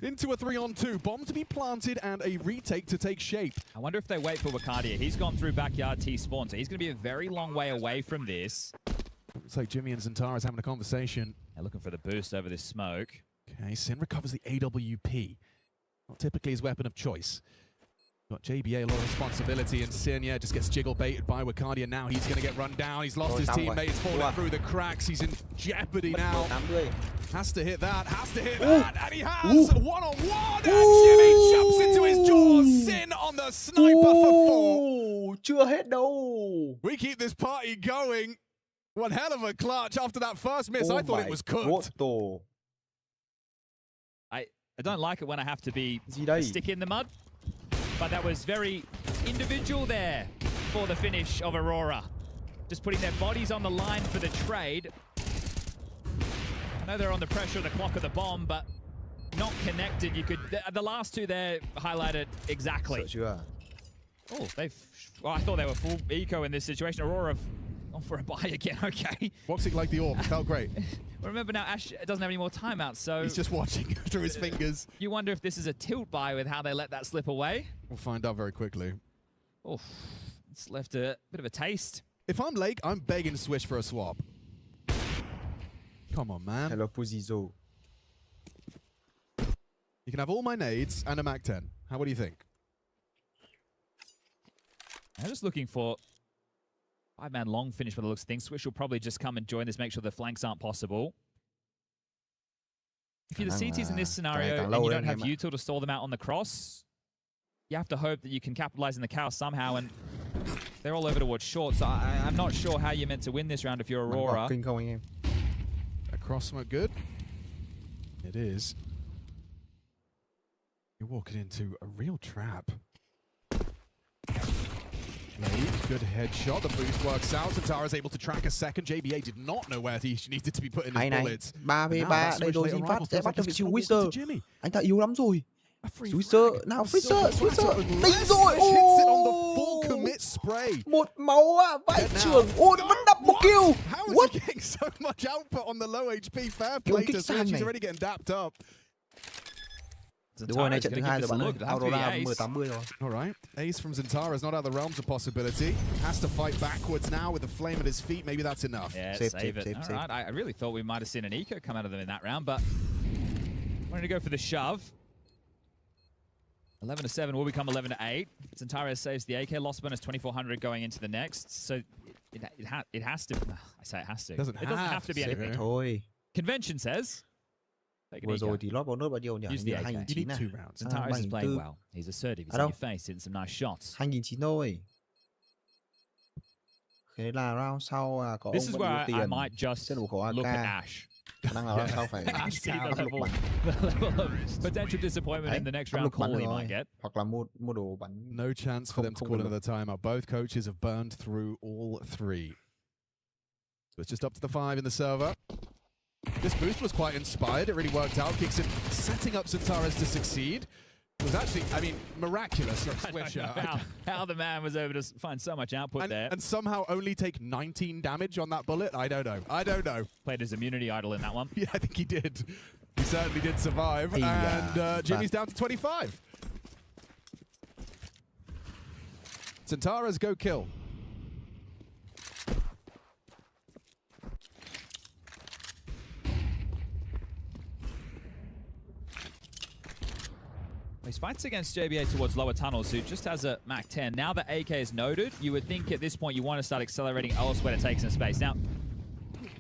into a 3-on-2. Bomb to be planted and a retake to take shape. I wonder if they wait for Wakadia. He's gone through backyard T-spawn, so he's going to be a very long way away from this. Looks like Jimmy and Zentara's having a conversation. They're looking for the boost over this smoke. Okay, Sin recovers the AWP. Not typically his weapon of choice. Got JBA a lot of responsibility, and Sin, yeah, just gets jiggle baited by Wakadia. Now he's going to get run down. He's lost his teammates, falling through the cracks. He's in jeopardy now. Has to hit that, and he has one-on-one, and Jimmy jumps into his jaws. Sin on the sniper for 4. Chưa hết đâu. We keep this party going. One hell of a clutch after that first miss. I thought it was cooked. I don't like it when I have to be stick in the mud. But that was very individual there for the finish of Aurora. Just putting their bodies on the line for the trade. know they're on the pressure of the clock of the bomb, but not connected. You could the last two there highlighted exactly. Oh, well, I thought they were full eco in this situation. Aurora off for a buy again. Okay. Boxing like the orb. Felt great. Well, remember now, Ash doesn't have any more timeouts, so he's just watching through his fingers. You wonder if this is a tilt buy with how they let that slip away. We'll find out very quickly. Oh, it's left a bit of a taste. If I'm Lake, I'm begging Swish for a swap. Come on, man. Hello, Puzizo. You can have all my nades and a Mac 10. What do you think? I'm just looking for 5-man long finish by the looks of things. Swish will probably just come and join this, make sure the flanks aren't possible. If you're the CTs in this scenario and you don't have util to stall them out on the cross, you have to hope that you can capitalize in the chaos somehow, and they're all over towards short, so I'm not sure how you're meant to win this round if you're Aurora. That cross smoke good? It is. You're walking into a real trap. Good headshot. The boost works out. Santara's able to track a second. JBA did not know where he needed to be putting his bullets. 3v3 đây rồi Zinfast sẽ bắt được vị trí Wizard. Anh ta yếu lắm rồi. Wizard nào, Wizard tính rồi. Một máu à, vãi trưởng. Ôi, vẫn đập một kill. How is he getting so much output on the low HP? Fair play to Switch. He's already getting dapped up. Đúng rồi, này trận thứ 2 rồi bạn ơi. Aurora 10-80 rồi. Alright. Ace from Zantara is not out of the realms of possibility. Has to fight backwards now with the flame at his feet. Maybe that's enough. Yeah, save it. Alright, I really thought we might have seen an eco come out of them in that round, but wanted to go for the shove. 11-7 will become 11-8. Zantara saves the AK. Loss bonus 2,400 going into the next. So it has to. I say it has to. It doesn't have to be anything. Thôi. Convention says. Vừa rồi thì lót bonus bao nhiêu nhỉ? Use the AK. 2.9 à? Zantara is playing well. He's assertive. He's in your face, hitting some nice shots. 2.9 thôi. Thế là round sau có This is where I might just look at Ash. Khả năng là round sau phải see the level of potential disappointment in the next round call he might get. Hoặc là mua đồ bắn. No chance for them to call another timeout. Both coaches have burned through all three. So it's just up to the 5 in the server. This boost was quite inspired. It really worked out. Kicks in, setting up Zantara's to succeed. It was actually, I mean, miraculous from Swisher. How the man was able to find so much output there. And somehow only take 19 damage on that bullet. I don't know. I don't know. Played his immunity idol in that one. Yeah, I think he did. He certainly did survive. And Jimmy's down to 25. Zantara's go kill. He fights against JBA towards lower tunnels, who just has a Mac 10. Now that AK is noted, you would think at this point you want to start accelerating elsewhere to take some space. Now,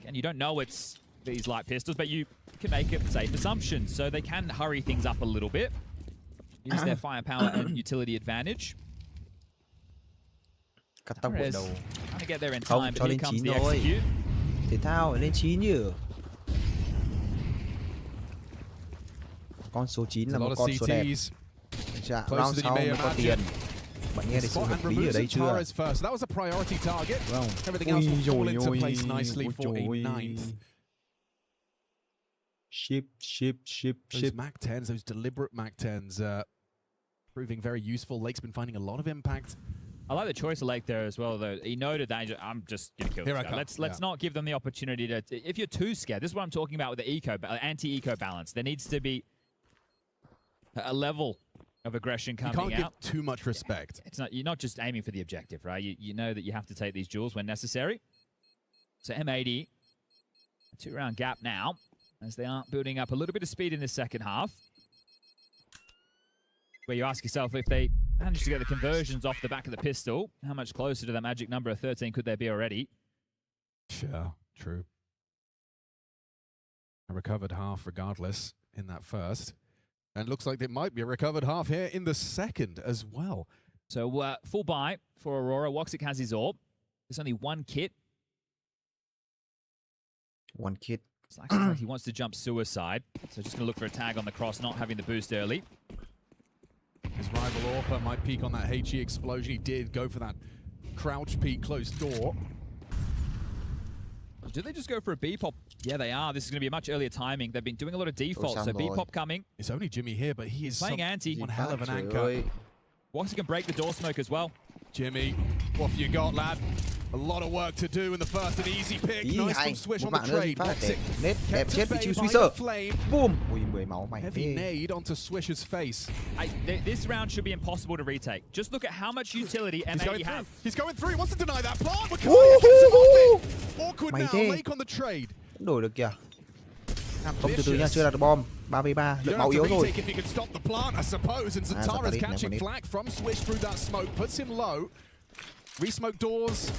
again, you don't know it's these light pistols, but you can make a safe assumption. So they can hurry things up a little bit. Use their firepower and utility advantage. Trying to get there in time, but here comes the execute. Thể thao lên 9 nhỉ? Con số 9 là một con số đẹp. Dạ, round sau mới có tiền. Bạn nghe được sự hợp lý ở đây chưa? That was a priority target. Vâng. Everything else will fall into place nicely for a 9th. Ship. Those Mac 10s, those deliberate Mac 10s, proving very useful. Lake's been finding a lot of impact. I like the choice of Lake there as well, though. He noted that I'm just going to kill this guy. Let's not give them the opportunity to... If you're too scared, this is what I'm talking about with the anti-eco balance. There needs to be a level of aggression coming out. You can't give too much respect. It's not. You're not just aiming for the objective, right? You know that you have to take these duels when necessary. So M80, a 2-round gap now, as they are building up a little bit of speed in the second half. Where you ask yourself, if they manage to get the conversions off the back of the pistol, how much closer to that magic number of 13 could they be already? Sure, true. A recovered half regardless in that first. And looks like there might be a recovered half here in the second as well. So full buy for Aurora. Woxic has his orb. There's only one kit. One kit. It's like he wants to jump suicide. So just going to look for a tag on the cross, not having the boost early. His rival Orpa might peek on that HE explosion. He did go for that crouch peek, closed door. Do they just go for a B pop? Yeah, they are. This is going to be a much earlier timing. They've been doing a lot of defaults, so B pop coming. It's only Jimmy here, but he is playing anti. One hell of an anchor. Woxy can break the door smoke as well. Jimmy, what have you got, lad? A lot of work to do in the first. An easy pick. Nice from Swish on the trade. Đẹp chết vị trí Swisher. Boom. Ui, 10 máu mày. Heavy nade onto Swish's face. This round should be impossible to retake. Just look at how much utility M80 have. He's going through. He wants to deny that plant. Gets him off it. Awkward now. Lake on the trade. Đổi được kìa. Không, từ từ nha, chưa đạt được bom. 3v3, lượng máu yếu rồi. If he could stop the plant, I suppose. And Zantara's catching flack from Swish through that smoke. Puts him low. Re-smoke doors.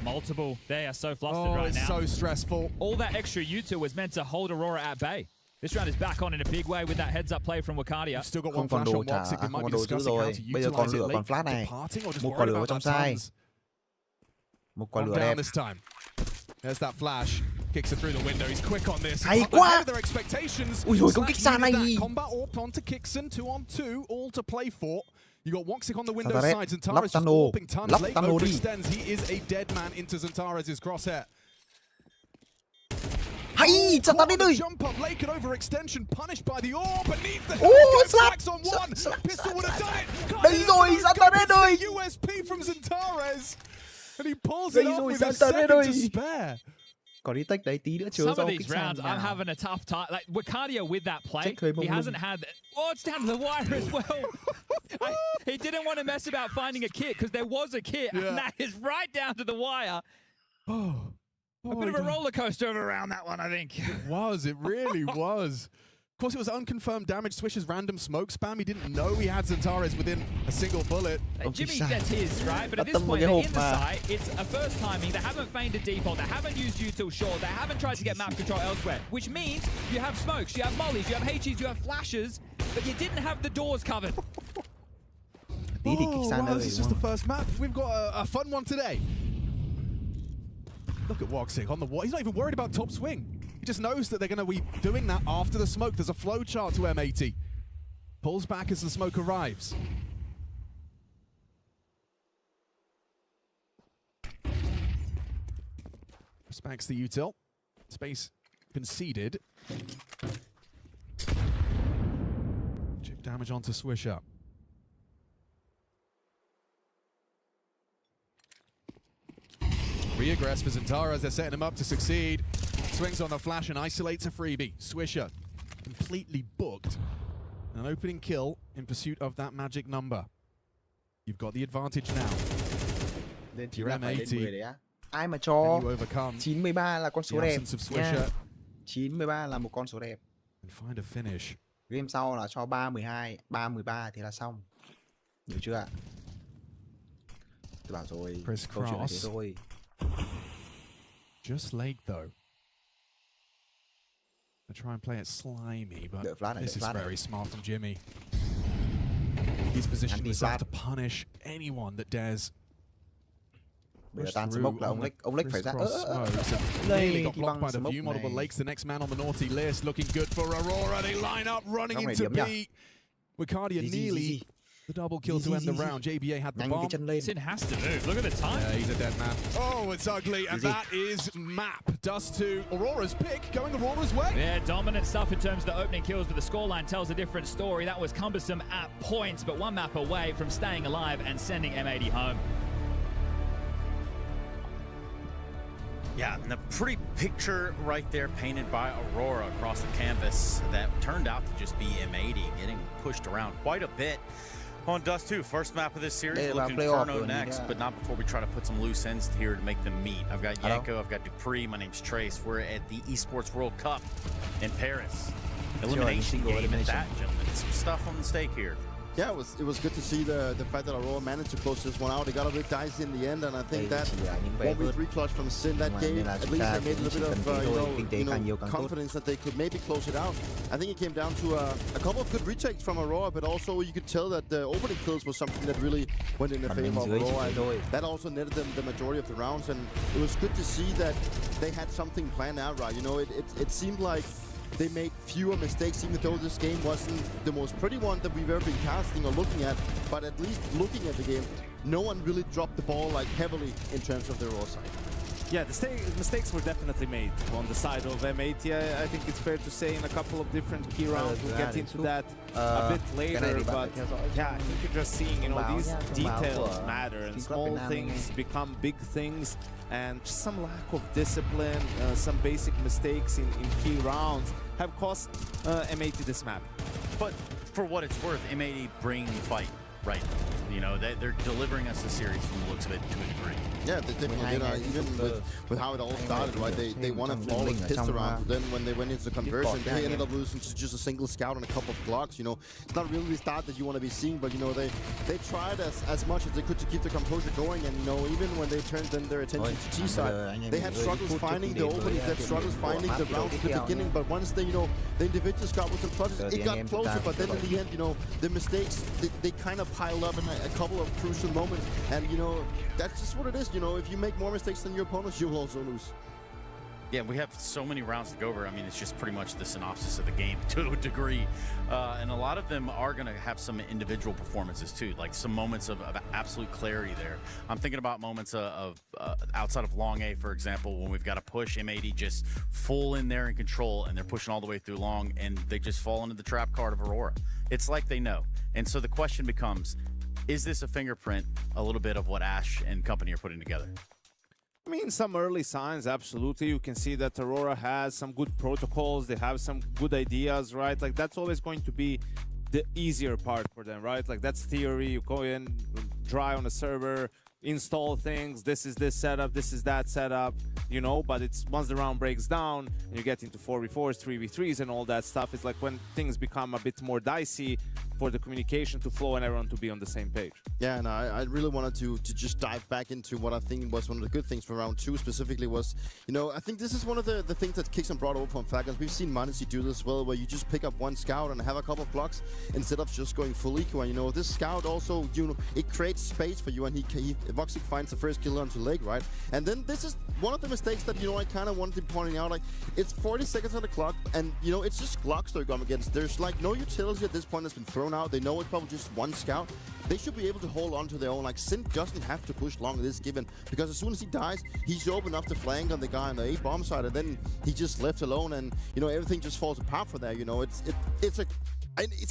Multiple. They are so flustered right now. So stressful. All that extra U2 was meant to hold Aurora at bay. This round is back on in a big way with that heads-up play from Wakadia. Still got one flash on Woxic. We might be discussing how to utilize it late. Departing or just worried about that tons. Down this time. There's that flash. Kicks it through the window. He's quick on this. Hay quá. Their expectations. Ui giời, công kích xa này. Combat AWP onto Kixon. 2-on-2. All to play for. You got Woxic on the window sides, and Zantara's just warping tons. Late overextends. He is a dead man into Zantara's crosshair. Hay, Zantara đến đây. Jump up, Lake an overextension, punished by the AWP, but needs the slacks on one. Pistol would have done it. Đây rồi, Zantara đến đây. USP from Zantara's, and he pulls it off with a second to spare. Còn đi tách đấy tí nữa chưa. Some of these rounds, I'm having a tough time. Like Wakadia with that play, he hasn't had. Oh, it's down to the wire as well. He didn't want to mess about finding a kit because there was a kit, and that is right down to the wire. A bit of a roller coaster around that one, I think. It was. It really was. Of course, it was unconfirmed damage. Swish's random smoke spam. He didn't know he had Zantara's within a single bullet. Jimmy gets his, right? But at this point, they're in the site. It's a first timing. They haven't feigned a default. They haven't used util short. They haven't tried to get map control elsewhere, which means you have smokes, you have mollies, you have HEs, you have flashes, but you didn't have the doors covered. Wow, this is just the first map. We've got a fun one today. Look at Woxic on the wall. He's not even worried about top swing. He just knows that they're going to be doing that after the smoke. There's a flow chart to M80. Pulls back as the smoke arrives. Respects the util. Space conceded. Chip damage onto Swisher. Re-aggress for Zantara as they're setting him up to succeed. Swings on the flash and isolates a freebie. Swisher completely booked. An opening kill in pursuit of that magic number. You've got the advantage now. You're M80. Ai mà cho 9-13 là con số đẹp nha. 9-13 là một con số đẹp. And find a finish. Game sau là cho 3-12, 3-13 thì là xong. Hiểu chưa ạ? Tôi bảo rồi, câu chuyện là thế thôi. Just late though. I try and play it slimy, but this is very smart from Jimmy. He's positioned himself to punish anyone that dares. Bây giờ tan smoke là ông Lake phải ra. Nearly got blocked by the view model, but Lake's the next man on the naughty list. Looking good for Aurora. They line up, running into B. Wakadia nearly the double kill to end the round. JBA had the bomb. Sin has to move. Look at the time. Yeah, he's a dead man. Oh, it's ugly, and that is map. Dust to Aurora's pick, going Aurora's way. Yeah, dominant stuff in terms of the opening kills, but the scoreline tells a different story. That was cumbersome at points, but one map away from staying alive and sending M80 home. Yeah, and a pretty picture right there painted by Aurora across the canvas that turned out to just be M80 getting pushed around quite a bit on Dust 2. First map of this series, looking Inferno next, but not before we try to put some loose ends here to make them meet. I've got Yanko, I've got Dupree, my name's Trace. We're at the ESPORTS World Cup in Paris. Elimination game at that, gentlemen. Some stuff on the stake here. Yeah, it was good to see the fact that Aurora managed to close this one out. They got a bit dicey in the end, and I think that 1v3 clutch from Sin that game, at least they made a little bit of confidence that they could maybe close it out. I think it came down to a couple of good retakes from Aurora, but also you could tell that the opening kills was something that really went in the favor of Aurora. And that also netted them the majority of the rounds, and it was good to see that they had something planned out right. You know, it seemed like they made fewer mistakes, even though this game wasn't the most pretty one that we've ever been casting or looking at. But at least looking at the game, no one really dropped the ball like heavily in terms of their raw side. Yeah, the mistakes were definitely made on the side of M80. I think it's fair to say in a couple of different key rounds. We'll get into that a bit later, but yeah, I think you're just seeing, you know, these details matter and small things become big things, and just some lack of discipline, some basic mistakes in key rounds have cost M80 this map. But for what it's worth, M80 bring fight. Right. You know, they're delivering us a series from the looks of it to a degree. Yeah, they definitely did. Even with how it all started, right? They won a flawless pistol round. Then when they went into the conversion, they ended up losing to just a single scout and a couple of Glocks. You know, it's not really the start that you want to be seeing, but you know, they tried as much as they could to keep the composure going. And you know, even when they turned their attention to T side, they had struggles finding the openings, they had struggles finding the rounds at the beginning. But once they, you know, the individuals got with some clutches, it got closer. But then in the end, you know, the mistakes they kind of piled up in a couple of crucial moments, and you know, that's just what it is. You know, if you make more mistakes than your opponents, you'll also lose. Yeah, we have so many rounds to go over. I mean, it's just pretty much the synopsis of the game to a degree. And a lot of them are going to have some individual performances too, like some moments of absolute clarity there. I'm thinking about moments of outside of long A, for example, when we've got to push M80 just full in there in control, and they're pushing all the way through long, and they just fall into the trap card of Aurora. It's like they know. And so the question becomes, is this a fingerprint, a little bit of what Ash and company are putting together? I mean, some early signs, absolutely. You can see that Aurora has some good protocols. They have some good ideas, right? Like, that's always going to be the easier part for them, right? Like, that's theory. You go in, dry on a server, install things. This is this setup. This is that setup, you know? But it's once the round breaks down and you get into 4v4s, 3v3s and all that stuff, it's like when things become a bit more dicey for the communication to flow and everyone to be on the same page. Yeah, and I really wanted to just dive back into what I think was one of the good things for round 2 specifically was, you know, I think this is one of the things that Kicks and brought over from FALCONS. We've seen Manisi do this well, where you just pick up one scout and have a couple of blocks instead of just going full eco. And you know, this scout also, you know, it creates space for you, and Voxic finds the first kill onto leg, right? And then this is one of the mistakes that, you know, I kind of wanted to point out. Like, it's 40 seconds on the clock, and you know, it's just Glocks they're going against. There's like no utility at this point that's been thrown out. They know it's probably just one scout. They should be able to hold on to their own. Like, Sin doesn't have to push long this given, because as soon as he dies, he's open enough to flank on the guy on the A-bomb side, and then he just left alone, and you know, everything just falls apart for there. You know, it's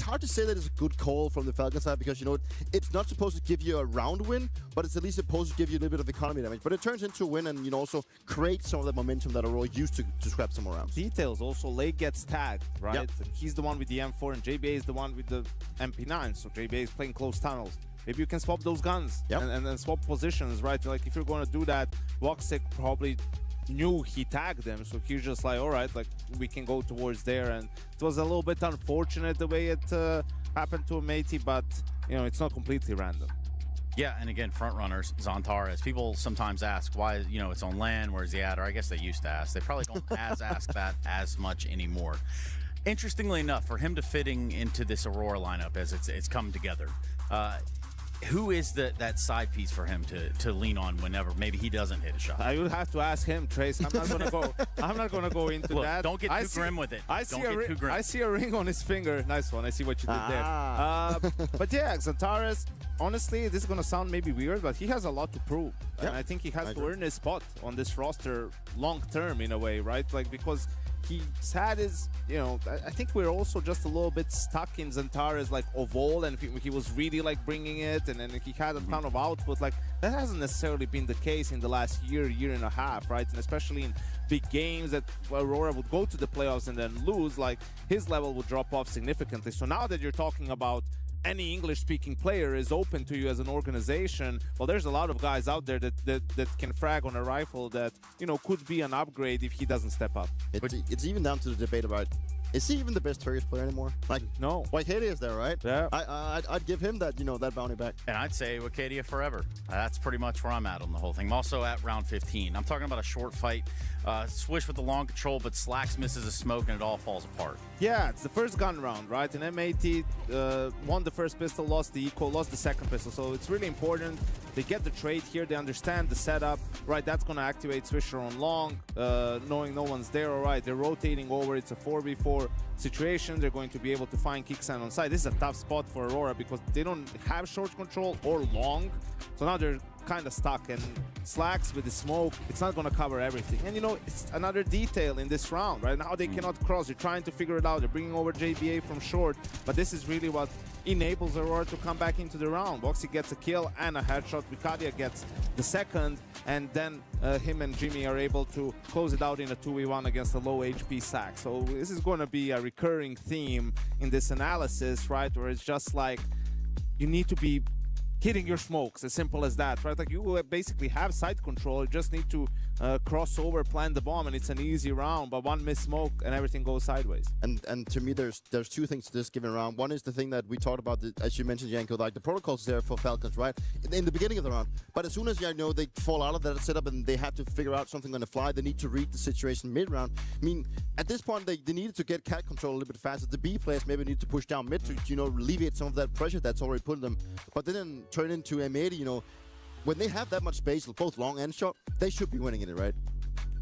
hard to say that it's a good call from the FALCONS side, because, you know, it's not supposed to give you a round win, but it's at least supposed to give you a little bit of economy damage. But it turns into a win, and, you know, also create some of that momentum that Aurora used to scrap some more rounds. Details also, Lake gets tagged, right? Yep. He's the one with the M4, and JBA is the one with the MP9, so JBA is playing close tunnels. Maybe you can swap those guns and then swap positions, right? Like, if you're going to do that, Voxic probably knew he tagged them, so he's just like, all right, like, we can go towards there. And it was a little bit unfortunate the way it happened to M80, but you know, it's not completely random. Yeah, and again, front runners, Zantares. People sometimes ask why, you know, it's on land, where's he at? Or I guess they used to ask. They probably don't ask that as much anymore. Interestingly enough, for him to fitting into this Aurora lineup as it's come together, who is that side piece for him to lean on whenever maybe he doesn't hit a shot? I would have to ask him, Trace. I'm not gonna go. I'm not gonna go into that. Don't get too grim with it. I see a ring on his finger. Nice one. I see what you did there. But yeah, Zantares. Honestly, this is gonna sound maybe weird, but he has a lot to prove, and I think he has to earn his spot on this roster long term in a way, right? Like, because he's had his, you know, I think we're also just a little bit stuck in Zantares, like, of old, and he was really like bringing it, and then he had a ton of output. Like, that hasn't necessarily been the case in the last year and a half, right? And especially in big games that Aurora would go to the playoffs and then lose, like, his level would drop off significantly. So now that you're talking about any English-speaking player is open to you as an organization, well, there's a lot of guys out there that can frag on a rifle that, you know, could be an upgrade if he doesn't step up. It's even down to the debate about, is he even the best Turkish player anymore? Like, no. Wakadia is there, right? Yeah. I'd give him that, you know, that bounty back. And I'd say Wakadia forever. That's pretty much where I'm at on the whole thing. I'm also at round 15. I'm talking about a short fight. Swish with the long control, but Slacks misses a smoke and it all falls apart. Yeah, it's the first gun round, right? And M80 won the first pistol, lost the eco, lost the second pistol. So it's really important. They get the trade here. They understand the setup, right? That's going to activate Swisher on long, knowing no one's there. All right, they're rotating over. It's a 4v4 situation. They're going to be able to find Kickstand on side. This is a tough spot for Aurora because they don't have short control or long. So now they're kind of stuck, and slacks with the smoke, it's not going to cover everything. And you know, it's another detail in this round, right? Now they cannot cross. They're trying to figure it out. They're bringing over JBA from short, but this is really what enables Aurora to come back into the round. Boxy gets a kill and a headshot. Vicadia gets the second, and then him and Jimmy are able to close it out in a 2v1 against a low HP sack. So this is going to be a recurring theme in this analysis, right? Where it's just like, you need to be hitting your smokes, as simple as that, right? Like, you basically have side control, you just need to cross over, plant the bomb, and it's an easy round, but one missed smoke and everything goes sideways. And to me, there's two things to this given round. One is the thing that we talked about, as you mentioned, Janko, like the protocols there for Falcons, right? In the beginning of the round. But as soon as they fall out of that setup and they have to figure out something on the fly, they need to read the situation mid-round. I mean, at this point, they needed to get cat control a little bit faster. The B players maybe need to push down mid to, you know, alleviate some of that pressure that's already put on them. But they didn't turn into M80, you know. When they have that much space, both long and short, they should be winning in it, right?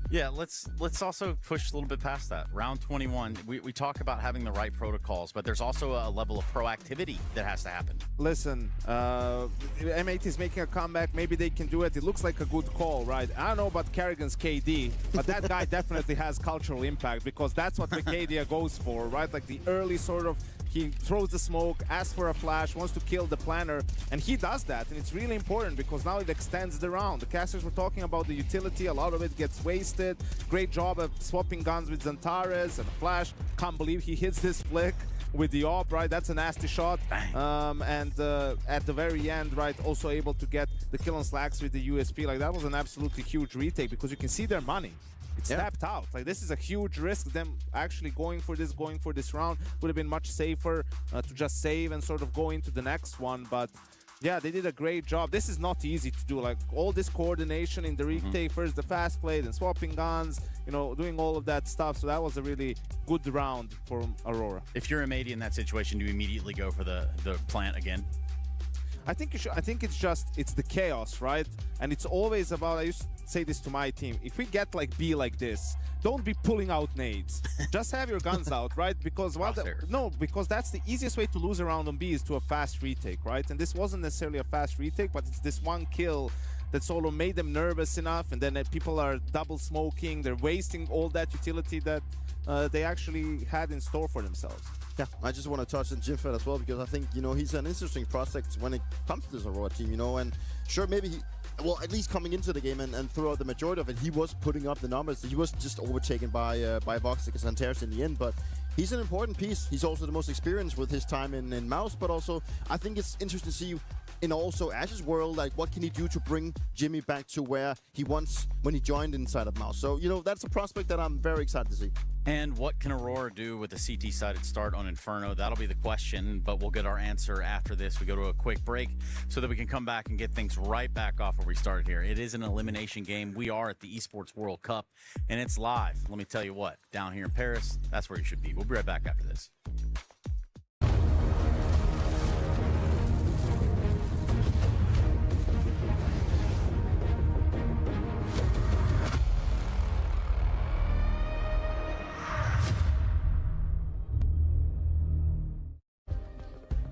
Yeah, let's also push a little bit past that. Round 21, we talk about having the right protocols, but there's also a level of proactivity that has to happen. Listen, M8 is making a comeback. Maybe they can do it. It looks like a good call, right? I don't know about Kerrigan's KD, but that guy definitely has cultural impact, because that's what Vicadia goes for, right? Like the early sort of, he throws the smoke, asks for a flash, wants to kill the planner, and he does that, and it's really important because now it extends the round. The casters were talking about the utility, a lot of it gets wasted. Great job of swapping guns with Zantares and Flash. Can't believe he hits this flick with the op, right? That's a nasty shot. And at the very end, right, also able to get the kill on Slacks with the USP. Like, that was an absolutely huge retake because you can see their money. It's tapped out. Like, this is a huge risk. Them actually going for this round would have been much safer to just save and sort of go into the next one. But yeah, they did a great job. This is not easy to do. Like, all this coordination in the retake, first the fast play, then swapping guns, you know, doing all of that stuff. So that was a really good round for Aurora. If you're M80 in that situation, do you immediately go for the plant again? I think you should. I think it's the chaos, right? And it's always about, I used to say this to my team, if we get like B like this, don't be pulling out nades. Just have your guns out, right? Because because that's the easiest way to lose a round on B is to a fast retake, right? And this wasn't necessarily a fast retake, but it's this one kill that sort of made them nervous enough, and then people are double smoking, they're wasting all that utility that they actually had in store for themselves. Yeah, I just want to touch on Jimfed as well, because I think, you know, he's an interesting prospect when it comes to this Aurora team, you know, and sure, maybe well, at least coming into the game and throughout the majority of it, he was putting up the numbers. He was just overtaken by Voxic and Santaris in the end, but he's an important piece. He's also the most experienced with his time in Mouse, but also I think it's interesting to see in also Ash's world, like, what can he do to bring Jimmy back to where he was when he joined inside of Mouse. So, you know, that's a prospect that I'm very excited to see. And what can Aurora do with a CT-sided start on Inferno? That'll be the question, but we'll get our answer after this. We go to a quick break so that we can come back and get things right back off where we started here. It is an elimination game. We are at the Esports World Cup, and it's live. Let me tell you what, down here in Paris, that's where you should be. We'll be right back after this.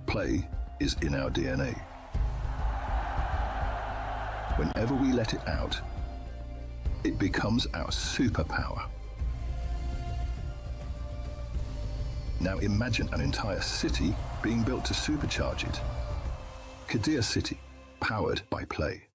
Play is in our DNA. Whenever we let it out, it becomes our superpower. Now imagine an entire city being built to supercharge it. Kadir City, powered by play.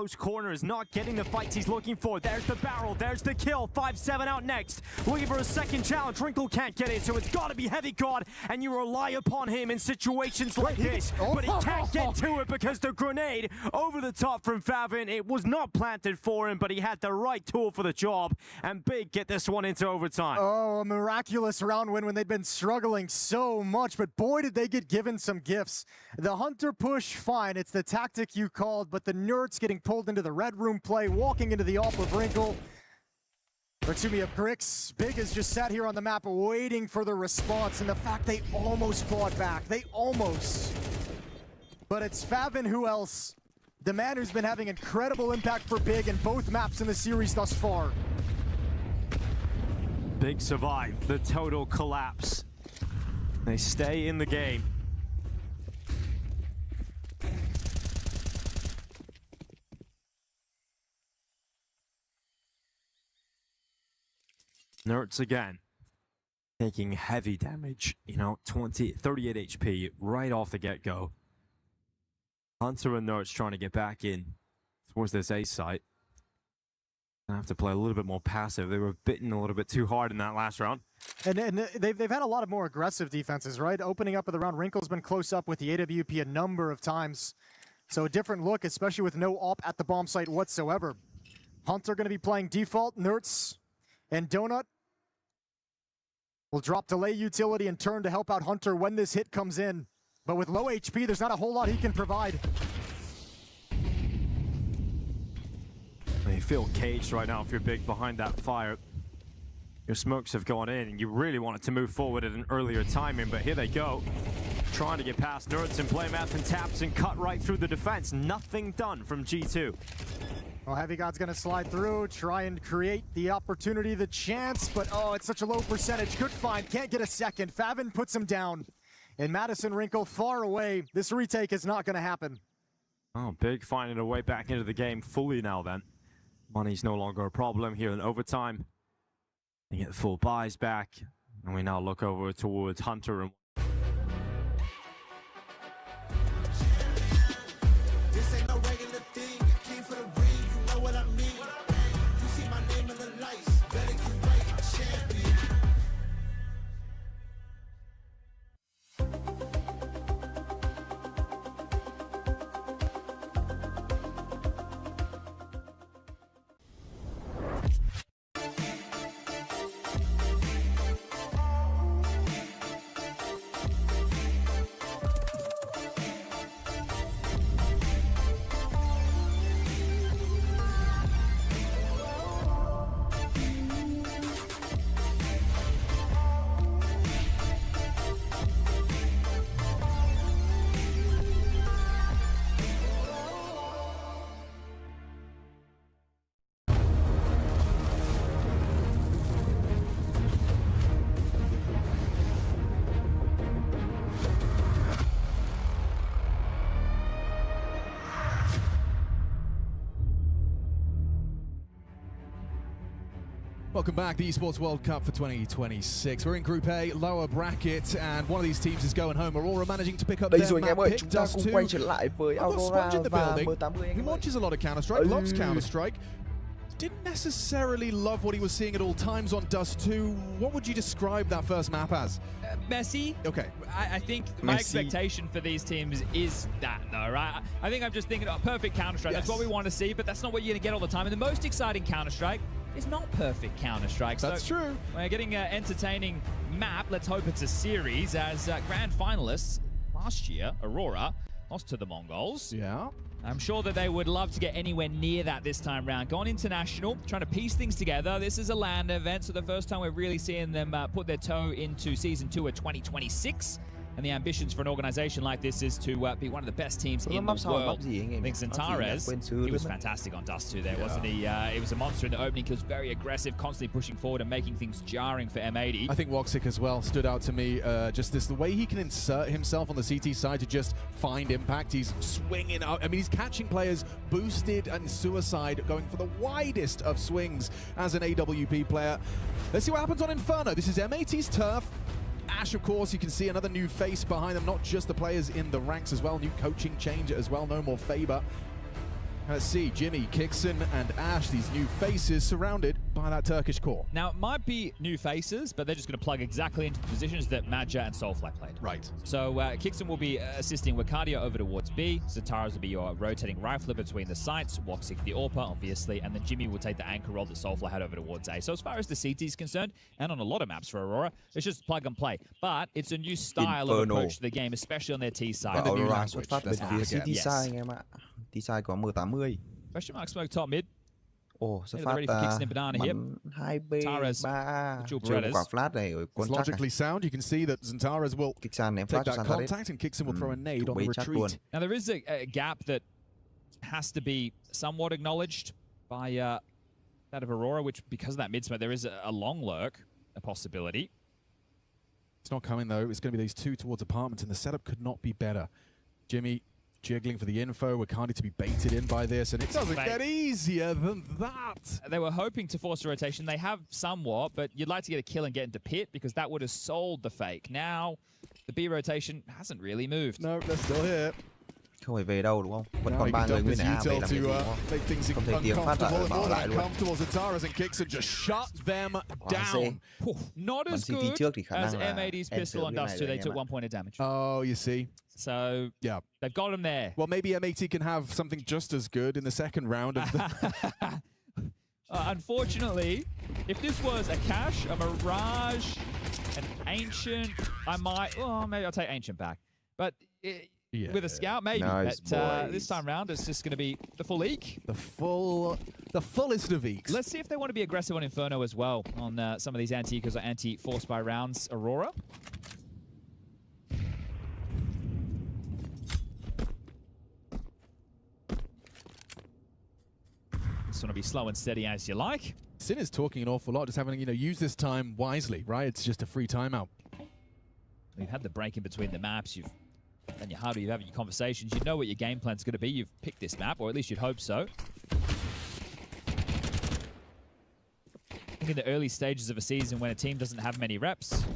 close corners, not getting the fights he's looking for. There's the barrel, there's the kill. 5-7 out next. Looking for a second challenge. Wrinkle can't get it, so it's got to be Heavy God, and you rely upon him in situations like this. But he can't get to it because the grenade over the top from Favin. It was not planted for him, but he had the right tool for the job. And Big get this one into overtime. Oh, a miraculous round win when they'd been struggling so much, but boy, did they get given some gifts. The Hunter push, fine, it's the tactic you called, but the Nerds getting pulled into the red room play, walking into the AWP of Wrinkle. Or excuse me, of Grix. Big has just sat here on the map waiting for the response, and the fact they almost fought back. They almost. But it's Favin, who else? The man who's been having incredible impact for Big in both maps in the series thus far. Big survived the total collapse. They stay in the game. Nerds again, taking heavy damage, you know, 38 HP right off the get-go. Hunter and Nerds trying to get back in towards this A site. Gonna have to play a little bit more passive. They were bitten a little bit too hard in that last round. And they've had a lot of more aggressive defenses, right? Opening up of the round, Wrinkle's been close up with the AWP a number of times. So a different look, especially with no AWP at the bomb site whatsoever. Hunter gonna be playing default, Nerds and Donut will drop delay utility and turn to help out Hunter when this hit comes in. But with low HP, there's not a whole lot he can provide. You feel caged right now if you're Big behind that fire. Your smokes have gone in and you really wanted to move forward at an earlier timing, but here they go. Trying to get past Nerds and Playmath and taps and cut right through the defense. Nothing done from G2. Well, Heavy God's gonna slide through, try and create the opportunity, the chance, but oh, it's such a low percentage. Good find, can't get a second. Favin puts him down. And Madison Wrinkle far away. This retake is not gonna happen. Oh, Big finding a way back into the game fully now then. Money's no longer a problem here in overtime. They get the full buys back. And we now look over towards Hunter and this ain't no regular thing. I came for the ring, you know what I mean. You see my name in the lights, better get right, champion. Welcome back, the Esports World Cup for 2026. We're in Group A, lower bracket, and one of these teams is going home. Aurora managing to pick up their map pick. Chúng ta cũng quay trở lại với Aurora và M80. He watches a lot of Counter-Strike, loves Counter-Strike. Didn't necessarily love what he was seeing at all times on Dust 2. What would you describe that first map as? Messy. Okay. I think my expectation for these teams is that, though, right? I think I'm just thinking, perfect Counter-Strike. Yes. That's what we want to see, but that's not what you're going to get all the time. And the most exciting Counter-Strike is not perfect Counter-Strike. That's true. We're getting an entertaining map. Let's hope it's a series, as grand finalists last year, Aurora, lost to the Mongols. Yeah. I'm sure that they would love to get anywhere near that this time round. Gone international, trying to piece things together. This is a LAN event, so the first time we're really seeing them put their toe into Season 2 of 2026. And the ambitions for an organization like this is to be one of the best teams in the world. I think Xantares, he was fantastic on Dust 2 there, wasn't he? He was a monster in the opening. He was very aggressive, constantly pushing forward and making things jarring for M80. I think Woxic as well stood out to me. Just the way he can insert himself on the CT side to just find impact. He's swinging out. I mean, he's catching players boosted and suicide, going for the widest of swings as an AWP player. Let's see what happens on Inferno. This is M80's turf. Ash, of course, you can see another new face behind them, not just the players in the ranks as well. New coaching change as well, no more Faber. Let's see, Jimmy, Kixon, and Ash, these new faces surrounded by that Turkish core. Now, it might be new faces, but they're just going to plug exactly into the positions that Madja and Soulfly played. Right. So, Kixon will be assisting Wakadia over towards B. Zataras will be your rotating rifler between the sites. Woxic the AWPer, obviously. And then Jimmy will take the anchor role that Soulfly had over towards A. So, as far as the CT is concerned, and on a lot of maps for Aurora, it's just plug and play. But it's a new style of approach to the game, especially on their T side. And the Aurora xuất phát bên phía T side anh em ạ. T side có M80. Question mark smoke top mid. Ồ, xuất phát bắn 2B, 3 chơi quả flash này ở It's logically sound. You can see that Zentaras will take that contact and Kixon will throw a nade on the retreat. Now, there is a gap that has to be somewhat acknowledged by that of Aurora, which, because of that mid smoke, there is a long lurk, a possibility. It's not coming, though. It's going to be these two towards apartments, and the setup could not be better. Jimmy jiggling for the info. Wakandi to be baited in by this, and it doesn't get easier than that. They were hoping to force a rotation. They have somewhat, but you'd like to get a kill and get into pit because that would have sold the fake. Now, the B rotation hasn't really moved. No, they're still here. Không phải về đâu đúng không? Vẫn còn 3 người nguyên A về làm gì đúng không? Không thể tiếng phát lại bảo lại luôn. Zentaras and Kixon just shut them down. Not as good as M80's pistol on Dust 2. They took 1 point of damage. Oh, you see. So, yeah, they've got him there. Well, maybe M80 can have something just as good in the second round. Of the unfortunately, if this was a Cache, a Mirage, an Ancient, I might... Well, maybe I'll take Ancient back. But... with a Scout, maybe. Nice, but this time round, it's just going to be the full Eek. The fullest of Eeks. Let's see if they want to be aggressive on Inferno as well on some of these anti-Ecos or anti-force by rounds. Aurora. Just want to be slow and steady as you like. Sin is talking an awful lot, just having, use this time wisely, right? It's just a free timeout. You've had the break in between the maps. You've done your harder, you've had your conversations. You know what your game plan's going to be. You've picked this map, or at least you'd hope so. I think in the early stages of a season when a team doesn't have many reps,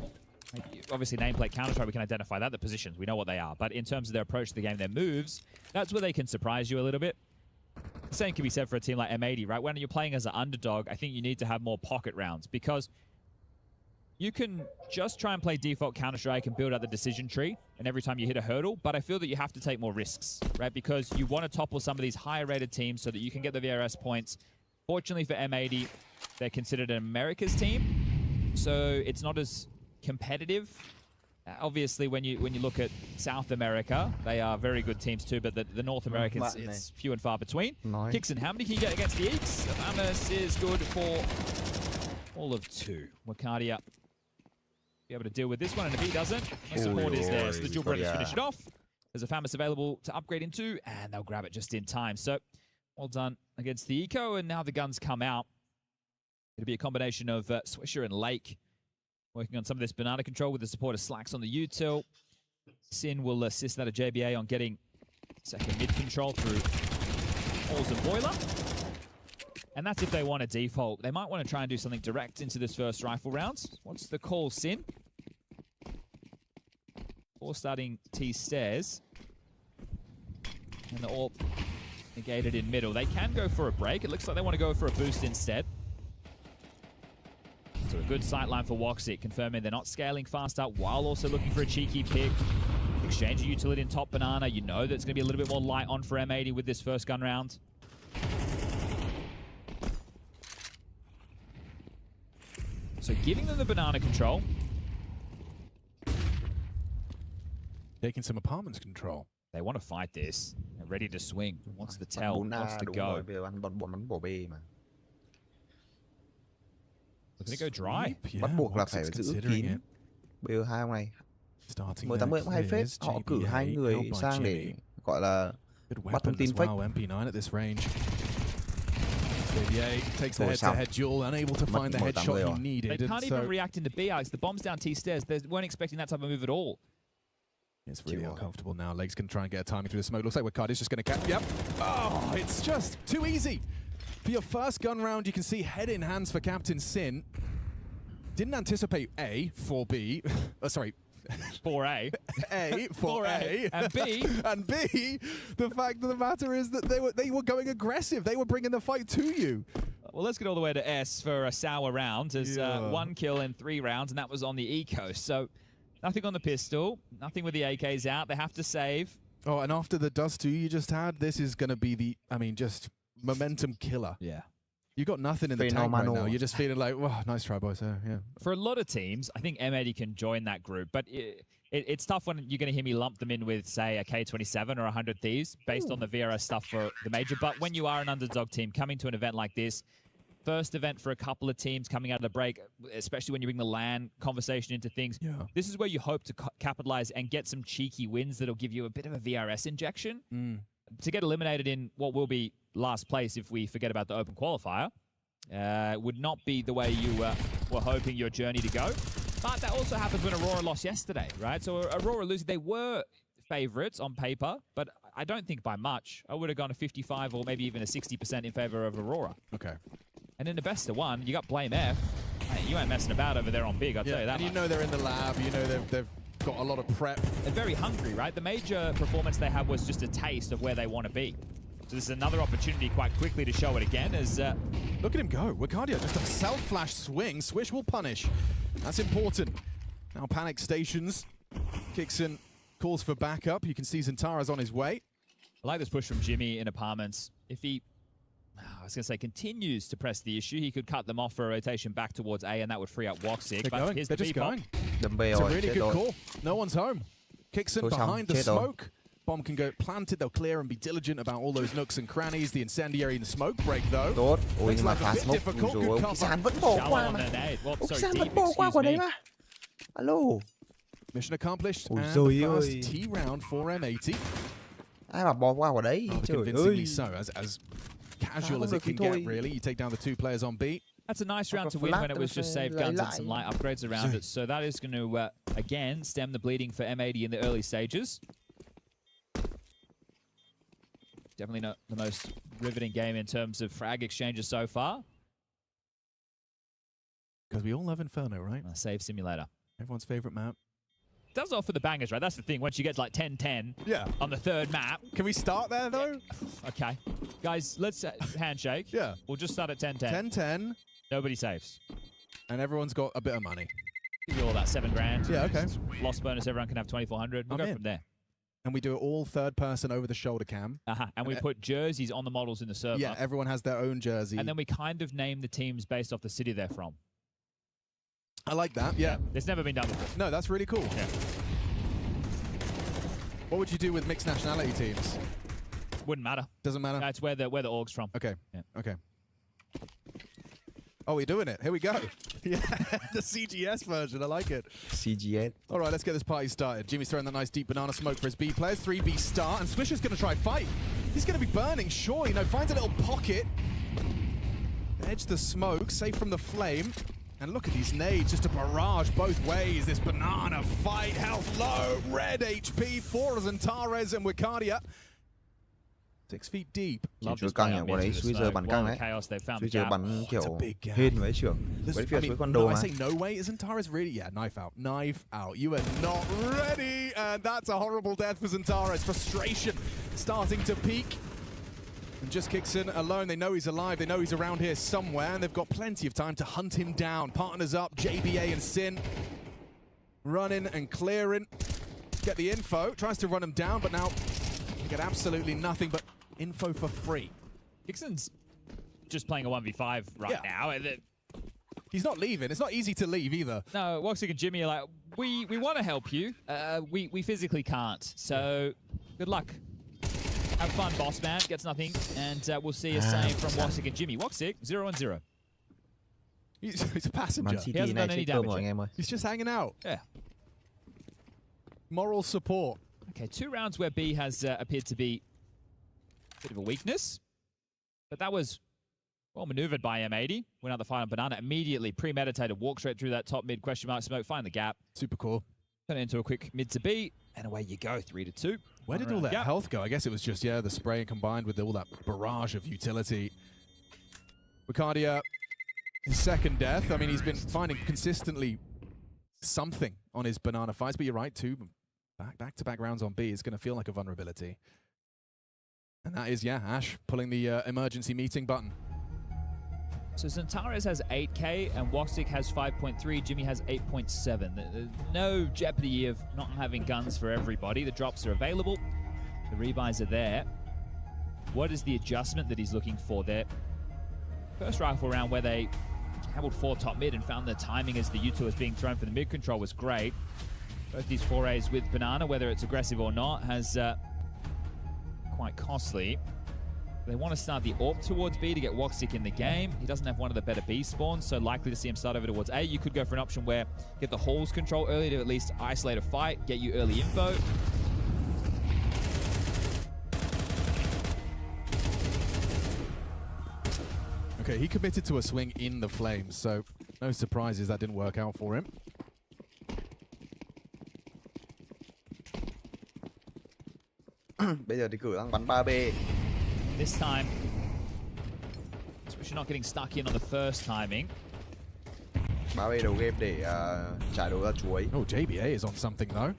obviously nameplate Counter-Strike, we can identify that, the positions, we know what they are. But in terms of their approach to the game, their moves, that's where they can surprise you a little bit. The same can be said for a team like M80, right? When you're playing as an underdog, I think you need to have more pocket rounds because you can just try and play default Counter-Strike and build out the decision tree, and every time you hit a hurdle, but I feel that you have to take more risks, right? Because you want to topple some of these higher-rated teams so that you can get the VRS points. Fortunately for M80, they're considered an America's team, so it's not as competitive. Obviously, when you look at South America, they are very good teams too, but the North Americans, it's few and far between. Nice. Kixon, how many can you get against the Eeks? Amus is good for all of 2. Wakadia be able to deal with this one, and if he doesn't, the support is there. So the dual brothers finish it off. There's a FAMAS available to upgrade into, and they'll grab it just in time. So, well done against the Eco, and now the guns come out. It'll be a combination of Swisher and Lake working on some of this banana control with the support of Slacks on the util. Sin will assist that of JBA on getting second mid control through Halls and Boiler. And that's if they want to default. They might want to try and do something direct into this first rifle rounds. What's the call, Sin? 4 starting T stairs. And they're all negated in middle. They can go for a break. It looks like they want to go for a boost instead. So a good sight line for Woxic, confirming they're not scaling fast up while also looking for a cheeky pick. Exchange a utility in top banana. You know that it's going to be a little bit more light on for M80 with this first gun round. So giving them the banana control. Taking some apartments control. They want to fight this. They're ready to swing. Wants the tell, wants to go. Looking to go dry. Bắt buộc là phải giữ kín. BO2 hôm nay. M80 cũng hay phết. Họ cử 2 người sang để gọi là bắt thông tin fake. MP9 at this range. JBA takes the head-to-head duel, unable to find the headshot he needed. They can't even react into B ice. The bomb's down T stairs. They weren't expecting that type of move at all. It's really uncomfortable now. Leg's going to try and get a timing through the smoke. Looks like Wakadi's just going to catch. Yep. Oh, it's just too easy. For your first gun round, you can see head in hands for Captain Sin. Didn't anticipate A for B. Sorry, 4A. A, 4A. And B. And B, the fact of the matter is that they were going aggressive. They were bringing the fight to you. Well, let's get all the way to S for a sour round. There's 1 kill in 3 rounds, and that was on the eco. So nothing on the pistol, nothing with the AKs out. They have to save. Oh, and after the dust 2 you just had, this is going to be the, I mean, just momentum killer. Yeah. You got nothing in the tank right now. You're just feeling like, wow, nice try, boys. Yeah. For a lot of teams, I think M80 can join that group, but it's tough when you're going to hear me lump them in with, say, a K27 or 100 Thieves based on the VRS stuff for the major. But when you are an underdog team coming to an event like this, first event for a couple of teams coming out of the break, especially when you bring the LAN conversation into things, this is where you hope to capitalize and get some cheeky wins that'll give you a bit of a VRS injection. To get eliminated in what will be last place if we forget about the open qualifier would not be the way you were hoping your journey to go. But that also happens when Aurora lost yesterday, right? So Aurora losing, they were favorites on paper, but I don't think by much. I would have gone a 55 or maybe even a 60% in favor of Aurora. Okay. And in the best of 1, you got Blame F. Hey, you ain't messing about over there on Big, I'll tell you that. And you know they're in the lab, you know they've got a lot of prep. They're very hungry, right? The major performance they had was just a taste of where they want to be. So this is another opportunity quite quickly to show it again as... Look at him go. Wicardia, just a self-flash swing. Swish will punish. That's important. Now Panic stations. Kixon calls for backup. You can see Zantara's on his way. I like this push from Jimmy in Apartments. If he... I was going to say, continues to press the issue. He could cut them off for a rotation back towards A, and that would free up Woxic. But here's they're the just going. It's a really good call. No one's home. Kixon behind the smoke. Bomb can go planted. They'll clear and be diligent about all those nooks and crannies. The incendiary and the smoke break, though. Tốt. Ôi, nhưng mà phá smoke rồi. Ông Sàn vẫn bỏ qua mà. Ông Sàn vẫn bỏ qua quả đấy mà. Alo. Mission accomplished. And the first T round for M80. Ai mà bỏ qua quả đấy? Convincingly so, as casual as it can get, really. You take down the 2 players on B. That's a nice round to win when it was just saved guns and some light upgrades around it. So that is going to, again, stem the bleeding for M80 in the early stages. Definitely not the most riveting game in terms of frag exchanges so far. Because we all love Inferno, right? Save Simulator. Everyone's favorite map. Does offer the bangers, right? That's the thing. Once you get to like 10-10 on the 3rd map. Can we start there, though? Okay. Guys, let's handshake. Yeah. We'll just start at 10-10. 10-10. Nobody saves. And everyone's got a bit of money. Give you all that 7 grand. Yeah, okay. Loss bonus, everyone can have 2,400. We'll go from there. And we do it all 3rd person over the shoulder cam. And we put jerseys on the models in the server. Yeah, everyone has their own jersey. And then we kind of name the teams based off the city they're from. I like that, yeah. It's never been done before. No, that's really cool. Yeah. What would you do with mixed nationality teams? Wouldn't matter. Doesn't matter? That's where the org's from. Okay. Yeah. Okay. Oh, we're doing it. Here we go. Yeah, the CGS version. I like it. CGS. All right, let's get this party started. Jimmy's throwing that nice deep banana smoke for his B players. 3B start, and Swisher's going to try fight. He's going to be burning, sure. You know, finds a little pocket. Edge the smoke, safe from the flame. And look at these nades, just a barrage both ways. This banana fight, health low, red HP for Zantares and Wicardia. 6 feet deep. Chỉ căng nhỉ, quả đấy Swisher bắn căng đấy. Swisher bắn kiểu hên với trưởng. Với phía Swisher con đồ mà. I say no way, isn't Taras really? Yeah, knife out. Knife out. You are not ready. And that's a horrible death for Zantares. Frustration starting to peak. And just kicks in alone. They know he's alive. They know he's around here somewhere. And they've got plenty of time to hunt him down. Partners up, JBA and Sin. Running and clearing. Get the info. Tries to run him down, but now you get absolutely nothing but info for free. Dixon's just playing a 1v5 right now. He's not leaving. It's not easy to leave either. No, Woxic and Jimmy are like, we want to help you. We physically can't. So good luck. Have fun, boss man. Gets nothing. And we'll see a same from Woxic and Jimmy. Woxic, 0-0. He's a passenger. He hasn't done any damage. He's just hanging out. Yeah. Moral support. Okay, 2 rounds where B has appeared to be a bit of a weakness. But that was well maneuvered by M80. Went out the fight on Banana. Immediately premeditated. Walk straight through that top mid question mark smoke. Find the gap. Super cool. Turn it into a quick mid to B. And away you go, 3-2. Where did all that health go? I guess it was just, the spray combined with all that barrage of utility. Wicardia, his second death. I mean, he's been finding consistently something on his banana fights, but you're right, two back-to-back rounds on B is going to feel like a vulnerability. And that is, yeah, Ash pulling the emergency meeting button. So Zantares has 8k and Woxic has 5.3, Jimmy has 8.7. There's no jeopardy of not having guns for everybody. The drops are available, the rebuys are there. What is the adjustment that he's looking for there? First rifle round where they gambled 4 top mid and found the timing as the U2 is being thrown for the mid control was great. Both these forays with Banana, whether it's aggressive or not, has quite costly. They want to start the AWP towards B to get Woxic in the game. He doesn't have one of the better B spawns, so likely to see him start over towards A. You could go for an option where get the halls control early to at least isolate a fight, get you early info. Okay, he committed to a swing in the flames, so no surprises that didn't work out for him. Bây giờ thì cử đang bắn 3B. This time, Swish not getting stuck in on the first timing. 3B đầu game để trả đồ ra chuối. Oh, JBA is on something though.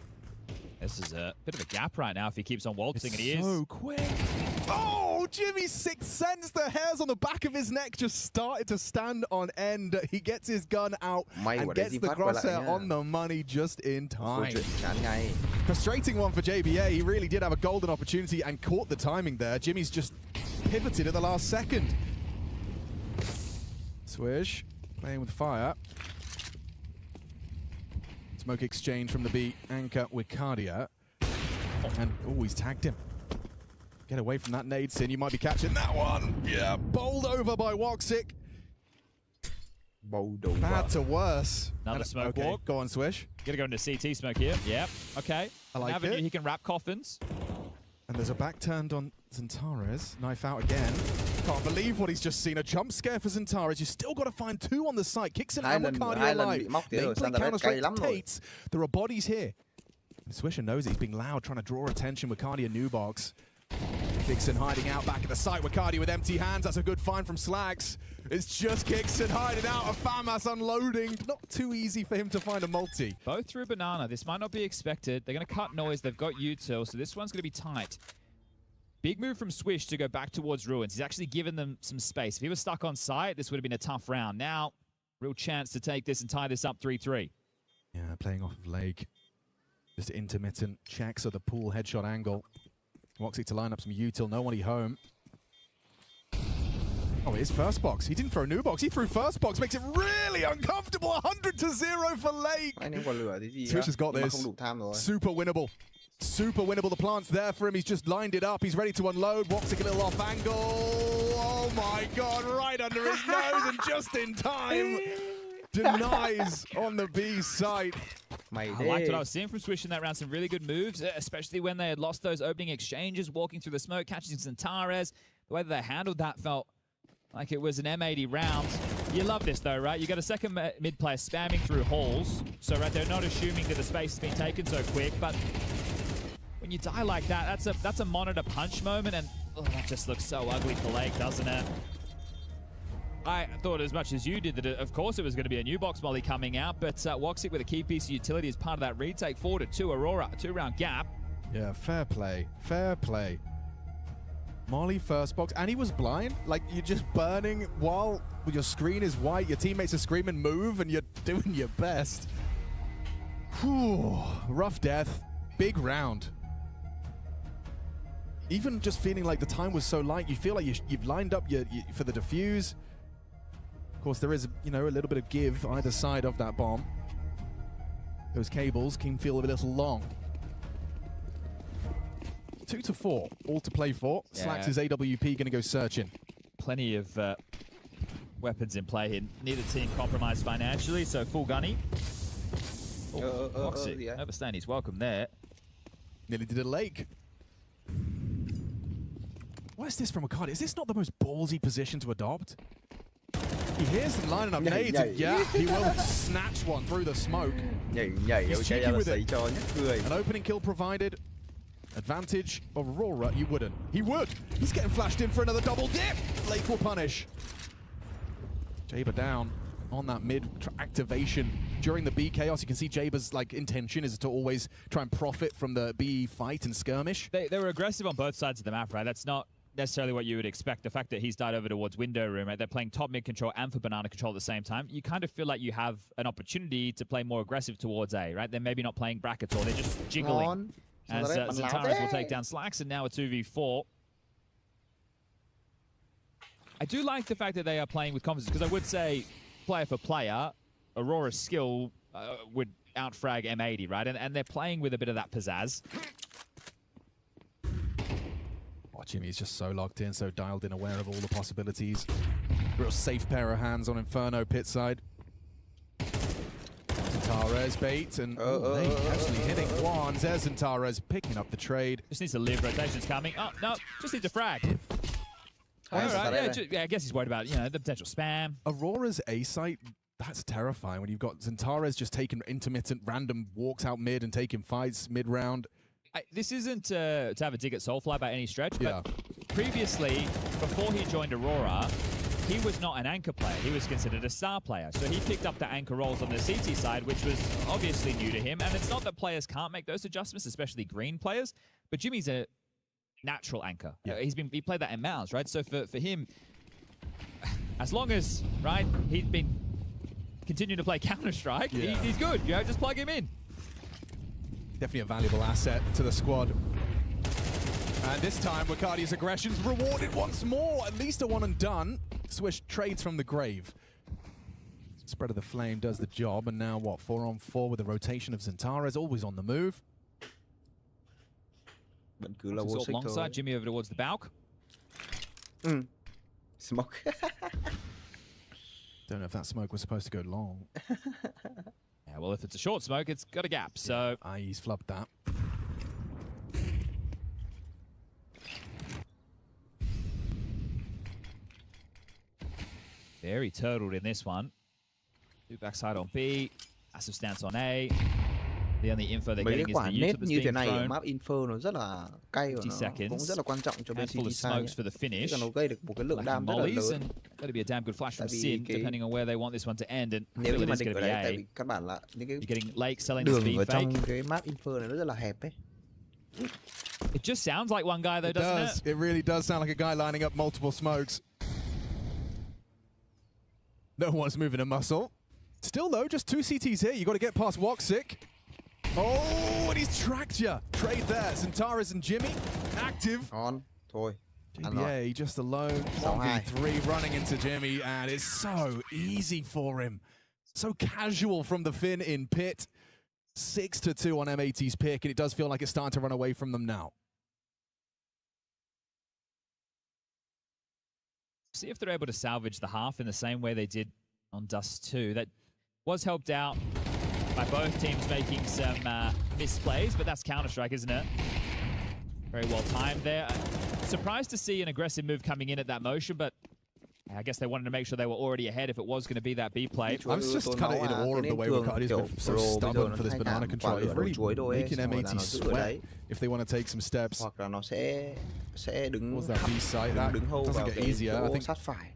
This is a bit of a gap right now if he keeps on waltzing, and he is. So quick. Oh, Jimmy's sixth sense. The hairs on the back of his neck just started to stand on end. He gets his gun out and gets the crosshair on the money just in time. Frustrating one for JBA. He really did have a golden opportunity and caught the timing there. Jimmy's just pivoted at the last second. Swish playing with fire. Smoke exchange from the B anchor with Cardia. And, oh, he's tagged him. Get away from that nade, Sin. You might be catching that one. Yeah, bowled over by Woxic. Bowled over. Bad to worse. Another smoke walk. Go on, Swish. Gonna go into CT smoke here. Yep. Okay. I like Avenue, it. he can wrap coffins. And there's a back turned on Zantares. Knife out again. Can't believe what he's just seen. A jump scare for Zantares. You still got to find 2 on the site. Kicks and Cardia alive. They play Counter-Strike Tates. There are bodies here. Swisher knows he's being loud, trying to draw attention with Cardia new box. Kixon hiding out back at the site with Cardia with empty hands. That's a good find from Slags. It's just Kixon hiding out of FAMAS unloading. Not too easy for him to find a multi. Both through Banana. This might not be expected. They're going to cut noise. They've got util, so this one's going to be tight. Big move from Swish to go back towards Ruins. He's actually given them some space. If he was stuck on site, this would have been a tough round. Now, real chance to take this and tie this up 3-3. Yeah, playing off of Lake. Just intermittent checks of the pool headshot angle. Woxic to line up some util, no one home. Oh, it is first box. He didn't throw new box, he threw first box. Makes it really uncomfortable. 100-0 for Lake. Swish has got this. Super winnable. Super winnable. The plant's there for him. He's just lined it up. He's ready to unload. Woxic a little off angle. Oh my God, right under his nose and just in time. Denies on the B site. I liked what I was seeing from Swish in that round. Some really good moves, especially when they had lost those opening exchanges, walking through the smoke, catching Zantares. The way that they handled that felt like it was an M80 round. You love this though, right? You got a second mid player spamming through halls. So right, they're not assuming that the space has been taken so quick, but when you die like that, that's a monitor punch moment, and that just looks so ugly for Lake, doesn't it? I thought as much as you did that, of course, it was going to be a new box molly coming out, but Woxic with a key piece of utility as part of that retake. 4-2 Aurora, a 2-round gap. Yeah, fair play. Fair play. Molly first box, and he was blind. Like, you're just burning while your screen is white, your teammates are screaming move, and you're doing your best. Whew, rough death. Big round. Even just feeling like the time was so light, you feel like you've lined up for the defuse. Of course, there is, you know, a little bit of give either side of that bomb. Those cables can feel a little long. 2-4, all to play for. Yeah. Slacks is AWP going to go searching. Plenty of weapons in play here. Neither team compromised financially, so full gunny. Woxic, overstaying his welcome there. Nearly did a Lake. What is this from a card? Is this not the most ballsy position to adopt? He hears them lining up nades, and yeah, he will snatch one through the smoke. He's cheeky with it. An opening kill provided. Advantage of Aurora, you wouldn't. He would. He's getting flashed in for another double dip. Lake will punish. Jaber down on that mid activation during the B chaos. You can see Jaber's intention is to always try and profit from the B fight and skirmish. They were aggressive on both sides of the map, right? That's not necessarily what you would expect. The fact that he's died over towards window room, right? They're playing top mid control and for banana control at the same time. You kind of feel like you have an opportunity to play more aggressive towards A, right? They're maybe not playing brackets or they're just jiggling. As Xantares will take down Slacks, and now a 2v4. I do like the fact that they are playing with confidence, because I would say, player for player, Aurora's skill would outfrag M80, right? And they're playing with a bit of that pizzazz. Jimmy's just so locked in, so dialed in, aware of all the possibilities. Real safe pair of hands on Inferno pit side. Xantares bait, and actually hitting one. There's Xantares picking up the trade. Just needs to live, rotation's coming. Oh, no, just needs to frag. All right, yeah, I guess he's worried about, the potential spam. Aurora's A site, that's terrifying when you've got Xantares just taking intermittent random walks out mid and taking fights mid-round. This isn't to have a dig at Soulfly by any stretch, but previously, before he joined Aurora, he was not an anchor player. He was considered a star player. So he picked up the anchor roles on the CT side, which was obviously new to him. And it's not that players can't make those adjustments, especially green players, but Jimmy's a natural anchor. Yeah. He played that in Mouse, right? So for him, as long as, right, he's been continuing to play Counter-Strike, he's good. Just plug him in. Definitely a valuable asset to the squad. And this time, Wakardi's aggression's rewarded once more. At least a one and done. Swish trades from the grave. Spread of the Flame does the job. And now, what, 4-on-4 with the rotation of Xantares, always on the move. Alongside Jimmy over towards the Balk. Smoke. Don't know if that smoke was supposed to go long. Yeah, well, if it's a short smoke, it's got a gap, so... he's flubbed that. Very turtled in this one. Two backside on B, massive stance on A. The only info they're getting is the ult that's being thrown. Map info nó rất là cay và nó cũng rất là quan trọng cho bên handful of smokes for the finish. Nó gây được một cái lượng đam rất là lớn. Got to be a damn good flash from Sin, depending on where they want this one to end. And nếu như mà địch ở đấy, tại vì các bạn là những cái đường ở trong cái map info này nó rất là hẹp ấy. It just sounds like one guy though, doesn't it? It really does sound like a guy lining up multiple smokes. No one's moving a muscle. Still though, just 2 CTs here. You got to get past Woxic. Oh, and he's tracked you. Trade there. Xantares and Jimmy active. On. Thôi. JBA just alone. 1v3 running into Jimmy, and it's so easy for him. So casual from the Finn in pit. 6-2 on M80's pick, and it does feel like it's starting to run away from them now. See if they're able to salvage the half in the same way they did on Dust 2. That was helped out by both teams making some misplays, but that's Counter-Strike, isn't it? Very well timed there. Surprised to see an aggressive move coming in at that motion, but I guess they wanted to make sure they were already ahead if it was going to be that B play. I'm just kind of in awe of the way Wakardi's been so stubborn for this banana control. He's really making M80 sweat if they want to take some steps. Hoặc là nó sẽ đứng What's that B site? That doesn't get easier. I think sát phải.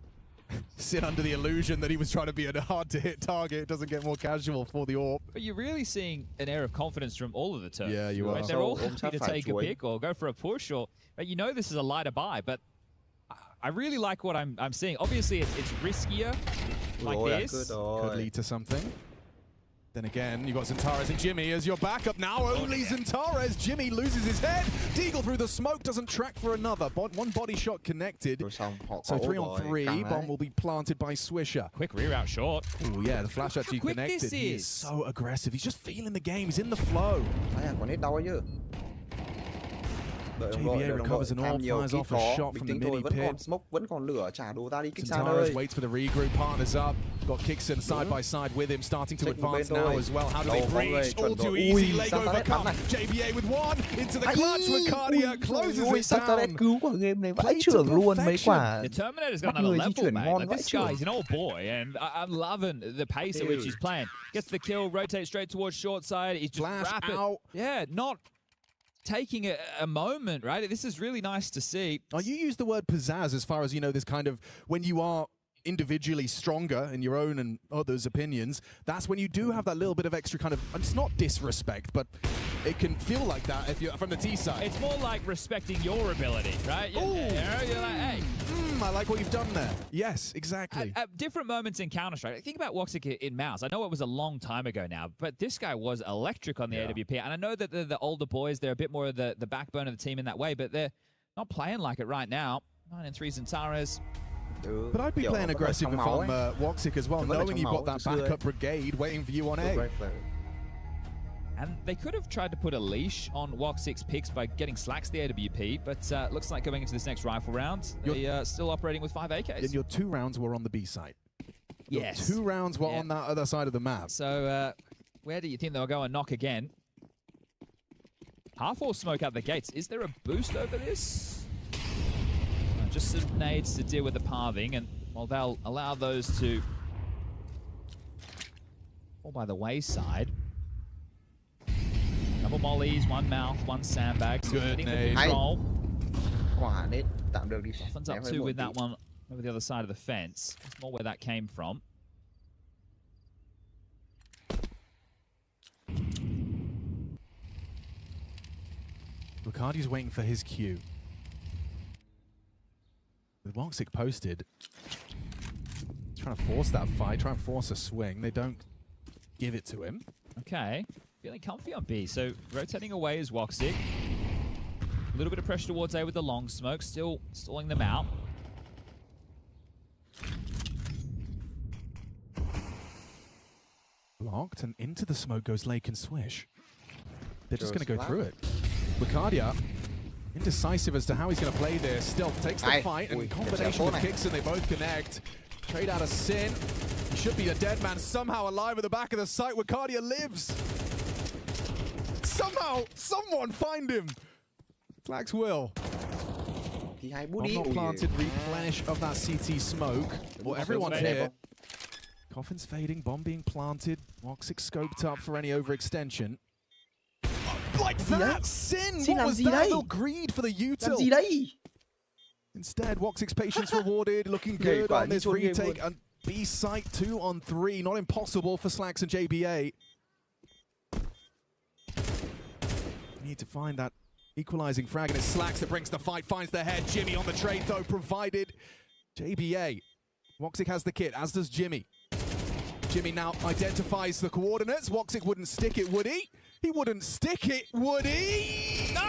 Sit under the illusion that he was trying to be a hard-to-hit target. It doesn't get more casual for the AWP. But you're really seeing an air of confidence from all of the turns. Yeah, you right? are. They're all happy to take a pick or go for a push, or you know this is a lighter buy, but I really like what I'm seeing. Obviously, it's riskier like this. Could lead to something. Then again, you've got Xantares and Jimmy as your backup now. Only Xantares. Jimmy loses his head. Deagle through the smoke, doesn't track for another. One body shot connected. So 3-on-3. Bomb will be planted by Swisher. Quick reroute short. Oh yeah, the flash actually connected. He is so aggressive. He's just feeling the game. He's in the flow. JBA recovers an AWP, fires off a shot from the mini pit. Xantares waits for the regroup, partners up. Got Kixon side by side with him, starting to advance now as well. How do they breach? All too easy, leg overcome. JBA with one, into the clutch. Wakardi closes it down. The Terminator's got another level, mate. Like, this guy's an old boy, and I'm loving the pace at which he's playing. Gets the kill, rotates straight towards short side. He's just rapid. Yeah, not taking a moment, right? This is really nice to see. Oh, you use the word pizzazz as far as, you know, this kind of, when you are individually stronger in your own and others' opinions, that's when you do have that little bit of extra kind of, it's not disrespect, but it can feel like that if you're from the T side. It's more like respecting your ability, right? You're like, hey. I like what you've done there. Yes, exactly. At different moments in Counter-Strike, think about Woxic in Mouse. I know it was a long time ago now, but this guy was electric on the AWP. And I know that the older boys, they're a bit more of the backbone of the team in that way, but they're not playing like it right now. 9-3 Zentaras. But I'd be playing aggressive if I'm Woxic as well, knowing you've got that backup brigade waiting for you on A. And they could have tried to put a leash on Woxic's picks by getting Slacks the AWP, but looks like going into this next rifle round, they're still operating with 5 AKs. And your 2 rounds were on the B side. Yes. Your 2 rounds were on that other side of the map. So where do you think they'll go and knock again? Half or smoke out the gates. Is there a boost over this? No, just some nades to deal with the pathing, and well, they'll allow those to fall by the wayside. Double mollies, 1 mouth, 1 sandbag. So good nade. Quả nade tạm được đi. Dolphins up 2 with that one over the other side of the fence. That's more where that came from. Ricardi's waiting for his cue. With Woxic posted, he's trying to force that fight, try and force a swing. They don't give it to him. Okay, feeling comfy on B. So rotating away is Woxic. A little bit of pressure towards A with the long smoke, still stalling them out. Blocked, and into the smoke goes Lake and Swish. They're just going to go through it. Ricardia, indecisive as to how he's going to play this, still takes the fight, and in combination with Kixon, they both connect. Trade out of Sin. He should be a dead man, somehow alive at the back of the site. Ricardia lives. Somehow, someone find him. Flags will. Bomb not planted, replenish of that CT smoke. Well, everyone's here. Coffin's fading, bomb being planted. Woxic scoped up for any overextension. Like that! Sin! What was that? Little greed for the util. Instead, Woxic's patience rewarded, looking good on this retake. And B site 2 on 3, not impossible for Slacks and JBA. Need to find that equalizing frag, and it's Slacks that brings the fight, finds the head. Jimmy on the trade though, provided. JBA. Woxic has the kit, as does Jimmy. Jimmy now identifies the coordinates. Woxic wouldn't stick it, would he? He wouldn't stick it, would he? No!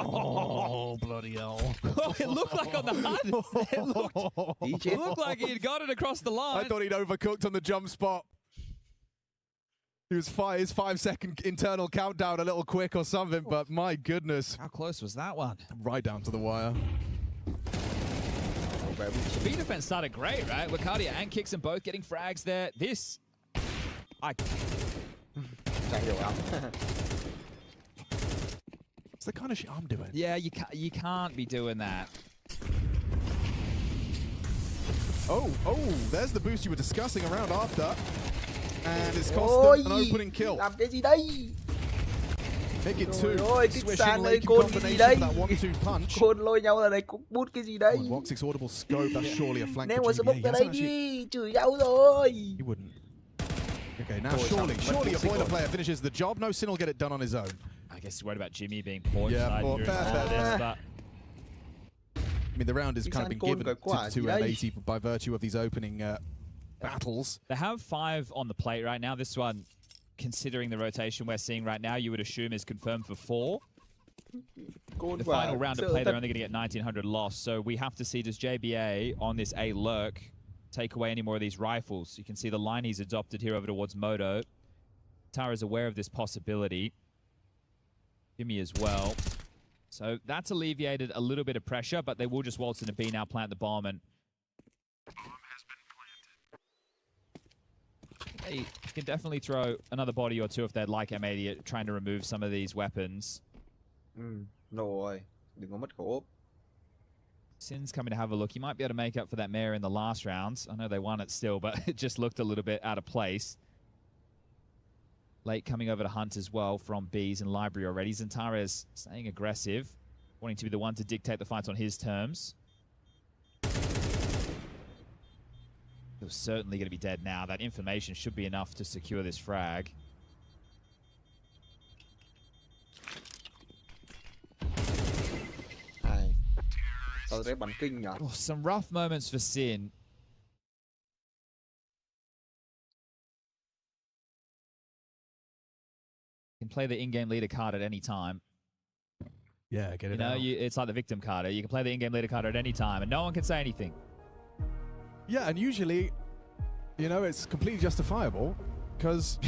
Oh, bloody hell. Well, it looked like on the HUD. It looked like he had got it across the line. I thought he'd overcooked on the jump spot. He was his 5-second internal countdown a little quick or something, but my goodness. How close was that one? Right down to the wire. The B defense started great, right? Ricardia and Kixon both getting frags there. This... It's the kind of shit I'm doing. Yeah, you can't be doing that. Oh, there's the boost you were discussing around after. And it's cost them an opening kill. Làm cái gì đây? Make it 2. Ôi, Swish sang and lên Lake côn in cái gì combination đây? of that 1-2 punch. Côn lôi nhau ra đây cũng bút cái gì đây? Woxic's audible scope, that's surely a flank Ném for một smoke ra đây GBA. đi, chửi nhau rồi. He wouldn't. Okay, now surely a boiler player finishes the job. No, Sin will get it done on his own. I guess he's worried about Jimmy being poor inside during fair. this, but... I mean, the round has kind of been given to M80 by virtue of these opening battles. They have 5 on the plate right now. This one, considering the rotation we're seeing right now, you would assume is confirmed for 4. The final round of play, they're only going to get 1900 lost. So we have to see, does JBA on this A lurk take away any more of these rifles? You can see the line he's adopted here over towards Moto. Tara's aware of this possibility. Jimmy as well. So that's alleviated a little bit of pressure, but they will just waltz into B now, plant the bomb, and they can definitely throw another body or 2 if they'd like M80 at trying to remove some of these weapons. Rồi, đừng có mất khẩu ốp. Sin's coming to have a look. He might be able to make up for that mare in the last round. I know they won it still, but it just looked a little bit out of place. Late coming over to hunt as well from B's and Library already. Zentares staying aggressive, wanting to be the one to dictate the fights on his terms. It was certainly going to be dead now. That information should be enough to secure this frag. Oh, some rough moments for Sin. Can play the in-game leader card at any time. Yeah, get it out. It's like the victim card. You can play the in-game leader card at any time, and no one can say anything. Yeah, and usually, it's completely justifiable because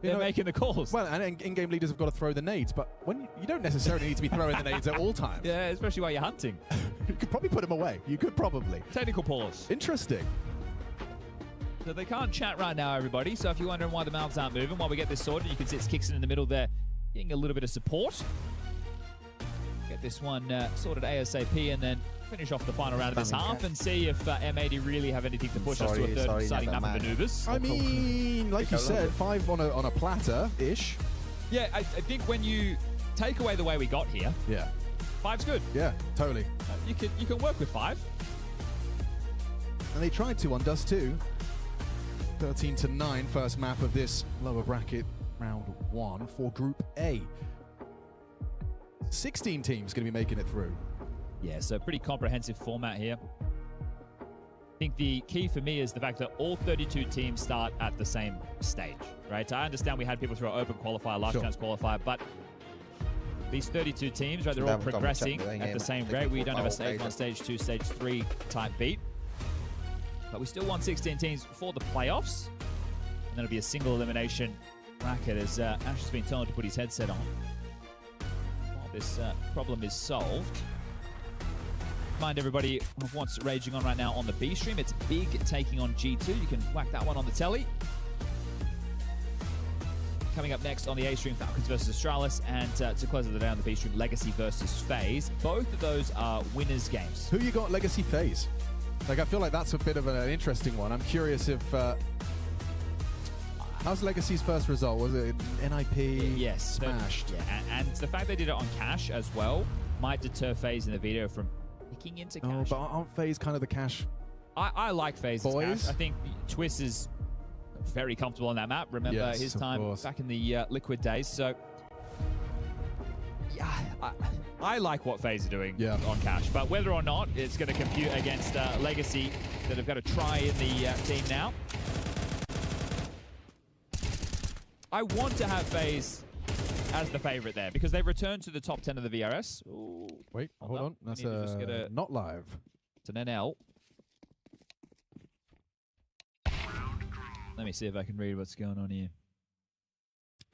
they're making the calls. Well, and in-game leaders have got to throw the nades, but when you don't necessarily need to be throwing the nades at all times. Yeah, especially while you're hunting. You could probably put them away. You could probably. Technical pause. Interesting. So they can't chat right now, everybody. So if you're wondering why the mouths aren't moving, while we get this sorted, you can see it's Kixon in the middle there, getting a little bit of support. Get this one sorted ASAP, and then finish off the final round of this half and see if M80 really have anything to push us to a third deciding map of Anubis. I mean, like you said, 5 on a platter-ish. Yeah, I think when you take away the way we got here, 5's good. Yeah, totally. You can work with 5. And they tried to on Dust 2. 13-9, first map of this lower bracket round 1 for Group A. 16 teams going to be making it through. Yeah, so pretty comprehensive format here. I think the key for me is the fact that all 32 teams start at the same stage, right? I understand we had people through our open qualifier, last chance qualifier, but these 32 teams, right, they're all progressing at the same rate. We don't have a stage 1, stage 2, stage 3 type beat. But we still want 16 teams for the playoffs. And then it'll be a single elimination bracket as Ash has been told to put his headset on while this problem is solved. Remind everybody of what's raging on right now on the B stream. It's Big taking on G2. You can whack that one on the telly. Coming up next on the A stream, Falcons versus Astralis, and to close it down, the B stream, Legacy versus FaZe. Both of those are winners' games. Who you got Legacy FaZe? Like, I feel like that's a bit of an interesting one. I'm curious if... how's Legacy's first result? Was it NIP? Yes. Smashed? Yeah, and the fact they did it on cash as well might deter FaZe in the video from picking into cash. Oh, but aren't FaZe kind of the cash I like FaZe's cash. I think Twist is very comfortable on that map. Remember his time back in the Liquid days. So, yeah, I like what FaZe are doing on cash. But whether or not it's going to compute against Legacy that have got to try in the team now. I want to have FaZe as the favorite there because they've returned to the top 10 of the VRS. Ooh, wait, hold on. That's not live. It's an NL. Let me see if I can read what's going on here.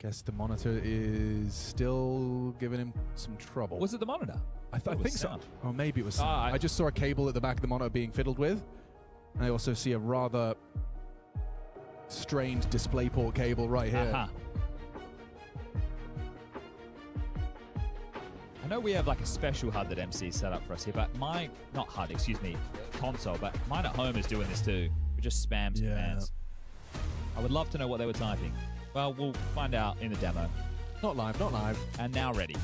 Guess the monitor is still giving him some trouble. Was it the monitor? I think so. Or maybe it was sound. I just saw a cable at the back of the monitor being fiddled with. And I also see a rather strained DisplayPort cable right here. I know we have like a special HUD that MC set up for us here, but my, not HUD, excuse me, console, but mine at home is doing this too. We just spams commands. I would love to know what they were typing. Well, we'll find out in the demo. Not live, not live. And now ready.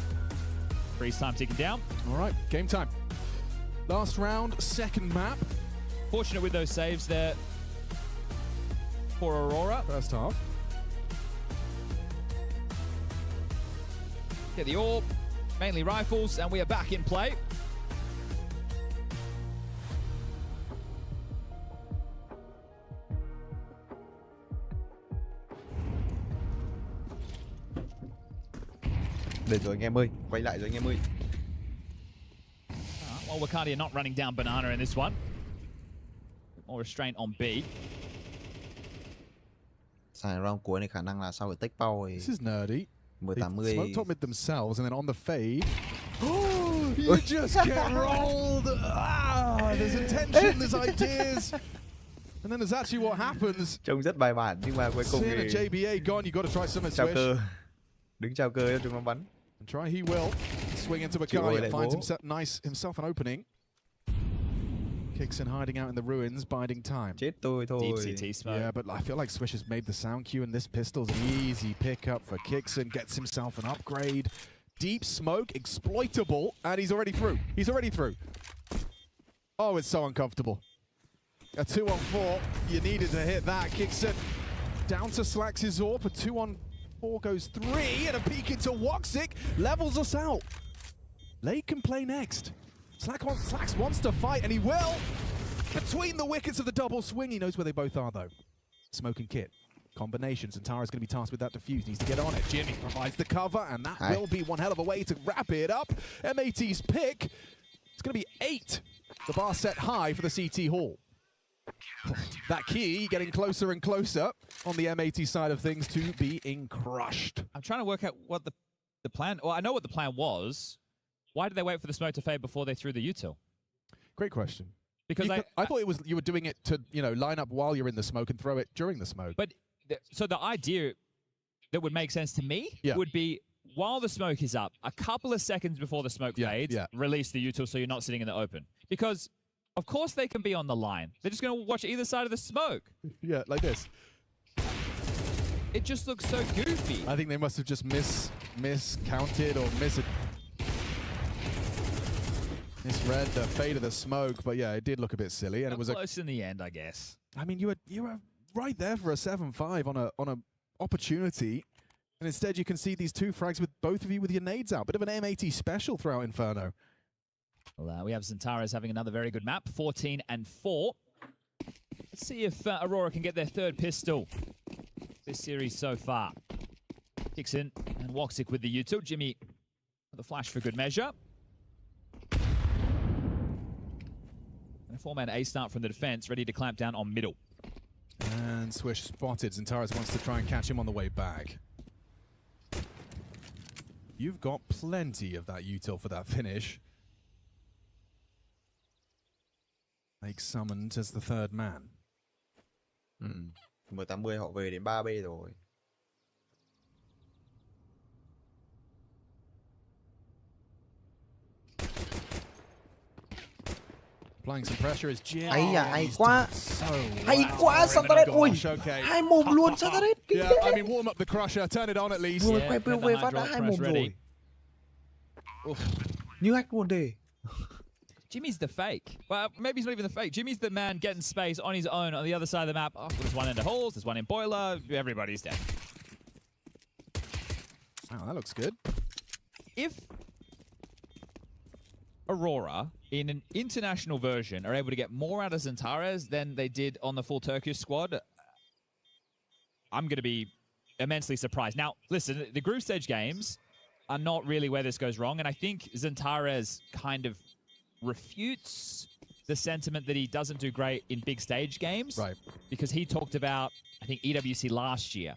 Freeze time ticking down. All right, game time. Last round, second map. Fortunate with those saves there for Aurora. First half. Get the orb, mainly rifles, and we are back in play. Để rồi anh em ơi, quay lại rồi anh em ơi. Well, Wakandia not running down Banana in this one. More restraint on B. Xài round cuối này khả năng là sau cái take power. This is nerdy. 10-80. They smoked top mid themselves, and then on the fade. Oh, you just get rolled. There's intention, there's ideas. And then there's actually what happens. Trông rất bài bản nhưng mà cuối cùng Sin and JBA gone, you got to try something chào swish. cơ. Đứng chào cơ cho chúng nó bắn. And try he will. Swing into Bacardi, finds himself an opening. Kixon hiding out in the ruins, biding time. Chết tôi thôi. Deep CT smoke. Yeah, but I feel like Swish has made the sound cue, and this pistol's an easy pickup for Kixon. Gets himself an upgrade. Deep smoke, exploitable, and he's already through. He's already through. Oh, it's so uncomfortable. A 2-on-4. You needed to hit that. Kixon down to Slax's AWP. A 2-on-4 goes 3, and a peek into Woxic levels us out. Late can play next. Slax wants to fight, and he will. Between the wickets of the double swing, he knows where they both are, though. Smoke and Kit. Combinations, and Tara's going to be tasked with that defuse. Needs to get on it. Jimmy provides the cover, and that will be one hell of a way to wrap it up. M80's pick. It's going to be 8. The bar set high for the CT Hall. That key getting closer and closer on the M80 side of things to being crushed. I'm trying to work out what the plan... Well, I know what the plan was. Why did they wait for the smoke to fade before they threw the util? Great question. Because I thought it was you were doing it to, you know, line up while you're in the smoke and throw it during the smoke. But so the idea that would make sense to me would be while the smoke is up, a couple of seconds before the smoke fades, release the util so you're not sitting in the open. Because of course they can be on the line. They're just going to watch either side of the smoke. Yeah, like this. It just looks so goofy. I think they must have just miscounted or misread the fade of the smoke, but yeah, it did look a bit silly, and it was close in the end, I guess. I mean, you were right there for a 7-5 on a opportunity, and instead you can see these 2 frags with both of you with your nades out. Bit of an M80 special throughout Inferno. Well, we have Zentares having another very good map, 14 and 4. Let's see if Aurora can get their 3rd pistol this series so far. Kicks in, and Woxic with the util. Jimmy, the flash for good measure. And a 4-man A start from the defense, ready to clamp down on middle. And Swish spotted. Zentares wants to try and catch him on the way back. You've got plenty of that util for that finish. Make summoned as the 3rd man. 10-80 họ về đến 3B rồi. Applying some pressure is Jim. Hay quá. Hay quá Zentares. Ui, hai mồm luôn Zentares. Yeah, I mean, warm up the crusher, turn it on at least. Vừa quay POV phát đã hai mồm rồi. Như hack luôn đi. Jimmy's the fake. Well, maybe he's not even the fake. Jimmy's the man getting space on his own on the other side of the map. Oh, there's one in the halls, there's one in boiler. Everybody's dead. Wow, that looks good. If Aurora, in an international version, are able to get more out of Zentares than they did on the full Turkish squad, I'm going to be immensely surprised. Now, listen, the group stage games are not really where this goes wrong, and I think Zentares kind of refutes the sentiment that he doesn't do great in big stage games. Right. Because he talked about, I think, EWC last year.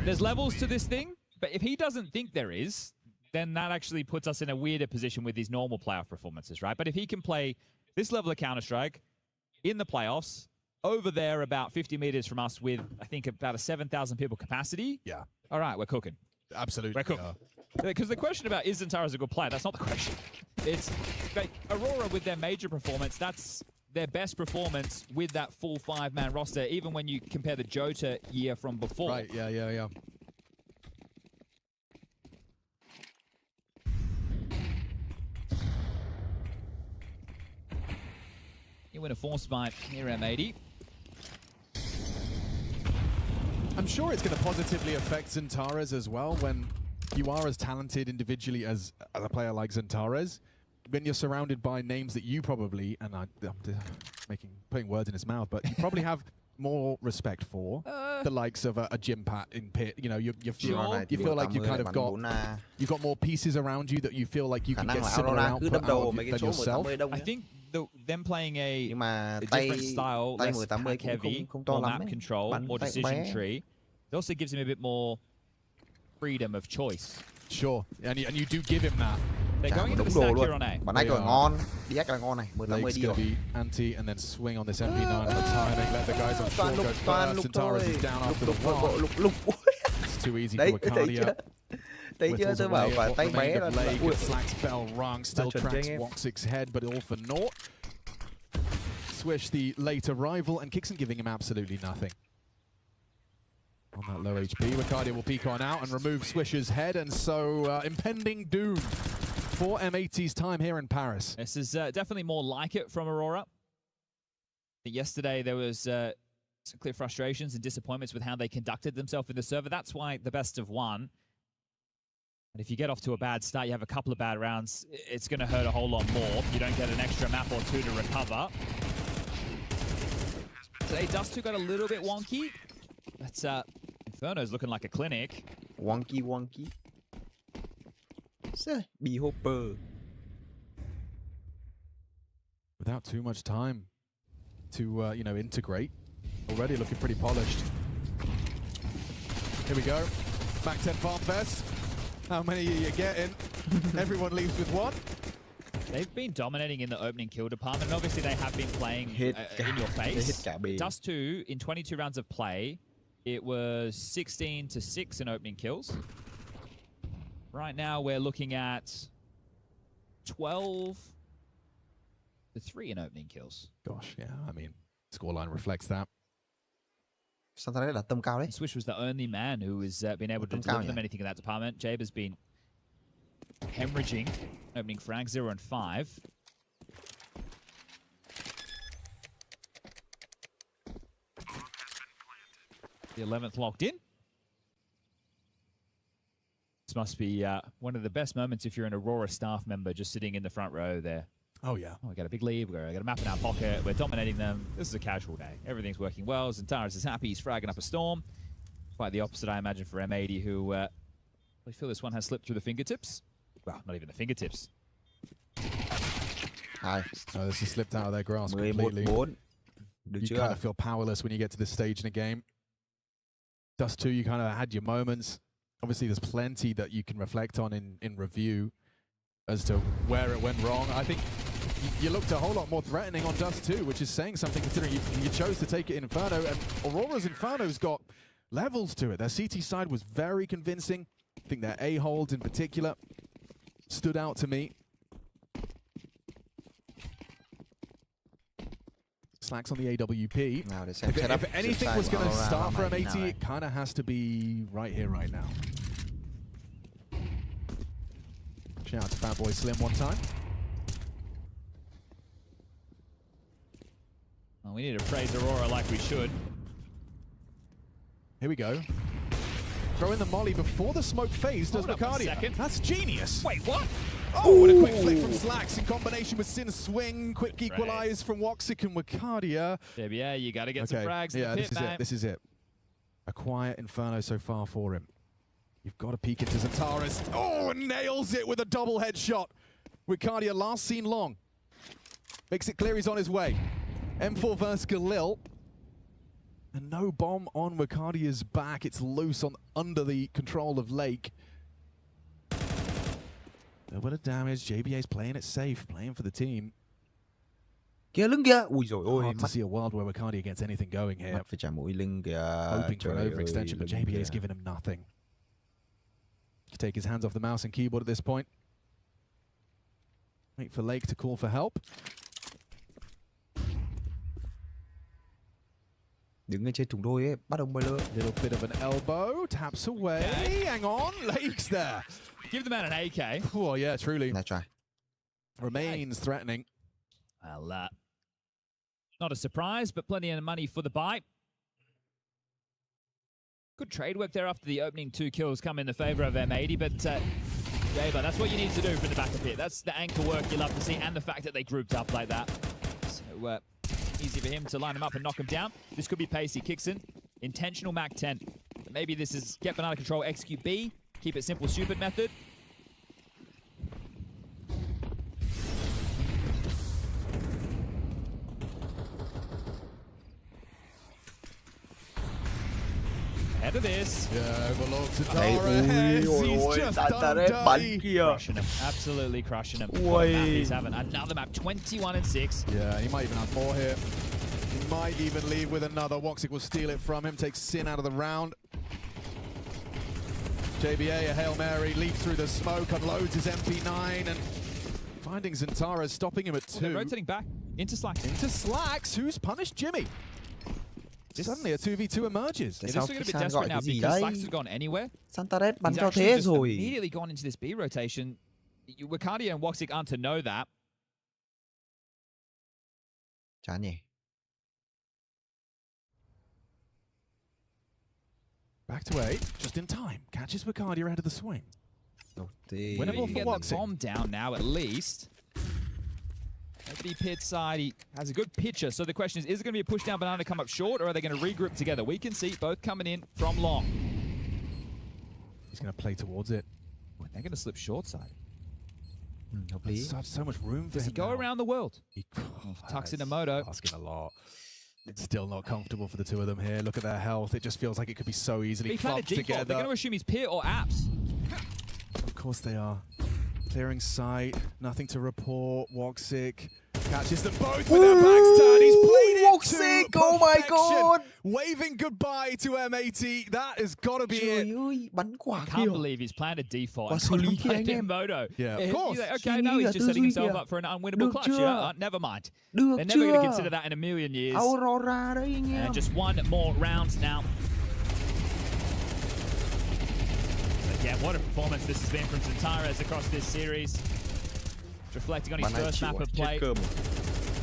There's levels to this thing, but if he doesn't think there is, then that actually puts us in a weirder position with his normal playoff performances, right? But if he can play this level of Counter-Strike in the playoffs, over there about 50 meters from us with, I think, about a 7,000 people capacity. Yeah. All right, we're cooking. Absolutely. We're cooking. Because the question about is Zentares a good player, that's not the question. It's like Aurora with their major performance, that's their best performance with that full 5-man roster, even when you compare the Jota year from before. Right, yeah. You win a force fight here, M80. I'm sure it's going to positively affect Zentares as well when you are as talented individually as a player like Zentares. When you're surrounded by names that you probably, and I'm putting words in his mouth, but you probably have more respect for the likes of a Jim Pat in Pit. You know, you feel like you kind of you've got more pieces around you that you feel like you can get similar output than yourself. I think them playing a different style, less attack heavy, more map control, more decision tree, it also gives him a bit more freedom of choice. Sure, and you do give him that. They're going into the stack here on A. Bản này còn ngon, DX là ngon này, 10-80 Lake's đi going to rồi. be anti and then swing on this MP9 on the timing. Let the guys on short go first. Zentares is down after the wall. It's too easy for Arcadia. Thấy chưa, tôi bảo quả tay bé là Slack's bell rung, still tracks Woxic's head, but all for naught. Swish, the late arrival, and Kixon giving him absolutely nothing. On that low HP, Arcadia will peek on out and remove Swish's head, and so impending doom for M80's time here in Paris. This is definitely more like it from Aurora. Yesterday there was some clear frustrations and disappointments with how they conducted themselves in the server. That's why the best of one. And if you get off to a bad start, you have a couple of bad rounds, it's going to hurt a whole lot more. You don't get an extra map or two to recover. Today, Dust 2 got a little bit wonky. But Inferno's looking like a clinic. Wonky. Be hopper. Without too much time to, integrate. Already looking pretty polished. Here we go. Back 10 Farm Fest. How many are you getting? Everyone leaves with one. They've been dominating in the opening kill department. And obviously, they have been playing in your face. Dust 2, in 22 rounds of play, it was 16-6 in opening kills. Right now, we're looking at 12-3 in opening kills. Gosh, yeah, I mean, scoreline reflects that. Swish was the only man who has been able to deliver them anything in that department. Jabe has been hemorrhaging, opening frag 0 and 5. The 11th locked in. This must be one of the best moments if you're an Aurora staff member just sitting in the front row there. Oh, yeah. We got a big lead. We got a map in our pocket. We're dominating them. This is a casual day. Everything's working well. Zentaris is happy. He's fragging up a storm. Quite the opposite, I imagine, for M80, who I feel this one has slipped through the fingertips. Well, not even the fingertips. Hi. Oh, this has slipped out of their grasp completely. You kind of feel powerless when you get to this stage in a game. Dust 2, you kind of had your moments. Obviously, there's plenty that you can reflect on in review as to where it went wrong. I think you looked a whole lot more threatening on Dust 2, which is saying something considering you chose to take it in Inferno, and Aurora's Inferno's got levels to it. Their CT side was very convincing. I think their A-holds in particular stood out to me. Slacks on the AWP. Now, if anything was going to start for M80, it kind of has to be right here, right now. Shout out to Fat Boy Slim one time. Well, we need to praise Aurora like we should. Here we go. Throwing the molly before the smoke phase does Mercadia. That's genius. Wait, what? Oh, what a quick flick from Slacks in combination with Sin's swing. Quick equalize from Woxic and Mercadia. Yeah, you got to get some frags in the pit, man. This is it. A quiet Inferno so far for him. You've got to peek into Zentaris. Oh, and nails it with a double headshot. Mercadia last seen long. Makes it clear he's on his way. M4 versus Galil. And no bomb on Mercadia's back. It's loose on under the control of Lake. A bit of damage. JBA's playing it safe, playing for the team. Hard to see a world where Mercadia gets anything going here. Hoping for an overextension, but JBA's giving him nothing. Take his hands off the mouse and keyboard at this point. Wait for Lake to call for help. Đứng trên thùng đôi ấy, bắt ông Baylor. Little bit of an elbow, taps away. Okay. Hang on, Lake's there. Give the man an AK. Oh yeah, truly. Nice try. Remains threatening. Well, not a surprise, but plenty of money for the buy. Good trade work there after the opening 2 kills come in the favor of M80, but Jaber, that's what you need to do from the back of pit. That's the anchor work you love to see, and the fact that they grouped up like that. So easy for him to line him up and knock him down. This could be pacey. Kixon, intentional Mac 10. Maybe this is get banana control, execute B, keep it simple, stupid method. Ahead of this. Yeah, overlord Zentaris. He's just undone. Crushing him. Absolutely crushing him. What a map he's having. Another map, 21 and 6. Yeah, he might even have more here. He might even leave with another. Woxic will steal it from him, takes Sin out of the round. JBA, a Hail Mary, leaps through the smoke, unloads his MP9, and finding Zentaris, stopping him at 2. They're rotating back into Slacks. Into Slacks, who's punished Jimmy. Suddenly a 2v2 emerges. They're still going to be desperate now because Slacks has gone anywhere. Zentaris bắn He's cho actually thế just rồi. immediately gone into this B rotation. Mercadia and Woxic aren't to know that. Chán nhỉ. Back to 8, just in time. Catches Bacardi ahead of the swing. Winnable for get the bomb down now, at least. Maybe pit side, he has a good pitcher. So the question is it going to be a push down banana to come up short, or are they going to regroup together? We can see both coming in from long. He's going to play towards it. Well, they're going to slip short side. So much room for Does he him go now. around the world? Tucks in a moto. Asking a lot. It's still not comfortable for the two of them here. Look at their health. It just feels like it could be so easily clumped together. They're going to assume he's pit or apps. Of course they are. Clearing sight. Nothing to report. Woxic catches them both with their backs turned. He's played it Woxic, to oh my perfection. god! Waving goodbye to M80. That has got to be it. I can't believe he's planned a default and xử lý played in moto. Yeah, of course. He's like, okay, no, he's just setting himself up for an unwinnable clutch. Yeah, never mind. They're never going to consider that in a million years. Aurora đấy anh em. And just one more round now. But yeah, what a performance this has been from Centaurus across this series. Reflecting on his first map of play.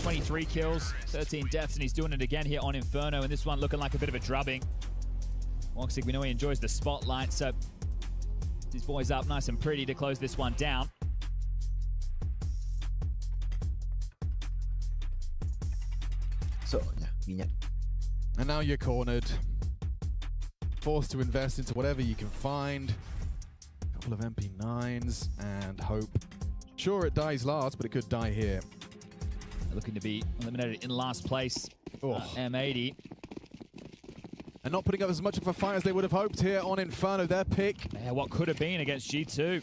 23 kills, 13 deaths, and he's doing it again here on Inferno, and this one looking like a bit of a drubbing. Woxic, we know he enjoys the spotlight, so his boys up nice and pretty to close this one down. Sợ nhỉ, ghi nhận. And now you're cornered. Forced to invest into whatever you can find. A couple of MP9s and hope. Sure, it dies last, but it could die here. Looking to be eliminated in last place. M80. And not putting up as much of a fight as they would have hoped here on Inferno. Their pick. Yeah, what could have been against G2.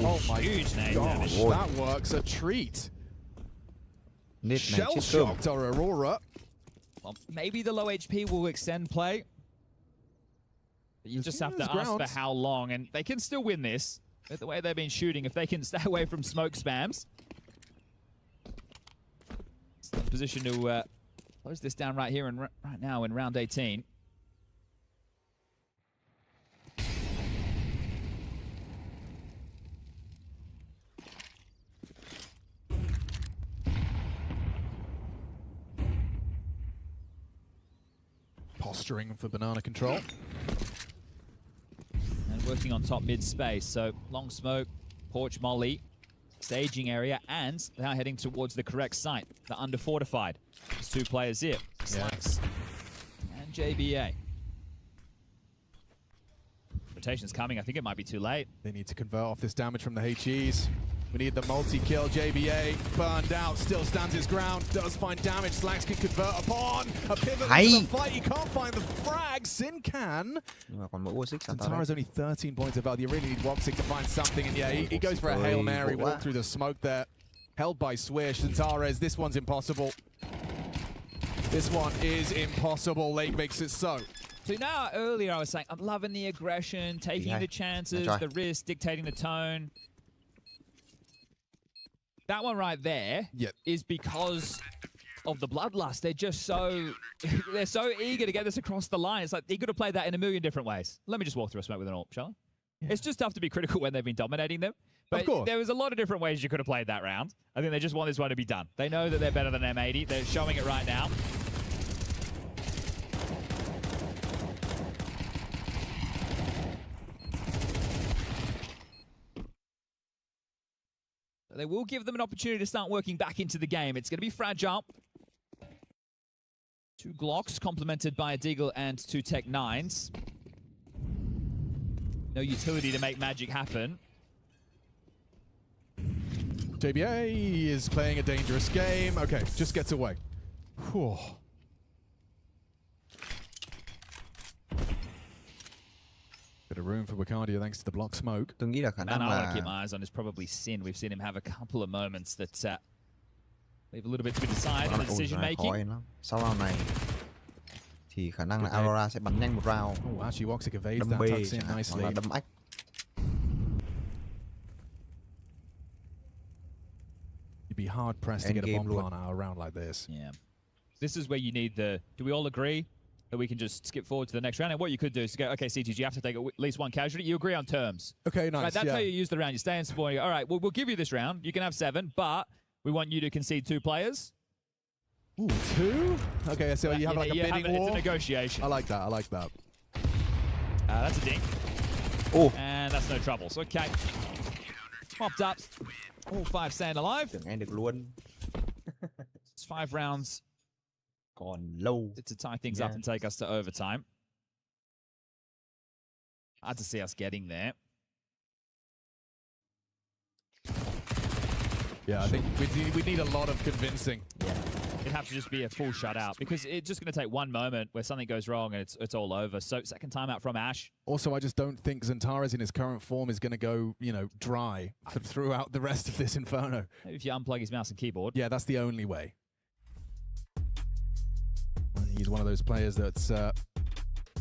Oh my huge name gosh, damage. that works a treat. Shell-shocked our Aurora. Well, maybe the low HP will extend play. But you just have to ask for how long, and they can still win this. With the way they've been shooting, if they can stay away from smoke spams. It's in position to close this down right here and right now in round 18. Posturing for banana control. And working on top mid space, so long smoke, porch molly, staging area, and they are heading towards the correct site, the under fortified. There's two players here, Slacks and JBA. Rotation's coming, I think it might be too late. They need to convert off this damage from the HEs. We need the multi-kill. JBA burned out, still stands his ground, does find damage. Slacks can convert upon a pivot into the fight. He can't find the frag. Sin can. Centaurus only 13 points of value. You really need Woxic to find something. And yeah, he goes for a Hail Mary, walk through the smoke there. Held by Swish. Centaurus, this one's impossible. This one is impossible. Lake makes it so. So now, earlier I was saying, I'm loving the aggression, taking the chances, the risk, dictating the tone. That one right there is because of the bloodlust. They're just so, they're so eager to get this across the line. It's like, they could have played that in a million different ways. Let me just walk through a smoke with an AWP, shall I? It's just tough to be critical when they've been dominating them. But there was a lot of different ways you could have played that round. I think they just want this one to be done. They know that they're better than M80. They're showing it right now. They will give them an opportunity to start working back into the game. It's going to be fragile. Two Glocks complemented by a Deagle and two Tech 9s. No utility to make magic happen. JBA is playing a dangerous game. Okay, just gets away. Whew. Bit of room for Bacardi thanks to the block smoke. Tôi nghĩ là khả năng I want to keep my eyes on is probably Sin. We've seen him have a couple of moments that leave a little bit to be desired in the decision making. Sau round này thì khả năng là Aurora sẽ bắn nhanh một round. Oh, actually Woxic evades that, tucks in nicely. Hoặc là đấm ách. You'd be hard pressed to get a bomb plant out a round like this. Yeah. This is where you need the, do we all agree that we can just skip forward to the next round? And what you could do is to go, okay, CTG, you have to take at least one casualty. You agree on terms. Okay, nice. Right, that's how you use the round. You stay in spawn. You go, all right, we'll give you this round. You can have 7, but we want you to concede 2 players. Ooh, 2? Okay, so you have like a bidding war? It's a negotiation. I like that, I like that. That's a dink. Oh. And that's no trouble. So, okay. Popped up. All 5 staying alive. Nghe được luôn. It's 5 rounds. Còn lâu. To tie things up and take us to overtime. Hard to see us getting there. Yeah, I think we need a lot of convincing. Yeah. It'd have to just be a full shutout because it's just going to take one moment where something goes wrong and it's all over. So second timeout from Ash. Also, I just don't think Xantares in his current form is going to go, you know, dry throughout the rest of this Inferno. Maybe if you unplug his mouse and keyboard. Yeah, that's the only way. He's one of those players that's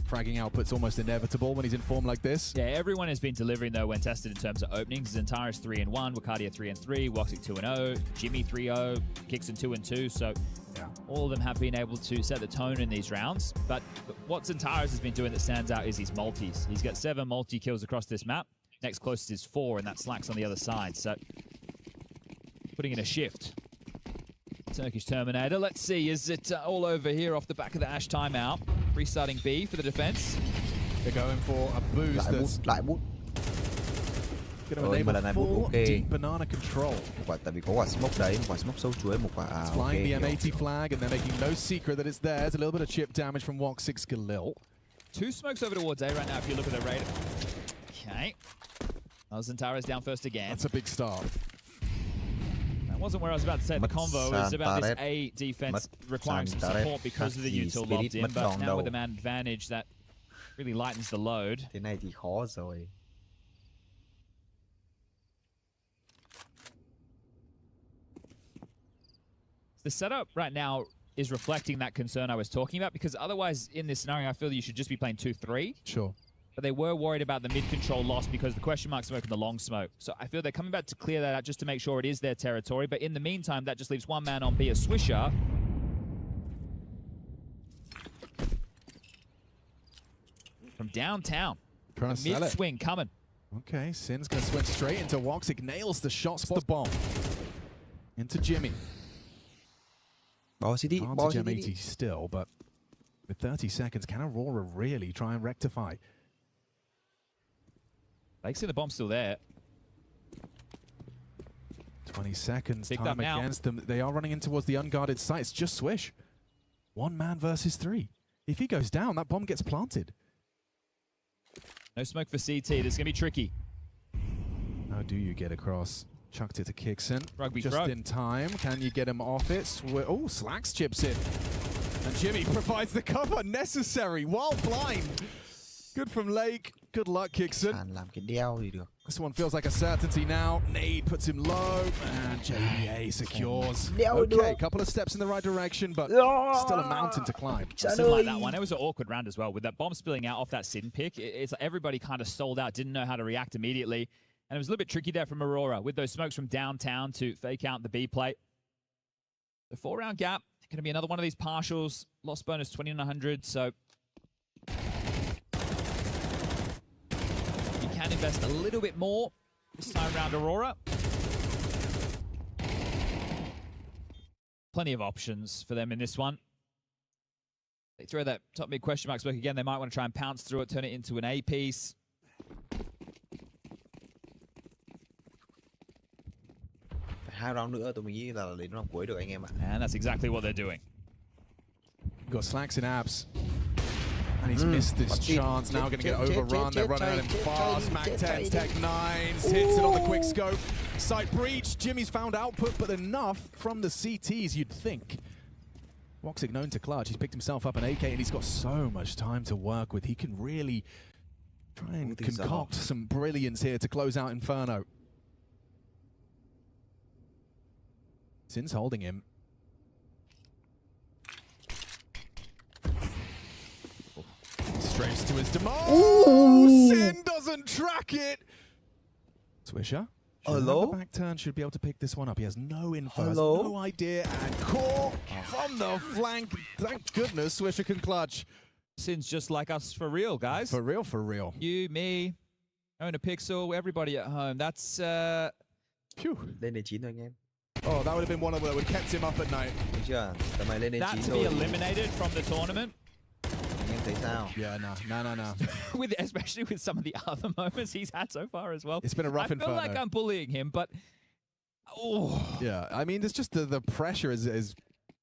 fragging output's almost inevitable when he's in form like this. Yeah, everyone has been delivering though when tested in terms of openings. Xantares 3-1, Wakadia 3-3, Woxic 2-0, Jimmy 3-0, Kixon 2-2. So yeah, all of them have been able to set the tone in these rounds. But what Xantares has been doing that stands out is his multis. He's got 7 multi kills across this map. Next closest is 4, and that Slack's on the other side. So putting in a shift. Turkish Terminator. Let's see, is it all over here off the back of the Ash timeout? Restarting B for the defense. They're going for a boost that's going to enable full deep banana control. Tại vì có quả smoke đấy, quả smoke sâu chuối, một quả. It's flying the M80 flag, and they're making no secret that it's theirs. A little bit of chip damage from Woxic Galil. 2 smokes over towards A right now if you look at the radar. Okay. Xantares down first again. That's a big start. That wasn't where I was about to say the convo. It was about this A defense requiring some support because of the util lobbed in. But now with the man advantage, that really lightens the load. Thế này thì khó rồi. The setup right now is reflecting that concern I was talking about because otherwise in this scenario, I feel you should just be playing 2-3. Sure. But they were worried about the mid-control loss because the question mark smoke and the long smoke. So I feel they're coming back to clear that out just to make sure it is their territory. But in the meantime, that just leaves one man on B, a Swisher. From downtown. Trying to sell it. Mid-swing coming. Okay, Sin's going to swing straight into Woxic. Nails the shot, spots the bomb. Into Jimmy. Advantage M80 still, but with 30 seconds, can Aurora really try and rectify? They see the bomb still there. 20 seconds, Picked time against them. They are running in towards the unguarded site. It's just Swish. 1 man versus 3. If he goes down, that bomb gets planted. No smoke for CT. This is going to be tricky. How do you get across? Chucked it to Kixon. Rugby just throw. In time. Can you get him off it? Oh, Slacks chips in. And Jimmy provides the cover necessary while blind. Good from Lake. Good luck, Kixon. Làm cái đeo thì được. This one feels like a certainty now. Nade puts him low, and JBA secures. Okay, a couple of steps in the right direction, but still a mountain to climb. Something like that one. It was an awkward round as well. With that bomb spilling out off that Sin pick, it's like everybody kind of sold out, didn't know how to react immediately. And it was a little bit tricky there from Aurora with those smokes from downtown to fake out the B plate. The 4-round gap, going to be another one of these partials. Loss bonus 2,900, so you can invest a little bit more this time around Aurora. Plenty of options for them in this one. They throw that top mid question mark smoke again. They might want to try and pounce through it, turn it into an A piece. Hai round nữa tụi mình nghĩ là đến round cuối được anh em ạ. And that's exactly what they're doing. Got Slacks in abs. And he's missed this chance. Now going to get overrun. They're running at him fast. Mac 10s, Tech 9s. Hits it on the quick scope. Sight breach. Jimmy's found output, but enough from the CTs, you'd think. Woxic known to clutch. He's picked himself up an AK, and he's got so much time to work with. He can really try and concoct some brilliance here to close out Inferno. Sin's holding him. Straight to his demise. Ooh. Sin doesn't track it. Swisher. Hello? The back turn should be able to pick this one up. He has no info, has no idea, and caught from the flank. Thank goodness Swisher can clutch. Sin's just like us for real, guys. For real, for real. You, me, Own a Pixel, everybody at home. That's Lên đến 9 thôi anh em. Oh, that would have been one of them that would have kept him up at night. That to be eliminated from the tournament. Yeah, no. Especially with some of the other moments he's had so far as well. It's been a rough Inferno. I feel like I'm bullying him, but yeah, I mean, it's just the pressure is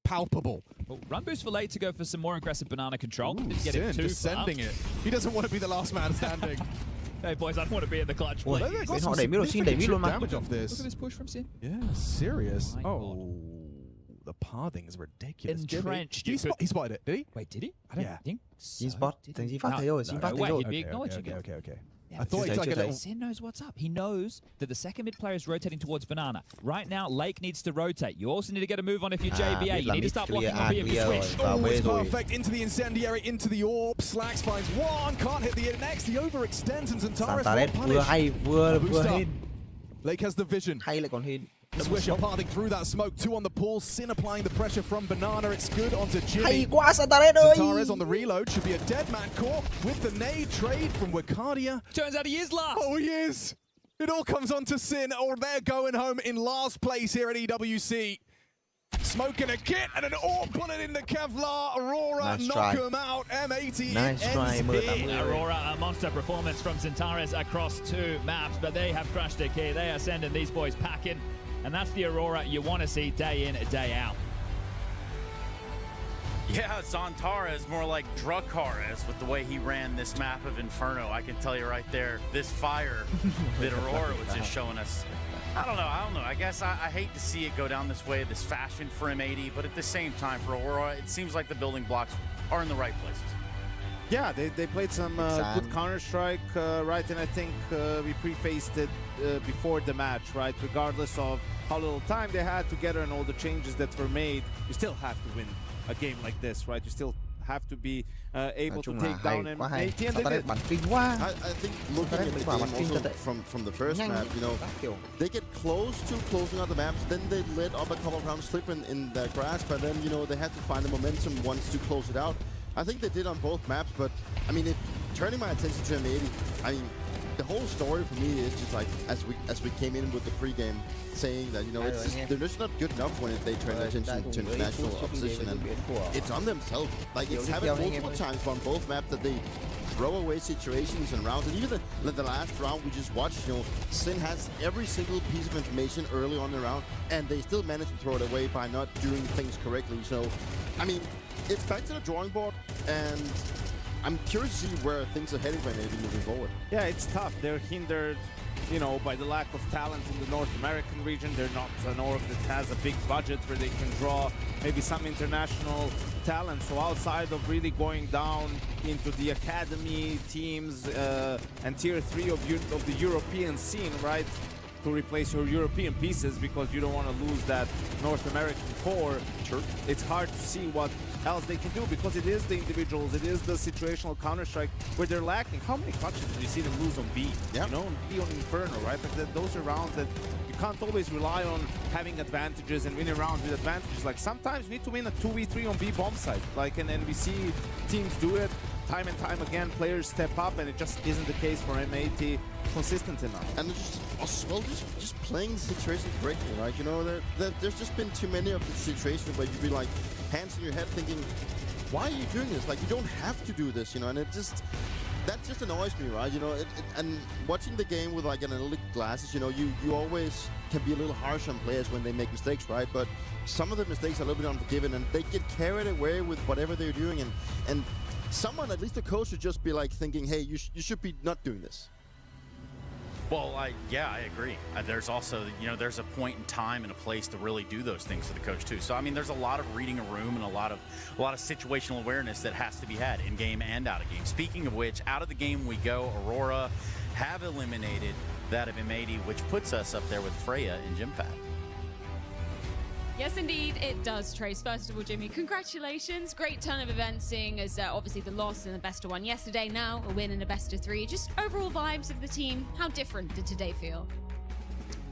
palpable. Well, run boost for late to go for some more aggressive banana control. Didn't get it too just sending it. He doesn't want to be the last man standing. Hey boys, I don't want to be in the clutch. Please. Họ đẩy middle Sin, đẩy mid luôn mà. Damage off this. Look at this push from Sin. Yeah, serious. Oh, the pathing is ridiculous. Entrenched. He spotted it, did he? Wait, did he? I don't think so. Sin spot. Thành Sin phát thấy rồi, Sin phát thấy rồi. He'd be acknowledging it. Okay. Yeah, I thought he was like a little... Sin knows what's up. He knows that the second mid player is rotating towards banana. Right now, Lake needs to rotate. You also need to get a move on if you're JBA. You need to start blocking on B if you switch. Oh, it's perfect. Into the incendiary, into the orb. Slacks finds one. Can't hit the next. He overextends and Zantares will punish. Vừa hay, vừa hên. Lake has the vision. Hay lại còn hên. Swisher pathing through that smoke. 2 on the pool. Sin applying the pressure from banana. It's good onto Jimmy. Hay quá Zantares ơi. Zantares on the reload. Should be a dead man caught with the nade trade from Wicardia. Turns out he is last. Oh, he is. It all comes on to Sin, or they're going home in last place here at EWC. Smoking a kit and an orb bullet in the Kevlar. Aurora knock him out. M80 nice try, Aurora, a monster performance from Zantares across 2 maps, but they have crushed a key. They are sending these boys packing, and that's the Aurora you want to see day in, day out. Yeah, Zantares more like Drukares with the way he ran this map of Inferno. I can tell you right there, this fire that Aurora was just showing us. I don't know. I guess I hate to see it go down this way, this fashion for M80, but at the same time, for Aurora, it seems like the building blocks are in the right places. Yeah, they played some good Counter-Strike, right? And I think we prefaced it before the match, right? Regardless of how little time they had together and all the changes that were made, you still have to win a game like this, right? You still have to be able to take down M80. I think looking at the game also from the first map, you know, they get close to closing out the maps, then they let up a couple of rounds slip in their grasp, but then, you know, they had to find the momentum once to close it out. I think they did on both maps, but I mean, turning my attention to M80, I mean, the whole story for me is just like as we came in with the pregame saying that, you know, it's just, they're just not good enough when they turn their attention to international opposition, and it's on themselves. Like, it's happened multiple times on both maps that they throw away situations and rounds, and even the last round we just watched, you know, Sin has every single piece of information early on in the round, and they still manage to throw it away by not doing things correctly. So, I mean, it's back to the drawing board, and I'm curious to see where things are headed by maybe moving forward. Yeah, it's tough. They're hindered, you know, by the lack of talent in the North American region. They're not an org that has a big budget where they can draw maybe some international talent. So outside of really going down into the academy teams and tier 3 of the European scene, right, to replace your European pieces because you don't want to lose that North American core. Sure. It's hard to see what else they can do because it is the individuals, it is the situational Counter-Strike where they're lacking. How many clutches did you see them lose on B? Yeah. You know, B on Inferno, right? Like those are rounds that you can't always rely on having advantages and winning rounds with advantages. Like sometimes you need to win a 2v3 on B bomb site. Like, and we see teams do it time and time again. Players step up, and it just isn't the case for M80 consistent enough. And just as well, just playing the situation correctly, right? You know, there's just been too many of the situations where you'd be like, hands in your head thinking, why are you doing this? Like, you don't have to do this, you know, and that just annoys me, right? You know, and watching the game with like analytic glasses, you know, you always can be a little harsh on players when they make mistakes, right? But some of the mistakes are a little bit unforgiving, and they get carried away with whatever they're doing, and someone, at least the coach, should just be like thinking, hey, you should be not doing this. Well, yeah, I agree. There's also, you know, there's a point in time and a place to really do those things for the coach too. So I mean, there's a lot of reading a room and a lot of situational awareness that has to be had in game and out of game. Speaking of which, out of the game we go. Aurora have eliminated that of M80, which puts us up there with Freya and GymFat. Yes, indeed, it does, Trace. First of all, Jimmy, congratulations. Great turn of events, seeing as obviously the loss in the best of 1 yesterday, now a win in a best of 3. Just overall vibes of the team, how different did today feel?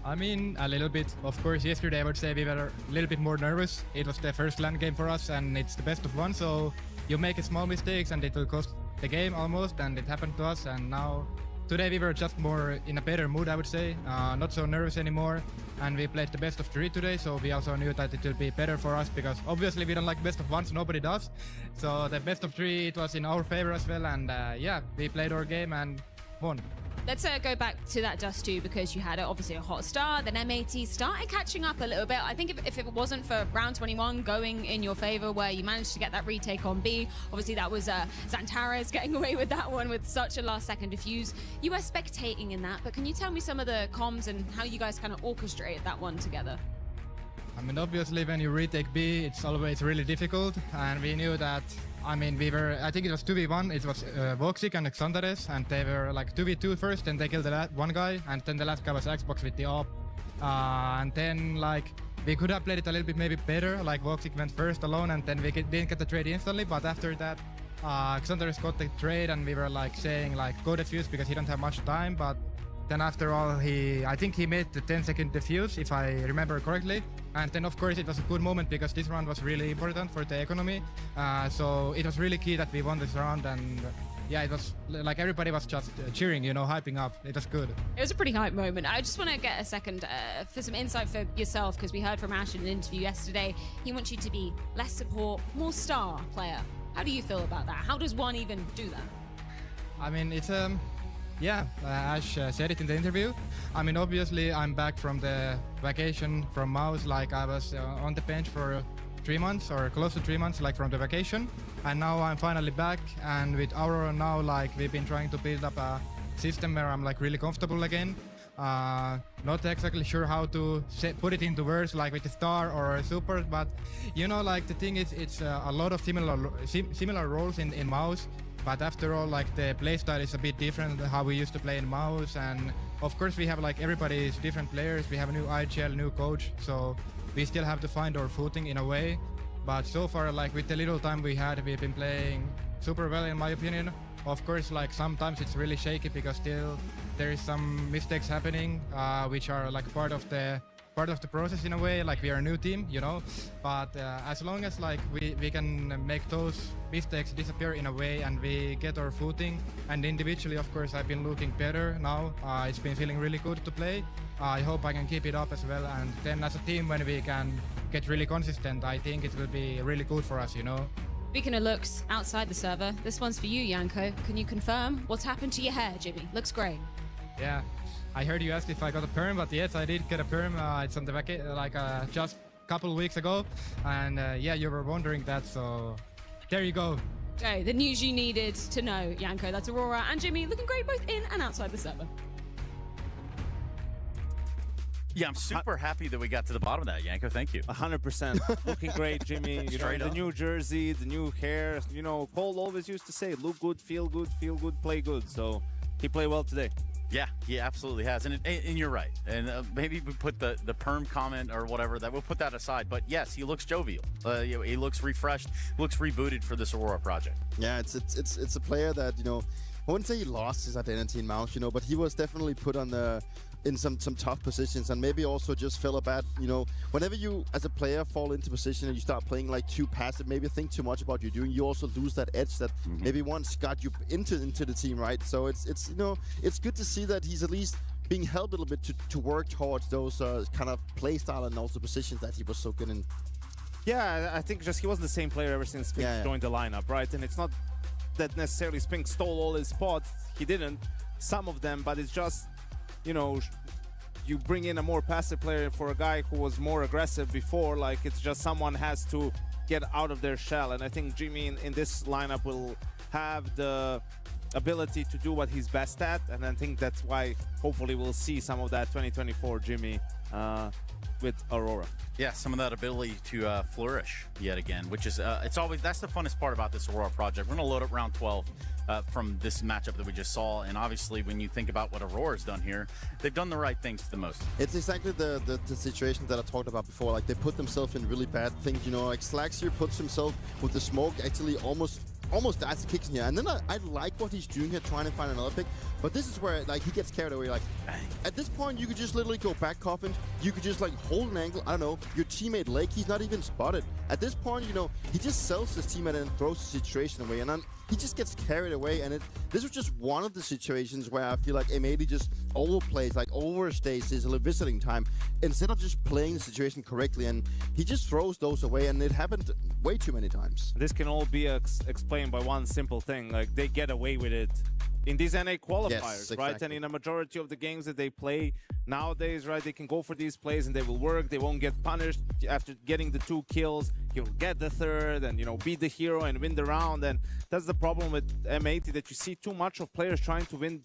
I mean, a little bit. Of course, yesterday I would say we were a little bit more nervous. It was the first LAN game for us, and it's the best of 1, so you make a small mistakes and it will cost the game almost, and it happened to us, and now today we were just more in a better mood, I would say. Not so nervous anymore. And we played the best of 3 today, so we also knew that it will be better for us because obviously we don't like best of 1, so nobody does. So the best of 3, it was in our favor as well, and yeah, we played our game and won. Let's go back to that dust too, because you had obviously a hot start, then M80 started catching up a little bit. I think if it wasn't for round 21 going in your favor where you managed to get that retake on B, obviously that was Xantares getting away with that one with such a last second defuse. You were spectating in that, but can you tell me some of the comms and how you guys kind of orchestrated that one together? I mean, obviously when you retake B, it's always really difficult, and we knew that. I mean, I think it was 2v1, it was Voxic and Xantares, and they were like 2v2 first, and they killed the one guy, and then the last guy was Xbox with the AWP. And then, like, we could have played it a little bit maybe better, like Voxic went first alone, and then we didn't get the trade instantly, but after that, Xantares got the trade, and we were like saying, like, go defuse because he don't have much time, but then after all, I think he made the 10-second defuse, if I remember correctly. And then, of course, it was a good moment because this round was really important for the economy. So it was really key that we won this round. And yeah, it was like everybody was just cheering, you know, hyping up. It was good. It was a pretty hype moment. I just want to get a second for some insight for yourself, because we heard from Ash in an interview yesterday. He wants you to be less support, more star player. How do you feel about that? How does one even do that? I mean, it's yeah, Ash said it in the interview. I mean, obviously, I'm back from the vacation from Mouse. Like, I was on the bench for 3 months or close to 3 months, like from the vacation. And now I'm finally back. And with Aurora now, like, we've been trying to build up a system where I'm like really comfortable again. Not exactly sure how to put it into words, like with a star or a super, but you know, like the thing is, it's a lot of similar roles in Mouse. But after all, like the playstyle is a bit different than how we used to play in Mouse, and of course we have like everybody's different players. We have a new IGL, new coach, so we still have to find our footing in a way. But so far, like with the little time we had, we've been playing super well in my opinion. Of course, like sometimes it's really shaky because still there is some mistakes happening, which are like part of the process in a way. Like we are a new team, you know, but as long as like we can make those mistakes disappear in a way and we get our footing, and individually of course I've been looking better now. It's been feeling really good to play. I hope I can keep it up as well, and then as a team when we can get really consistent, I think it will be really good for us, you know. Speaking of looks outside the server, this one's for you, Janko. Can you confirm what's happened to your hair, Jimmy? Looks great. Yeah, I heard you asked if I got a perm, but yes, I did get a perm. It's on the back, like just a couple of weeks ago, and yeah, you were wondering that, so there you go. Okay, the news you needed to know, Janko. That's Aurora and Jimmy looking great both in and outside the server. Yeah, I'm super happy that we got to the bottom of that, Janko. Thank you. 100%. Looking great, Jimmy. You know, the new jersey, the new hair. You know, Cole always used to say, look good, feel good, play good. So he played well today. Yeah, he absolutely has. And you're right. And maybe we put the perm comment or whatever, that we'll put that aside. But yes, he looks jovial. He looks refreshed, looks rebooted for this Aurora project. Yeah, it's a player that, you know, I wouldn't say he lost his identity in Mouse, you know, but he was definitely put on in some tough positions, and maybe also just fell a bad, you know, whenever you as a player fall into position and you start playing like too passive, maybe think too much about what you're doing, you also lose that edge that maybe once got you into the team, right? So it's you know, it's good to see that he's at least being helped a little bit to work towards those kind of play style and also positions that he was so good in. Yeah, I think just he wasn't the same player ever since Spink joined the lineup, right? And it's not that necessarily Spink stole all his spots. He didn't. Some of them, but it's just, you know, you bring in a more passive player for a guy who was more aggressive before. Like, it's just someone has to get out of their shell. And I think Jimmy in this lineup will have the ability to do what he's best at. And I think that's why hopefully we'll see some of that 2024 Jimmy with Aurora. Yeah, some of that ability to flourish yet again, which is, it's always, that's the funnest part about this Aurora project. We're going to load up round 12 from this matchup that we just saw. And obviously, when you think about what Aurora's done here, they've done the right things the most. It's exactly the situation that I talked about before. Like, they put themselves in really bad things, you know, like Slacks here puts himself with the smoke, actually almost dies kicks in here. And then I like what he's doing here, trying to find another pick. But this is where, like, he gets carried away. Like, at this point, you could just literally go back coffin. You could just, like, hold an angle. I don't know. Your teammate Lake, he's not even spotted. At this point, you know, he just sells his teammate and throws the situation away. And he just gets carried away, and this was just one of the situations where I feel like M80 just overplays, like overstays his visiting time instead of just playing the situation correctly, and he just throws those away, and it happened way too many times. This can all be explained by one simple thing, like they get away with it in these NA qualifiers, yes, exactly. Right? And in a majority of the games that they play nowadays, right, they can go for these plays and they will work. They won't get punished. After getting the 2 kills, he'll get the 3rd and, you know, beat the hero and win the round. And that's the problem with M80, that you see too much of players trying to win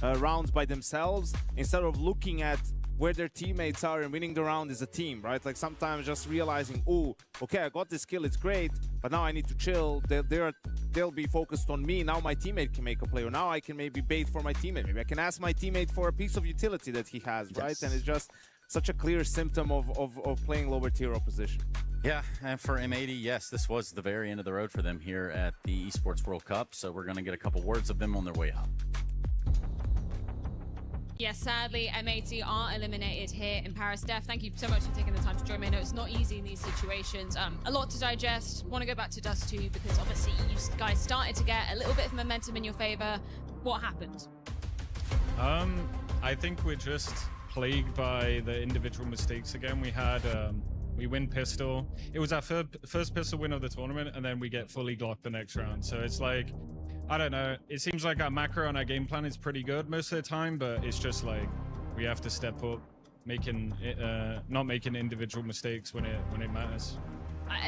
rounds by themselves instead of looking at where their teammates are and winning the round as a team, right? Like sometimes just realizing, oh, okay, I got this kill, it's great, but now I need to chill. They'll be focused on me. Now my teammate can make a play, or now I can maybe bait for my teammate. Maybe I can ask my teammate for a piece of utility that he has, right? Yes. And it's just such a clear symptom of playing lower tier opposition. Yeah, and for M80, yes, this was the very end of the road for them here at the Esports World Cup, so we're going to get a couple words of them on their way out. Yes, sadly, M80 are eliminated here in Paris. Steph, thank you so much for taking the time to join me. I know it's not easy in these situations. A lot to digest. Want to go back to Dust 2 because obviously you guys started to get a little bit of momentum in your favor. What happened? I think we're just plagued by the individual mistakes again. We win pistol. It was our first pistol win of the tournament, and then we get fully Glock the next round. So it's like, I don't know. It seems like our macro and our game plan is pretty good most of the time, but it's just like we have to step up, not making individual mistakes when it matters.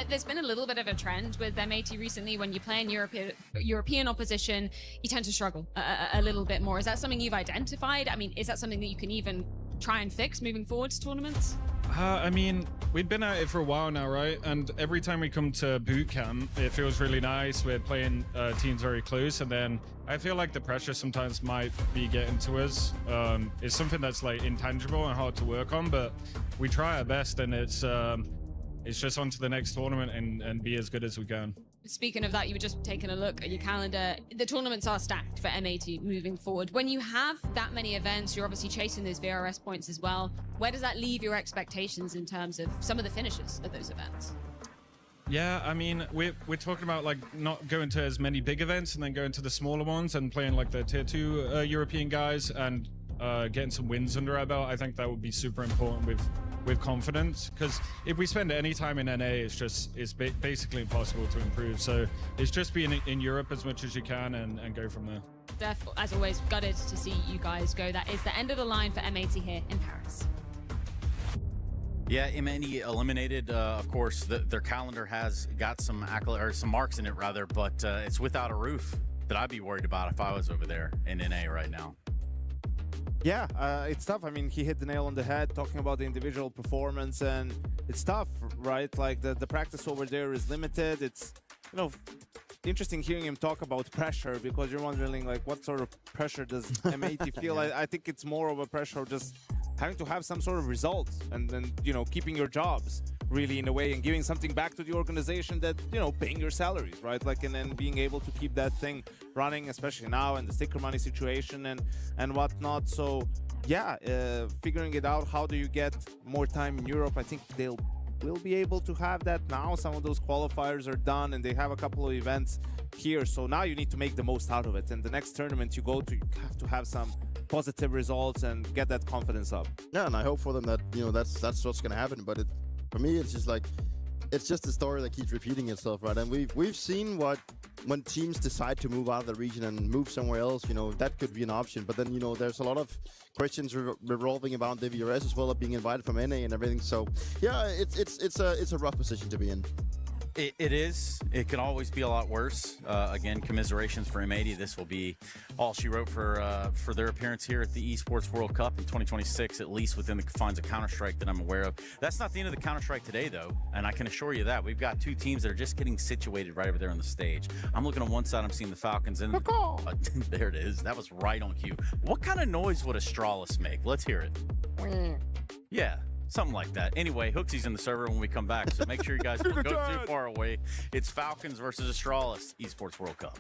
There's been a little bit of a trend with M80 recently. When you play in European opposition, you tend to struggle a little bit more. Is that something you've identified? I mean, is that something that you can even try and fix moving forward to tournaments? I mean, we've been at it for a while now, right? And every time we come to boot camp, it feels really nice. We're playing teams very close, and then I feel like the pressure sometimes might be getting to us. It's something that's like intangible and hard to work on, but we try our best, and it's just on to the next tournament and be as good as we can. Speaking of that, you were just taking a look at your calendar. The tournaments are stacked for M80 moving forward. When you have that many events, you're obviously chasing those VRS points as well. Where does that leave your expectations in terms of some of the finishes of those events? Yeah, I mean, we're talking about like not going to as many big events and then going to the smaller ones and playing like the tier 2 European guys and getting some wins under our belt. I think that would be super important with confidence, because if we spend any time in NA, it's basically impossible to improve. So it's just being in Europe as much as you can and go from there. Steph, as always, gutted to see you guys go. That is the end of the line for M80 here in Paris. Yeah, M80 eliminated. Of course, their calendar has got some marks in it, rather, but it's without a roof that I'd be worried about if I was over there in NA right now. Yeah, it's tough. I mean, he hit the nail on the head talking about the individual performance, and it's tough, right? Like the practice over there is limited. It's, you know, interesting hearing him talk about pressure, because you're wondering like what sort of pressure does M80 feel? Yeah. I think it's more of a pressure of just having to have some sort of results and then, you know, keeping your jobs really in a way and giving something back to the organization that, you know, paying your salaries, right? Like, and then being able to keep that thing running, especially now in the sticker money situation and whatnot. So yeah, figuring it out, how do you get more time in Europe? I think will be able to have that now. Some of those qualifiers are done and they have a couple of events here. So now you need to make the most out of it. And the next tournament you go to, you have to have some positive results and get that confidence up. Yeah, and I hope for them that, you know, that's what's going to happen. But for me, it's just like, it's just a story that keeps repeating itself, right? And we've seen when teams decide to move out of the region and move somewhere else, you know, that could be an option. But then, you know, there's a lot of questions revolving around the VRS as well, of being invited from NA and everything. So yeah, it's a rough position to be in. It is. It can always be a lot worse. Again, commiserations for M80. This will be all she wrote for their appearance here at the Esports World Cup in 2026, at least within the confines of Counter-Strike that I'm aware of. That's not the end of the Counter-Strike today, though, and I can assure you that. We've got two teams that are just getting situated right over there on the stage. I'm looking on one side, I'm seeing the Falcons, and there it is. That was right on cue. What kind of noise would Astralis make? Let's hear it. Yeah. Something like that. Anyway, Hooksy's in the server when we come back, so make sure you guys don't go too far away. It's Falcons versus Astralis, Esports World Cup.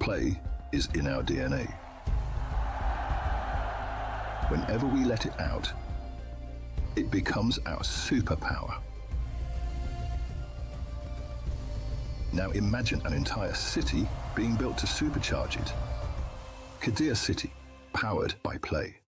Play is in our DNA. Whenever we let it out, it becomes our superpower. Now imagine an entire city being built to supercharge it. Kadir City, powered by play.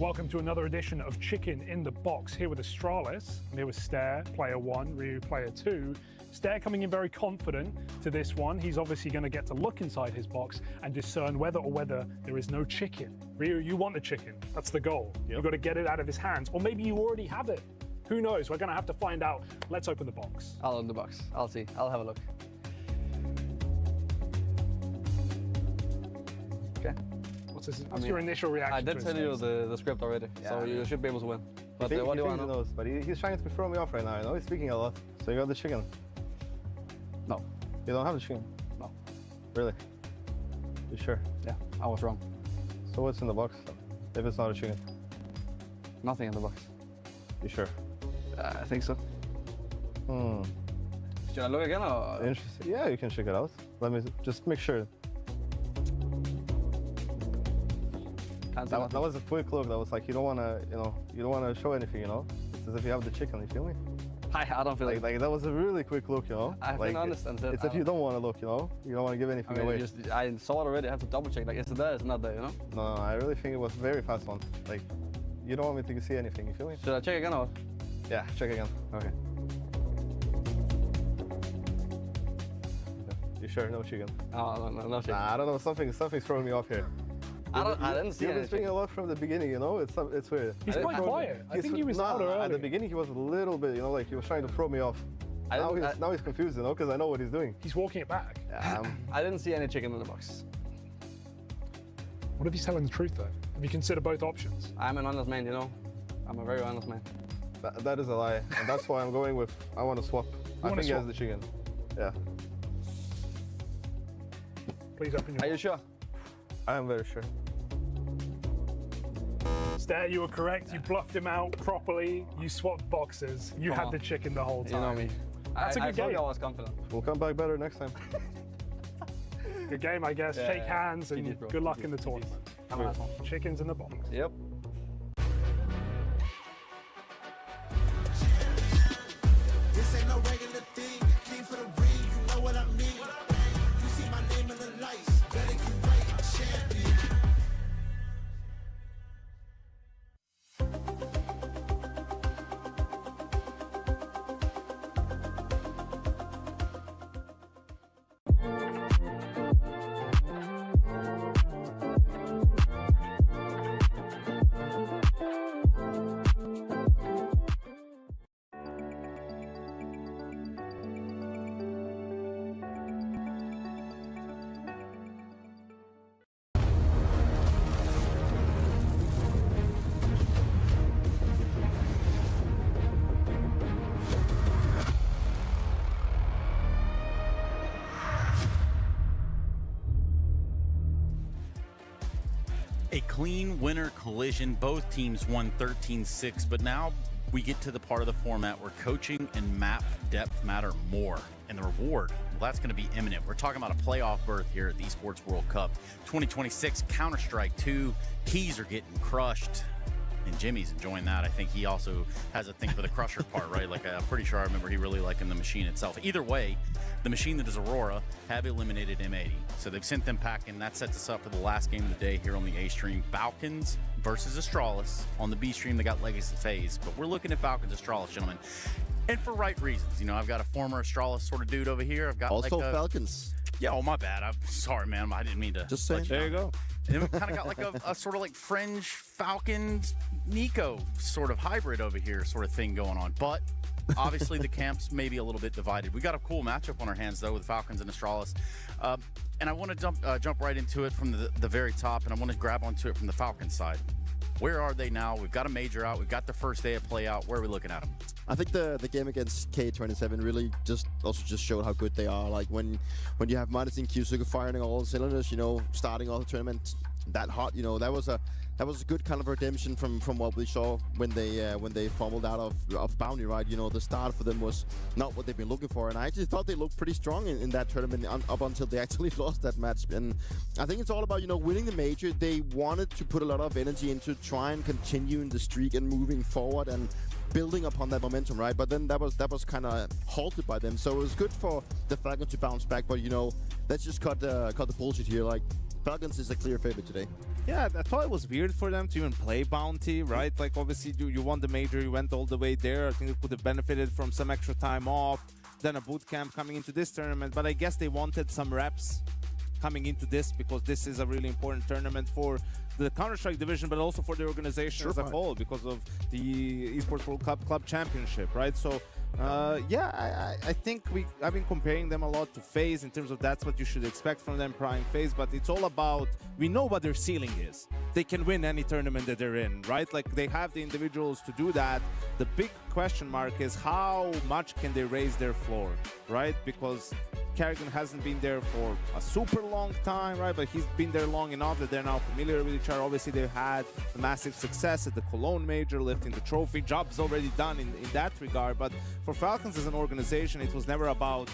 Welcome to another edition of Chicken in the Box, here with Astralis. I'm here with Stair, player 1, Ryu, player 2. Stair coming in very confident to this one. He's obviously going to get to look inside his box and discern whether there is no chicken. Ryu, you want the chicken. That's the goal. Yep. You've got to get it out of his hands, or maybe you already have it. Who knows? We're going to have to find out. Let's open the box. I'll open the box. I'll see. I'll have a look. Okay. What's your initial reaction? I did tell you the script already, so you should be able to win. But what do you want to know? But he's trying to throw me off right now, you know? He's speaking a lot. So you got the chicken? No. You don't have the chicken? No. Really? You sure? Yeah, I was wrong. So what's in the box, if it's not a chicken? Nothing in the box. You sure? I think so. Should I look again or? Interesting. Yeah, you can check it out. Let me just make sure. That was a quick look. That was like, you don't want to show anything, you know? It's as if you have the chicken, you feel me? I don't feel like that was a really quick look, you know? I've been honest and said... It's if you don't want to look, you know? You don't want to give anything away. I saw it already, I have to double check, like, is it there, it's not there, you know? No, I really think it was a very fast one. Like, you don't want me to see anything, you feel me? Should I check again or? Yeah, check again. Okay. You sure? No chicken? No chicken. Nah, I don't know, something's throwing me off here. I didn't see You've been speaking a lot from the beginning, you know? It's weird. He's quite quiet. I think he was louder earlier. At the beginning, he was a little bit, you know, like he was trying to throw me off. Now he's confused, you know, because I know what he's doing. He's walking it back. I didn't see any chicken in the box. What if he's telling the truth, though? Have you considered both options? I'm an honest man, you know? I'm a very honest man. That is a lie, and that's why I'm going with, I want to swap. I think he has the chicken. Yeah. Please open your box. Are you sure? I am very sure. Stair, you were correct. You bluffed him out properly. You swapped boxes. You had the chicken the whole time. You know me. That's a good game. I was confident. We'll come back better next time. Good game, I guess. Shake hands and good luck in the tournament. Have a nice one. Chickens in the box. Yep. This ain't no regular thing. I came for the ring, you know what I mean. You see my name in the lights. Better get right, I'm champion. A clean winner collision. Both teams won 13-6, but now we get to the part of the format where coaching and map depth matter more. And the reward, well, that's going to be imminent. We're talking about a playoff berth here at the ESPORTS World Cup 2026 Counter-Strike 2. Keys are getting crushed. And Jimmy's enjoying that. I think he also has a thing for the crusher part, right? Like, I'm pretty sure I remember he really liking the machine itself. Either way, the machine that is Aurora have eliminated M80. So they've sent them packing. That sets us up for the last game of the day here on the A stream. Falcons versus Astralis. On the B stream, they got Legacy Phase. But we're looking at Falcons Astralis, gentlemen. And for right reasons. You know, I've got a former Astralis sort of dude over here. I've got also like Falcons. Yeah, oh, my bad. I'm sorry, man. I didn't mean to. Just saying. There you go. And we've kind of got like a sort of like fringe Falcons Nico sort of hybrid over here sort of thing going on. But obviously the camps may be a little bit divided. We got a cool matchup on our hands though with Falcons and Astralis. And I want to jump right into it from the very top, and I want to grab onto it from the Falcons side. Where are they now? We've got a major out. We've got the first day of play out. Where are we looking at them? I think the game against K27 really just showed how good they are. Like when you have Minus and Kyusuke firing all the cylinders, you know, starting off the tournament that hot, you know, that was a good kind of redemption from what we saw when they fumbled out of Bounty, right? You know, the start for them was not what they've been looking for, and I actually thought they looked pretty strong in that tournament up until they actually lost that match. And I think it's all about, you know, winning the major. They wanted to put a lot of energy into try and continuing the streak and moving forward and building upon that momentum, right? But then that was kind of halted by them. So it was good for the Falcons to bounce back. But you know, let's just cut the bullshit here. Like, Falcons is a clear favorite today. Yeah, I thought it was weird for them to even play Bounty, right? Like, obviously, you won the major, you went all the way there. I think it could have benefited from some extra time off, then a boot camp coming into this tournament. But I guess they wanted some reps coming into this because this is a really important tournament for the Counter-Strike division, but also for the organization as a whole because of the ESPORTS World Club Championship, right? So, yeah, I think I've been comparing them a lot to FaZe in terms of that's what you should expect from them, Prime FaZe, but it's all about, we know what their ceiling is. They can win any tournament that they're in, right? Like, they have the individuals to do that. The big question mark is how much can they raise their floor, right? Because Karrigan hasn't been there for a super long time, right? But he's been there long enough that they're now familiar with each other. Obviously, they've had a massive success at the Cologne Major, lifting the trophy. Job's already done in that regard. But for Falcons as an organization, it was never about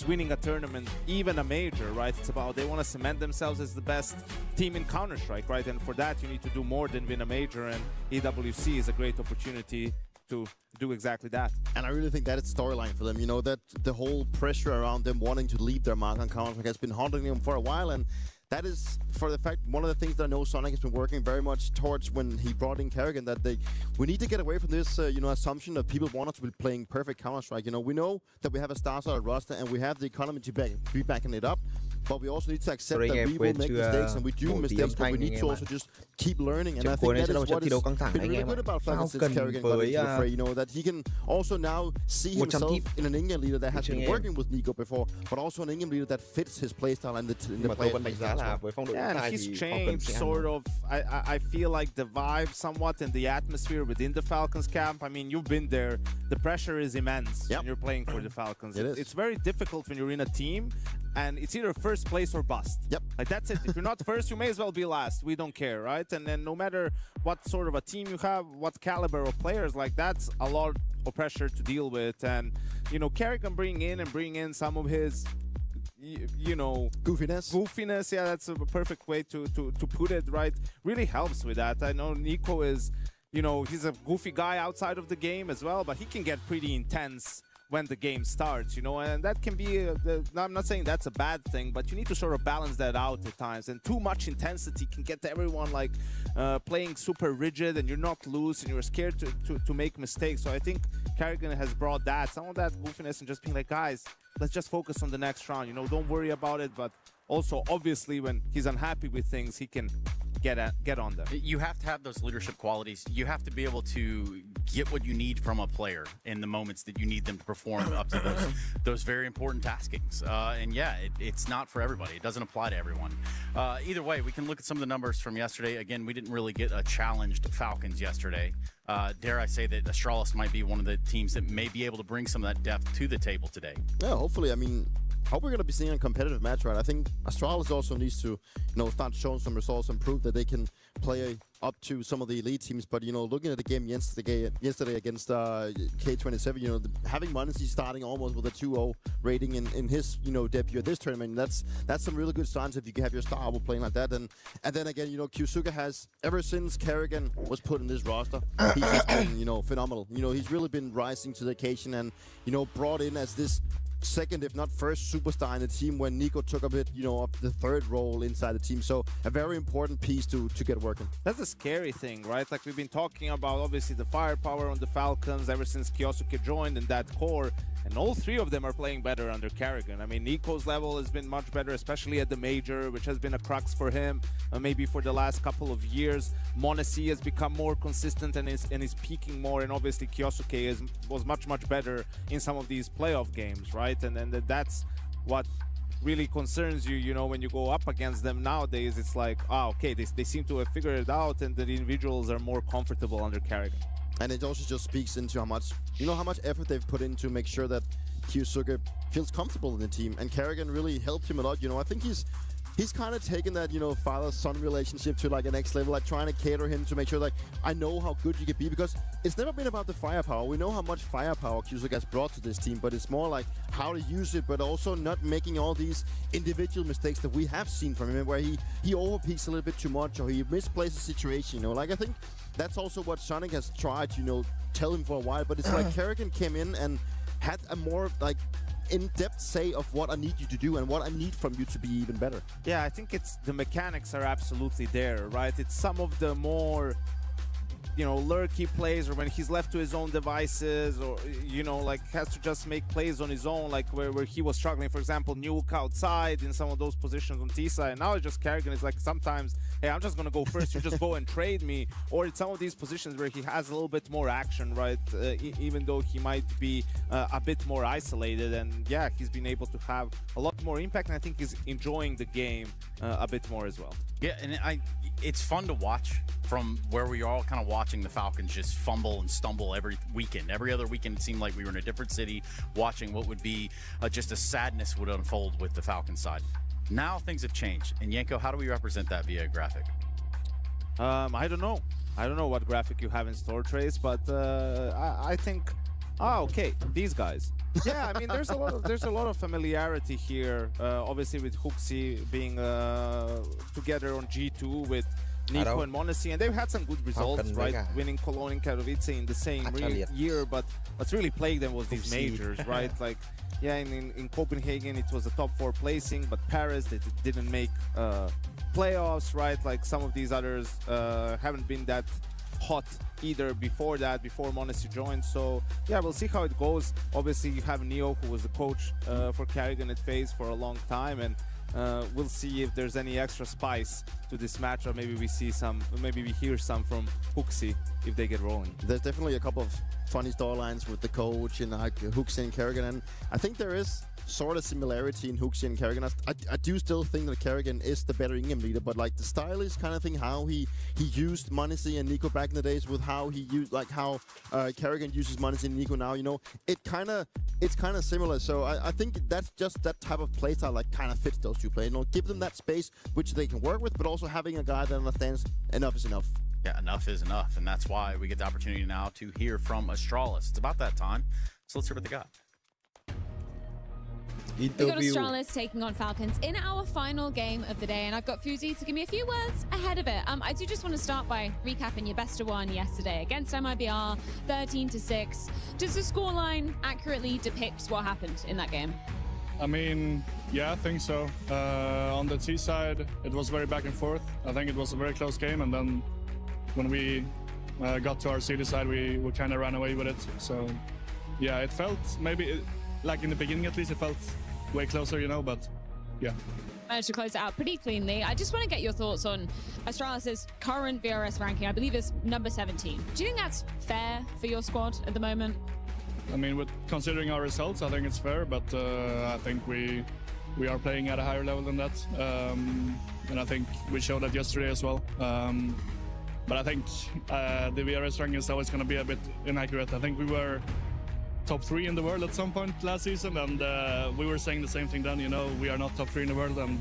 winning a tournament, even a major, right? It's about they want to cement themselves as the best team in Counter-Strike, right? And for that, you need to do more than win a major. And EWC is a great opportunity to do exactly that. And I really think that is the storyline for them. You know, that the whole pressure around them wanting to leave their mark on Counter-Strike has been haunting them for a while, and that is, for the fact, one of the things that I know Sonic has been working very much towards when he brought in Karrigan, that we need to get away from this, assumption that people want us to be playing perfect Counter-Strike. You know, we know that we have a star-solid roster and we have the economy to be backing it up, but we also need to accept that we will make mistakes and we do mistakes, but we need to also just keep learning. And I think that is what has been really good about Falcons since Karrigan got into the fray. You know, that he can also now see himself in an Indian leader that has been working with Nico before, but also an Indian leader that fits his playstyle and the play. Yeah, and he's changed sort of, I feel like, the vibe somewhat and the atmosphere within the Falcons camp. I mean, you've been there. The pressure is immense when you're playing for the Falcons. It's very difficult when you're in a team and it's either first place or bust. Like, that's it. If you're not first, you may as well be last. We don't care, right? And then no matter what sort of a team you have, what caliber of players, like, that's a lot of pressure to deal with. And, you know, Karrigan bring in some of his goofiness, yeah, that's a perfect way to put it, right? Really helps with that. I know Nico is, he's a goofy guy outside of the game as well, but he can get pretty intense when the game starts, and that can be, I'm not saying that's a bad thing, but you need to sort of balance that out at times, and too much intensity can get everyone like playing super rigid and you're not loose and you're scared to make mistakes. So I think Karrigan has brought some of that goofiness and just being like, guys, let's just focus on the next round, don't worry about it. But also, obviously, when he's unhappy with things, he can get on them. You have to have those leadership qualities. You have to be able to get what you need from a player in the moments that you need them to perform up to those very important taskings. And yeah, it's not for everybody. It doesn't apply to everyone. Either way, we can look at some of the numbers from yesterday. Again, we didn't really get a challenged Falcons yesterday. Dare I say that Astralis might be one of the teams that may be able to bring some of that depth to the table today. Yeah, hopefully. I mean, hope we're going to be seeing a competitive match, right? I think Astralis also needs to, start showing some results and prove that they can play up to some of the elite teams. But, looking at the game yesterday against K27, having Muncie starting almost with a 2-0 rating in his, debut at this tournament, that's some really good signs if you can have your star playing like that. And then again, Kyusuke has, ever since Karrigan was put in this roster, he's just been, phenomenal. He's really been rising to the occasion and, brought in as this second, if not first, superstar in the team when Nico took a bit, of the third role inside the team. So a very important piece to get working. That's a scary thing, right? Like, we've been talking about, obviously, the firepower on the Falcons ever since Kyosuke joined in that core. And all three of them are playing better under Karrigan. I mean, Nico's level has been much better, especially at the major, which has been a crux for him, maybe for the last couple of years. m0NESY has become more consistent and is peaking more. And obviously, Kyosuke was much, much better in some of these playoff games, right? And that's what really concerns you, when you go up against them nowadays. It's like, okay, they seem to have figured it out, and the individuals are more comfortable under Karrigan. And it also just speaks into how much effort they've put in to make sure that Kyusuke feels comfortable in the team. And Karrigan really helped him a lot. I think he's kind of taken that, father-son relationship to like a next level, like trying to cater him to make sure, like, I know how good you can be, because it's never been about the firepower. We know how much firepower Kyusuke has brought to this team, but it's more like how to use it, but also not making all these individual mistakes that we have seen from him, where he overpeaks a little bit too much, or he misplays a situation, Like, I think that's also what Sonic has tried to, tell him for a while, but it's like Karrigan came in and had a more, like, in-depth say of what I need you to do and what I need from you to be even better. Yeah, I think it's the mechanics are absolutely there, right? It's some of the more, you know, lurky plays, or when he's left to his own devices, or, you know, like has to just make plays on his own, like where he was struggling, for example, Nuke outside in some of those positions on T side. Now it's just Kerrigan is like sometimes, hey, I'm just gonna go first, you just go and trade me. Or it's some of these positions where he has a little bit more action, right? Even though he might be a bit more isolated, and yeah, he's been able to have a lot more impact, and I think he's enjoying the game a bit more as well. Yeah, and it's fun to watch from where we are all kind of watching the Falcons just fumble and stumble every weekend. Every other weekend, it seemed like we were in a different city watching what would be just a sadness would unfold with the Falcons side. Now things have changed. And Yanko, how do we represent that via a graphic? I don't know. I don't know what graphic you have in store, Trace, but I think, okay, these guys. Yeah, I mean, there's a lot of familiarity here. Obviously, with Huxi being together on G2 with Nico and m0NESY, and they've had some good results, right? Winning Cologne and Katowice in the same year, but what's really plagued them was these majors, right? Like, yeah, in Copenhagen it was a top 4 placing, but Paris they didn't make playoffs, right? Like some of these others haven't been that hot either before m0NESY joined. So yeah, we'll see how it goes. Obviously you have Neo, who was the coach for Kerrigan at FaZe for a long time, and we'll see if there's any extra spice to this matchup. Maybe we see some, maybe we hear some from Huxi if they get rolling. There's definitely a couple of funny storylines with the coach and like Huxi and Kerrigan, and I think there is sort of similarity in Huxi and Kerrigan. I do still think that Kerrigan is the better in-game leader, but like the stylish kind of thing, how he used m0NESY and Nico back in the days with how he used, like how Kerrigan uses m0NESY and Nico now, you know, it's kind of similar. So I think that's just that type of playstyle like kind of fits those two players. You know, give them that space which they can work with, but also having a guy that understands enough is enough. Yeah, enough is enough, and that's why we get the opportunity now to hear from Astralis. It's about that time, so let's hear what they got. We got Astralis taking on Falcons in our final game of the day, and I've got Fuzi to give me a few words ahead of it. I do just want to start by recapping your best of one yesterday against MIBR, 13-6. Does the scoreline accurately depict what happened in that game? I mean, yeah, I think so. On the T side, it was very back and forth. I think it was a very close game, and then when we got to our CD side, we kind of ran away with it. So yeah, it felt like in the beginning at least, it felt way closer, you know, but yeah. Managed to close it out pretty cleanly. I just want to get your thoughts on Astralis' current VRS ranking. I believe is number 17. Do you think that's fair for your squad at the moment? I mean, considering our results, I think it's fair, but I think we are playing at a higher level than that. And I think we showed that yesterday as well. But I think the VRS ranking is always going to be a bit inaccurate. I think we were top 3 in the world at some point last season, and we were saying the same thing then, you know, we are not top 3 in the world, and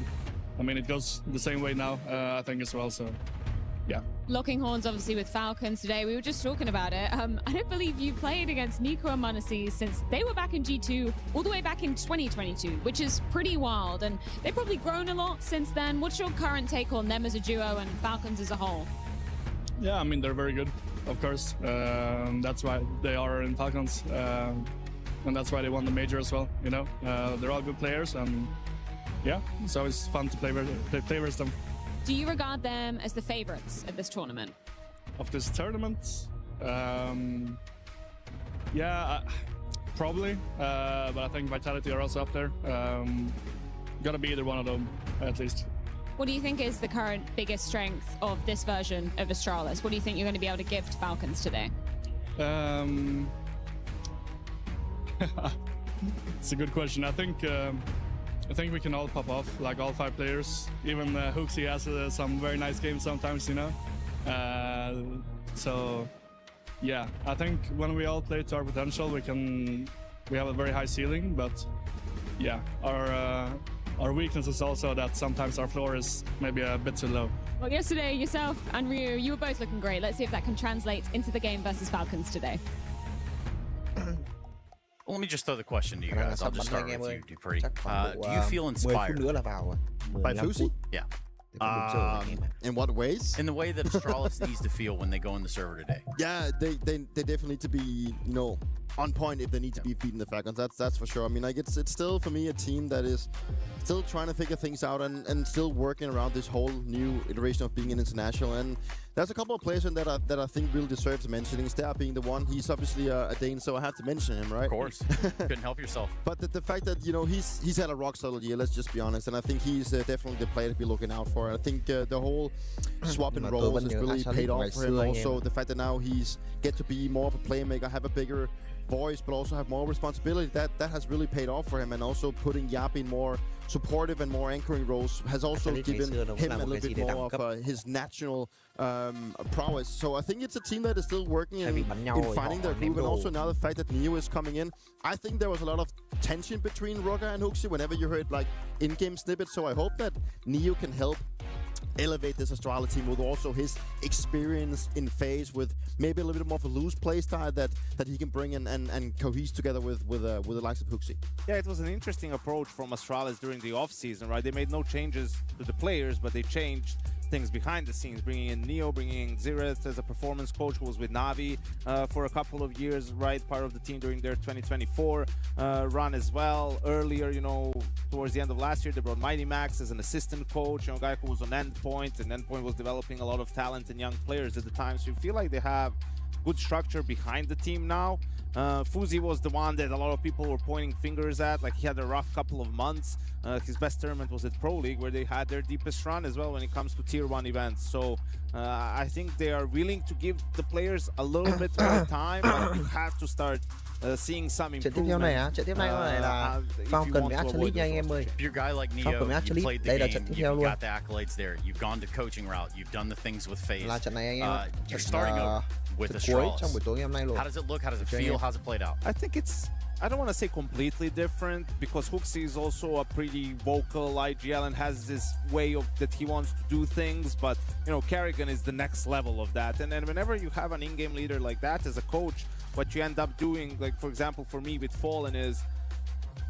I mean, it goes the same way now, I think as well, so yeah. Locking horns obviously with Falcons today. We were just talking about it. I don't believe you played against Nico and m0NESY since they were back in G2 all the way back in 2022, which is pretty wild, and they've probably grown a lot since then. What's your current take on them as a duo and Falcons as a whole? Yeah, I mean, they're very good, of course. That's why they are in Falcons, and that's why they won the major as well, you know. They're all good players, and yeah, it's always fun to play with them. Do you regard them as the favorites of this tournament? Of this tournament? Yeah, probably, but I think Vitality are also up there. Gotta be either one of them, at least. What do you think is the current biggest strength of this version of Astralis? What do you think you're going to be able to give to Falcons today? It's a good question. I think we can all pop off, like all 5 players. Even Huxi has some very nice games sometimes, you know. So yeah, I think when we all play to our potential, we have a very high ceiling. But yeah, our weakness is also that sometimes our floor is maybe a bit too low. Well, yesterday, yourself and Ryu, you were both looking great. Let's see if that can translate into the game versus Falcons today. Well, let me just throw the question to you guys. I'll just start with you, Dupree. Do you feel inspired by Fuzi? Yeah. In what ways? In the way that Astralis needs to feel when they go in the server today. Yeah, they definitely need to be, you know, on point if they need to be beating the Falcons. That's for sure. I mean, like it's still for me a team that is still trying to figure things out and still working around this whole new iteration of being an international. And there's a couple of players in that I think really deserve mentioning. Star being the one. He's obviously a Dane, so I have to mention him, right? Of course. Couldn't help yourself. But the fact that, you know, he's had a rock solid year, let's just be honest, and I think he's definitely the player to be looking out for. I think the whole swap in roles has really paid off for him. Also, the fact that now he's get to be more of a playmaker, have a bigger voice, but also have more responsibility, that has really paid off for him. And also putting Yap in more supportive and more anchoring roles has also given him a little bit more of his natural prowess. So I think it's a team that is still working in finding their groove. And also now the fact that Neo is coming in, I think there was a lot of tension between Roga and Huxi whenever you heard like in-game snippets. So I hope that Neo can help elevate this Astralis team with also his experience in phase, with maybe a little bit more of a loose play style that he can bring in and cohese together with the likes of Huxi. Yeah, it was an interesting approach from Astralis during the off-season, right? They made no changes to the players, but they changed things behind the scenes, bringing in Neo, bringing in Zireth as a performance coach who was with Navi for a couple of years, right? Part of the team during their 2024 run as well. Earlier, you know, towards the end of last year, they brought Mighty Max as an assistant coach, you know, a guy who was on Endpoint, and Endpoint was developing a lot of talent and young players at the time. So you feel like they have good structure behind the team now. Fuzi was the one that a lot of people were pointing fingers at. Like, he had a rough couple of months. His best tournament was at Pro League, where they had their deepest run as well when it comes to Tier 1 events. So I think they are willing to give the players a little bit more time, but you have to start seeing some improvement. Trận tiếp theo này là Falcon với Astralis nha anh em ơi. If you're a guy like Neo, Falcon với you Astralis, played the đây là game, trận tiếp theo you've luôn. got the accolades there, you've gone the coaching route, you've done the things with FaZe. Là trận này anh em. You're starting over with cuối trong Astralis. buổi tối ngày hôm nay luôn. How does it look? How does it feel? How's it played out? I think it's, I don't want to say completely different, because Huxi is also a pretty vocal IGL and has this way of that he wants to do things, but you know, Kerrigan is the next level of that. And whenever you have an in-game leader like that as a coach, what you end up doing, like for example for me with Fallen, is,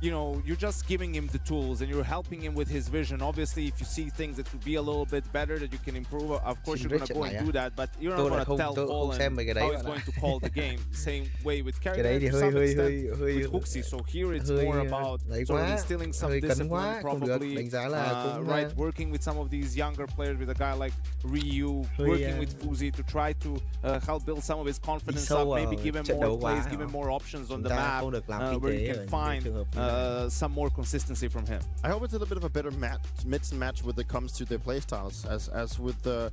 you know, you're just giving him the tools and you're helping him with his vision. Obviously, if you see things that could be a little bit better that you can improve, of course you're going to go and do that, but you're not going to tell Fallen how he's going to call the game. Same way with Kerrigan, to some extent with Huxi. So here it's more about sort of instilling some discipline, probably, right, working with some of these younger players, with a guy like Ryu, working with Fuzi to try to help build some of his confidence up, maybe give him more plays, give him more options on the map, where you can find some more consistency from him. I hope it's a little bit of a better mix and match when it comes to their playstyles. As with the,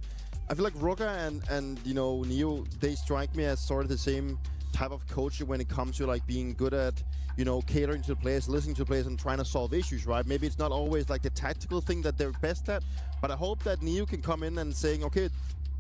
I feel like Roga and you know, Neo, they strike me as sort of the same type of coach when it comes to like being good at, you know, catering to the players, listening to the players, and trying to solve issues, right? Maybe it's not always like the tactical thing that they're best at, but I hope that Neo can come in and saying, okay,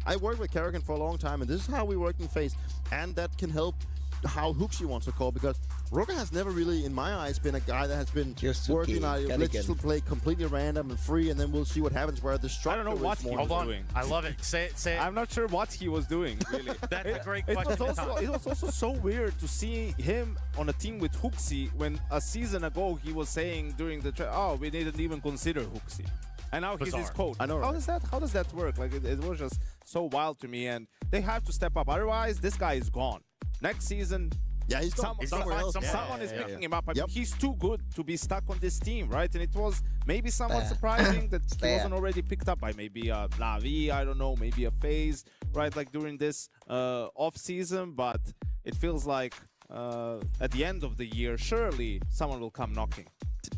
I worked with Kerrigan for a long time, and this is how we work in FaZe, and that can help how Huxi wants to call, because Roga has never really, in my eyes, been a guy that has been working on let's just play completely random and free, and then we'll see what happens. Where the structure, I don't know what he was doing. I love it. Say it. I'm not sure what he was doing, really. That's a great question. It was also so weird to see him on a team with Huxi when a season ago he was saying during the we didn't even consider Huxi, and now he's his coach. I know. How does that work? Like it was just so wild to me, and they have to step up. Otherwise, this guy is gone. Next season, yeah, he's somewhere else. Someone is picking him up. I mean, he's too good to be stuck on this team, right? And it was maybe somewhat surprising that he wasn't already picked up by maybe a Navi, I don't know, maybe a FaZe, right? Like during this off season, but it feels like at the end of the year, surely someone will come knocking.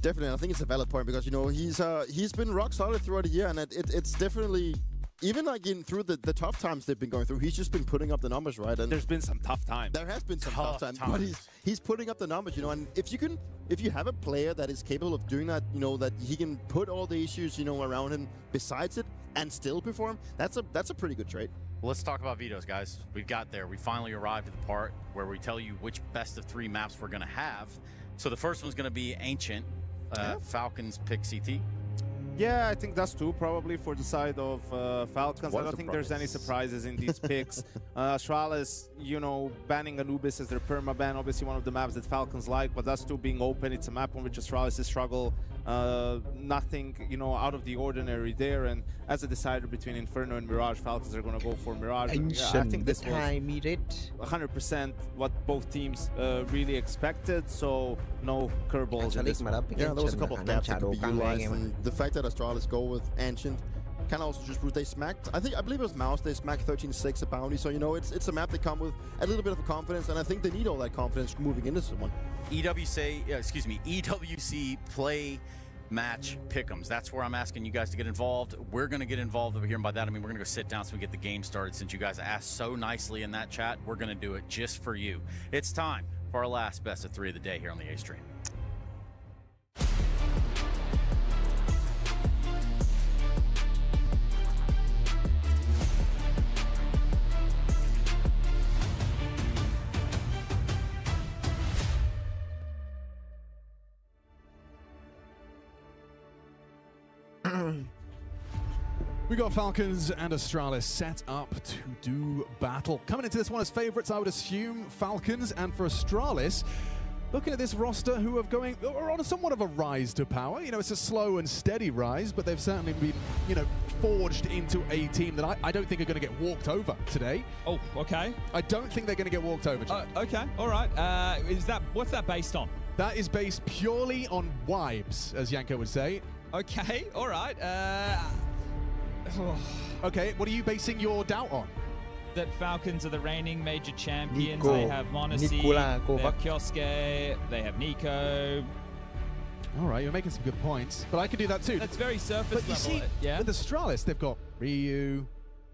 Definitely, I think it's a valid point, because you know he's been rock solid throughout the year, and it's definitely. Even like through the tough times they've been going through, he's just been putting up the numbers, right? And there's been some tough times. There has been some tough times, but he's putting up the numbers, you know. And if you have a player that is capable of doing that, you know, that he can put all the issues, you know, around him besides it and still perform, that's a pretty good trait. Well, let's talk about vetoes, guys. We got there. We finally arrived at the part where we tell you which best of 3 maps we're going to have. So the first one's going to be Ancient. Falcons pick CT. Yeah, I think that's 2 probably for the side of Falcons. I don't think there's any surprises in these picks. Astralis, you know, banning Anubis as their perma-ban, obviously one of the maps that Falcons like, but that's 2 being open. It's a map on which Astralis has struggled Nothing, you know, out of the ordinary there. And as a decider between Inferno and Mirage, Falcons are going to go for Mirage. I think this was 100% what both teams really expected. So no curveballs in this one. Yeah, there was a couple of gaps that could be utilized, and the fact that Astralis go with Ancient kind of also just proves they smacked. I believe it was Mouse. They smacked 13-6 at Bounty. So you know, it's a map they come with a little bit of confidence, and I think they need all that confidence moving into this one. EWC play match pick'ems. That's where I'm asking you guys to get involved. We're going to get involved over here, and by that I mean we're going to go sit down so we get the game started. Since you guys asked so nicely in that chat, we're going to do it just for you. It's time for our last best of 3 of the day here on the A stream. We got Falcons and Astralis set up to do battle. Coming into this one as favorites, I would assume Falcons, and for Astralis, looking at this roster who are on somewhat of a rise to power. You know, it's a slow and steady rise, but they've certainly been, you know, forged into a team that I don't think are going to get walked over today. Oh, okay. I don't think they're going to get walked over today. Okay, all right. What's that based on? That is based purely on vibes, as Yanko would say. Okay, all right. Okay, what are you basing your doubt on? That Falcons are the reigning major champions. They have Monacy, they have Kioske, they have Nico. All right, you're making some good points, but I could do that too. That's very surface level. But you see, with Astralis, they've got Ryu,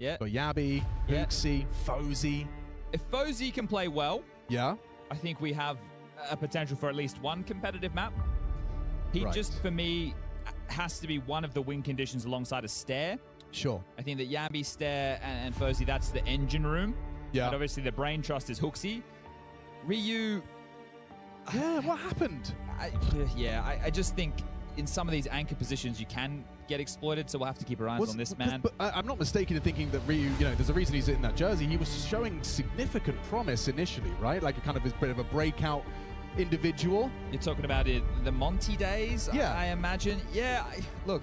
got Yabi, Hooksy, Fozy. If Fozy can play well, I think we have a potential for at least one competitive map. He just, for me, has to be one of the win conditions alongside a Stare. Sure. I think that Yabi, Stare, and Fozy, that's the engine room. Yeah. But obviously the brain trust is Hooksy. Ryu... Yeah, what happened? I just think in some of these anchor positions you can get exploited, so we'll have to keep our eyes on this man. But I'm not mistaken in thinking that Ryu, you know, there's a reason he's in that jersey. He was showing significant promise initially, right? Like a kind of a bit of a breakout individual. You're talking about the Monty days, I imagine. Yeah, look,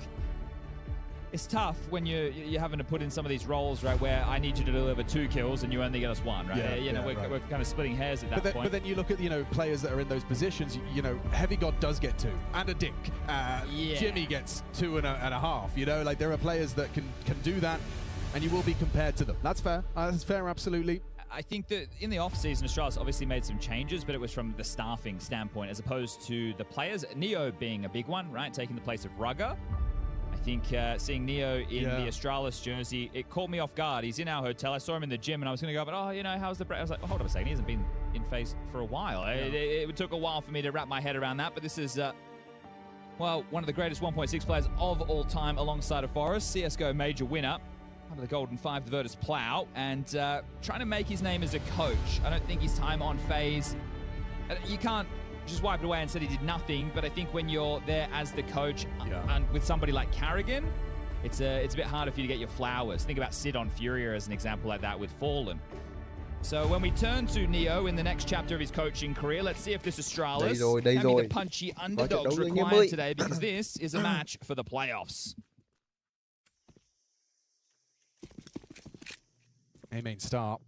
it's tough when you're having to put in some of these roles, right, where I need you to deliver 2 kills and you only get us 1, right? We're kind of splitting hairs at that point. But then you look at, you know, players that are in those positions, you know, Heavy God does get 2, and a Dick. Jimmy gets 2.5, you know, like there are players that can do that, and you will be compared to them. That's fair. That's fair, absolutely. I think that in the off-season, Astralis obviously made some changes, but it was from the staffing standpoint as opposed to the players. Neo being a big one, right? Taking the place of Rugger. I think seeing Neo in the Astralis jersey, it caught me off guard. He's in our hotel. I saw him in the gym, and I was going to go, but, oh, you know, how's the... I was like, oh, hold on a second. He hasn't been in phase for a while. It took a while for me to wrap my head around that, but this is, well, one of the greatest 1.6 players of all time alongside a Forest. CSGO major winner. Under the Golden 5, the Virtus Plow, and trying to make his name as a coach. I don't think his time on phase, you can't just wipe it away and say he did nothing, but I think when you're there as the coach and with somebody like Carrigan, it's a bit harder for you to get your flowers. Think about Sid on Furia as an example like that with Fallen. So when we turn to Neo in the next chapter of his coaching career, let's see if this Astralis can be the punchy underdogs required today, because this is a match for the playoffs. A-main start.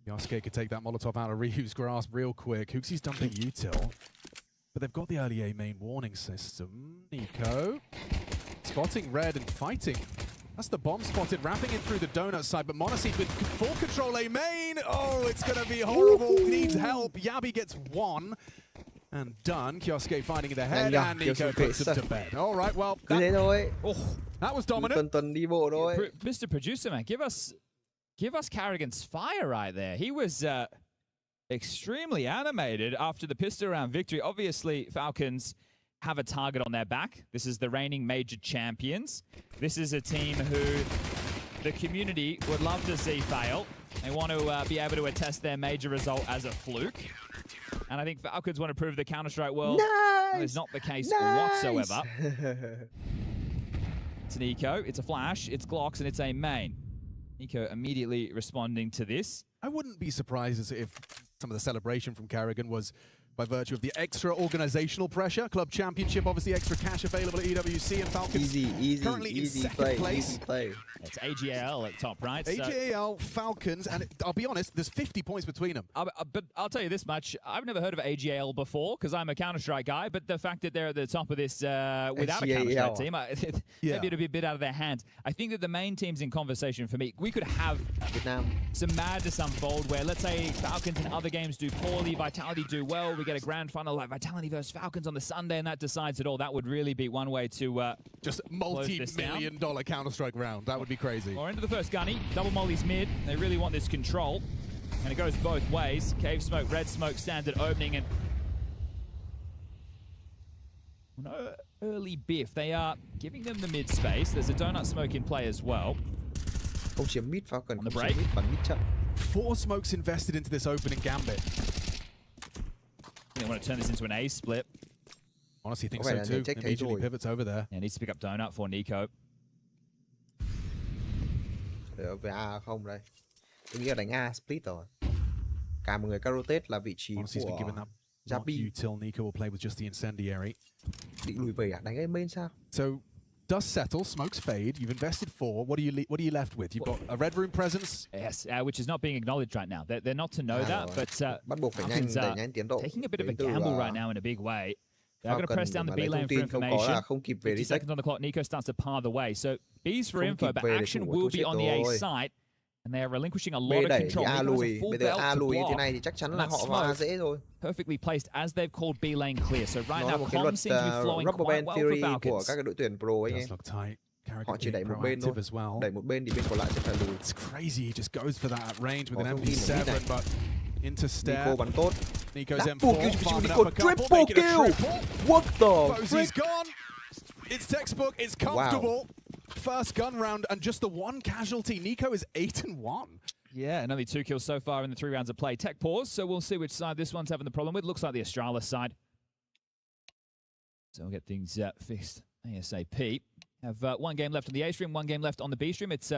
Yosuke could take that Molotov out of Ryu's grasp real quick. Hooksy's dumping util, but they've got the early A-main warning system. Nico spotting red and fighting. That's the bomb spotted, wrapping it through the donut side, but Monacy with full control A-main. Oh, it's going to be horrible. Needs help. Yabi gets 1 and done. Kioske fighting in the head, and Nico puts him to bed. All right, well, that was dominant. Mr. Producer, man, give us Carrigan's fire right there. He was extremely animated after the pistol round victory. Obviously, Falcons have a target on their back. This is the reigning major champions. This is a team who the community would love to see fail. They want to be able to attest their major result as a fluke. And I think Falcons want to prove the Counter-Strike world that is not the case whatsoever. It's an Eco, it's a Flash, it's Glocks, and it's a main. Nico immediately responding to this. I wouldn't be surprised if some of the celebration from Carrigan was by virtue of the extra organizational pressure. Club Championship, obviously extra cash available at EWC, and Falcons currently in second place. Easy play. It's AGAL at top right. AGAL, Falcons, and I'll be honest, there's 50 points between them. But I'll tell you this much, I've never heard of AGAL before, because I'm a Counter-Strike guy, but the fact that they're at the top of this without a Counter-Strike team, maybe it'll be a bit out of their hands. I think that the main teams in conversation for me, we could have some madness unfold where, let's say, Falcons in other games do poorly, Vitality do well, we get a grand final like Vitality versus Falcons on the Sunday, and that decides it all. That would really be one way to just multi-million-dollar Counter-Strike round. That would be crazy. Or into the first gunny, double mollies mid. They really want this control, and it goes both ways. Cave smoke, red smoke, standard opening, and no early biff. They are giving them the mid space. There's a donut smoke in play as well. On the break. 4 smokes invested into this opening gambit. They want to turn this into an A split. Honestly, think so too. Immediately pivots over there. Yeah, needs to pick up donut for Nico. Về A không đây. Tôi nghĩ là đánh A split rồi. Cả một người ca rotate là vị trí của Jabi. Till Nico will play with just the incendiary. Định lùi về à? Đánh cái main sao? So dust settle, smokes fade. You've invested 4. What are you left with? You've got a red room presence. Yes, which is not being acknowledged right now. They're not to know that, but Falcons are taking a bit of a gamble right now in a big way. They're going to press down the B lane for information. 50 seconds on the clock. Nico starts to par the way. So B's for info, but action will be on the A site. And they are relinquishing a lot of control. Bây giờ A lùi thế này thì chắc chắn là họ vào A dễ rồi. Perfectly placed as they've called B lane clear. So right now, com seems to be flowing quite well for Falcons. Của các đội tuyển pro ấy nhé. Họ chỉ đẩy một bên thôi. Đẩy một bên thì bên còn lại sẽ phải lùi. It's crazy. He just goes for that range with an MP7, but into stare. Nico bắn tốt. Nico's M4 farming up a couple, triple kill. What the Fosie's gone. It's textbook. It's comfortable. Wow. First gun round and just the 1 casualty. Nico is 8-1. Yeah, and only 2 kills so far in the 3 rounds of play. Tech pause, so we'll see which side this one's having the problem with. Looks like the Astralis side. So we'll get things fixed ASAP. Have 1 game left on the A stream, 1 game left on the B stream. It's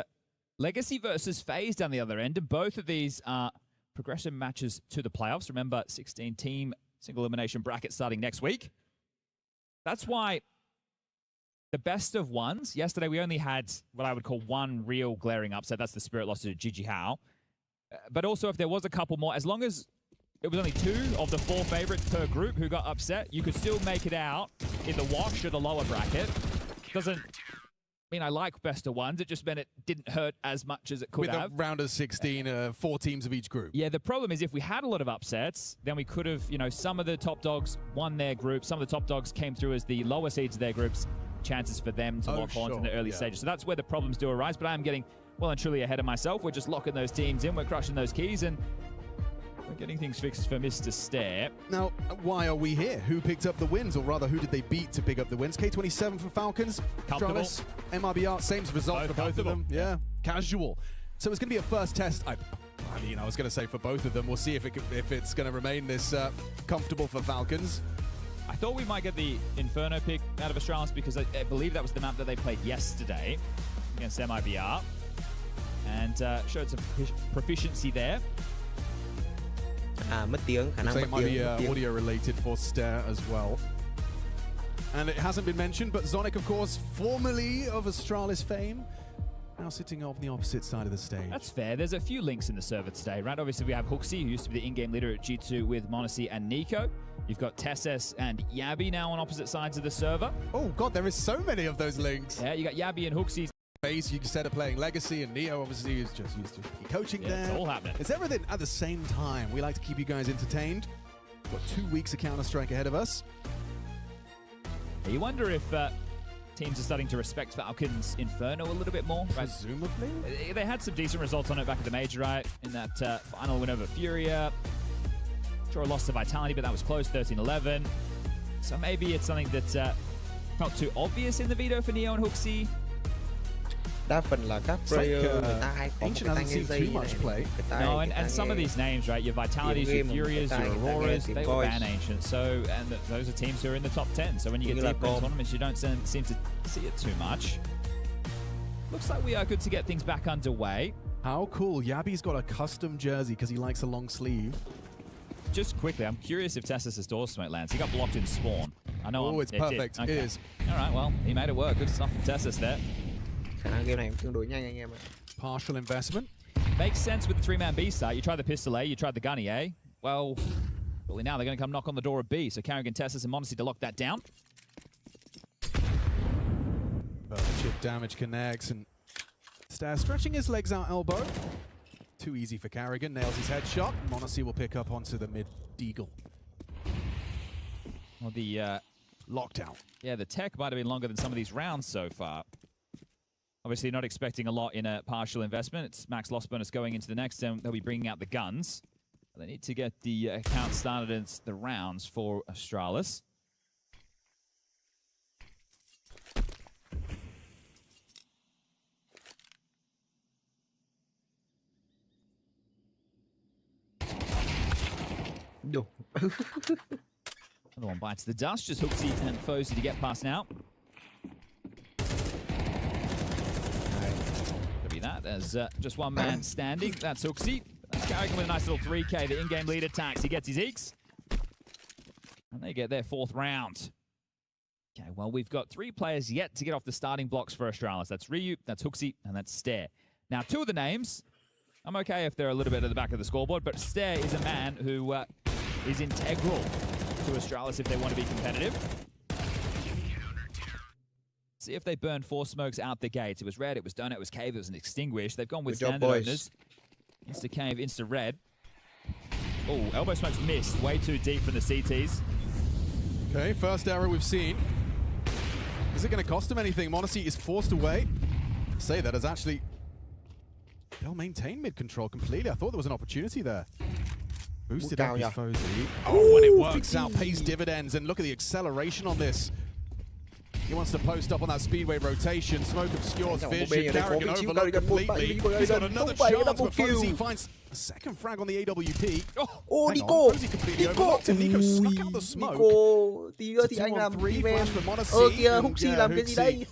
Legacy versus FaZe down the other end, and both of these are progression matches to the playoffs. Remember, 16-team single elimination bracket starting next week. That's why the best of ones. Yesterday, we only had what I would call 1 real glaring upset. That's the Spirit loss to GG How. But also, if there was a couple more, as long as it was only 2 of the 4 favorites per group who got upset, you could still make it out in the wash or the lower bracket. Doesn't mean I like best of ones. It just meant it didn't hurt as much as it could have. With a round of 16, 4 teams of each group. Yeah, the problem is if we had a lot of upsets, then we could have, some of the top dogs won their group. Some of the top dogs came through as the lower seeds of their groups. Chances for them to lock on in the early stages. So that's where the problems do arise, but I am getting well and truly ahead of myself. We're just locking those teams in, we're crushing those keys, and we're getting things fixed for Mr. Stare. Now, why are we here? Who picked up the wins, or rather, who did they beat to pick up the wins? K27 for Falcons, Astralis, MRBR, same result for both of them. Yeah, casual. So it's going to be a first test. I was going to say for both of them. We'll see if it's going to remain this comfortable for Falcons. I thought we might get the Inferno pick out of Astralis because I believe that was the map that they played yesterday against MIBR and showed some proficiency there. Mất tiếng, khả năng mất tiếng. Audio related for Stare as well. And it hasn't been mentioned, but Zonic, of course, formerly of Astralis fame, now sitting on the opposite side of the stage. That's fair. There's a few links in the server today, right? Obviously, we have Hooksy, who used to be the in-game leader at G2 with Monacy and Nico. You've got Tesses and Yabi now on opposite sides of the server. Oh, God, there is so many of those links. Yeah, you got Yabi and Hooksy's. You said of playing Legacy, and Neo obviously is just used to coaching there. It's all happening. It's everything at the same time. We like to keep you guys entertained. We've got 2 weeks of Counter-Strike ahead of us. You wonder if teams are starting to respect Falcons Inferno a little bit more. Right? Presumably. They had some decent results on it back at the Major, right? In that final win over Furia. Sure, a loss to Vitality, but that was close, 13-11. So maybe it's something that's not too obvious in the veto for Neo and Hooksy. Đa phần là các player người ta hay có một cái tai nghe dây này. No, and some of these names, right? Your Vitalities, your Furias, your Auroras, they all ban Ancient. So, and those are teams who are in the top 10. So when you get deeper in tournaments, you don't seem to see it too much. Looks like we are good to get things back underway. How cool. Yabi's got a custom jersey because he likes a long sleeve. just quickly, I'm curious if Tessus' door smoke lands. He got blocked in spawn. I know. Oh, it's perfect. Okay. It is. All right, well, he made it work. Good stuff from Tessus there. Khả năng game này tương đối nhanh anh em ạ. Partial investment. Makes sense with the 3-man B site. You tried the pistol A, you tried the gunny A. Well, now they're going to come knock on the door of B. So Carrigan, Tessus, and m0NESY to lock that down. Chip damage connects, and Stair stretching his legs out elbow. Too easy for Carrigan. Nails his headshot. m0NESY will pick up onto the mid deagle. Well, the lockdown. Yeah, the tech might have been longer than some of these rounds so far. Obviously, not expecting a lot in a partial investment. It's max loss bonus going into the next, and they'll be bringing out the guns. They need to get the account started in the rounds for Astralis. No. Another one bites the dust. Just Hooksy and Fozy to get past now. Could be that. There's just one man standing. That's Hooksy. That's Carrigan with a nice little 3K. The in-game lead attacks. He gets his Eeks. And they get their 4th round. Okay, well, we've got 3 players yet to get off the starting blocks for Astralis. That's Ryu, that's Hooksy, and that's Stair. Now, 2 of the names, I'm okay if they're a little bit at the back of the scoreboard, but Stair is a man who is integral to Astralis if they want to be competitive. See if they burn 4 smokes out the gates. It was red, it was donut, it was cave, it was an extinguished. They've gone with standard openers. Insta cave, insta red. Oh, elbow smokes missed. Way too deep from the CTs. Okay, first error we've seen. Is it going to cost him anything? m0NESY is forced away. Say that as actually... They'll maintain mid-control completely. I thought there was an opportunity there. Boosted up his Fozy. Oh, when it works out, pays dividends. And look at the acceleration on this. He wants to post up on that speedway rotation. Smoke obscures vision. Carrigan overlooked completely. He's got another chance, but Fozy finds a second frag on the AWP. Oh, Nico! Fozy completely overlooked him. Nico snuck out the smoke. Nico, tí nữa thì anh làm team kìa, Hooksy làm cái gì đây?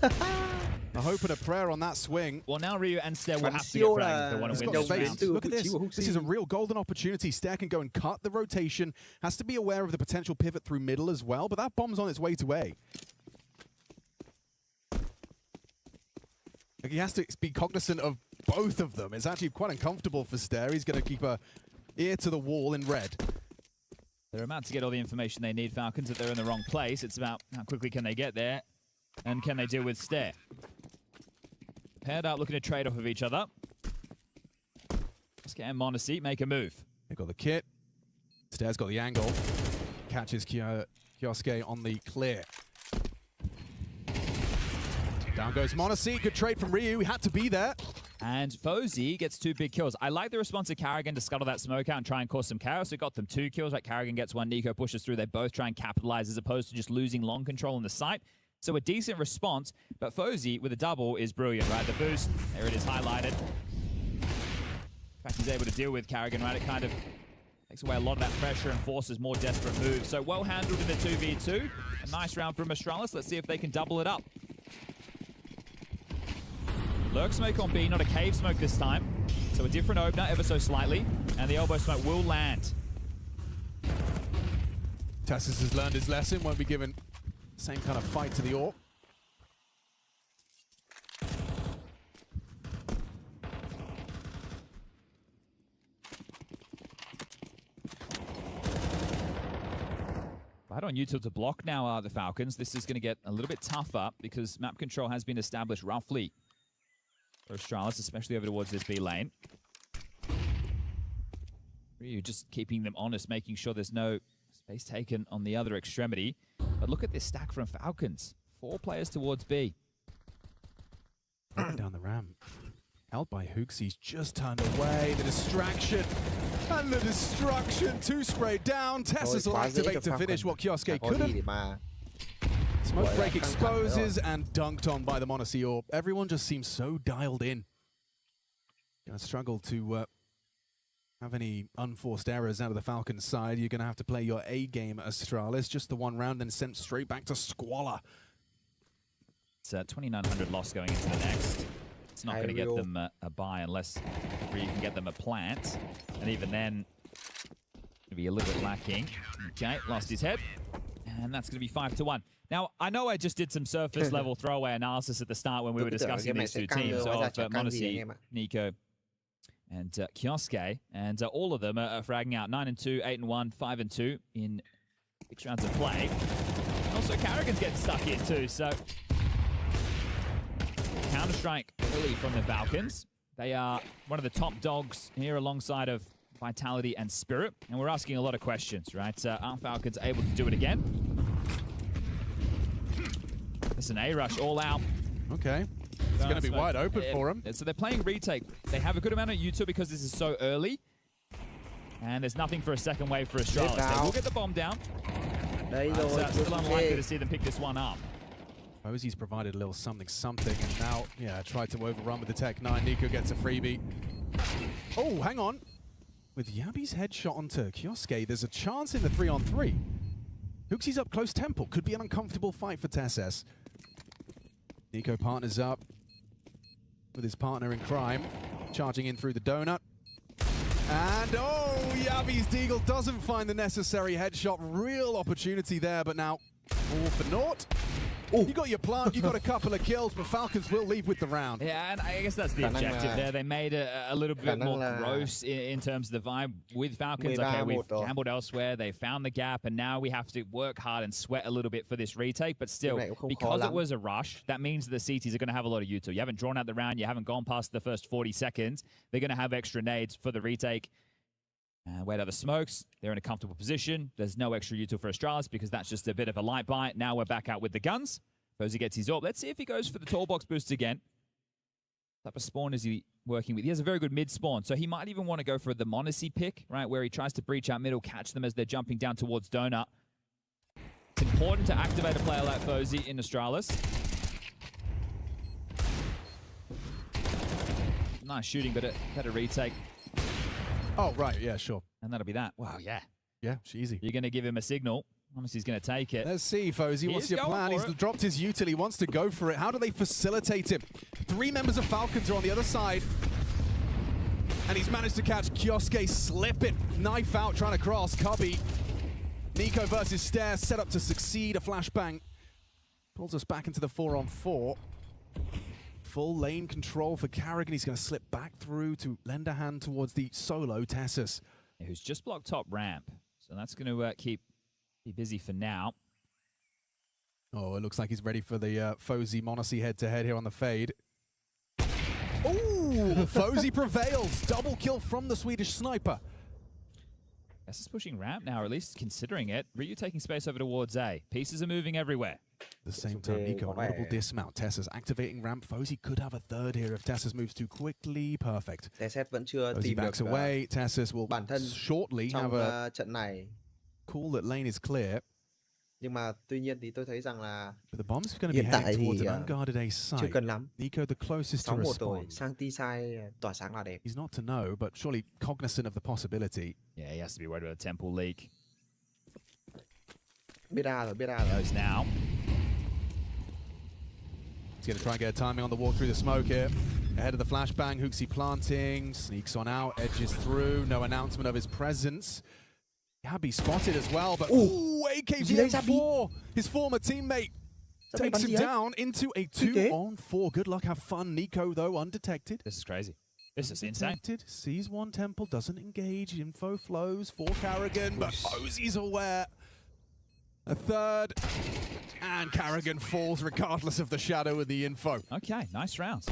A hope and a prayer on that swing. Well, now Ryu and Stair will have to get frags if they want to win this round. Look at this. This is a real golden opportunity. Stair can go and cut the rotation. Has to be aware of the potential pivot through middle as well, but that bomb's on its way to A. He has to be cognizant of both of them. It's actually quite uncomfortable for Stair. He's going to keep a ear to the wall in red. They're about to get all the information they need, Falcons, that they're in the wrong place. It's about how quickly can they get there, and can they deal with Stair. Paired up, looking to trade off of each other. Let's get m0NESY, make a move. They've got the kit. Stair's got the angle. Catches Kioske on the clear. Down goes m0NESY. Good trade from Ryu. He had to be there. And Fozy gets 2 big kills. I like the response of Carrigan to scuttle that smoke out and try and cause some chaos. It got them 2 kills. Right, Carrigan gets 1, Nico pushes through. They both try and capitalize as opposed to just losing long control in the site. So a decent response, but Fozy with a double is brilliant, right? The boost, there it is highlighted. In fact, he's able to deal with Carrigan, right? It kind of takes away a lot of that pressure and forces more desperate moves. So well handled in the 2v2. A nice round from Astralis. Let's see if they can double it up. Lurk smoke on B, not a cave smoke this time. So a different opener, ever so slightly. And the elbow smoke will land. Tessus has learned his lesson, won't be given the same kind of fight to the AWP. Right on YouTube to block now the Falcons. This is going to get a little bit tougher because map control has been established roughly for Astralis, especially over towards this B lane. Ryu just keeping them honest, making sure there's no space taken on the other extremity. But look at this stack from Falcons. 4 players towards B. Down the ramp. Held by Hooks, he's just turned away. The distraction. And the destruction. 2 sprayed down. Tessus will activate to finish what Kioske couldn't. Smoke break exposes and dunked on by the m0NESY AWP. Everyone just seems so dialed in. Gonna struggle to have any unforced errors out of the Falcons side. You're gonna have to play your A game, Astralis. Just the 1 round, then sent straight back to squalor. It's a 2,900 loss going into the next. It's not going to get them a buy unless you can get them a plant. And even then, be a little bit lacking. Okay, lost his head. And that's going to be 5-1. Now, I know I just did some surface level throwaway analysis at the start when we were discussing these two teams of m0NESY, Nico, and Kioske, and all of them are fragging out 9-2, 8-1, 5-2 in 6 rounds of play. And also, Carrigan's getting stuck in too, so Counter-Strike early from the Falcons. They are one of the top dogs here alongside of Vitality and Spirit, and we're asking a lot of questions, right? Are Falcons able to do it again? It's an A-rush all out. Okay. It's going to be wide open for them. So they're playing retake. They have a good amount of U2 because this is so early. And there's nothing for a second wave for Astralis. They will get the bomb down. Still unlikely to see them pick this one up. FaZe's provided a little something, and now, yeah, tried to overrun with the Tech 9. Nico gets a freebie. Oh, hang on. With Yabi's headshot onto Kioske, there's a chance in the 3-on-3. Hooksy's up close temple. Could be an uncomfortable fight for TSS. Nico partners up with his partner in crime, charging in through the donut. And, oh, Yabi's Deagle doesn't find the necessary headshot. Real opportunity there, but now all for naught. Ooh. You got your plant, you got a couple of kills, but Falcons will leave with the round. Yeah, and I guess that's the objective there. They made a little bit more gross in terms of the vibe with Falcons. Okay, we've gambled elsewhere, they found the gap, and now we have to work hard and sweat a little bit for this retake. But still, because it was a rush, that means that the CTs are going to have a lot of U2. You haven't drawn out the round, you haven't gone past the first 40 seconds. They're going to have extra nades for the retake. Wait out the smokes. They're in a comfortable position. There's no extra util for Astralis because that's just a bit of a light bite. Now we're back out with the guns. FaZe gets his AWP. Let's see if he goes for the tall box boost again. What type of spawn is he working with? He has a very good mid spawn, so he might even want to go for the m0NESY pick, right, where he tries to breach out middle, catch them as they're jumping down towards Donut. It's important to activate a player like FaZe in Astralis. Nice shooting, but a better retake. Oh, right, yeah, sure. And that'll be that. Wow, yeah. Yeah, it's easy. You're going to give him a signal. Honestly, he's going to take it. Let's see, FaZe. What's your plan? He's dropped his util. He wants to go for it. How do they facilitate him? 3 members of Falcons are on the other side. And he's managed to catch Kioske slipping. Knife out, trying to cross. Cubby. Nico versus Stairs, set up to succeed. A flashbang pulls us back into the 4-on-4. Full lane control for Carrigan. He's going to slip back through to lend a hand towards the solo Tessus. Who's just blocked top ramp. So that's going to keep busy for now. Oh, it looks like he's ready for the FaZe m0NESY head-to-head here on the fade. Ooh, FaZe prevails. Double kill from the Swedish sniper. This is pushing ramp now, or at least considering it. Ryu taking space over towards A. Pieces are moving everywhere. At the same time, Nico, an audible dismount. Tessus activating ramp. FaZe could have a third here if Tessus moves too quickly. Perfect. FaZe backs away. Tessus will shortly have a call that lane is clear. Nhưng mà tuy nhiên thì tôi thấy rằng là but the bomb's going to be heading towards an unguarded A site. Chưa cần lắm. Nico the closest to respond. Sang T-side tỏa sáng là đẹp. He's not to know, but surely cognizant of the possibility. Yeah, he has to be worried about a temple leak. Biết rồi. Goes now. He's going to try and get a timing on the walk through the smoke here. Ahead of the flashbang, Hooksy planting, sneaks on out, edges through, no announcement of his presence. Yabi spotted as well, but ooh, AKVM4, his former teammate, takes him down into a 2-on-4. Good luck, have fun. Nico, though, undetected. This is crazy. This is insane. Sees one temple, doesn't engage. Info flows for Carrigan, but FaZe's aware. A third, and Carrigan falls regardless of the shadow of the info. Okay, nice round.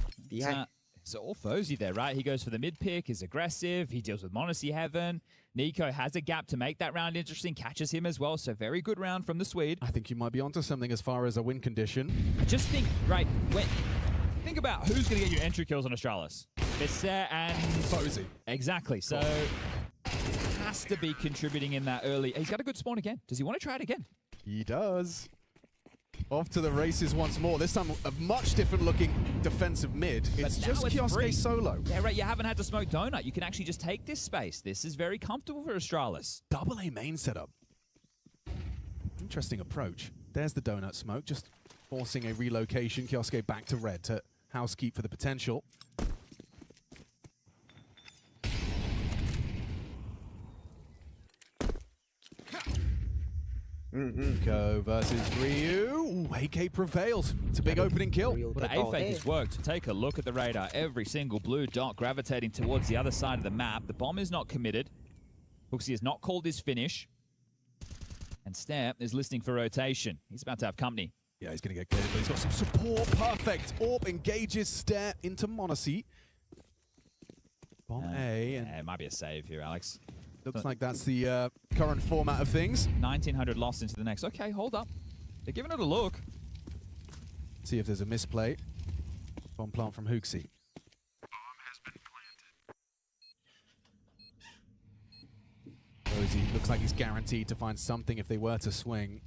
So all FaZe there, right? He goes for the mid pick, is aggressive, he deals with m0NESY Heaven. Nico has a gap to make that round interesting, catches him as well, so very good round from the Swede. I think you might be onto something as far as a win condition. I just think, right, think about who's going to get you entry kills on Astralis. Visser and FaZe. Exactly, so has to be contributing in that early. He's got a good spawn again. Does he want to try it again? He does. Off to the races once more. This time a much different looking defensive mid. It's just Kioske solo. Yeah, right. You haven't had to smoke Donut. You can actually just take this space. This is very comfortable for Astralis. Double A main setup. Interesting approach. There's the Donut smoke, just forcing a relocation. Kioske back to red to housekeep for the potential. Nico versus Ryu. Ooh, AK prevails. It's a big opening kill. Well, the A-fake has worked. Take a look at the radar. Every single blue dot gravitating towards the other side of the map. The bomb is not committed. Hooksy has not called his finish. And Stare is listening for rotation. He's about to have company. Yeah, he's going to get cleared, but he's got some support. Perfect. Orb engages Stare into Monacy. Bomb A. And yeah, it might be a save here, Alex. Looks like that's the current format of things. 1900 lost into the next. Okay, hold up. They're giving it a look. See if there's a misplay. Bomb plant from Hooksy. Rosie looks like he's guaranteed to find something if they were to swing.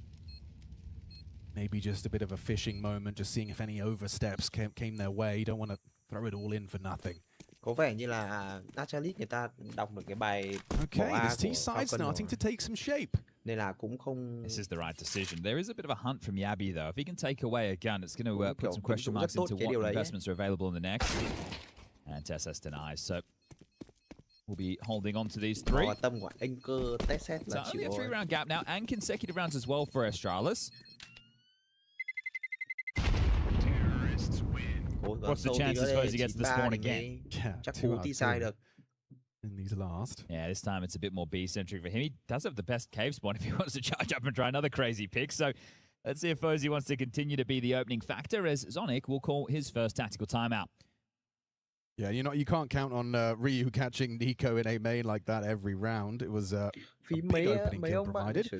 Maybe just a bit of a fishing moment, just seeing if any oversteps came their way. You don't want to throw it all in for nothing. Có vẻ như là Naturalist người ta đọc được cái bài Okay, this T side starting to take some shape. Nên là cũng không. This is the right decision. There is a bit of a hunt from Yabi though. If he can take away a gun, it's going to put some question marks into what investments are available in the next. And TSS denies. So we'll be holding on to these three. So only a 3-round gap now, and consecutive rounds as well for Astralis. What's the chances Fozy gets the spawn again? Yeah, chắc cú T side được. In these last. Yeah, this time it's a bit more B-centric for him. He does have the best cave spawn if he wants to charge up and try another crazy pick. So let's see if Fozy wants to continue to be the opening factor, as Zonic will call his first tactical timeout. Yeah, you can't count on Ryu catching Nico in A main like that every round. It was a big opening kill provided. A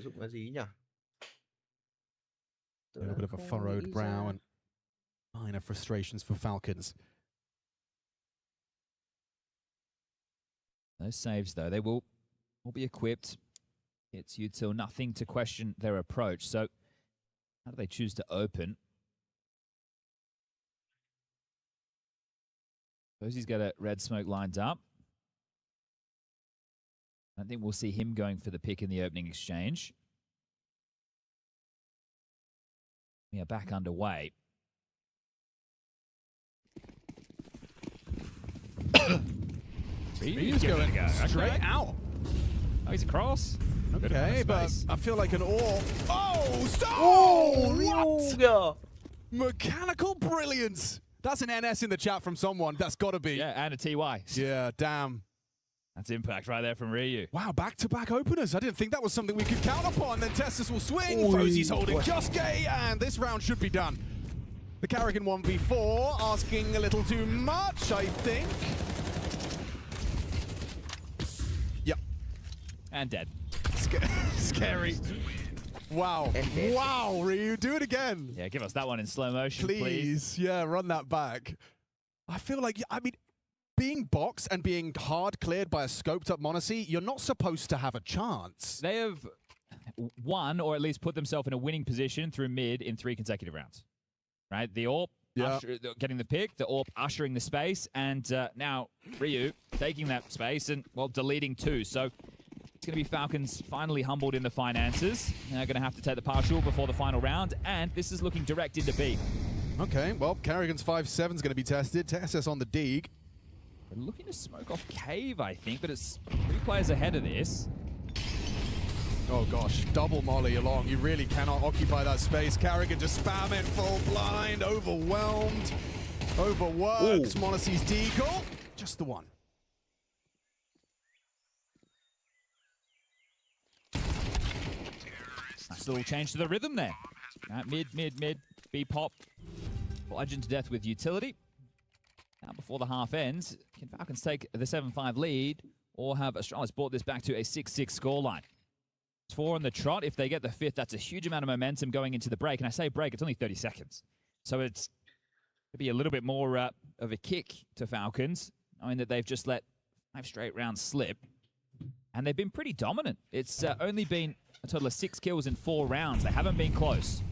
little bit of a furrowed brow and minor frustrations for Falcons. Those saves, though, they will be equipped. It's util, nothing to question their approach. So how do they choose to open? Fozy's got a red smoke lined up. I think we'll see him going for the pick in the opening exchange. We are back underway. He's going straight out. Oh, he's across. Okay, but I feel like an AWP. Oh, stop! Oh, what? Mechanical brilliance. That's an NS in the chat from someone. That's got to be. Yeah, and a TY. Yeah, damn. That's impact right there from Ryu. Wow, back-to-back openers. I didn't think that was something we could count upon. Then Tessus will swing. Fozy's holding Josuke, and this round should be done. The Carrigan 1v4 asking a little too much, I think. Yep. And dead. Scary. Wow. Wow, Ryu, do it again. Yeah, give us that one in slow motion, please. Yeah, run that back. I feel like, I mean, being boxed and being hard cleared by a scoped up Monacy, you're not supposed to have a chance. They have won, or at least put themselves in a winning position through mid in 3 consecutive rounds. Right? The AWP getting the pick, the AWP ushering the space, and now Ryu taking that space and, well, deleting 2. So it's going to be Falcons finally humbled in the finances. They're going to have to take the partial before the final round, and this is looking direct into B. Okay, well, Carrigan's 5-7 is going to be tested. TSS on the dig. They're looking to smoke off Cave, I think, but it's 3 players ahead of this. Oh gosh, double molly along. You really cannot occupy that space. Carrigan just spamming full blind, overwhelmed, overworked. Monacy's deagle, just the one. Nice little change to the rhythm there. Mid, B pop, bludgeoned to death with utility. Now before the half ends, can Falcons take the 7-5 lead, or have Astralis brought this back to a 6-6 scoreline? 4 on the trot. If they get the 5th, that's a huge amount of momentum going into the break. And I say break, it's only 30 seconds. So it's going to be a little bit more of a kick to Falcons, knowing that they've just let 5 straight rounds slip. And they've been pretty dominant. It's only been a total of 6 kills in 4 rounds. They haven't been close.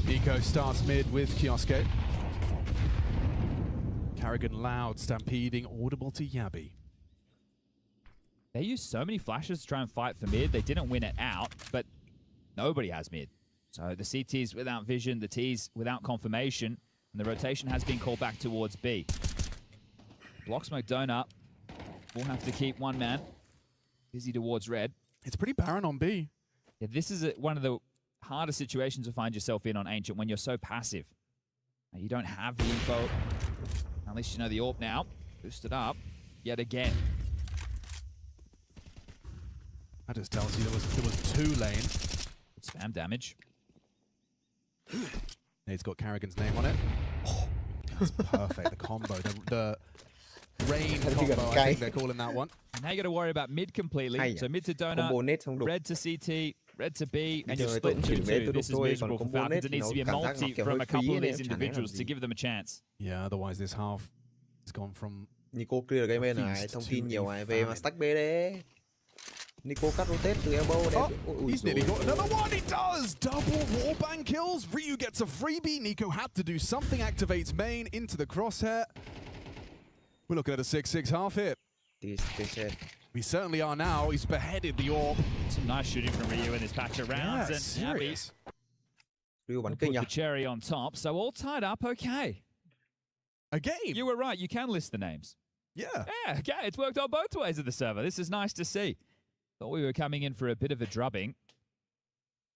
Nico starts mid with Kioske. Carrigan loud, stampeding, audible to Yabi. They used so many flashes to try and fight for mid. They didn't win it out, but nobody has mid. So the CT's without vision, the T's without confirmation, and the rotation has been called back towards B. Block smoke donut. We'll have to keep one man. Busy towards red. It's pretty barren on B. Yeah, this is one of the hardest situations to find yourself in on Ancient when you're so passive. You don't have the info. At least you know the AWP now. Boosted up yet again. That just tells you there was 2 lane. Spam damage. It's got Carrigan's name on it. Oh, that's perfect. The combo, the rain combo, I think they're calling that one. Now you got to worry about mid completely. So mid to donut, red to CT, red to B, and you're split 2-2. This is miserable for Falcons. It needs to be a multi from a couple of these individuals to give them a chance. Yeah, otherwise this half has gone from Nico clear cái bên này, thông tin nhiều này về mà stack B đấy. Nico cắt rotate từ elbow đấy. He's nearly got another one. He does double warbang kills. Ryu gets a freebie. Nico had to do something. Activates main into the crosshair. We're looking at a 6-6 half hit. We certainly are now. He's beheaded the AWP. Some nice shooting from Ryu in this patch of rounds. Yeah, and serious. Ryu put the cherry on top. So all tied up. Okay. A game. You were right. You can list the names. Yeah. Yeah. Okay. It's worked on both ways of the server. This is nice to see. Thought we were coming in for a bit of a drubbing.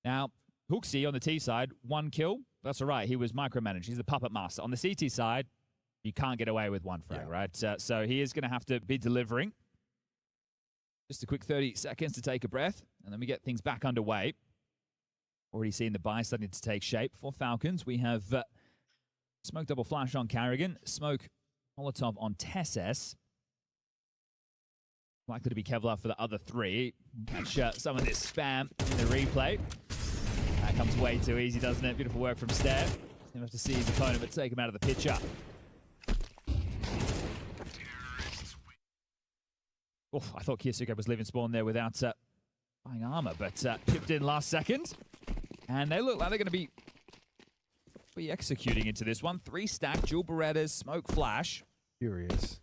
Now, Hooksy on the T side, 1 kill. That's all right. He was micromanaged. He's the puppet master. On the CT side, you can't get away with 1 frag, right? So he is going to have to be delivering. Just a quick 30 seconds to take a breath, and then we get things back underway. Already seeing the buy starting to take shape for Falcons. We have smoke double flash on Carrigan, smoke Molotov on Tesses. Likely to be Kevlar for the other 3. Catch some of this spam in the replay. That comes way too easy, doesn't it? Beautiful work from Stair. He'll have to see his opponent, but take him out of the picture. Oof, I thought Kiyasuke was leaving spawn there without buying armor, but pipped in last second. And they look like they're going to be executing into this one. 3 stack, dual Berettas, smoke flash. Furious.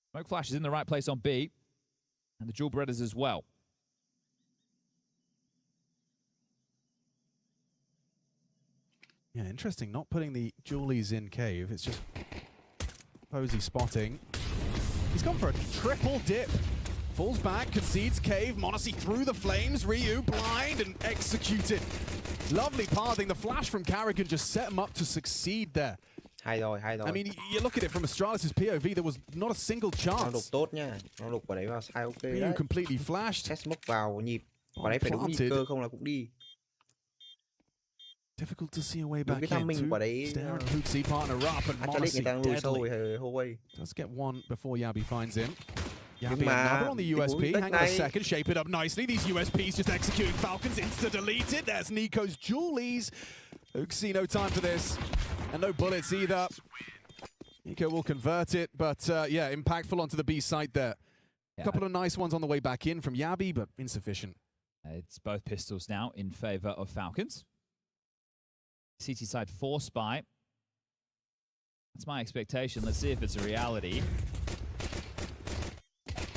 Smoke flash is in the right place on B. And the dual Berettas as well. Yeah, interesting. Not putting the Julies in cave. It's just Posey spotting. He's gone for a triple dip. Falls back, concedes cave. Monacy through the flames. Ryu blind and executed. Lovely pathing. The flash from Carrigan just set him up to succeed there. Hay rồi. I mean, you look at it from Astralis' POV, there was not a single chance. Nó lục tốt nha. Nó lục vào đấy vào sai ok Ryu đấy. completely flashed. Test smoke vào nhịp. Vào đấy phải đúng nhịp cơ không là cũng đi. Difficult to see a way back in. Cái timing quả đấy. Stair and Hooksy partner up and Monacy deadly. Does get one before Yabi finds him. Yabi another on the USP. Hang on a second. Shape it up nicely. These USPs just executing Falcons. Insta-deleted. There's Nico's Julies. Hooksy, no time for this. And no bullets either. Nico will convert it, but yeah, impactful onto the B site there. A couple of nice ones on the way back in from Yabi, but insufficient. It's both pistols now in favor of Falcons. CT side 4 spy. That's my expectation. Let's see if it's a reality.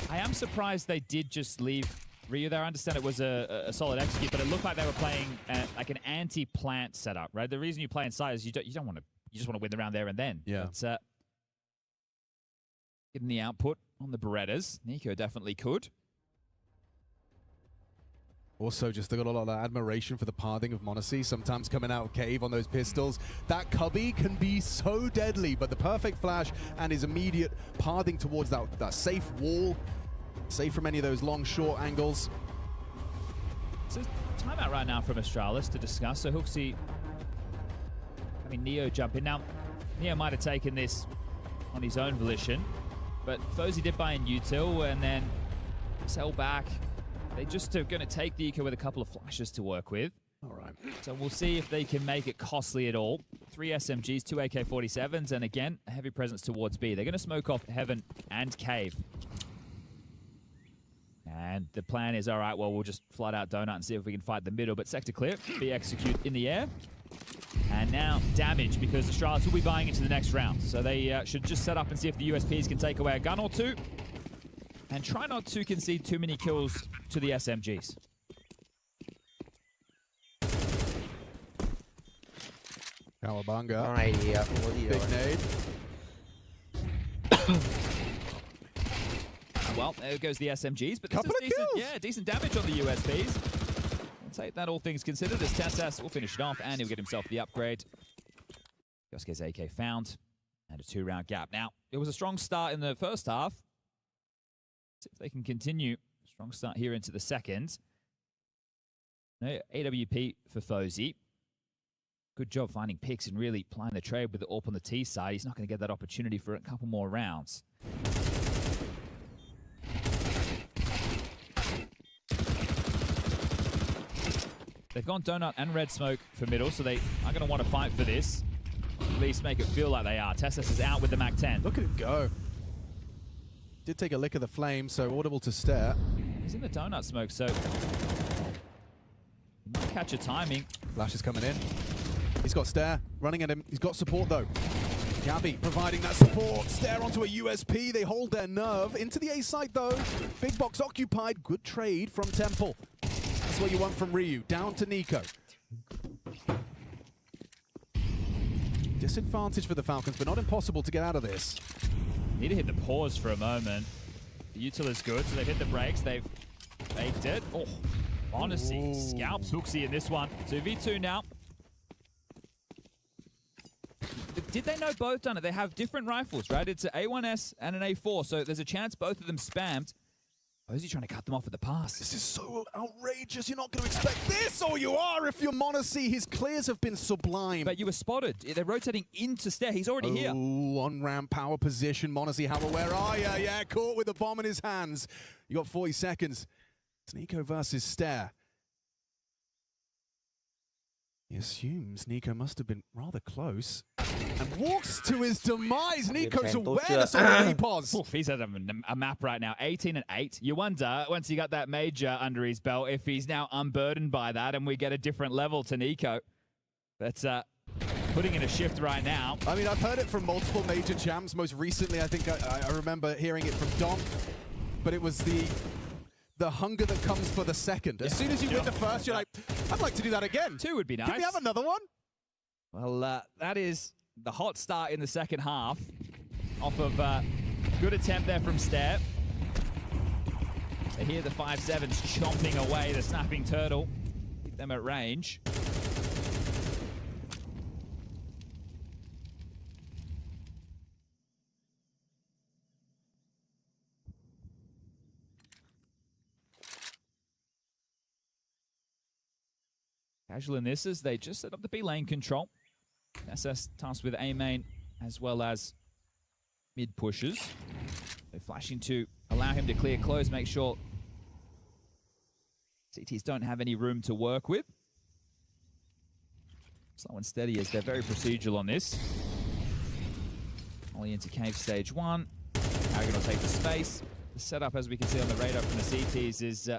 I am surprised they did just leave Ryu there. I understand it was a solid execute, but it looked like they were playing like an anti-plant setup, right? The reason you play inside is you don't want to. You just want to win the round there and then. Yeah. But, getting the output on the Berettas, Nico definitely could. Also, just got a lot of admiration for the pathing of Monacy, sometimes coming out of cave on those pistols. That cubby can be so deadly, but the perfect flash and his immediate pathing towards that safe wall, safe from any of those long, short angles. So timeout right now from Astralis to discuss. So Hooksy, I mean, Neo jump in. Now, Neo might have taken this on his own volition, but Fozy did buy in util and then sell back. They're just going to take the eco with a couple of flashes to work with. All right. So we'll see if they can make it costly at all. 3 SMGs, 2 AK-47s, and again, a heavy presence towards B. They're going to smoke off Heaven and Cave. And the plan is, all right, well, we'll just flat out donut and see if we can fight the middle. But sector clear, B execute in the air. And now damage, because the Astralis will be buying into the next round. So they should just set up and see if the USPs can take away a gun or two. And try not to concede too many kills to the SMGs. Cowabunga. Big nade. well, there goes the SMGs, but Couple of decent, kills. yeah, decent damage on the USBs. We'll take that, all things considered, as TeSeS will finish it off, and he'll get himself the upgrade. Yosuke's AK found, and a 2-round gap. Now, it was a strong start in the first half. See if they can continue. Strong start here into the second. No AWP for Fozy. Good job finding picks and really playing the trade with the AWP on the T side. He's not going to get that opportunity for a couple more rounds. They've gone Donut and Red Smoke for middle, so they are going to want to fight for this. At least make it feel like they are. TeSeS is out with the Mac-10. Look at him go. Did take a lick of the flame, so audible to stare. He's in the Donut Smoke, so he might catch a timing. Flash is coming in. He's got stare running at him. He's got support though. Gabby providing that support. Stare onto a USP. They hold their nerve. Into the A site though. Big box occupied. Good trade from Temple. That's what you want from Ryu. Down to Nico. Disadvantage for the Falcons, but not impossible to get out of this. Need to hit the pause for a moment. The util is good, so they've hit the brakes. They've faked it. Oh, honestly, scalps Hooksy in this one. 2v2 now. Did they know both done it? They have different rifles, right? It's an A1S and an A4, so there's a chance both of them spammed. Or is he trying to cut them off at the pass? This is so outrageous. You're not going to expect this, or you are if you're Monacy. His clears have been sublime. But you were spotted. They're rotating into stair. He's already here. On-ramp power position. Monacy, how aware are you? Yeah, caught with the bomb in his hands. You got 40 seconds. It's Nico versus Stair. He assumes Nico must have been rather close and walks to his demise. Nico's awareness already paused. He's at a map right now, 18 and 8. You wonder, once he got that major under his belt, if he's now unburdened by that and we get a different level to Nico. But putting in a shift right now. I mean, I've heard it from multiple major champs. Most recently, I think I remember hearing it from Dom, but it was the hunger that comes for the second. As soon as you win the first, you're like, I'd like to do that again. 2 would be nice. Can we have another one? Well, that is the hot start in the second half. Off of good attempt there from Stair. They hear the 5-7s chomping away, the snapping turtle. Keep them at range. Casual in this as they just set up the B lane control. TeSeS tasked with A main as well as mid pushes. They're flashing to allow him to clear close, make sure CTs don't have any room to work with. Slow and steady as they're very procedural on this. Only into cave stage 1. Harrigan will take the space. The setup, as we can see on the radar from the CTs, is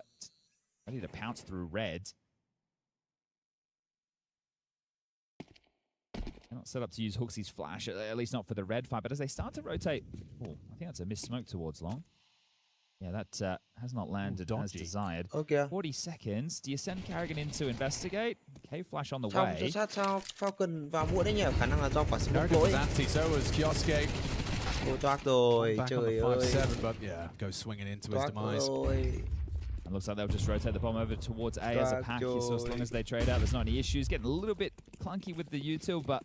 ready to pounce through red. They're not set up to use Hooksy's flash, at least not for the red fight, but as they start to rotate... Oh, I think that's a missed smoke towards long. Yeah, that has not landed as desired. Okay. 40 seconds. Do you send Carrigan in to investigate? Cave flash on the way. Sao Falcon vào muộn đấy nhỉ? Khả năng là do quả súng Carrigan was anti, so was Kioske. Ôi toác rồi, Back trời on the ơi. 5-7, but yeah, goes swinging into his Toác demise. rồi. And looks like they'll just rotate the bomb over towards A as a pack. So as long as they trade out, there's not any issues. Getting a little bit clunky with the util, but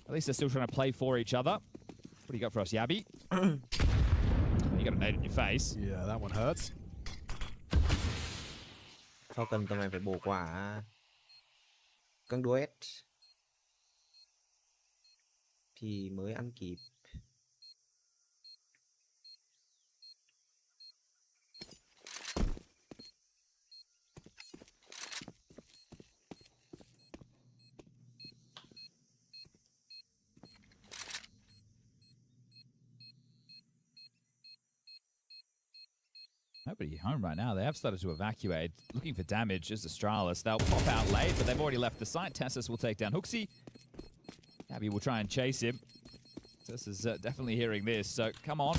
at least they're still trying to play for each other. What do you got for us, Yabi? You got a nade in your face. Yeah, that one hurts. Falcon tụi mày phải bổ quả cân duet thì mới ăn kịp. Nobody home right now. They have started to evacuate. Looking for damage as Astralis. They'll pop out late, but they've already left the site. TeSeS will take down Hooksy. Abby will try and chase him. TeSeS is definitely hearing this, so come on.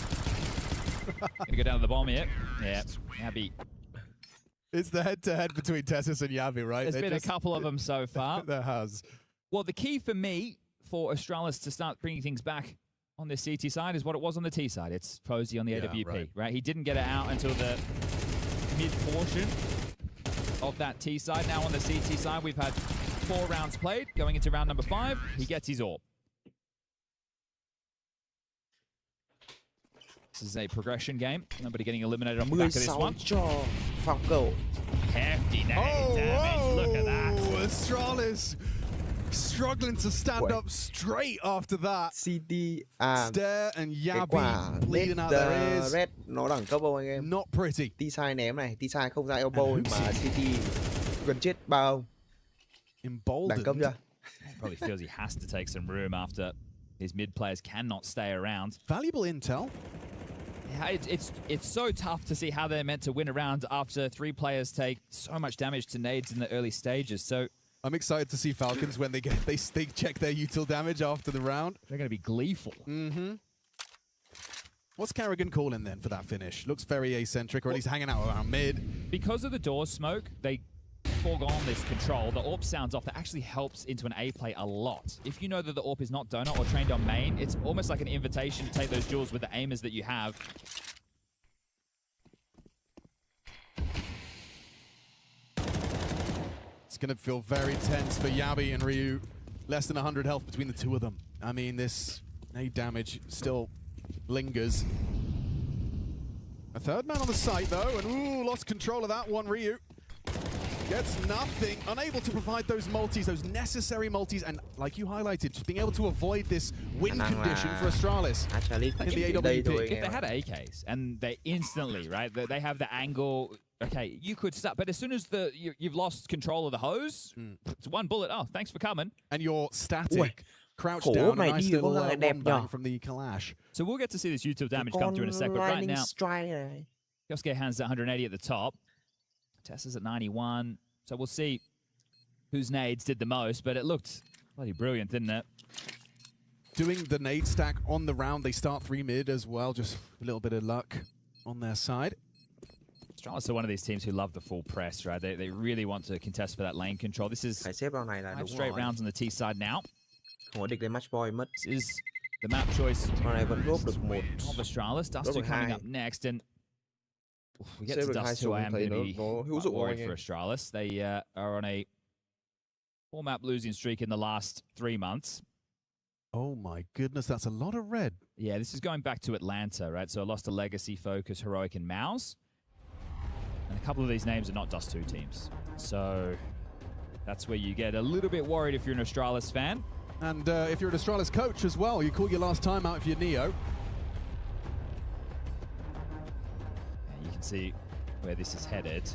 Gonna go down to the bomb here. Yeah, Abby. It's the head-to-head between TeSeS and Yavi, right? There's been a couple of them so far. There has. Well, the key for me for Astralis to start bringing things back on this CT side is what it was on the T side. It's Posey on the AWP, right? He didn't get it out until the mid-portion of that T side. Now on the CT side, we've had 4 rounds played. Going into round number 5, he gets his AWP. This is a progression game. Nobody getting eliminated off the back of this one. cho FALCONS. Hefty nade damage. Look at that. Astralis struggling to stand up straight after that. CT Stare and cái Yabi quả bleeding out their ears. red nó đẳng cấp không anh em? Not pretty. T-side ném này, T-side không ra elbow mà CT gần chết bao. Đẳng cấp chưa? Probably feels he has to take some room after his mid players cannot stay around. Valuable intel. Yeah, it's so tough to see how they're meant to win a round after 3 players take so much damage to nades in the early stages. So I'm excited to see Falcons when they check their util damage after the round. They're going to be gleeful. What's Carrigan calling then for that finish? Looks very eccentric, or at least hanging out around mid. Because of the door smoke, they foregone this control. The AWP sounds off. That actually helps into an A play a lot. If you know that the AWP is not donut or trained on main, it's almost like an invitation to take those duels with the aimers that you have. It's going to feel very tense for Yabi and Ryu. Less than 100 health between the two of them. I mean, this nade damage still lingers. A third man on the site, though, and ooh, lost control of that one, Ryu. Gets nothing, unable to provide those multis, those necessary multis, and like you highlighted, just being able to avoid this win condition for Astralis in the AWP. If they had AKs and they instantly, right, they have the angle, okay, you could start, but as soon as you've lost control of the hose, it's one bullet, oh, thanks for coming. And you're static. Crouched down, a nice little one bang from the Kalash. So we'll get to see this util damage come through in a sec, but right now, Yosuke has 180 at the top. Tessa's at 91, so we'll see whose nades did the most, but it looked bloody brilliant, didn't it? Doing the nade stack on the round, they start 3 mid as well, just a little bit of luck on their side. Astralis are one of these teams who love the full press, right? They really want to contest for that lane control. This is 5 straight rounds on the T side now. This is the map choice of Astralis. Dust2 coming up next, and we get to Dust2, I am going to be worried for Astralis. They are on a 4-map losing streak in the last 3 months. Oh my goodness, that's a lot of red. Yeah, this is going back to Atlanta, right? So I lost to Legacy, Focus, Heroic, and Mouse. And a couple of these names are not Dust2 teams. So that's where you get a little bit worried if you're an Astralis fan. And if you're an Astralis coach as well, you call your last time out if you're Neo. You can see where this is headed.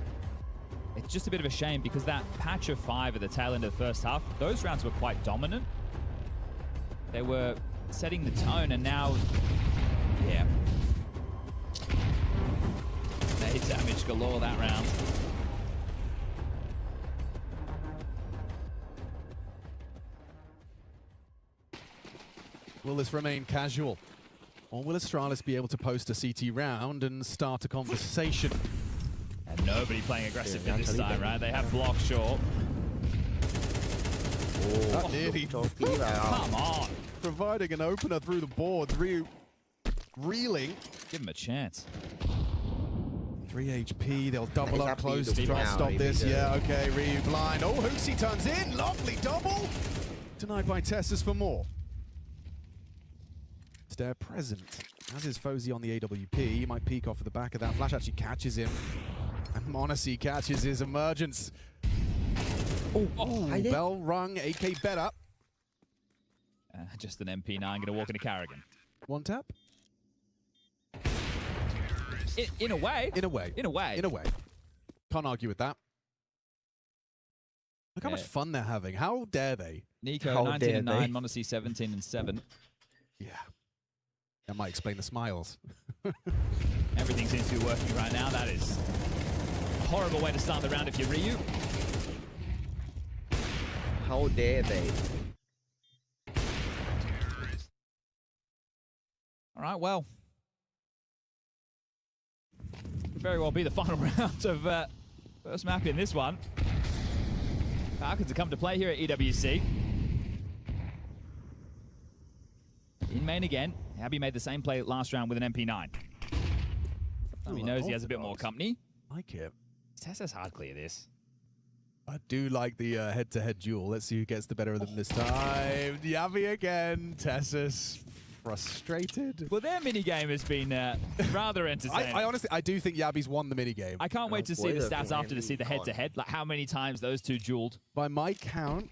It's just a bit of a shame because that patch of 5 at the tail end of the first half, those rounds were quite dominant. They were setting the tone, and now, yeah. Nade damage galore that round. Will this remain casual? Or will Astralis be able to post a CT round and start a conversation? And nobody playing aggressive in this time, right? They have block short. That nearly. Come on. Providing an opener through the boards. Ryu reeling. Give him a chance. 3 HP. They'll double up close to try and stop this. Yeah, okay. Ryu blind. Oh, Hoosie turns in. Lovely double. Denied by Tessus for more. Stare present, as is Fozy on the AWP. He might peek off of the back of that. Flash actually catches him. And Monacy catches his emergence. Oh, bell rung, AK better. Just an MP9 going to walk into Carrigan. One tap? In a way. In a way. In a way. In a way. Can't argue with that. Look how much fun they're having. How dare they? Nico, 19 and 9, Monacy 17 and 7. Yeah. That might explain the smiles. Everything seems to be working right now. That is a horrible way to start the round if you're Ryu. How dare they? All right, well. Could very well be the final round of first map in this one. Falcons have come to play here at EWC. In main again. Yabi made the same play last round with an MP9. He knows he has a bit more company. Like it. Tessa's hard clear this. I do like the head-to-head duel. Let's see who gets the better of them this time. Yabi again. Tessa's frustrated. Well, their minigame has been rather entertaining. I honestly, I do think Yabi's won the minigame. I can't wait to see the stats after to see the head-to-head, like how many times those two dueled. By my count,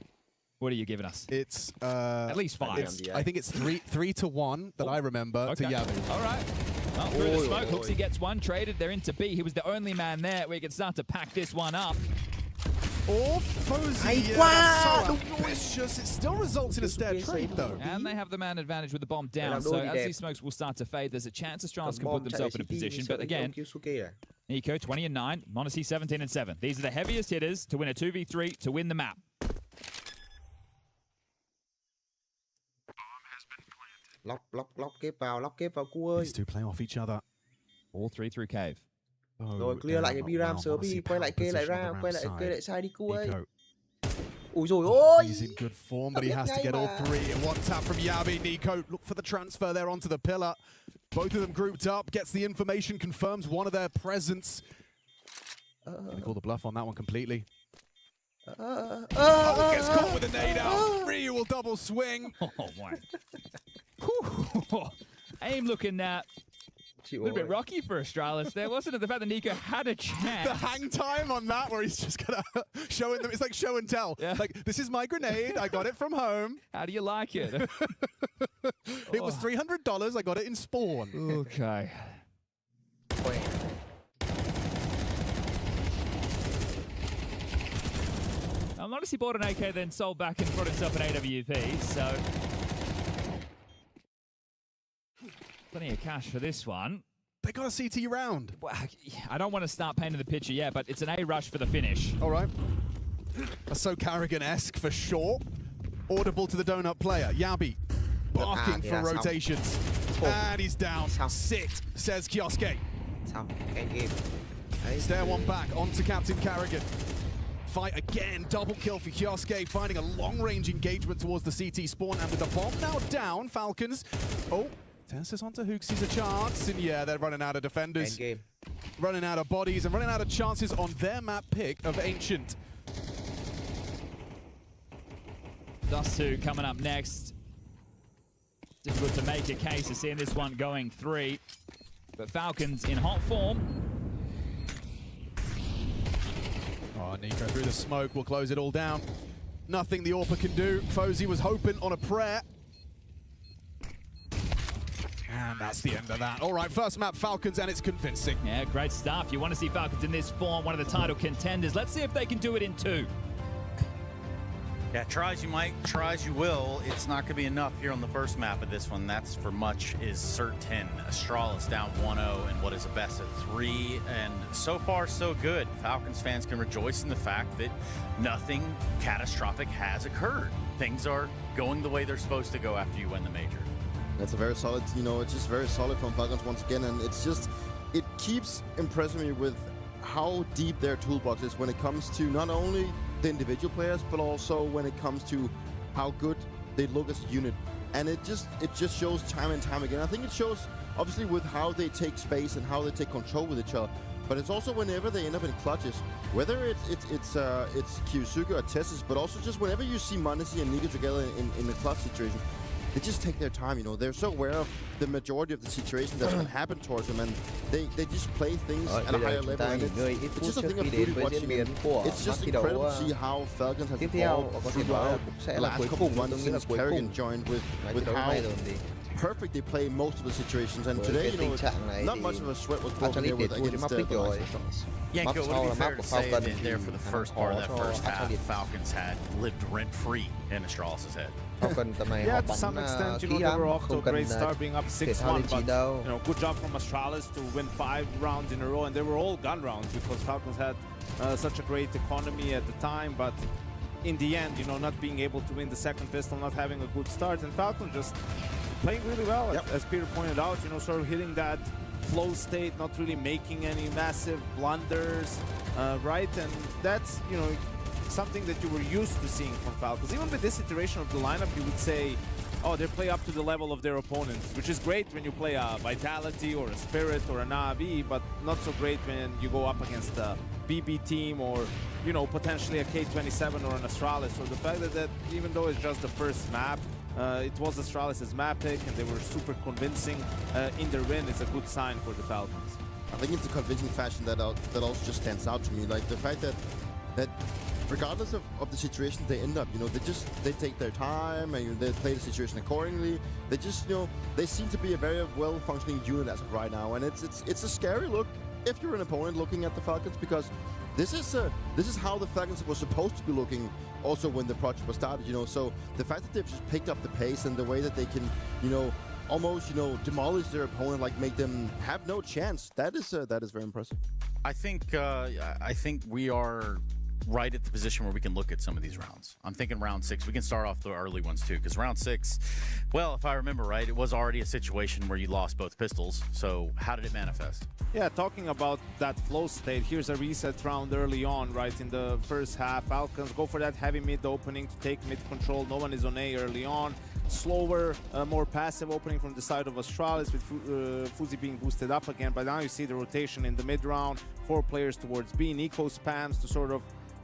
what are you giving us? It's at least 5. I think it's 3-1 that I remember to Yabi. All right. Well, through the smoke, Hooksy gets one traded. They're into B. He was the only man there. We can start to pack this one up. Or Fozy, so ambitious. It still results in a stair trade, though. And they have the man advantage with the bomb down. So as these smokes will start to fade, there's a chance Astralis can put themselves in a position. But again, Nico 20-9, Monacy 17-7. These are the heaviest hitters to win a 2v3 to win the map. Lock kép vào cua ơi. These two playing off each other. All 3 through cave. Rồi clear lại cái B-Ram sớm đi, quay lại kê lại ra, quay lại sai đi cua ơi. Ui dồi ôi! He's in good form, but he has to get all 3. And one tap from Yabi. Nico, look for the transfer there onto the pillar. Both of them grouped up, gets the information, confirms one of their presence. Gonna call the bluff on that one completely. Gets caught with a nade out. Ryu will double swing. Oh, my. Aim looking a little bit rocky for Astralis there, wasn't it? The fact that Nico had a chance. The hang time on that where he's just gonna showing them. It's like show and tell. Yeah. Like, this is my grenade. I got it from home. How do you like it? It was $300. I got it in Spawn. Okay. Modesty bought an AK, then sold back and brought himself an AWP, so plenty of cash for this one. They got a CT round. Well, I don't want to start painting the picture yet, but it's an A rush for the finish. All right. A So Carrigan-esque for sure. Audible to the donut player. Yabi barking for rotations. And he's down. Sit, says Kioske. Stair one back onto Captain Carrigan. Fight again, double kill for Kioske, finding a long-range engagement towards the CT spawn, and with the bomb now down, Falcons. Oh, Tessus onto Hooksy's a chance, and yeah, they're running out of defenders. Running out of bodies, and running out of chances on their map pick of Ancient. Dust2 coming up next. Difficult to make a case of seeing this one going 3, but Falcons in hot form. Oh, Nico through the smoke will close it all down. Nothing the AWPer can do. Fozy was hoping on a prayer. And that's the end of that. All right, first map, Falcons, and it's convincing. Yeah, great stuff. You want to see Falcons in this form, one of the title contenders. Let's see if they can do it in 2. Yeah, try as you might, try as you will. It's not going to be enough here on the first map of this one. That's for much is certain. Astralis down 1-0 in what is a best of 3. And so far, so good. Falcons fans can rejoice in the fact that nothing catastrophic has occurred. Things are going the way they're supposed to go after you win the major. That's a very solid, it's just very solid from Falcons once again. And it's just, it keeps impressing me with how deep their toolbox is when it comes to not only the individual players, but also when it comes to how good they look as a unit. And it just shows time and time again. I think it shows obviously with how they take space and how they take control with each other, but it's also whenever they end up in clutches, whether it's Kyosuke or Tessus, but also just whenever you see Monacy and Nico together in the clutch situation, they just take their time, They're so aware of the majority of the situations that can happen towards them, and they just play things at a higher level. And it's just a thing of beauty watching. It's just incredible to see how Falcons have evolved throughout the last couple of months since Carrigan joined with how perfect they play most of the situations. And today, not much of a sweat was broken here with against the Astralis. Yeah, it would be fair to say that there for the first part of that first half, Falcons had lived rent-free in Astralis' head. Yeah, to some extent, they were off to a great start, being up 6-1, but good job from Astralis to win 5 rounds in a row, and they were all gun rounds because Falcons had such a great economy at the time, but in the end, not being able to win the second pistol, not having a good start, and Falcons just playing really well, as Peter pointed out, sort of hitting that flow state, not really making any massive blunders, right? And that's, something that you were used to seeing from Falcons. Even with this iteration of the lineup, you would say they play up to the level of their opponents, which is great when you play a Vitality or a Spirit or a Na'Vi, but not so great when you go up against a BB team or, you know, potentially a K27 or an Astralis. So the fact that even though it's just the first map, it was Astralis' map pick and they were super convincing in their win is a good sign for the Falcons. I think it's a convincing fashion that also just stands out to me. Like the fact that regardless of the situation they end up, you know, they take their time and they play the situation accordingly. They just, you know, they seem to be a very well-functioning unit as of right now, and it's a scary look if you're an opponent looking at the Falcons, because this is how the Falcons were supposed to be looking also when the project was started, you know. So the fact that they've just picked up the pace and the way that they can, you know, almost, you know, demolish their opponent, like make them have no chance, that is very impressive. I think we are right at the position where we can look at some of these rounds. I'm thinking round 6. We can start off the early ones too, because round 6, well, if I remember right, it was already a situation where you lost both pistols. So how did it manifest? Yeah, talking about that flow state, here's a reset round early on, right? In the first half, Falcons go for that heavy mid opening to take mid control. No one is on A early on. Slower, more passive opening from the side of Astralis with Fuzi being boosted up again. But now you see the rotation in the mid round. 4 players towards B. Nico spams to sort of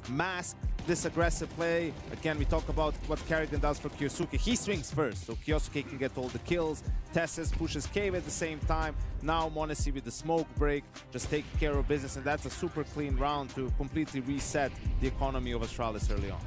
mask this aggressive play. Again, we talk about what Kerrigan does for Kyosuke. He swings first, so Kyosuke can get all the kills. Tessus pushes Cave at the same time. Now m0NESY with the smoke break, just taking care of business, and that's a super clean round to completely reset the economy of Astralis early on.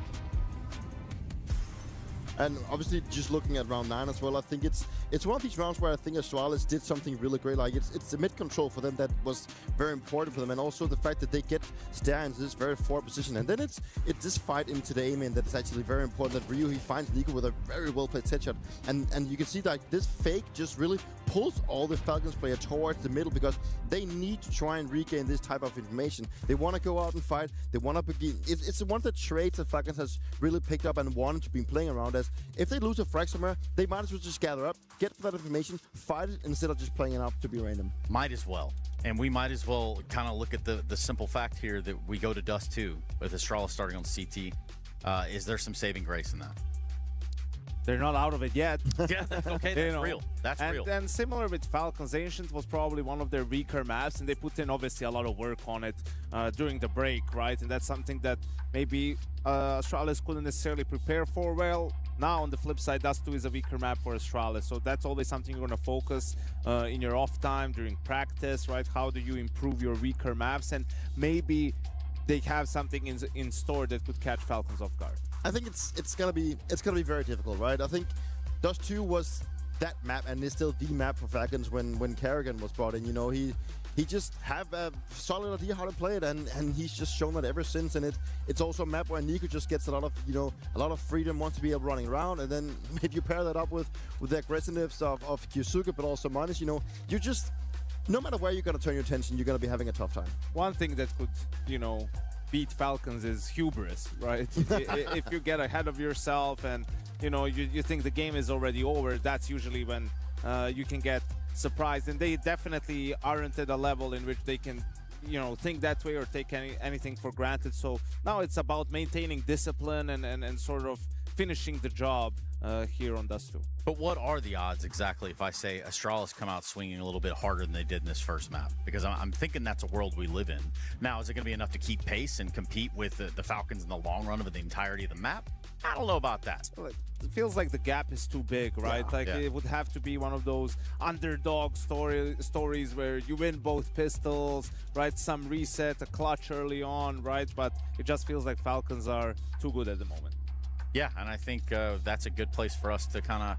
And obviously, just looking at round 9 as well, I think it's one of these rounds where I think Astralis did something really great. Like it's the mid control for them that was very important for them, and also the fact that they get Stair into this very forward position. And then it's this fight into the aim in that is actually very important. That Ryu, he finds Nico with a very well played headshot, and you can see like this fake just really pulls all the Falcons player towards the middle, because they need to try and regain this type of information. They want to go out and fight. They want to begin. It's one of the traits that Falcons has really picked up and wanted to be playing around as. If they lose a frag somewhere, they might as well just gather up, get that information, fight it, instead of just playing it up to be random. Might as well. And we might as well kind of look at the simple fact here that we go to Dust 2 with Astralis starting on CT. Is there some saving grace in that? They're not out of it yet. Yeah, okay, that's real. That's real. And similar with Falcons, Ancient was probably one of their weaker maps, and they put in obviously a lot of work on it during the break, right? And that's something that maybe Astralis couldn't necessarily prepare for well. Now, on the flip side, Dust 2 is a weaker map for Astralis, so that's always something you're going to focus in your off time, during practice, right? How do you improve your weaker maps? And maybe they have something in store that could catch Falcons off guard. I think it's gonna be very difficult, right? I think Dust 2 was that map, and it's still the map for Falcons when Kerrigan was brought in. You know, he just have a solid idea how to play it, and he's just shown that ever since. And it's also a map where Nico just gets a lot of freedom, wants to be able running around, and then if you pair that up with the aggressiveness of Kyosuke, but also m0NESY, you know, you just, no matter where you're gonna turn your attention, you're gonna be having a tough time. One thing that could, you know, beat Falcons is hubris, right? If you get ahead of yourself and, you know, you think the game is already over, that's usually when you can get surprised. And they definitely aren't at a level in which they can, you know, think that way or take anything for granted. So now it's about maintaining discipline and sort of finishing the job here on Dust 2. But what are the odds exactly if I say Astralis come out swinging a little bit harder than they did in this first map? Because I'm thinking that's a world we live in. Now, is it going to be enough to keep pace and compete with the Falcons in the long run of the entirety of the map? I don't know about that. It feels like the gap is too big, right? It would have to be one of those underdog stories where you win both pistols, right? Some reset, a clutch early on, right? But it just feels like Falcons are too good at the moment. Yeah, and I think that's a good place for us to kind of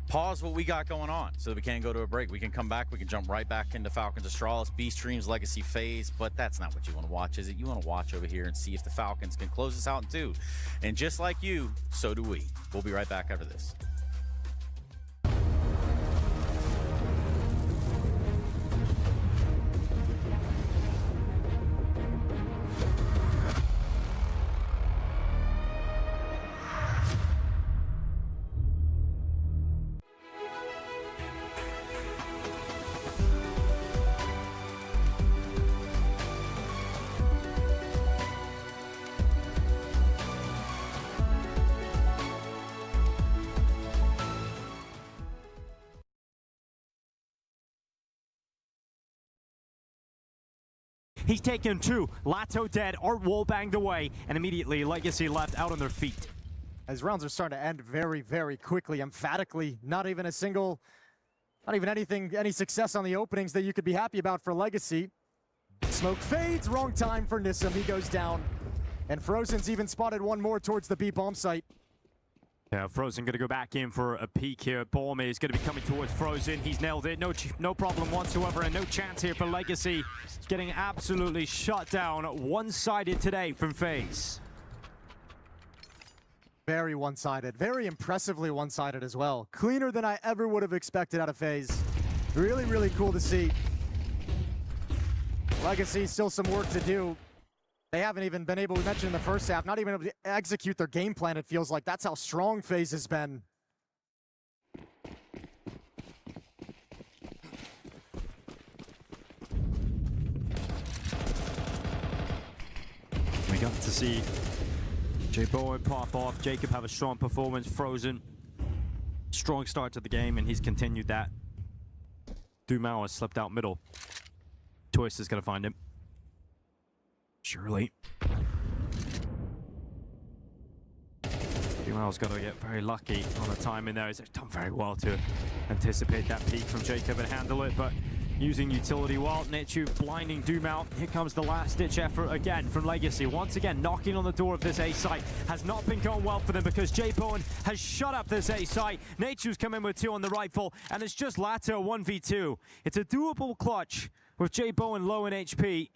pause what we got going on so that we can go to a break. We can come back. We can jump right back into Falcons Astralis, B-Stream's Legacy phase, but that's not what you want to watch, is it? You want to watch over here and see if the Falcons can close this out in 2. And just like you, so do we. We'll be right back after this. He's taken 2. Lato dead, Art wall banged away, and immediately Legacy left out on their feet. As rounds are starting to end very, very quickly, emphatically, not even any success on the openings that you could be happy about for Legacy. Smoke fades, wrong time for Nissim, he goes down. And Frozen's even spotted one more towards the B bomb site. Yeah, Frozen going to go back in for a peek here. Bomb is going to be coming towards Frozen. He's nailed it. No problem whatsoever, and no chance here for Legacy. Getting absolutely shut down. One-sided today from FaZe. Very one-sided. Very impressively one-sided as well. Cleaner than I ever would have expected out of FaZe. Really, really cool to see. Legacy, still some work to do. They haven't even been able to mention in the first half, not even able to execute their game plan, it feels like. That's how strong FaZe has been. We got to see J Bowen pop off. Jacob have a strong performance. Frozen, strong start to the game, and he's continued that. Dumao has slipped out middle. Twist is going to find him. Surely. Dumao's got to get very lucky on the timing there. He's done very well to anticipate that peak from Jacob and handle it, but using utility while Nichu blinding Dumao. Here comes the last-ditch effort again from Legacy. Once again, knocking on the door of this A site. Has not been going well for them because J Bowen has shut up this A site. Nichu's come in with 2 on the rifle, and it's just Lato 1v2. It's a doable clutch with J Bowen low in HP.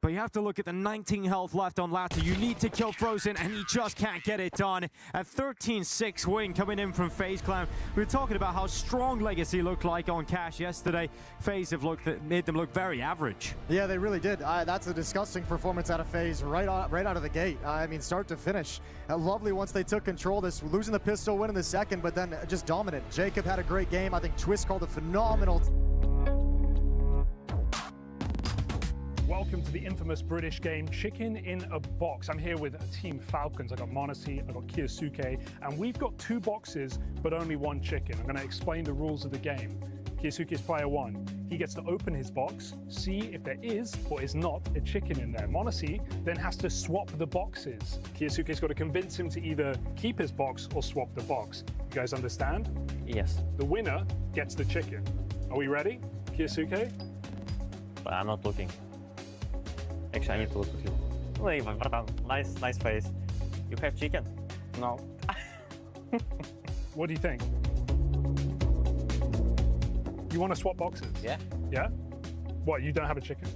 But you have to look at the 19 health left on Lato. You need to kill Frozen, and he just can't get it done. A 13-6 win coming in from FaZe Clan. We were talking about how strong Legacy looked like on Cash yesterday. FaZe have made them look very average. Yeah, they really did. That's a disgusting performance out of FaZe right out of the gate. I mean, start to finish. Lovely once they took control. This losing the pistol, winning the second, but then just dominant. Jacob had a great game. I think Twist called a phenomenal. Welcome to the infamous British game, Chicken in a Box. I'm here with Team Falcons. I got Monesi, I got Kiyosuke, and we've got 2 boxes, but only 1 chicken. I'm going to explain the rules of the game. Kiyosuke is player 1. He gets to open his box, see if there is or is not a chicken in there. Monesi then has to swap the boxes. Kiyosuke's got to convince him to either keep his box or swap the box. You guys understand? Yes. The winner gets the chicken. Are we ready? Kiyosuke? I'm not looking. Actually, I need to look with you. Wait, nice face. You have chicken? No. What do you think? You want to swap boxes? Yeah. Yeah? What, you don't have a chicken?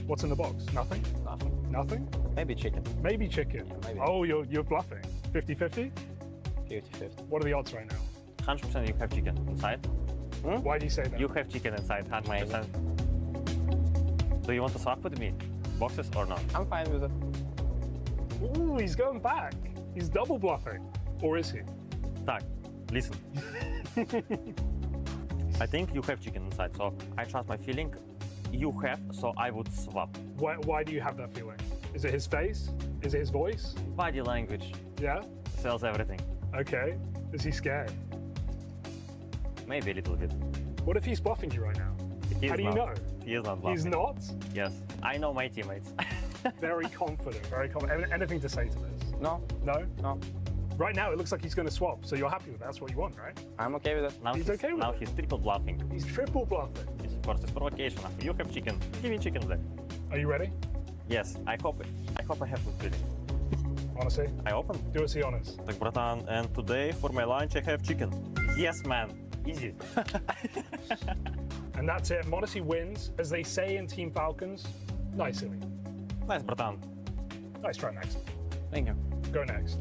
What's in the box? Nothing? Nothing. Nothing? Maybe chicken. Maybe chicken. Yeah, maybe. Oh, you're bluffing. 50-50? 50-50. What are the odds right now? 100% you have chicken inside. Why do you say that? You have chicken inside, 100%. Do you want to swap with me? Boxes or not? I'm fine with it. Ooh, he's going back. He's double bluffing. Or is he? Tak, listen. I think you have chicken inside, so I trust my feeling. You have, so I would swap. Why do you have that feeling? Is it his face? Is it his voice? Body language. Yeah? Sells everything. Okay. Is he scared? Maybe a little bit. What if he's bluffing you right now? How do you know? He is not bluffing. He's not? Yes. I know my teammates. Very confident, very confident. Anything to say to this? No. No? No. Right now, it looks like he's going to swap, so you're happy with that. That's what you want, right? I'm okay with it. Now he's okay with now it? He's triple bluffing. He's triple bluffing? Yes, of course. It's provocation. You have chicken. Give me chicken there. Are you ready? Yes. I hope I have good feeling. Honestly? I open. Do us the honors. Так, братан, and today for my lunch I have chicken. Yes, man. Easy. And that's it. Monesi wins. As they say in Team Falcons, nice, Illy. Nice, bratан. Nice try next. Thank you. Go next.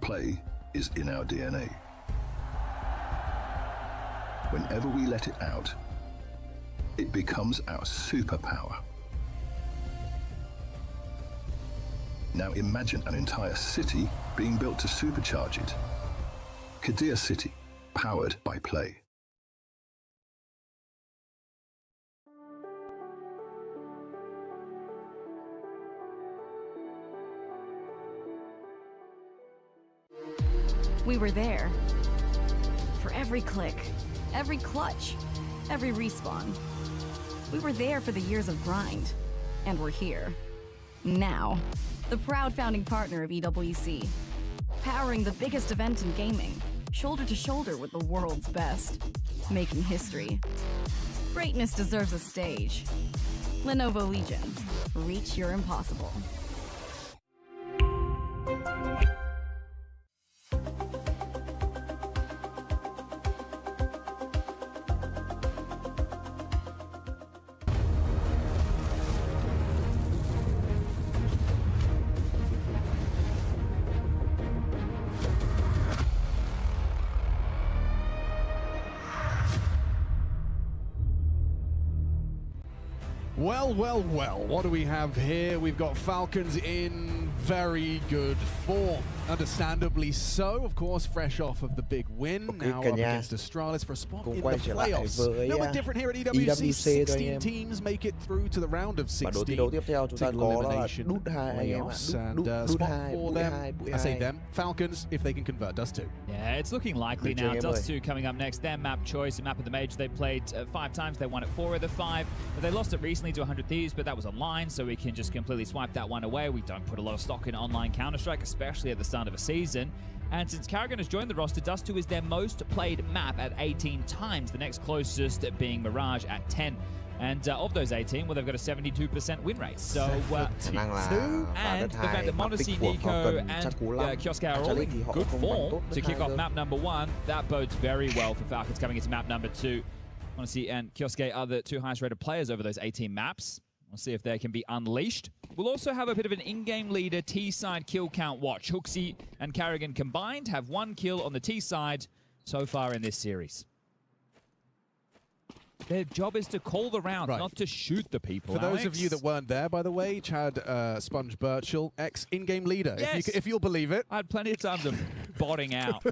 play is in our DNA. Whenever we let it out, it becomes our superpower. Now imagine an entire city being built to supercharge it. Kadir City, powered by play. We were there. For every click, every clutch, every respawn. We were there for the years of grind. And we're here. Now. The proud founding partner of EWC. Powering the biggest event in gaming. Shoulder to shoulder with the world's best. Making history. Greatness deserves a stage. Lenovo Legion. Reach your impossible. Well, well, well, what do we have here? We've got Falcons in very good form. Understandably so, of course, fresh off of the big win. Now up against Astralis for a spot in the playoffs. A little bit different here at EWC. 16 teams make it through to the round of 16. Single elimination playoffs. And spot for them, I say them, Falcons, if they can convert Dust 2. Yeah, it's looking likely now. Dust 2 coming up next. Their map choice, a map of the Major. They played 5 times. They won at 4 of the 5. But they lost it recently to 100 Thieves, but that was online, so we can just completely swipe that one away. We don't put a lot of stock in online Counter-Strike, especially at the start of a season. And since Karrigan has joined the roster, Dust 2 is their most played map at 18 times, the next closest being Mirage at 10. And of those 18, well, they've got a 72% win rate. So, and the fact that Monacy, Nico, and Kioske are all in good form to kick off map number 1, that bodes very well for Falcons coming into map number 2. Monacy and Kioske are the 2 highest rated players over those 18 maps. We'll see if they can be unleashed. We'll also have a bit of an in-game leader T-side kill count watch. Hooksy and Karrigan combined have 1 kill on the T-side so far in this series. Their job is to call the round, not to shoot the people. For those of you that weren't there, by the way, Chad Sponge Birchall, ex-in-game leader, if you'll believe it. I had plenty of times of botting out.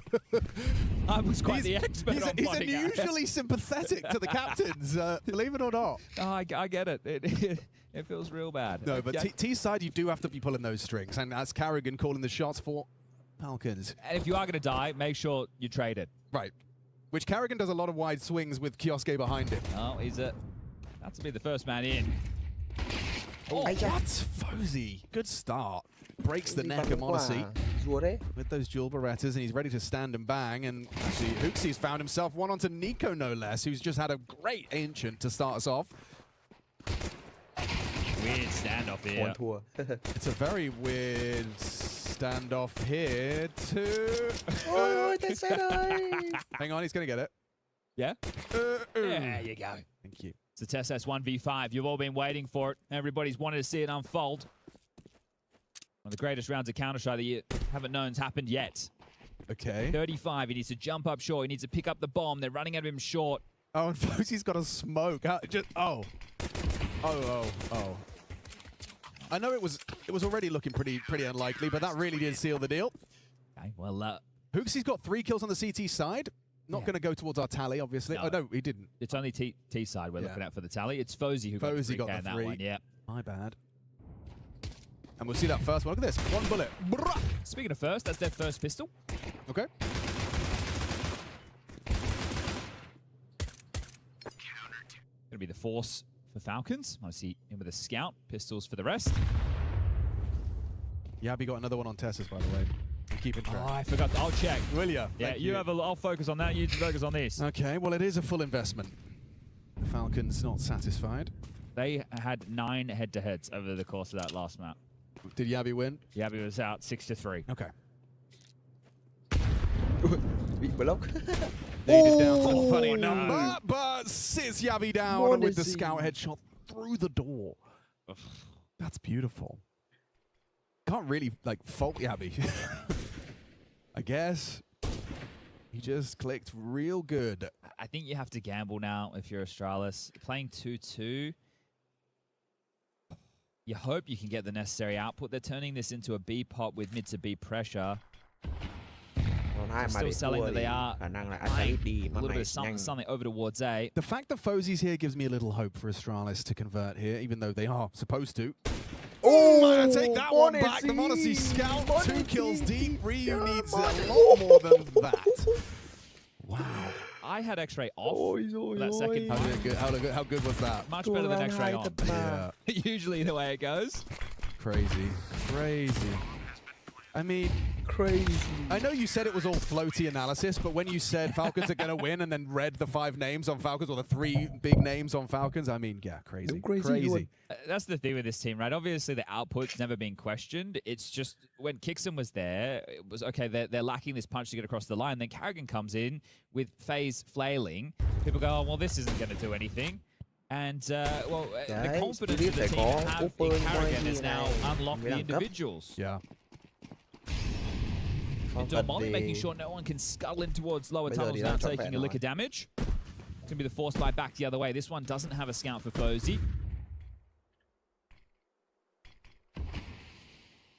I was quite the expert on botting out. He's unusually sympathetic to the captains, believe it or not. Oh, I get it. It feels real bad. No, but T-side, you do have to be pulling those strings, and that's Karrigan calling the shots for Falcons. And if you are going to die, make sure you trade it. Right. Which Karrigan does a lot of wide swings with Kioske behind him. Oh, he's that's to be the first man in. Oh, what? Fozy. Good start. Breaks the neck of Monacy with those dual Berettas, and he's ready to stand and bang. And actually, Hooksy's found himself one onto Nico, no less, who's just had a great ancient to start us off. Weird standoff here. It's a very weird standoff here too. Hang on, he's going to get it. Yeah? There you go. Thank you. It's a TESS 1v5. You've all been waiting for it. Everybody's wanted to see it unfold. One of the greatest rounds of Counter-Strike that you haven't known's happened yet. Okay. 35. He needs to jump up short. He needs to pick up the bomb. They're running at him short. Oh, and Fozy's got a smoke. Oh. I know it was already looking pretty unlikely, but that really did seal the deal. Okay, well, Hooksy's got 3 kills on the CT side. Not going to go towards our tally, obviously. No. Oh, no, he didn't. It's only T side we're looking at for the tally. It's Fozy who got the 3 got the 3. One, yeah. My bad. And we'll see that first one. Look at this. 1 bullet. Brrrah! Speaking of first, that's their first pistol. Okay. Going to be the force for Falcons. I see him with a scout. Pistols for the rest. Yabi got another one on Tess's, by the way. I'm keeping track. Oh, I forgot. I'll check. Will ya? Yeah, I'll focus on that. You focus on this. Okay, well, it is a full investment. The Falcons not satisfied. They had 9 head-to-heads over the course of that last map. Did Yabi win? Yabi was out 6-3. Okay. Block. Needed down to a funny number, but sits Yabi down with the scout headshot through the door. That's beautiful. Can't really fault Yabi. I guess he just clicked real good. I think you have to gamble now if you're Astralis. Playing 2-2, you hope you can get the necessary output. They're turning this into a B pop with mid to B pressure. They're still selling that they are a little bit of something over towards A. The fact that Fozy's here gives me a little hope for Astralis to convert here, even though they are supposed to. Oh, I take that one back. The Monacy Scout, 2 kills deep. Ryu needs a lot more than that. Wow. I had X-Ray off for that second part. How good was that? Much better than X-Ray on. Yeah. Usually the way it goes. Crazy. Crazy. I mean, crazy. I know you said it was all floaty analysis, but when you said Falcons are going to win and then read the 5 names on Falcons, or the 3 big names on Falcons, I mean, yeah, crazy. Crazy. That's the thing with this team, right? Obviously, the output's never been questioned. It's just when Kixon was there, it was, okay, they're lacking this punch to get across the line. Then Carrigan comes in with FaZe flailing. People go, oh, well, this isn't going to do anything. And, well, the confidence of the team have in Carrigan has now unlocked the individuals. Yeah. Into Molly, making sure no one can scuttle in towards lower tunnels without taking a lick of damage. It's going to be the force buy back the other way. This one doesn't have a scout for Fozy.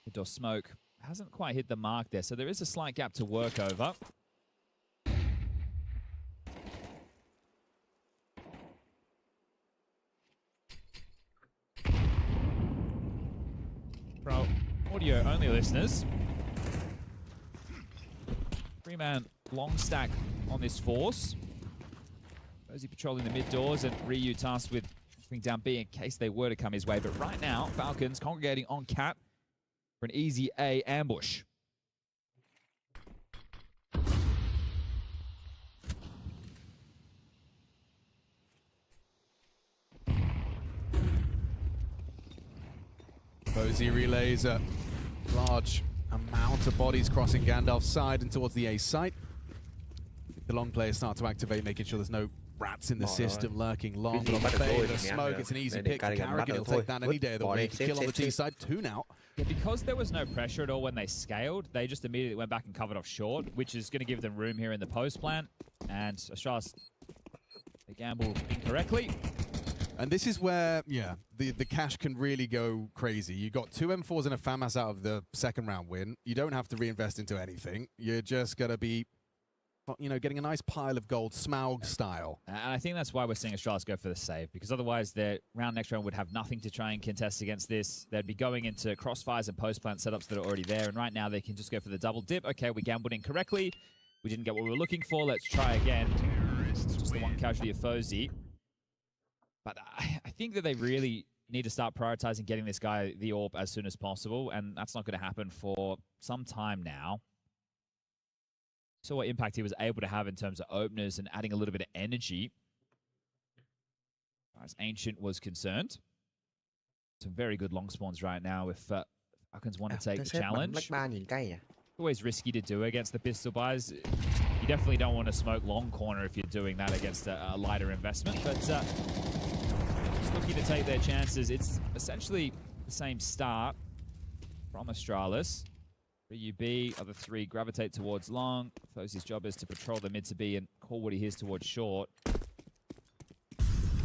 Indoor smoke hasn't quite hit the mark there, so there is a slight gap to work over. For audio only listeners, 3-man long stack on this force. Fozy patrolling the mid doors, and Ryu tasked with bringing down B in case they were to come his way. But right now, Falcons congregating on Cat for an easy A ambush. Fozy relays a large amount of bodies crossing Gandalf's side and towards the A site. The long players start to activate, making sure there's no rats in the system lurking long on the bay. The smoke, it's an easy pick for Carrigan. He'll take that any day of the week. Kill on the T side, 2 now. Yeah, because there was no pressure at all when they scaled, they just immediately went back and covered off short, which is going to give them room here in the post plant. And Astralis, they gambled incorrectly. And this is where, yeah, the cash can really go crazy. You got 2 M4s and a FAMAS out of the second round win. You don't have to reinvest into anything. You're just going to be, you know, getting a nice pile of gold, Smaug style. And I think that's why we're seeing Astralis go for the save, because otherwise their next round would have nothing to try and contest against this. They'd be going into crossfires and post-plant setups that are already there, and right now they can just go for the double dip. Okay, we gambled incorrectly. We didn't get what we were looking for. Let's try again. Just the one casualty of Fozy. But I think that they really need to start prioritizing getting this guy the AWP as soon as possible, and that's not going to happen for some time now. So what impact he was able to have in terms of openers and adding a little bit of energy, as Ancient was concerned. Some very good long spawns right now if Falcons want to take the challenge. Always risky to do against the pistol buys. You definitely don't want to smoke long corner if you're doing that against a lighter investment, but just looking to take their chances. It's essentially the same start from Astralis. Ryu B, other 3 gravitate towards long. Fozy's job is to patrol the mid to B and call what he hears towards short.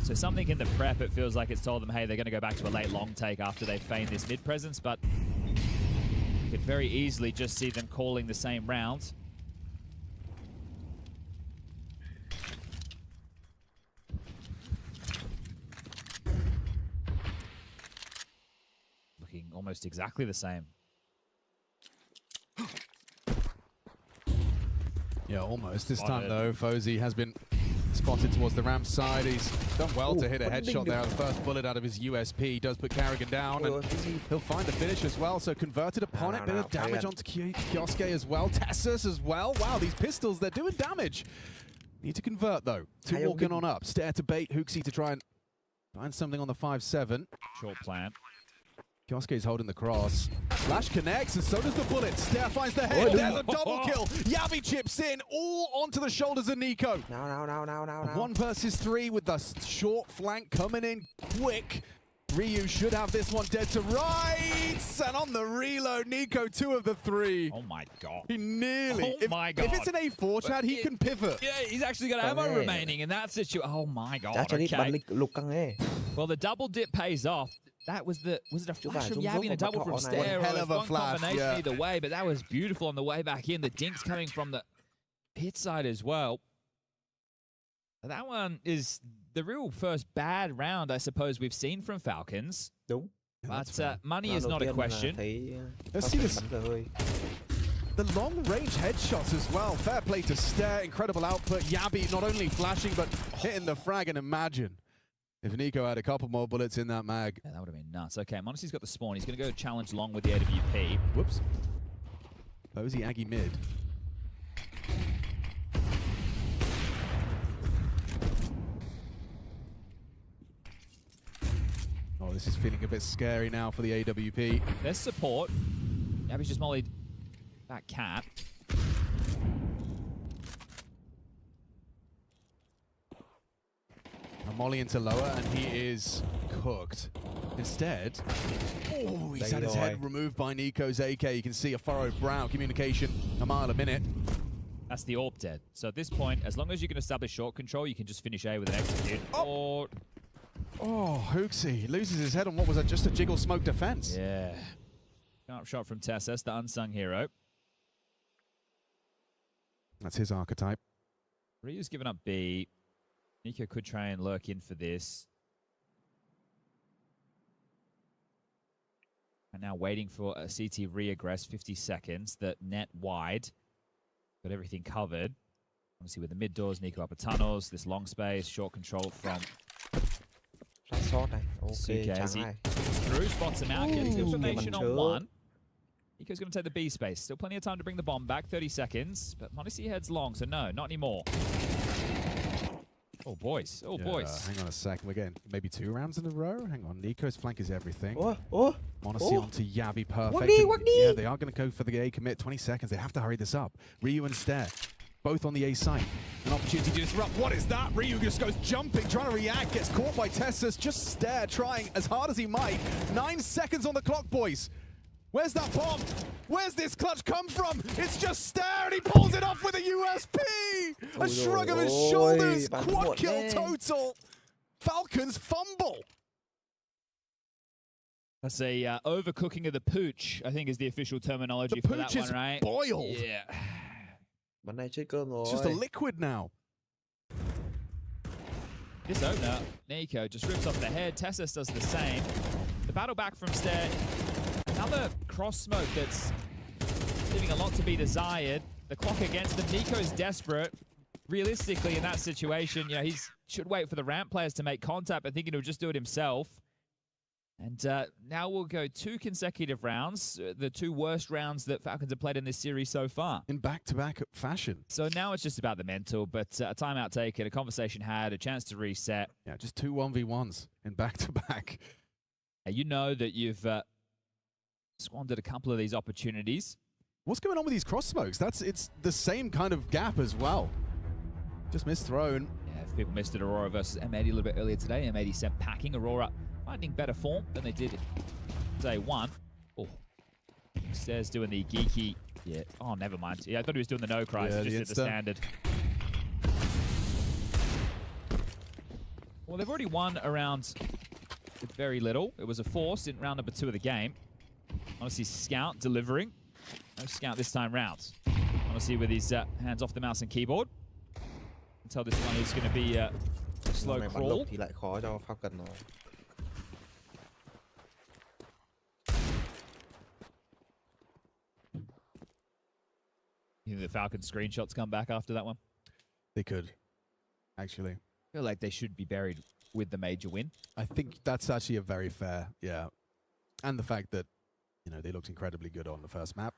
So something in the prep, it feels like it's told them, hey, they're going to go back to a late long take after they feign this mid presence, but you could very easily just see them calling the same round. Looking almost exactly the same. Yeah, almost. This time, though, Fozy has been spotted towards the ramp side. He's done well to hit a headshot there. The first bullet out of his USP does put Carrigan down, and he'll find the finish as well. So converted upon it. Bit of damage onto Kioske as well. Tessus as well. Wow, these pistols, they're doing damage. Need to convert, though. 2 walking on up. Stare to bait Hooksy to try and find something on the 5-7. Short plant. Kioske's holding the cross. Flash connects, and so does the bullet. Stare finds the head. There's a double kill. Yavi chips in, all onto the shoulders of Nico. No. 1 versus 3 with the short flank coming in quick. Ryu should have this one dead to rights, and on the reload, Nico 2 of the 3. Oh my god. He nearly. Oh my god. If it's an A4, Chad, he can pivot. Yeah, he's actually got ammo remaining in that situation. Oh my god. Okay. Well, the double dip pays off. That was it a flash from Yabby and a double from Stair? Hell of a one flash, combination either way, but that was beautiful on the way back in. The dinks coming from the pit side as well. That one is the real first bad round, I suppose, we've seen from Falcons. Đúng. But money is not a question. Let's see this. The long-range headshots as well. Fair play to Stair. Incredible output. Yabby not only flashing, but hitting the frag. And imagine if Nico had a couple more bullets in that mag. Yeah, that would have been nuts. Okay, Monacy's got the spawn. He's going to go challenge long with the AWP. Whoops. Posey Aggie mid. Oh, this is feeling a bit scary now for the AWP. There's support. Yabby's just mollied that cat. A molly into lower, and he is cooked. Instead, oh, he's had his head removed by Nico's AK. You can see a furrowed brow. Communication a mile a minute. That's the AWP dead. So at this point, as long as you can establish short control, you can just finish A with an execute. Oh, Hooksy loses his head on what was just a jiggle smoke defense. Yeah. Sharp shot from Tessus, the unsung hero. That's his archetype. Ryu's given up B. Nico could try and lurk in for this. And now waiting for a CT re-aggress, 50 seconds. The net wide. Got everything covered. Obviously with the mid doors, Nico upper tunnels. This long space, short control from Suke as he through, spots him out, gets information on one. Nico's going to take the B space. Still plenty of time to bring the bomb back, 30 seconds. But Monacy heads long, so no, not anymore. Oh, boys. Oh, boys. Hang on a second. We're getting maybe 2 rounds in a row. Hang on. Nico's flank is everything. Monacy onto Yabby, perfect. Yeah, they are going to go for the A commit. 20 seconds. They have to hurry this up. Ryu and Stair, both on the A site. An opportunity to disrupt. What is that? Ryu just goes jumping, trying to react. Gets caught by Tessus. Just Stair trying as hard as he might. 9 seconds on the clock, boys. Where's that bomb? Where's this clutch come from? It's just Stair, and he pulls it off with a USP! A shrug of his shoulders, quad kill total. Falcons fumble. That's a overcooking of the pooch, I think is the official terminology for that one, right? The pooch is boiled. Yeah. It's just a liquid now. This opener, Nico just rips off the head. Tessus does the same. The battle back from Stair. Another cross smoke that's leaving a lot to be desired. The clock against them. Nico's desperate. Realistically, in that situation, you know, he should wait for the ramp players to make contact, but thinking he'll just do it himself. And now we'll go 2 consecutive rounds, the 2 worst rounds that Falcons have played in this series so far. In back-to-back fashion. So now it's just about the mental, but a timeout taken, a conversation had, a chance to reset. Yeah, just 2 1v1s in back-to-back. You know that you've squandered a couple of these opportunities. What's going on with these cross smokes? It's the same kind of gap as well. Just missed thrown. Yeah, if people missed it, Aurora versus M80 a little bit earlier today. M80 sent packing. Aurora finding better form than they did day 1. Oh, Stairs doing the geeky. Yeah. Oh, never mind. Yeah, I thought he was doing the no cries. Yeah, just did the standard. Well, they've already won a round with very little. It was a force in round number 2 of the game. Honestly, Scout delivering. No Scout this time round. Honestly, with his hands off the mouse and keyboard. Until this one is going to be a slow crawl. You think the Falcon screenshots come back after that one? They could, actually. I feel like they should be buried with the major win. I think that's actually a very fair, yeah. And the fact that, you know, they looked incredibly good on the first map.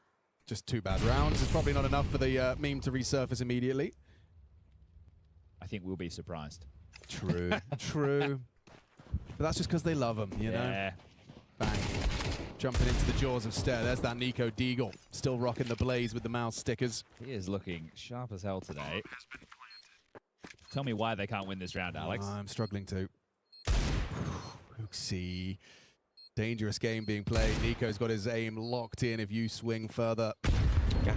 Just 2 bad rounds is probably not enough for the meme to resurface immediately. I think we'll be surprised. True, true. But that's just because they love them, you know? Bang. Jumping into the jaws of Stair. There's that Nico Deagle. Still rocking the blaze with the mouse stickers. He is looking sharp as hell today. Tell me why they can't win this round, Alex. I'm struggling to. Hooksy. Dangerous game being played. Nico's got his aim locked in. If you swing further,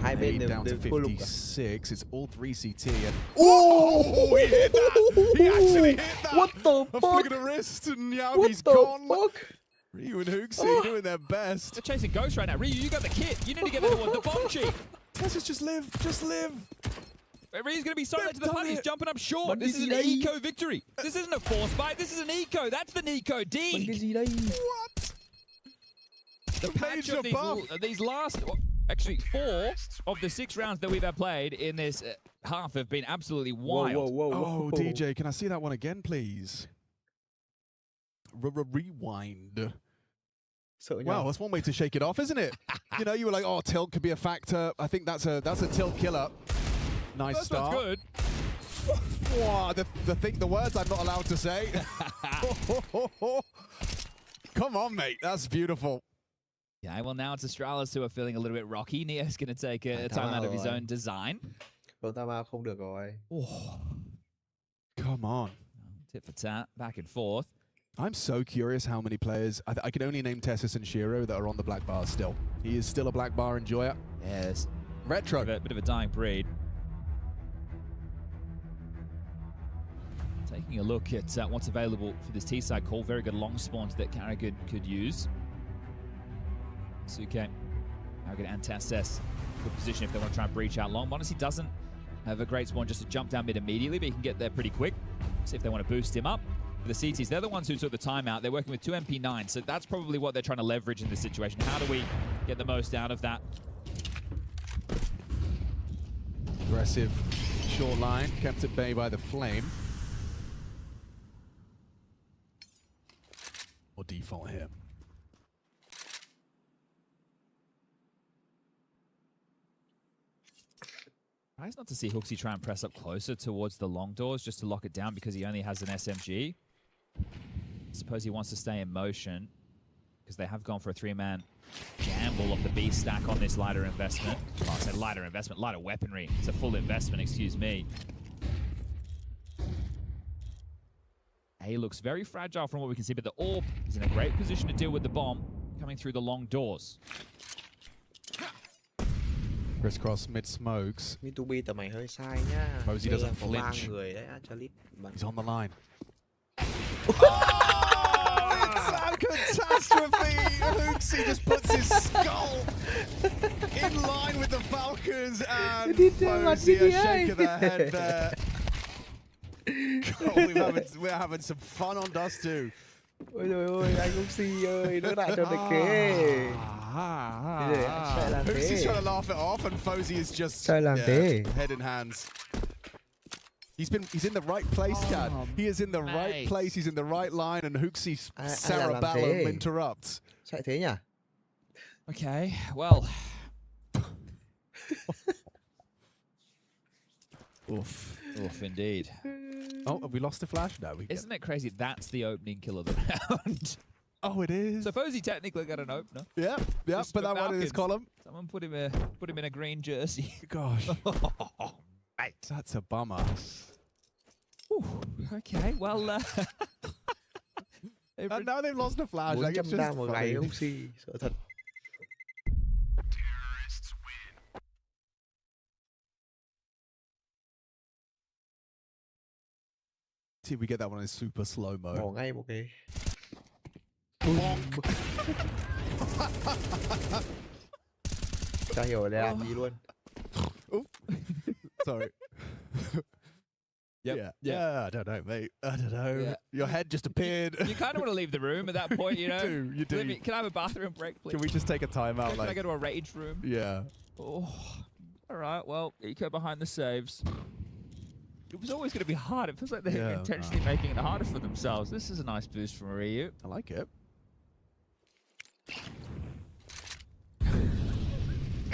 hai bên down to đều 56. It's all 3 CT. And oh, he hit that! He actually hit that! What the fuck? A flick of the wrist, and now what he's the gone. Fuck? Ryu and Hooksy doing their best. They're chasing Ghost right now. Ryu, you got the kit. You need to get that towards the bomb chief. Tessus, just live. Just live. Ryu's going to be so late to the party. He's jumping up short. This is an eco victory. This isn't a force fight. This is an eco. That's the Nico D. What? The patch of these last, actually 4 of the 6 rounds that we've had played in this half have been absolutely wild. Oh, DJ, can I see that one again, please? Rewind. Wow, that's one way to shake it off, isn't it? You know, you were like, oh, tilt could be a factor. I think that's a tilt killer. Nice start. Good. Wow, the words I'm not allowed to say. Come on, mate. That's beautiful. Yeah, well, now it's Astralis who are feeling a little bit rocky. Neo's going to take a time out of his own design. Không được rồi. Come on. Tit for tat, back and forth. I'm so curious how many players, I can only name Tessus and Shiro that are on the black bar still. He is still a black bar enjoyer. Yes. Retro. Bit of a dying breed. Taking a look at what's available for this T-side call. Very good long spawns that Karrigan could use. Suke, Karrigan and Tessus. Good position if they want to try and breach out long. Honestly, doesn't have a great spawn just to jump down mid immediately, but he can get there pretty quick. See if they want to boost him up. For the CTs, they're the ones who took the timeout. They're working with 2 MP9, so that's probably what they're trying to leverage in this situation. How do we get the most out of that? Aggressive short line, kept at bay by the flame. Or default here. Nice not to see Hooksy try and press up closer towards the long doors just to lock it down because he only has an SMG. I suppose he wants to stay in motion because they have gone for a 3-man gamble of the B stack on this lighter investment. Well, I said lighter investment, lighter weaponry. It's a full investment, excuse me. A looks very fragile from what we can see, but the AWP is in a great position to deal with the bomb coming through the long doors. Crisscross mid smokes. B2B tầm mày hơi sai nhá. Mosey doesn't flinch. Người đấy, Charlie. He's on the line. Oh, it's a catastrophe! Hooksy just puts his skull in line with the Falcons, and Mosey a shake of the head there. God, we're having some fun on Dust 2. Ôi trời ơi, anh Hooksy ơi, đỡ lại cho địch kế. Hooksy's trying to laugh it off, and Fozy is just head in hands. He's in the right place, Chad. He is in the right place. He's in the right line, and Hooksy cerebellum interrupts. Chạy thế nhỉ? Okay, well. Oof. Oof, indeed. Oh, have we lost the flash? No, Isn't it crazy? That's the opening kill of the round. Oh, it is. So Fozy technically got an opener. Yeah, put that one in his column. Someone put him in a green jersey. Gosh. Right. That's a bummer. Ooh, okay, well... and now they've lost the flash. Like, it's just funny. Hooksy, sợ thật. See if we get that one in super slow-mo. Bỏ ngay một cái. Chả hiểu là làm gì luôn. Sorry. Yep. Yeah, I don't know, mate. I don't know. Yeah. Your head just appeared. You kind of want to leave the room at that point, you know? You do. Can I have a bathroom break, please? Can we just take a time out? Can I go to a rage room? Yeah. Oh, all right. Well, Eco behind the saves. It was always going to be hard. It feels like they're intentionally making it harder for themselves. This is a nice boost from Ryu. I like it.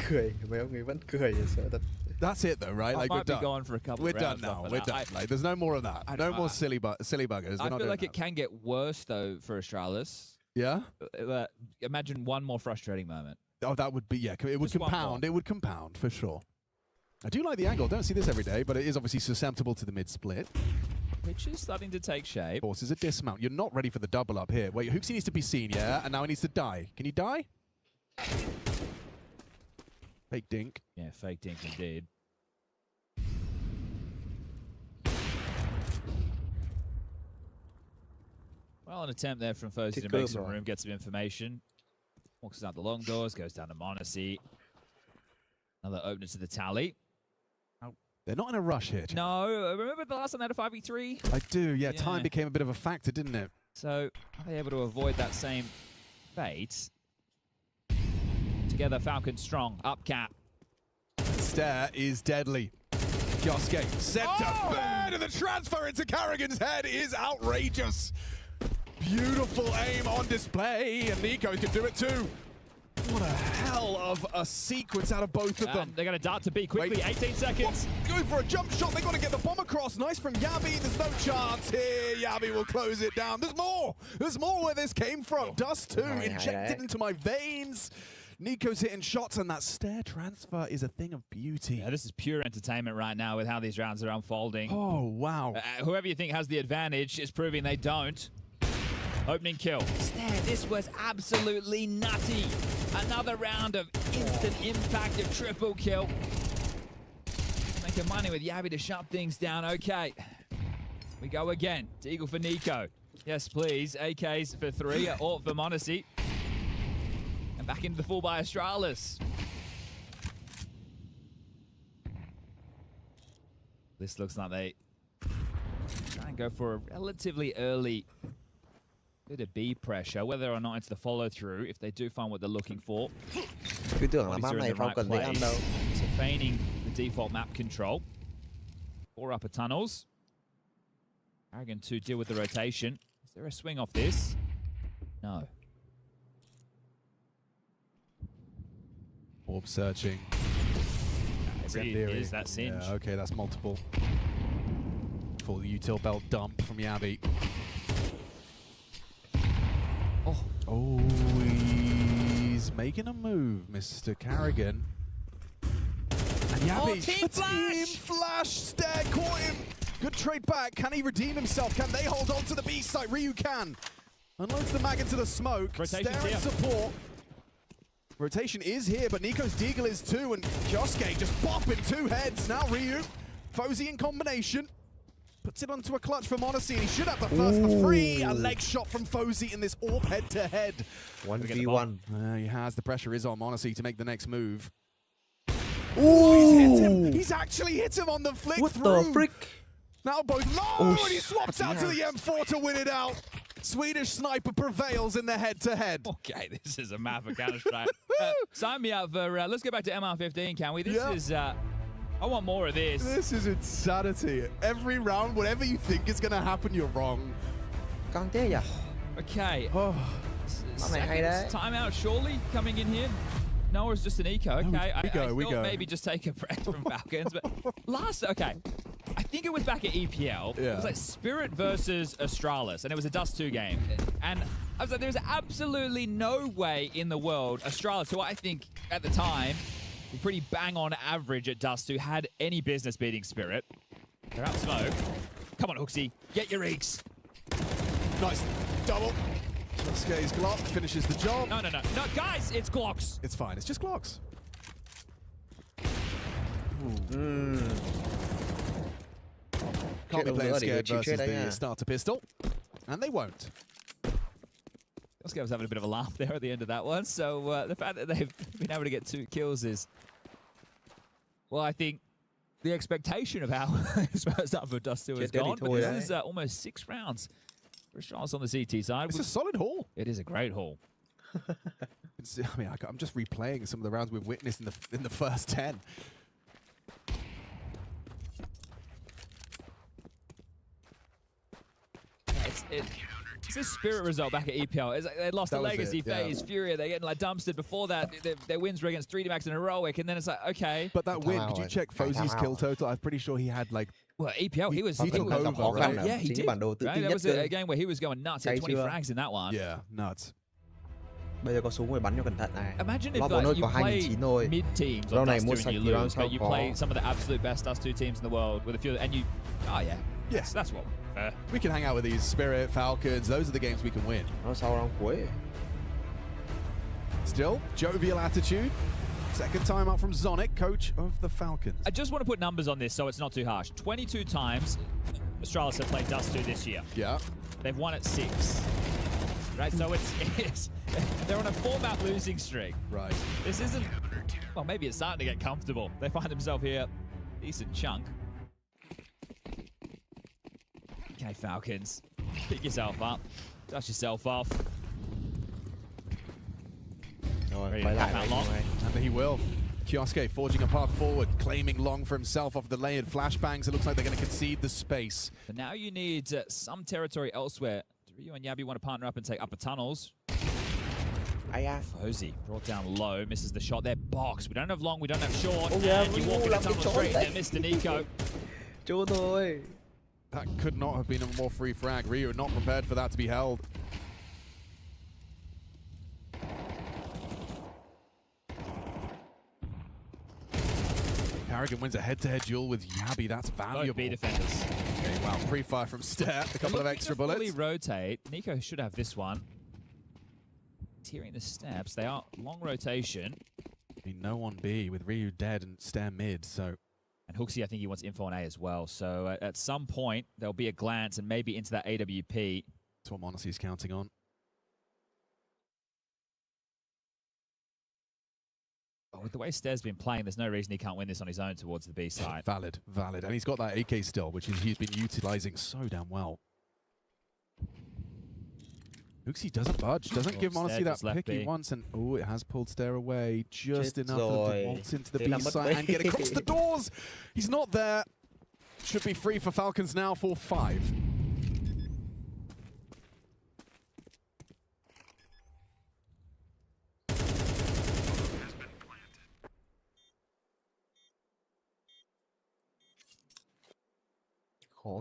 Cười, mấy ông ấy vẫn cười, sợ thật. That's it though, right? Like, we're done. Be going for a couple we're of rounds done now. We're done. Like, there's no more of that. No more silly buggers. I feel like it can get worse though for Astralis. Yeah. Imagine one more frustrating moment. Oh, that would be It would compound. It would compound for sure. I do like the angle. Don't see this every day, but it is obviously susceptible to the mid split. Which is starting to take shape. Forces a dismount. You're not ready for the double up here. Wait, Hooksy needs to be seen, yeah? And now he needs to die. Can you die? Fake dink. Yeah, fake dink indeed. Well, an attempt there from Fozy to make some room, get some information. Walks out the long doors, goes down to m0NESY. Another opener to the tally. They're not in a rush here. No, remember the last time they had a 5v3? I do, yeah. Time became a bit of a factor, didn't it? So, are they able to avoid that same fate? Together, Falcon strong, up cap. Stare is deadly. Yosuke sent to bed, and the transfer into Carrigan's head is outrageous. Beautiful aim on display, and Nico can do it too. What a hell of a sequence out of both of them. They're going to dart to B quickly, 18 seconds. Going for a jump shot, they're going to get the bomb across. Nice from Yabi, there's no chance here. Yabi will close it down. There's more where this came from. Dust 2 injected into my veins. Nico's hitting shots, and that stair transfer is a thing of beauty. Yeah, this is pure entertainment right now with how these rounds are unfolding. Oh, wow. Whoever you think has the advantage is proving they don't. Opening kill. Stair, this was absolutely nutty. Another round of instant impact of triple kill. Making money with Yabi to shut things down. Okay. We go again. Deagle for Nico. Yes, please. AKs for 3. Or for m0NESY. And back into the full by Astralis. This looks like they try and go for a relatively early bit of B pressure, whether or not it's the follow through. If they do find what they're looking for, cứ tưởng là map này FALCONS dễ ăn đâu. So feigning the default map control. 4 upper tunnels. Arrogant to deal with the rotation. Is there a swing off this? No. Orb searching. Is that Singe? Yeah, okay, that's multiple. Full util belt dump from Yabi. Oh, he's making a move, Mr. Carrigan. And Yabi, team flash stare caught him. Good trade back. Can he redeem himself? Can they hold on to the B site? Ryu can. Unloads the mag into the smoke. Rotation's Stare and support. Rotation is here, but Nico's Deagle is too, and Yosuke just bopping 2 heads. Now Ryu, Fozy in combination. Puts it onto a clutch for m0NESY, and he should have the first for free. A leg shot from Fozy in this AWP head-to-head. 1v1. He has. The pressure is on m0NESY to make the next move. Ooh! He's hit him. He's actually hit him on the flick What through. the frick? Now both low, and he swaps out to the M4 to win it out. Swedish sniper prevails in the head-to-head. Okay, this is a map of Counter-Strike. Sign me up for, let's go back to MR15, can we? This is, I want more of this. This is insanity. Every round, whatever you think is going to happen, you're wrong. Okay. Seconds, timeout surely coming in here. No, it's just an eco. Okay, I thought go. maybe just take a break from Falcons, but okay. I think it was back at EPL. Yeah. It was like Spirit versus Astralis, and it was a Dust 2 game. And I was like, there's absolutely no way in the world Astralis, who I think at the time was pretty bang on average at Dust 2, had any business beating Spirit. They're out smoke. Come on, Hooksy, get your eeks. Nice double. Yosuke's Glock finishes the job. No, guys, it's Glocks. It's fine, it's just Glocks. Can't be playing scared versus the starter pistol. And they won't. Yosuke was having a bit of a laugh there at the end of that one. So the fact that they've been able to get 2 kills is, well, I think the expectation of how stuff for Dust 2 is gone. But this is almost 6 rounds for Astralis on the CT side. It's a solid haul. It is a great haul. I mean, I'm just replaying some of the rounds we've witnessed in the first 10. It's this Spirit result back at EPL. It's like they lost the legacy phase. Furia, they're getting like dumpstered. Before that, their wins were against 3D Max and Heroic, and then it's like, okay. But that win, could you check Fozy's kill total? I'm pretty sure he had like... Well, EPL, he took over, right? Yeah, he did. Right? That was a game where he was going nuts. He had 20 frags in that one. Yeah, nuts. Bây giờ có súng rồi bắn cho cẩn thận này. Imagine if like, you play mid-teams on Dust 2 and you lose, but you play some of the absolute best Dust 2 teams in the world with a few, and you, oh yeah. Yes, that's what fair. We can hang out with these Spirit, Falcons. Those are the games we can win. Still, jovial attitude. Second time up from Zonic, coach of the Falcons. I just want to put numbers on this so it's not too harsh. 22 times Astralis have played Dust 2 this year. Yeah. They've won it 6. Right, so it's they're on a 4-map losing streak. Right. This isn't, well, maybe it's starting to get comfortable. They find themselves here, decent chunk. Okay, Falcons, pick yourself up, dust yourself off. Ready to pop out long. And he will. Kioske forging a path forward, claiming long for himself off the layered flashbangs. It looks like they're going to concede the space. So now you need some territory elsewhere. Do Ryu and Yabi want to partner up and take upper tunnels? Fozy brought down low, misses the shot there. Box. We don't have long, we don't have short. And you walk in the tunnel straight there, Mr. Nico. That could not have been a more free frag. Ryu not prepared for that to be held. Carrigan wins a head-to-head duel with Yabi. That's valuable. B defenders. Okay, wow. Pre-fire from Step. A couple of extra bullets. Fully rotate. Nico should have this one. He's hearing the steps. They are long rotation. I mean, no on B with Ryu dead and Stare mid, so... And Hooksy, I think he wants info on A as well. So at some point, there'll be a glance and maybe into that AWP. That's what Monacy is counting on. With the way Stare's been playing, there's no reason he can't win this on his own towards the B side. Valid. And he's got that AK still, which he's been utilizing so damn well. Hooksy doesn't budge, doesn't give Monacy that pick he wants, and oh, it has pulled Stare away just enough to waltz into the B side and get across the doors. He's not there. Should be free for Falcons now for 5.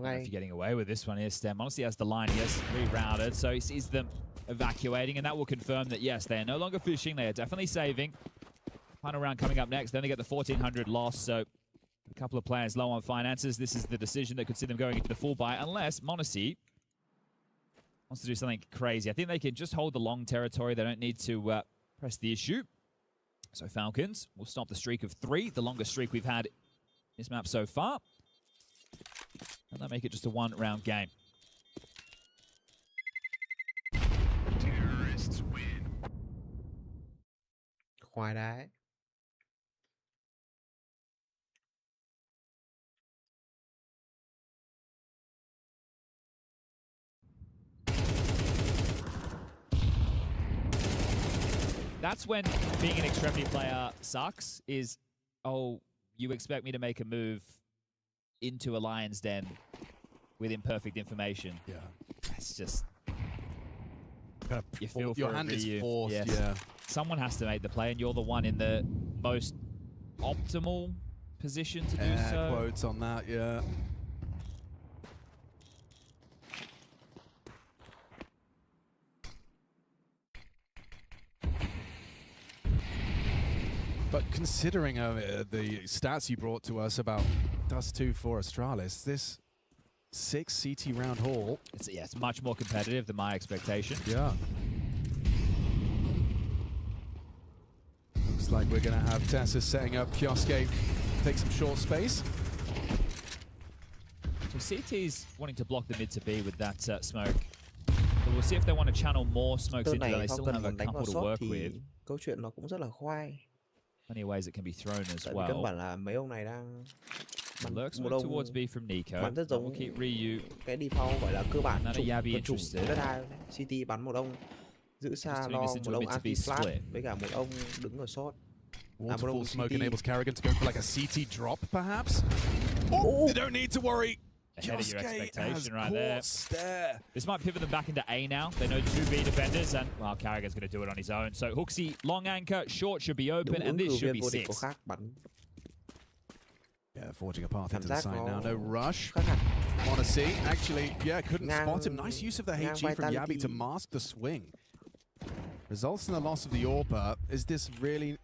If you're getting away with this one here, Stem honestly has the line, yes, rerouted, so he sees them evacuating, and that will confirm that, yes, they are no longer fishing, they are definitely saving. Final round coming up next, then they get the 1400 loss, so a couple of players low on finances. This is the decision that could see them going into the full buy, unless Monacy wants to do something crazy. I think they can just hold the long territory. They don't need to press the issue. So Falcons will stop the streak of 3, the longest streak we've had this map so far. And they'll make it just a 1-round game. Terrorists win. Khoai đá. That's when being an extremity player sucks, is, oh, you expect me to make a move into a lion's den with imperfect information. Yeah. It's just... You feel your for hand is Ryu. forced, Yes. yeah. Someone has to make the play, and you're the one in the most optimal position to do so. Quotes on that, yeah. But considering the stats you brought to us about Dust 2 for Astralis, this 6 CT round haul... It's much more competitive than my expectation. Yeah. Looks like we're going to have Tessa setting up Kioske, take some short space. So CT's wanting to block the mid to B with that smoke. But we'll see if they want to channel more smokes into that. They still have a couple to work with. Câu chuyện nó cũng rất là khoai. Plenty of ways it can be thrown as Tại well. căn bản là mấy ông này đang Lurks move towards B from Nico. bắn rất giống We'll keep Ryu. cái default gọi là cơ bản None of Yabi interested. đất đai. CT bắn một ông giữ xa lo, một ông anti flash với cả một ông đứng ở short. Waterfall smoke enables Carrigan to go for like a CT drop, perhaps. Oh, you don't need to worry. Ahead of your expectation right there. This might pivot them back into A now. They know 2 B defenders, and, well, Carrigan's going to do it on his own. So Hooksy, long anchor, short should be open, and this should be 6. Yeah, forging a path into the side now. No rush. Wanna see? Actually, yeah, couldn't spot him. Nice use of the HE from Yabi to mask the swing. Results in the loss of the AWPer. Is this really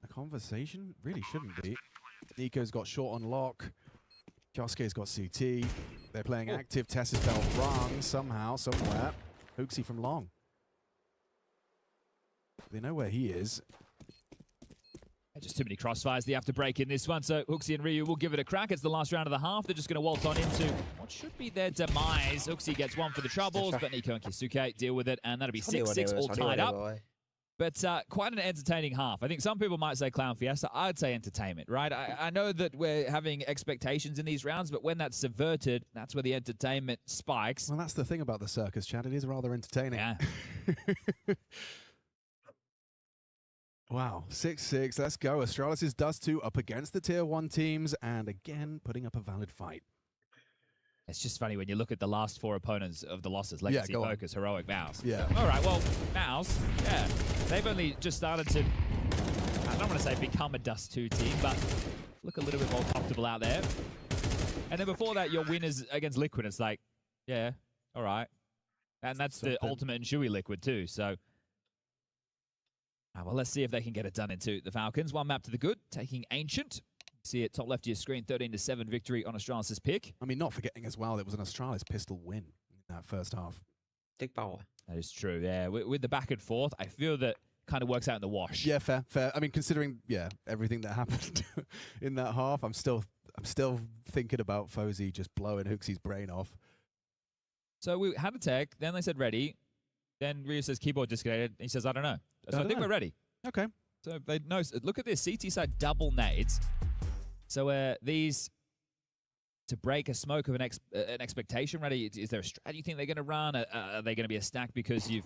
a conversation? Really shouldn't be. Nico's got short on lock. Kyosuke's got CT. They're playing active. Tess is belt wrong somehow, somewhere. Hooksy from long. They know where he is. Just too many crossfires they have to break in this one, so Hooksy and Ryu will give it a crack. It's the last round of the half. They're just going to waltz on into what should be their demise. Hooksy gets one for the troubles, but Nico and Kisuke deal with it, and that'll be 6-6 all tied up. But quite an entertaining half. I think some people might say Clown Fiesta. I'd say entertainment, right? I know that we're having expectations in these rounds, but when that's subverted, that's where the entertainment spikes. Well, that's the thing about the circus, Chad. It is rather entertaining. Yeah. Wow, 6-6. Let's go. Astralis' Dust 2 up against the Tier 1 teams, and again, putting up a valid fight. It's just funny when you look at the last 4 opponents of the losses. Legacy, Focus, Heroic, Mouse. Yeah. All right, well, Mouse, yeah. They've only just started to, I don't want to say become a Dust 2 team, but look a little bit more comfortable out there. And then before that, your win is against Liquid. It's like, yeah, all right. And that's the ultimate and Shui Liquid too, so. Well, let's see if they can get it done into the Falcons. One map to the good, taking Ancient. See it top left of your screen, 13-7 victory on Astralis' pick. I mean, not forgetting as well, it was an Astralis pistol win in that first half. Big power. That is true, yeah. With the back and forth, I feel that kind of works out in the wash. Yeah, fair. I mean, considering, yeah, everything that happened in that half, I'm still thinking about Fozy just blowing Hooksy's brain off. So we had a tech, then they said ready. Then Ryu says keyboard disconnected. He says, I don't know. So I think we're ready. Okay. So they know. Look at this. CT side double nades. So these to break a smoke of an expectation, ready? Is there a strategy you think they're going to run? Are they going to be a stack because you've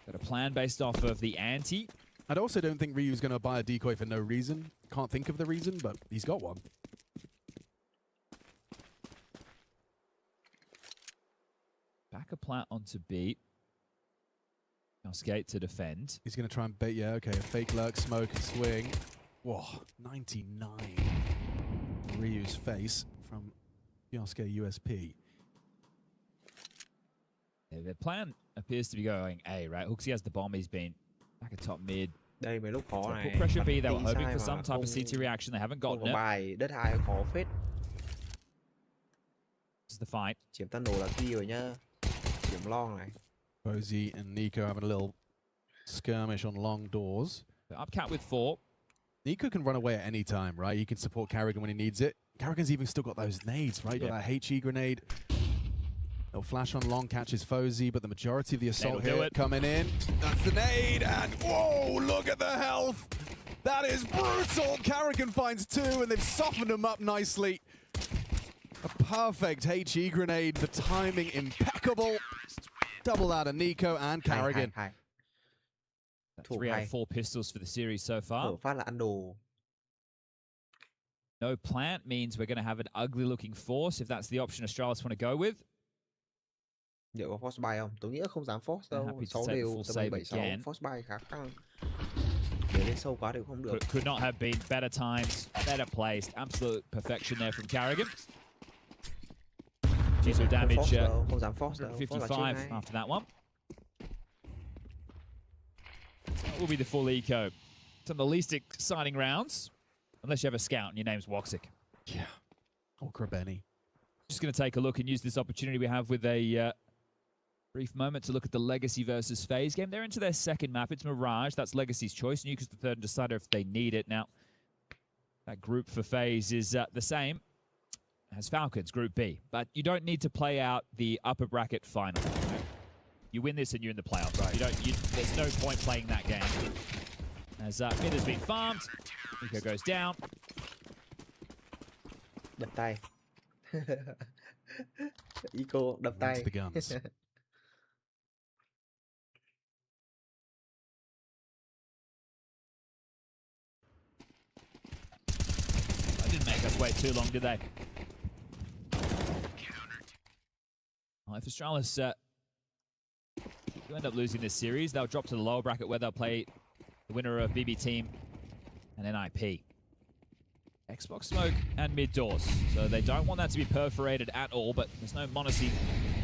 got a plan based off of the ante? I also don't think Ryu's going to buy a decoy for no reason. Can't think of the reason, but he's got one. Back a plant onto beat. Now skate to defend. He's going to try and bait, yeah, okay. A fake lurk, smoke, and swing. Whoa, 99. Ryu's face from Yosuke USP. Yeah, their plan appears to be going A, right? Hooksy has the bomb. He's been back at top mid. Đây mấy lúc khó này. Put pressure B. They were hoping for some type of CT reaction. They haven't gotten it. Bài đất 2 khó phết. This is the fight. Chiếm tân đồ là key rồi nhá. Chiếm long này. Bozy and Nico having a little skirmish on long doors. Up cat with 4. Nico can run away at any time, right? He can support Carrigan when he needs it. Carrigan's even still got those nades, right? Got that HE grenade. They'll flash on long, catches Fozy, but the majority of the assault here coming in. That's the nade, and whoa, look at the health. That is brutal. Carrigan finds 2, and they've softened him up nicely. A perfect HE grenade, the timing impeccable. Double that of Nico and Carrigan. 3 out of 4 pistols for the series so far. Phát là ăn đồ. No plant means we're going to have an ugly looking force if that's the option Astralis want to go with. Liệu có force buy không? Tôi nghĩ không dám force đâu. 6 đều tầm 76 force buy khá căng. Để lên sâu quá đều không được. Could not have been better times, better placed. Absolute perfection there from Carrigan. So damage 155 after that one. That will be the full eco. Some of the least exciting rounds, unless you have a scout and your name's Woxic. Yeah. Or Krabeni. Just going to take a look and use this opportunity we have with a brief moment to look at the Legacy versus FaZe game. They're into their second map. It's Mirage. That's Legacy's choice. Nuke's the third decider if they need it. Now, that group for FaZe is the same as Falcons, Group B. But you don't need to play out the upper bracket final. You win this and you're in the playoffs. Right. There's no point playing that game. As mid has been farmed. Nico goes down. Đập tay. Eco đập tay. The guns. That didn't make us wait too long, did they? Well, if Astralis do end up losing this series, they'll drop to the lower bracket where they'll play the winner of BB Team and NIP. Xbox smoke and mid doors. So they don't want that to be perforated at all, but there's no Monacy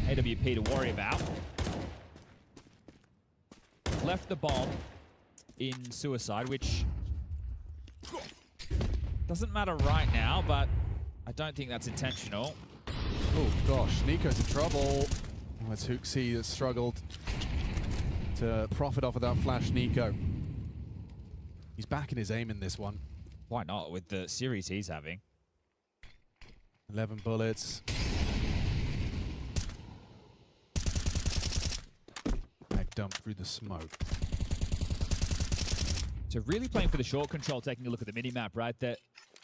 AWP to worry about. Left the bomb in Suicide, which doesn't matter right now, but I don't think that's intentional. Oh gosh, Nico's in trouble. Oh, it's HooXi that struggled to profit off of that flash. Nico. He's back in his aim in this one. Why not with the series he's having? 11 bullets. Back dump through the smoke. So really playing for the short control, taking a look at the mini-map, right? That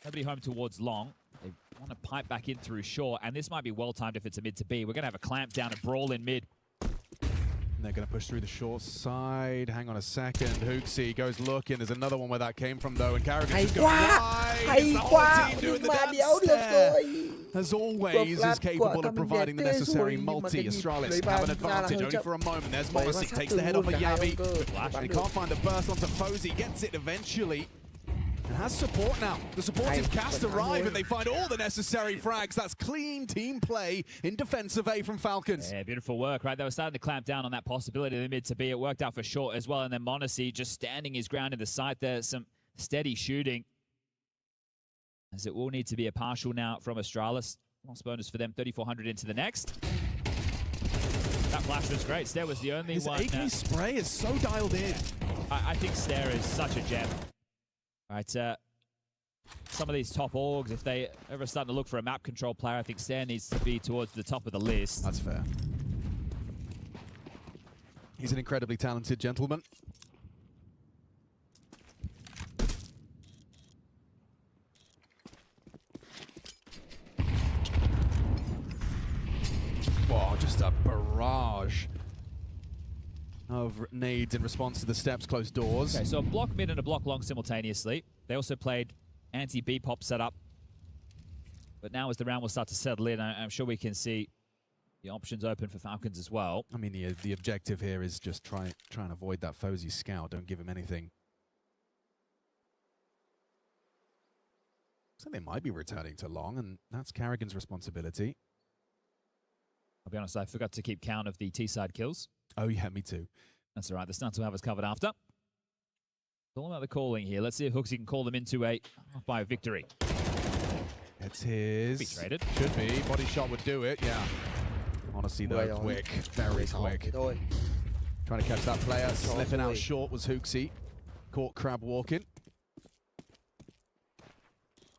nobody home towards long. They want to pipe back in through short, and this might be well-timed if it's a mid to B. We're going to have a clamp down, a brawl in mid. And they're going to push through the short side. Hang on a second. HooXi goes looking. There's another one where that came from, though. And Carrigan just goes wide. It's the whole team doing the dance there. As always, is capable of providing the necessary multi. Astralis have an advantage only for a moment. There's Morrissey, takes the head off of Yabi. He can't find the burst onto Fozy. Gets it eventually. And has support now. The supportive cast arrive and they find all the necessary frags. That's clean team play in defense of A from Falcons. Yeah, beautiful work, right? They were starting to clamp down on that possibility of the mid to B. It worked out for short as well. And then Monacy just standing his ground in the site there. Some steady shooting. As it will need to be a partial now from Astralis. Lost bonus for them, 3,400 into the next. That flash was great. Stair was the only one. His AK spray is so dialed in. I think Stair is such a gem. All right, some of these top orgs, if they ever starting to look for a map control player, I think Stair needs to be towards the top of the list. That's fair. He's an incredibly talented gentleman. Wow, just a barrage of nades in response to the steps, closed doors. Okay, so a block mid and a block long simultaneously. They also played anti-B-pop setup. But now as the round will start to settle in, I'm sure we can see the options open for Falcons as well. I mean, the objective here is just try and avoid that Fozy scout. Don't give him anything. So they might be returning to long, and that's Carrigan's responsibility. I'll be honest, I forgot to keep count of the T-side kills. Oh, yeah, me too. That's all right. The stunts will have us covered after. It's all about the calling here. Let's see if HooXi can call them into a half-by victory. It's his. Be traded. Should be. Body shot would do it, yeah. Honestly, though, quick. Very quick. Trying to catch that player. Slipping out short was HooXi. Caught crab walking.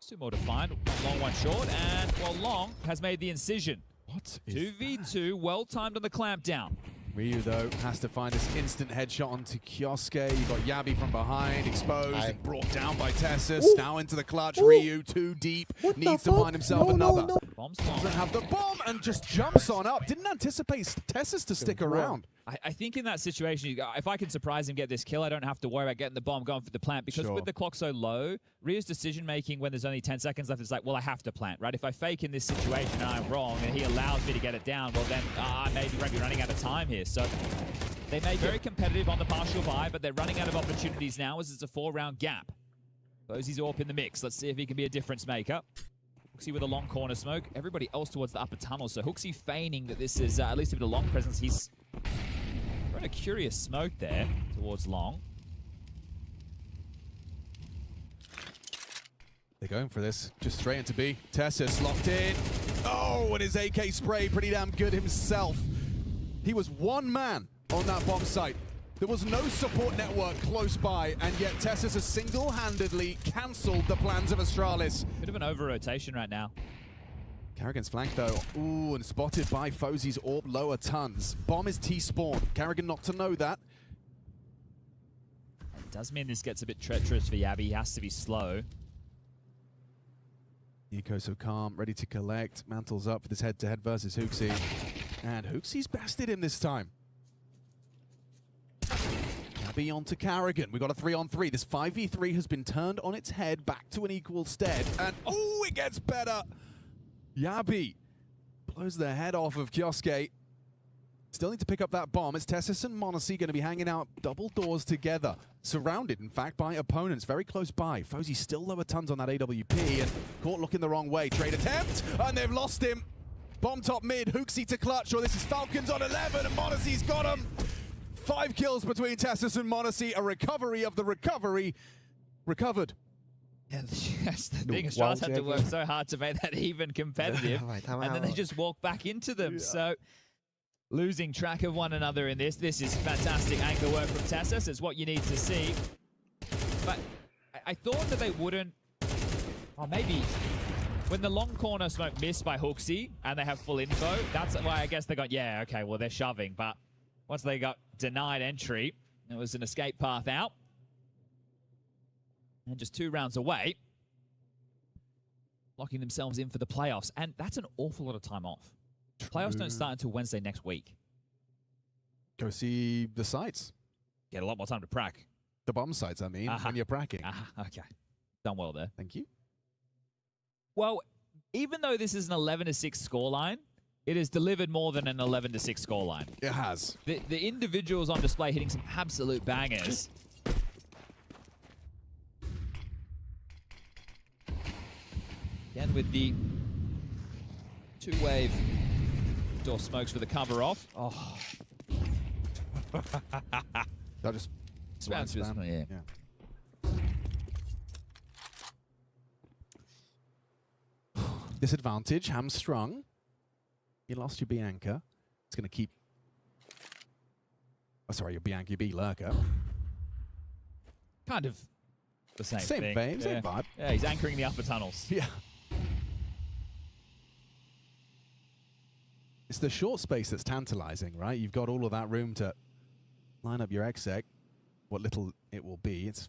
2 more to find. Long, one short. And, well, Long has made the incision. What is 2v2, well-timed on the clamp down. Ryu, though, has to find this instant headshot onto Kioske. You've got Yabi from behind, exposed and brought down by Tessus. Now into the clutch. Ryu, too deep. Needs to find himself another. Doesn't have the bomb and just jumps on up. Didn't anticipate Tessus to stick around. I think in that situation, if I can surprise him, get this kill, I don't have to worry about getting the bomb going for the plant. Because with the clock so low, Ryu's decision-making when there's only 10 seconds left is like, well, I have to plant, right? If I fake in this situation and I'm wrong and he allows me to get it down, well, then I may be running out of time here. So they make it very competitive on the partial buy, but they're running out of opportunities now as it's a 4-round gap. Fozy's up in the mix. Let's see if he can be a difference maker. HooXi with a long corner smoke. Everybody else towards the upper tunnel. So HooXi feigning that this is at least a bit of long presence. He's a curious smoke there towards long. They're going for this. Just straight into B. Tessus locked in. Oh, and his AK spray pretty damn good himself. He was one man on that bomb site. There was no support network close by, and yet Tessus has single-handedly cancelled the plans of Astralis. Bit of an over-rotation right now. Carrigan's flanked though. Ooh, and spotted by Fozy's orb lower tons. Bomb is T-spawn. Carrigan not to know that. It does mean this gets a bit treacherous for Yabi. He has to be slow. Nico so calm, ready to collect. Mantles up for this head-to-head versus HooXi. And HooXi's bested him this time. Yabi on to Carrigan. We got a 3-on-3. This 5v3 has been turned on its head back to an equal stead. And oh, it gets better. Yabi blows the head off of Kioske. Still need to pick up that bomb. It's Tessus and Monacy going to be hanging out double doors together. Surrounded, in fact, by opponents very close by. Fozy still lower tons on that AWP and caught looking the wrong way. Trade attempt, and they've lost him. Bomb top mid, HooXi to clutch, or this is Falcons on 11, and Monacy's got him. 5 kills between Tessus and Monacy, a recovery of the recovery. Recovered Yeah, that's the thing. Australians had to work so hard to make that even competitive, and then they just walk back into them. So losing track of one another in this. This is fantastic anchor work from Tessus. It's what you need to see. But I thought that they wouldn't. Or maybe when the long corner smoke missed by Hooksy and they have full info, that's why I guess they got, yeah, okay, well, they're shoving. But once they got denied entry, it was an escape path out. And just 2 rounds away, locking themselves in for the playoffs. And that's an awful lot of time off. Playoffs don't start until Wednesday next week. Go see the sites. Get a lot more time to prac. The bomb sites, I mean, when you're pracking. Okay. Done well there. Thank you. Well, even though this is an 11-6 scoreline, it has delivered more than an 11-6 scoreline. It has. The individuals on display hitting some absolute bangers. Again with the 2-wave door smokes for the cover off. Oh. That just spam. Yeah. Disadvantage, hamstrung. You lost your Bianca. It's going to keep... Oh, sorry, your Bianca, your B-Lurker. Kind of the same thing. Same vibe. Yeah, he's anchoring the upper tunnels. Yeah. It's the short space that's tantalizing, right? You've got all of that room to line up your exec. What little it will be. It's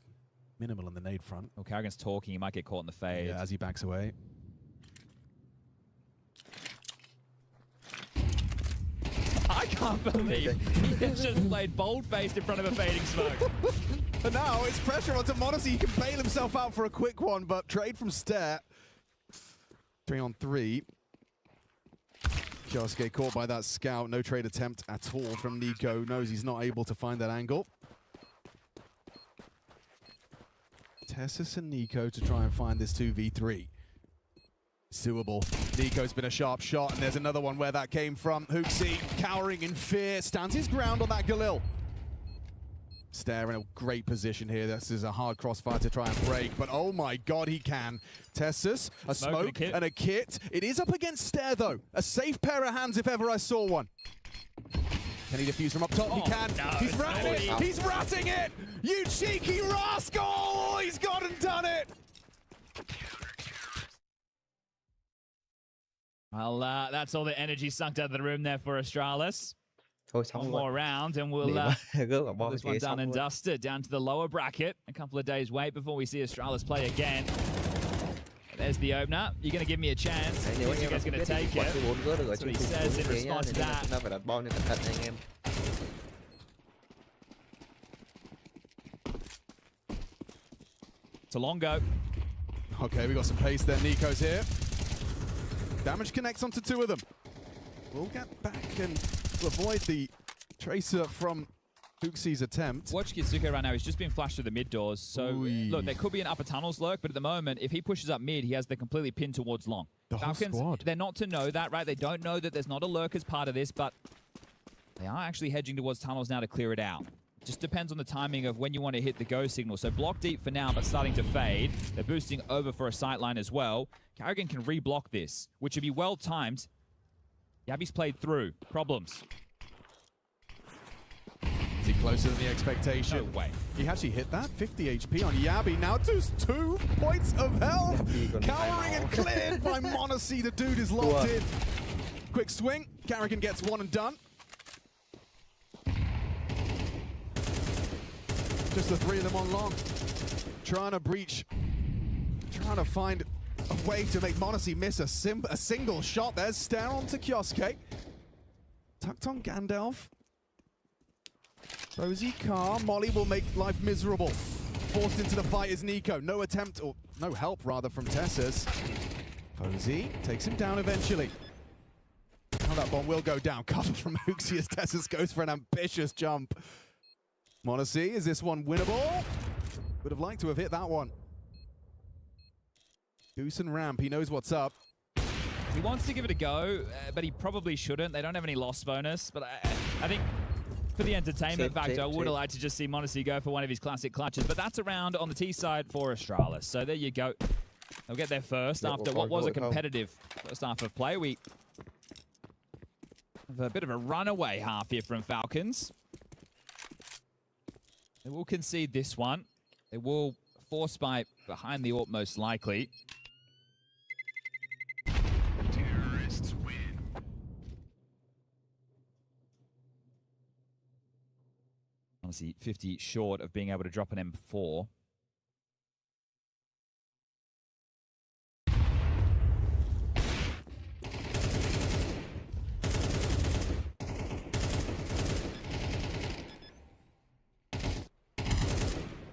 minimal in the nade front. Well, Carrigan's talking. He might get caught in the fade. Yeah, as he backs away. I can't believe he has just played bold-faced in front of a fading smoke. But now it's pressure onto m0NESY. He can bail himself out for a quick one, but trade from Stare. 3-on-3. Kioske caught by that scout. No trade attempt at all from Nico. Knows he's not able to find that angle. Tessus and Nico to try and find this 2v3. Suable. Nico's been a sharp shot, and there's another one where that came from. Hooksy, cowering in fear, stands his ground on that Galil. Stare in a great position here. This is a hard crossfire to try and break, but oh my god, he can. Tessus, a smoke and a kit. It is up against Stare, though. A safe pair of hands if ever I saw one. Can he defuse from up top? He can. No, he's ratting it. He's ratting it. You cheeky rascal. He's gone and done it. Well, that's all the energy sucked out of the room there for Astralis. One more round and we'll this one done and dusted. Down to the lower bracket. A couple of days wait before we see Astralis play again. There's the opener. You're going to give me a chance. You guys going to take it. That's what he says in response to that. It's a long go. Okay, we got some pace there. Nico's here. Damage connects onto 2 of them. We'll get back and to avoid the tracer from Hooksy's attempt. Watch Kitsuke right now. He's just been flashed through the mid doors. So, look, there could be an upper tunnels lurk, but at the moment, if he pushes up mid, he has the completely pinned towards long. The Falcons, whole squad. They're not to know that, right? They don't know that there's not a lurk as part of this, but they are actually hedging towards tunnels now to clear it out. Just depends on the timing of when you want to hit the go signal. So block deep for now, but starting to fade. They're boosting over for a sightline as well. Carrigan can reblock this, which would be well timed. Yabby's played through. Problems. Is he closer than the expectation? No way. He actually hit that. 50 HP on Yabby. Now just 2 points of health. Cowering and cleared by m0NESY. The dude is locked in. Quick swing. Carrigan gets 1 and done. Just the 3 of them on long. Trying to breach. Trying to find a way to make m0NESY miss a single shot. There's Stare onto Kioske. Tucked on Gandalf. Rosie Carr. Molly will make life miserable. Forced into the fight is Nico. No attempt, or no help rather, from Tessus. Posey takes him down eventually. Now that bomb will go down. Cover from Hooksy as Tessus goes for an ambitious jump. m0NESY, is this one winnable? Would have liked to have hit that one. Goose and ramp, he knows what's up. He wants to give it a go, but he probably shouldn't. They don't have any loss bonus, but I think for the entertainment factor, I would have liked to just see m0NESY go for one of his classic clutches, but that's a round on the T side for Astralis. So there you go. They'll get there first after what was a competitive first half of play. We have a bit of a runaway half here from Falcons. They will concede this one. They will force by behind the AWP most likely. Terrorists win. Honestly, 50 short of being able to drop an M4.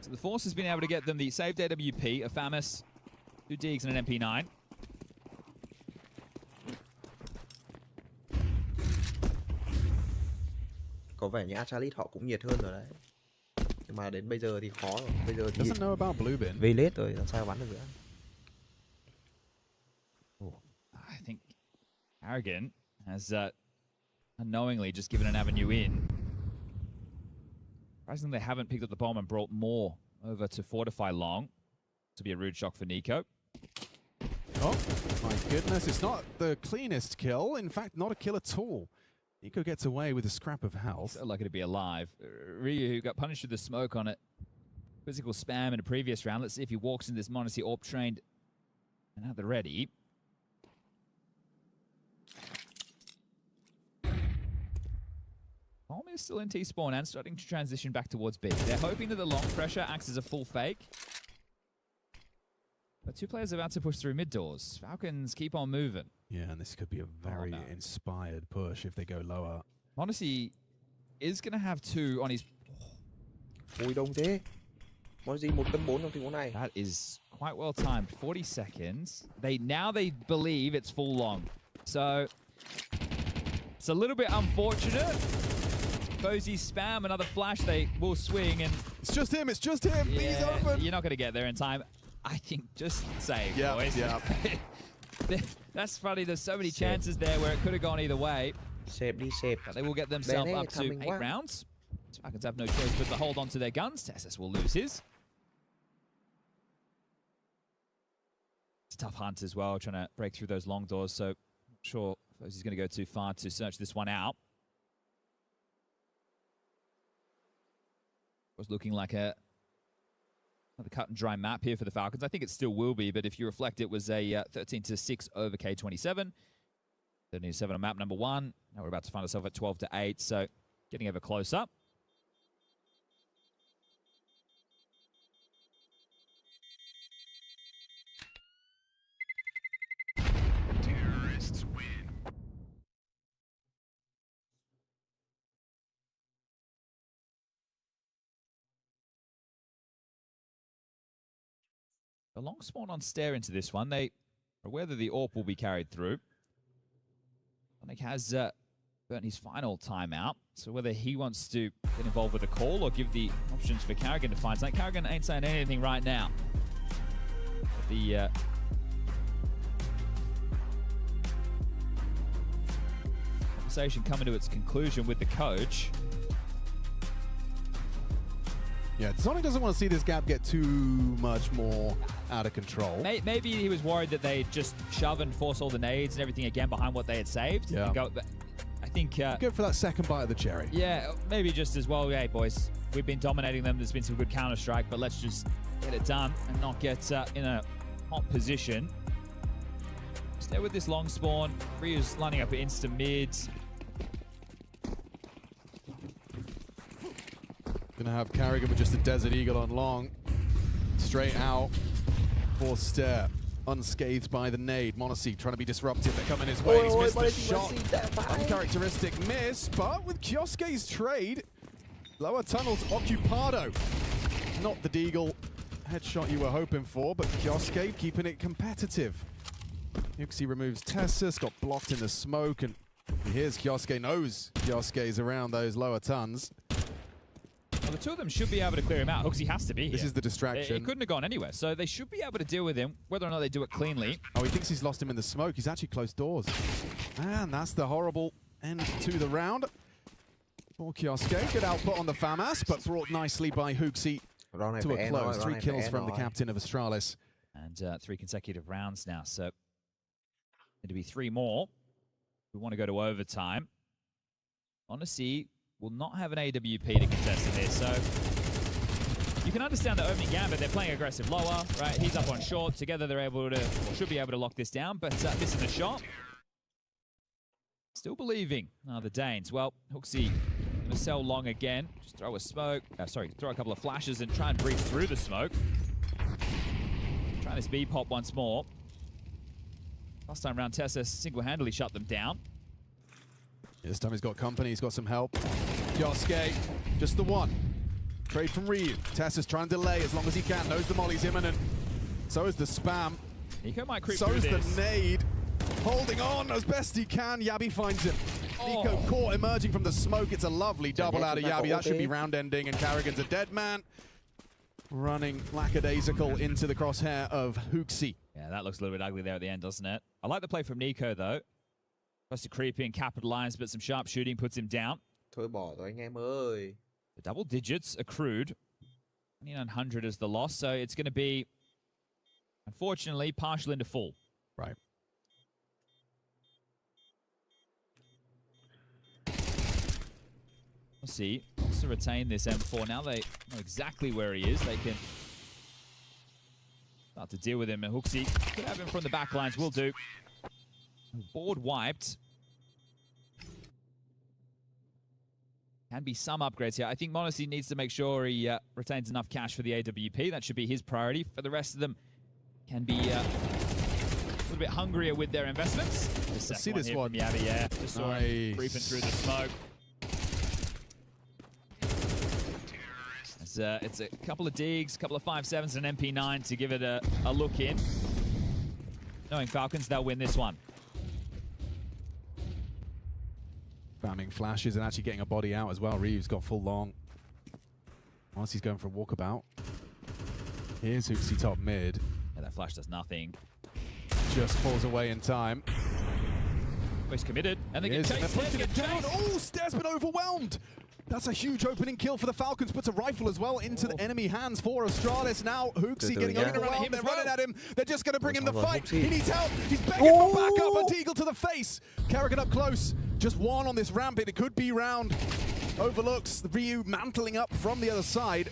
So the Force has been able to get them the saved AWP, a FAMAS, 2 Digs and an MP9. Có vẻ như Astralis họ cũng nhiệt hơn rồi đấy. Nhưng mà đến bây giờ thì khó rồi. Bây giờ thì Doesn't know about Bluebin. về lết rồi, làm sao bắn được nữa. I think Arrogant has unknowingly just given an avenue in. Surprisingly, they haven't picked up the bomb and brought more over to fortify long. To be a rude shock for Nico. Oh, my goodness. It's not the cleanest kill. In fact, not a kill at all. Nico gets away with a scrap of health. So lucky to be alive. Ryu, who got punished with the smoke on it. Physical spam in a previous round. Let's see if he walks in this m0NESY AWP trained and at the ready. Bomb is still in T-spawn and starting to transition back towards B. They're hoping that the long pressure acts as a full fake. But 2 players are about to push through mid doors. Falcons keep on moving. Yeah, and this could be a very inspired push if they go lower. m0NESY is going to have 2 on his... Ui đông thế. m0NESY 1 tấn 4 trong tình huống này. That is quite well timed. 40 seconds. Now they believe it's full long. So it's a little bit unfortunate. Fozy spam another flash. They will swing and... It's just him. It's just him. Yeah, He's open. You're not going to get there in time. I think just save, boys. Yeah. That's funny. There's so many chances there where it could have gone either way. Save. But they will get themselves up to 8 rounds. So Falcons have no choice but to hold on to their guns. Tessus will lose his. It's a tough hunt as well, trying to break through those long doors. So I'm not sure Fozy's going to go too far to search this one out. Was looking like another cut and dry map here for the Falcons. I think it still will be, but if you reflect, it was a 13-6 over K27. 13-7 on map number 1. Now we're about to find ourselves at 12-8, so getting ever closer. Terrorists win. A long spawn on stare into this one. They are aware that the AWP will be carried through. Sonic has burnt his final timeout, so whether he wants to get involved with a call or give the options for Carrigan to find something. Carrigan ain't saying anything right now. But the conversation coming to its conclusion with the coach. Yeah, Sonic doesn't want to see this gap get too much more out of control. Maybe he was worried that they just shove and force all the nades and everything again behind what they had saved. Yeah. I think... Go for that second bite of the cherry. Yeah, maybe just as well, hey, boys, we've been dominating them. There's been some good Counter-Strike, but let's just get it done and not get in a hot position. Stay with this long spawn. Ryu's lining up at insta-mid. Gonna have Carrigan with just a Desert Eagle on long. Straight out. Force stare. Unscathed by the nade. m0NESY trying to be disruptive. They're coming his way. He's missed the shot. Uncharacteristic miss, but with Kiosuke's trade, lower tunnels occupado. Not the Deagle headshot you were hoping for, but Kiosuke keeping it competitive. Yuxi removes Tessus, got blocked in the smoke, and here's Kiosuke, knows Kiosuke's around those lower tons. Well, the 2 of them should be able to clear him out. Huxi has to be here. This is the distraction. It couldn't have gone anywhere, so they should be able to deal with him, whether or not they do it cleanly. Oh, he thinks he's lost him in the smoke. He's actually closed doors. And that's the horrible end to the round. For Kioske, good output on the FAMAS, but brought nicely by Hooksy to a close. 3 kills from the captain of Astralis. And 3 consecutive rounds now, so going to be 3 more. We want to go to overtime. Odyssey will not have an AWP to contest in this, so you can understand the opening gambit. They're playing aggressive lower, right? He's up on short. Together they're able to, or should be able to lock this down, but missing the shot. Still believing. The Danes. Well, Hooksy going to sell long again. Just throw a smoke. Throw a couple of flashes and try and breathe through the smoke. Trying to speed pop once more. Last time round, Tessa single-handedly shut them down. This time he's got company, he's got some help. Kioske, just the one. Trade from Ryu. Tessa's trying to delay as long as he can. Knows the molly's imminent. So is the spam. Nico might creep so through is this. The nade. Holding on as best he can. Yabi finds him. Nico caught emerging from the smoke. It's a lovely double out of Yabi. That should be round ending, and Carrigan's a dead man. Running lackadaisical into the crosshair of Hooksy. Yeah, that looks a little bit ugly there at the end, doesn't it? I like the play from Nico, though. Tries to creep in, capitalize, but some sharp shooting puts him down. Thôi bỏ rồi anh em ơi. The double digits accrued. 2,900 is the loss, so it's going to be, unfortunately, partial into full. Right. We'll see. Wants to retain this M4. Now they know exactly where he is. They can start to deal with him. And Hooksy could have him from the back lines. Will do. Board wiped. Can be some upgrades here. I think Monacy needs to make sure he retains enough cash for the AWP. That should be his priority. For the rest of them, can be a little bit hungrier with their investments. Let's see this one. Yabi, yeah. Just saw him creeping through the smoke. It's a couple of digs, a couple of 5.7s, and an MP9 to give it a look in. Knowing Falcons, they'll win this one. Spamming flashes and actually getting a body out as well. Reeves got full long. Once he's going for a walkabout. Here's Hooksy top mid. Yeah, that flash does nothing. Just falls away in time. He's committed, and they get chased. Pushing it down. Oh, Stair's been overwhelmed. That's a huge opening kill for the Falcons. Puts a rifle as well into the enemy hands for Astralis. Now Hooksy getting overwhelmed. They're running at him. They're just going to bring him the fight. He needs help. He's begging for backup. A deagle to the face. Carrigan up close. Just one on this ramp. It could be round. Overlooks the Ryu mantling up from the other side.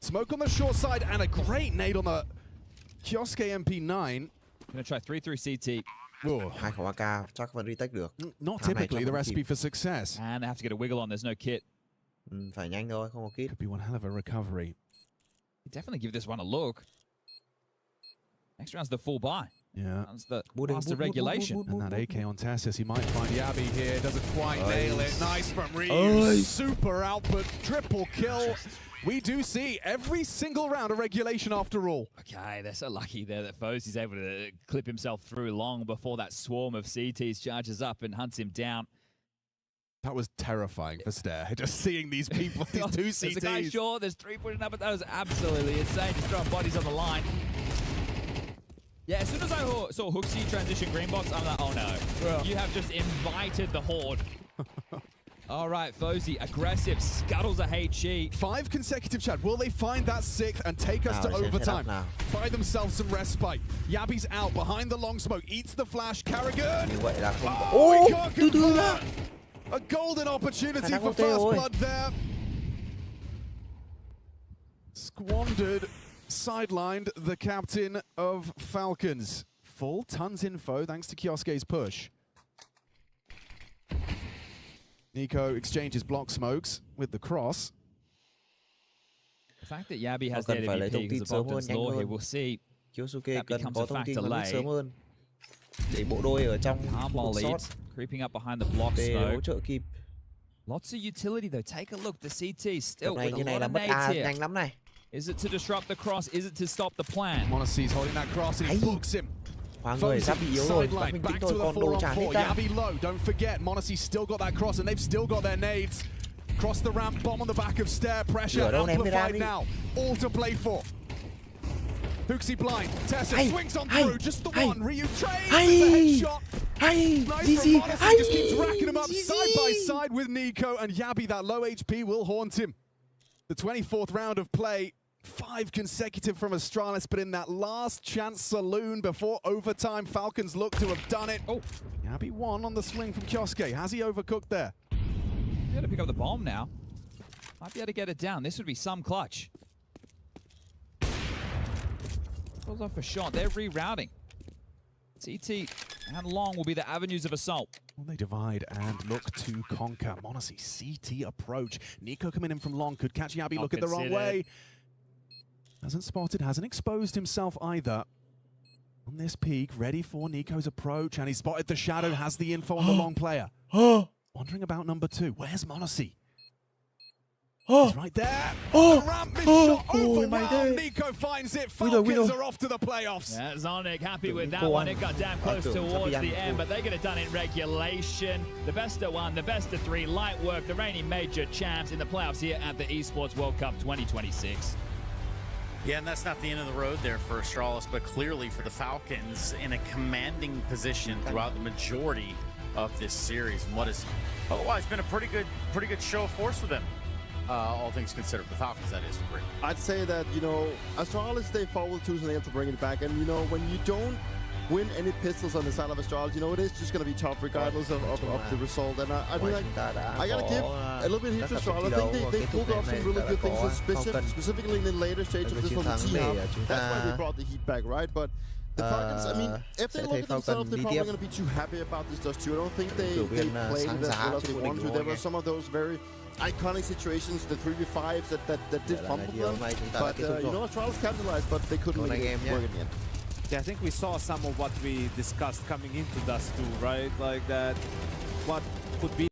Smoke on the short side and a great nade on the Kioske MP9. Going to try 3 through CT. Hai khẩu AK chắc vẫn retake được. Not typically the recipe for success. And they have to get a wiggle on. There's no kit. Phải nhanh thôi, không có kit. Could be one hell of a recovery. Definitely give this one a look. Next round's the full buy. Yeah. That's the master regulation. And that AK on Tessus, he might find Yabi here. Doesn't quite nail it. Nice from Reeves. Super output. Triple kill. We do see every single round a regulation after all. Okay, they're so lucky there that Foes is able to clip himself through long before that swarm of CTs charges up and hunts him down. That was terrifying for Stair. Just seeing these people, these two CTs. There's a guy short, there's 3 pushing up, but that was absolutely insane. Just throwing bodies on the line. Yeah, as soon as I saw Hooksy transition green box, I'm like, oh no. You have just invited the horde. All right, Fozy, aggressive, scuttles a HE. 5 consecutive, Chad. Will they find that 6th and take us to overtime? Buy themselves some respite. Yabi's out behind the long smoke, eats the flash. Carrigan! Oh, he can't convert! A golden opportunity for first blood there. Squandered, sidelined the captain of Falcons. Full tons info thanks to Kioske's push. Nico exchanges block smokes with the cross. The fact that Yabi has the AWP because of Bogdan's law here, we'll see. That becomes a factor late. Để bộ đôi ở trong khu vực short. Creeping up behind the block smoke. Lots of utility though. Take a look. The CT still with a lot of nades here. Is it to disrupt the cross? Is it to stop the plan? Monacy's holding that cross and he books him. Sideline, back to the 4-on-4. Yabi low, don't forget, Monacy's still got that cross and they've still got their nades. Cross the ramp, bomb on the back of Stair, pressure amplified now. All to play for. Hooksy blind, Tessa swings on through, just the one. Ryu trains, a headshot. Nice from Monacy, just keeps racking them up side by side with Nico, and Yabi, that low HP will haunt him. The 24th round of play, 5 consecutive from Astralis, but in that last chance saloon before overtime, Falcons look to have done it. Oh, Yabi won on the swing from Kioske. Has he overcooked there? He's got to pick up the bomb now. Might be able to get it down. This would be some clutch. Goes off a shot. They're rerouting. CT and Long will be the avenues of assault. Well, they divide and look to conquer. Monacy CT approach. Nico coming in from Long could catch Yabi. Look at the wrong way. Hasn't spotted, hasn't exposed himself either. On this peak, ready for Nico's approach, and he spotted the shadow, has the info on the Long player. Wondering about number 2. Where's Monacy? He's right there. Ramp shot over round. Nico finds it. Falcons are off to the playoffs. Yeah, Zonic happy with that one. It got damn close towards the end, but they could have done it in regulation. The best of 1, the best of 3. Light work, the reigning major champs in the playoffs here at the Esports World Cup 2026. Yeah, and that's not the end of the road there for Astralis, but clearly for the Falcons in a commanding position throughout the majority of this series, and what has otherwise been a pretty good show of force for them. All things considered, the Falcons, that is, agree. I'd say that, you know, Astralis, they followed tools and able to bring it back. And, you know, when you don't win any pistols on the side of Astralis, you know, it is just going to be tough regardless of the result. And I mean, like, I got to give a little bit here to Astralis. I think they pulled off some really good things, specifically in the later stage of this on the T-Hub. That's why they brought the heat back, right? But the Falcons, I mean, if they look at themselves, they're probably going to be too happy about this stuff too. I don't think they played it as well as they wanted to. There were some of those very iconic situations, the 3v5s that did fumble them. But, you know, Astralis capitalized, but they couldn't make it work in the end. Yeah, I think we saw some of what we discussed coming into Dust 2, right? Like that, what could be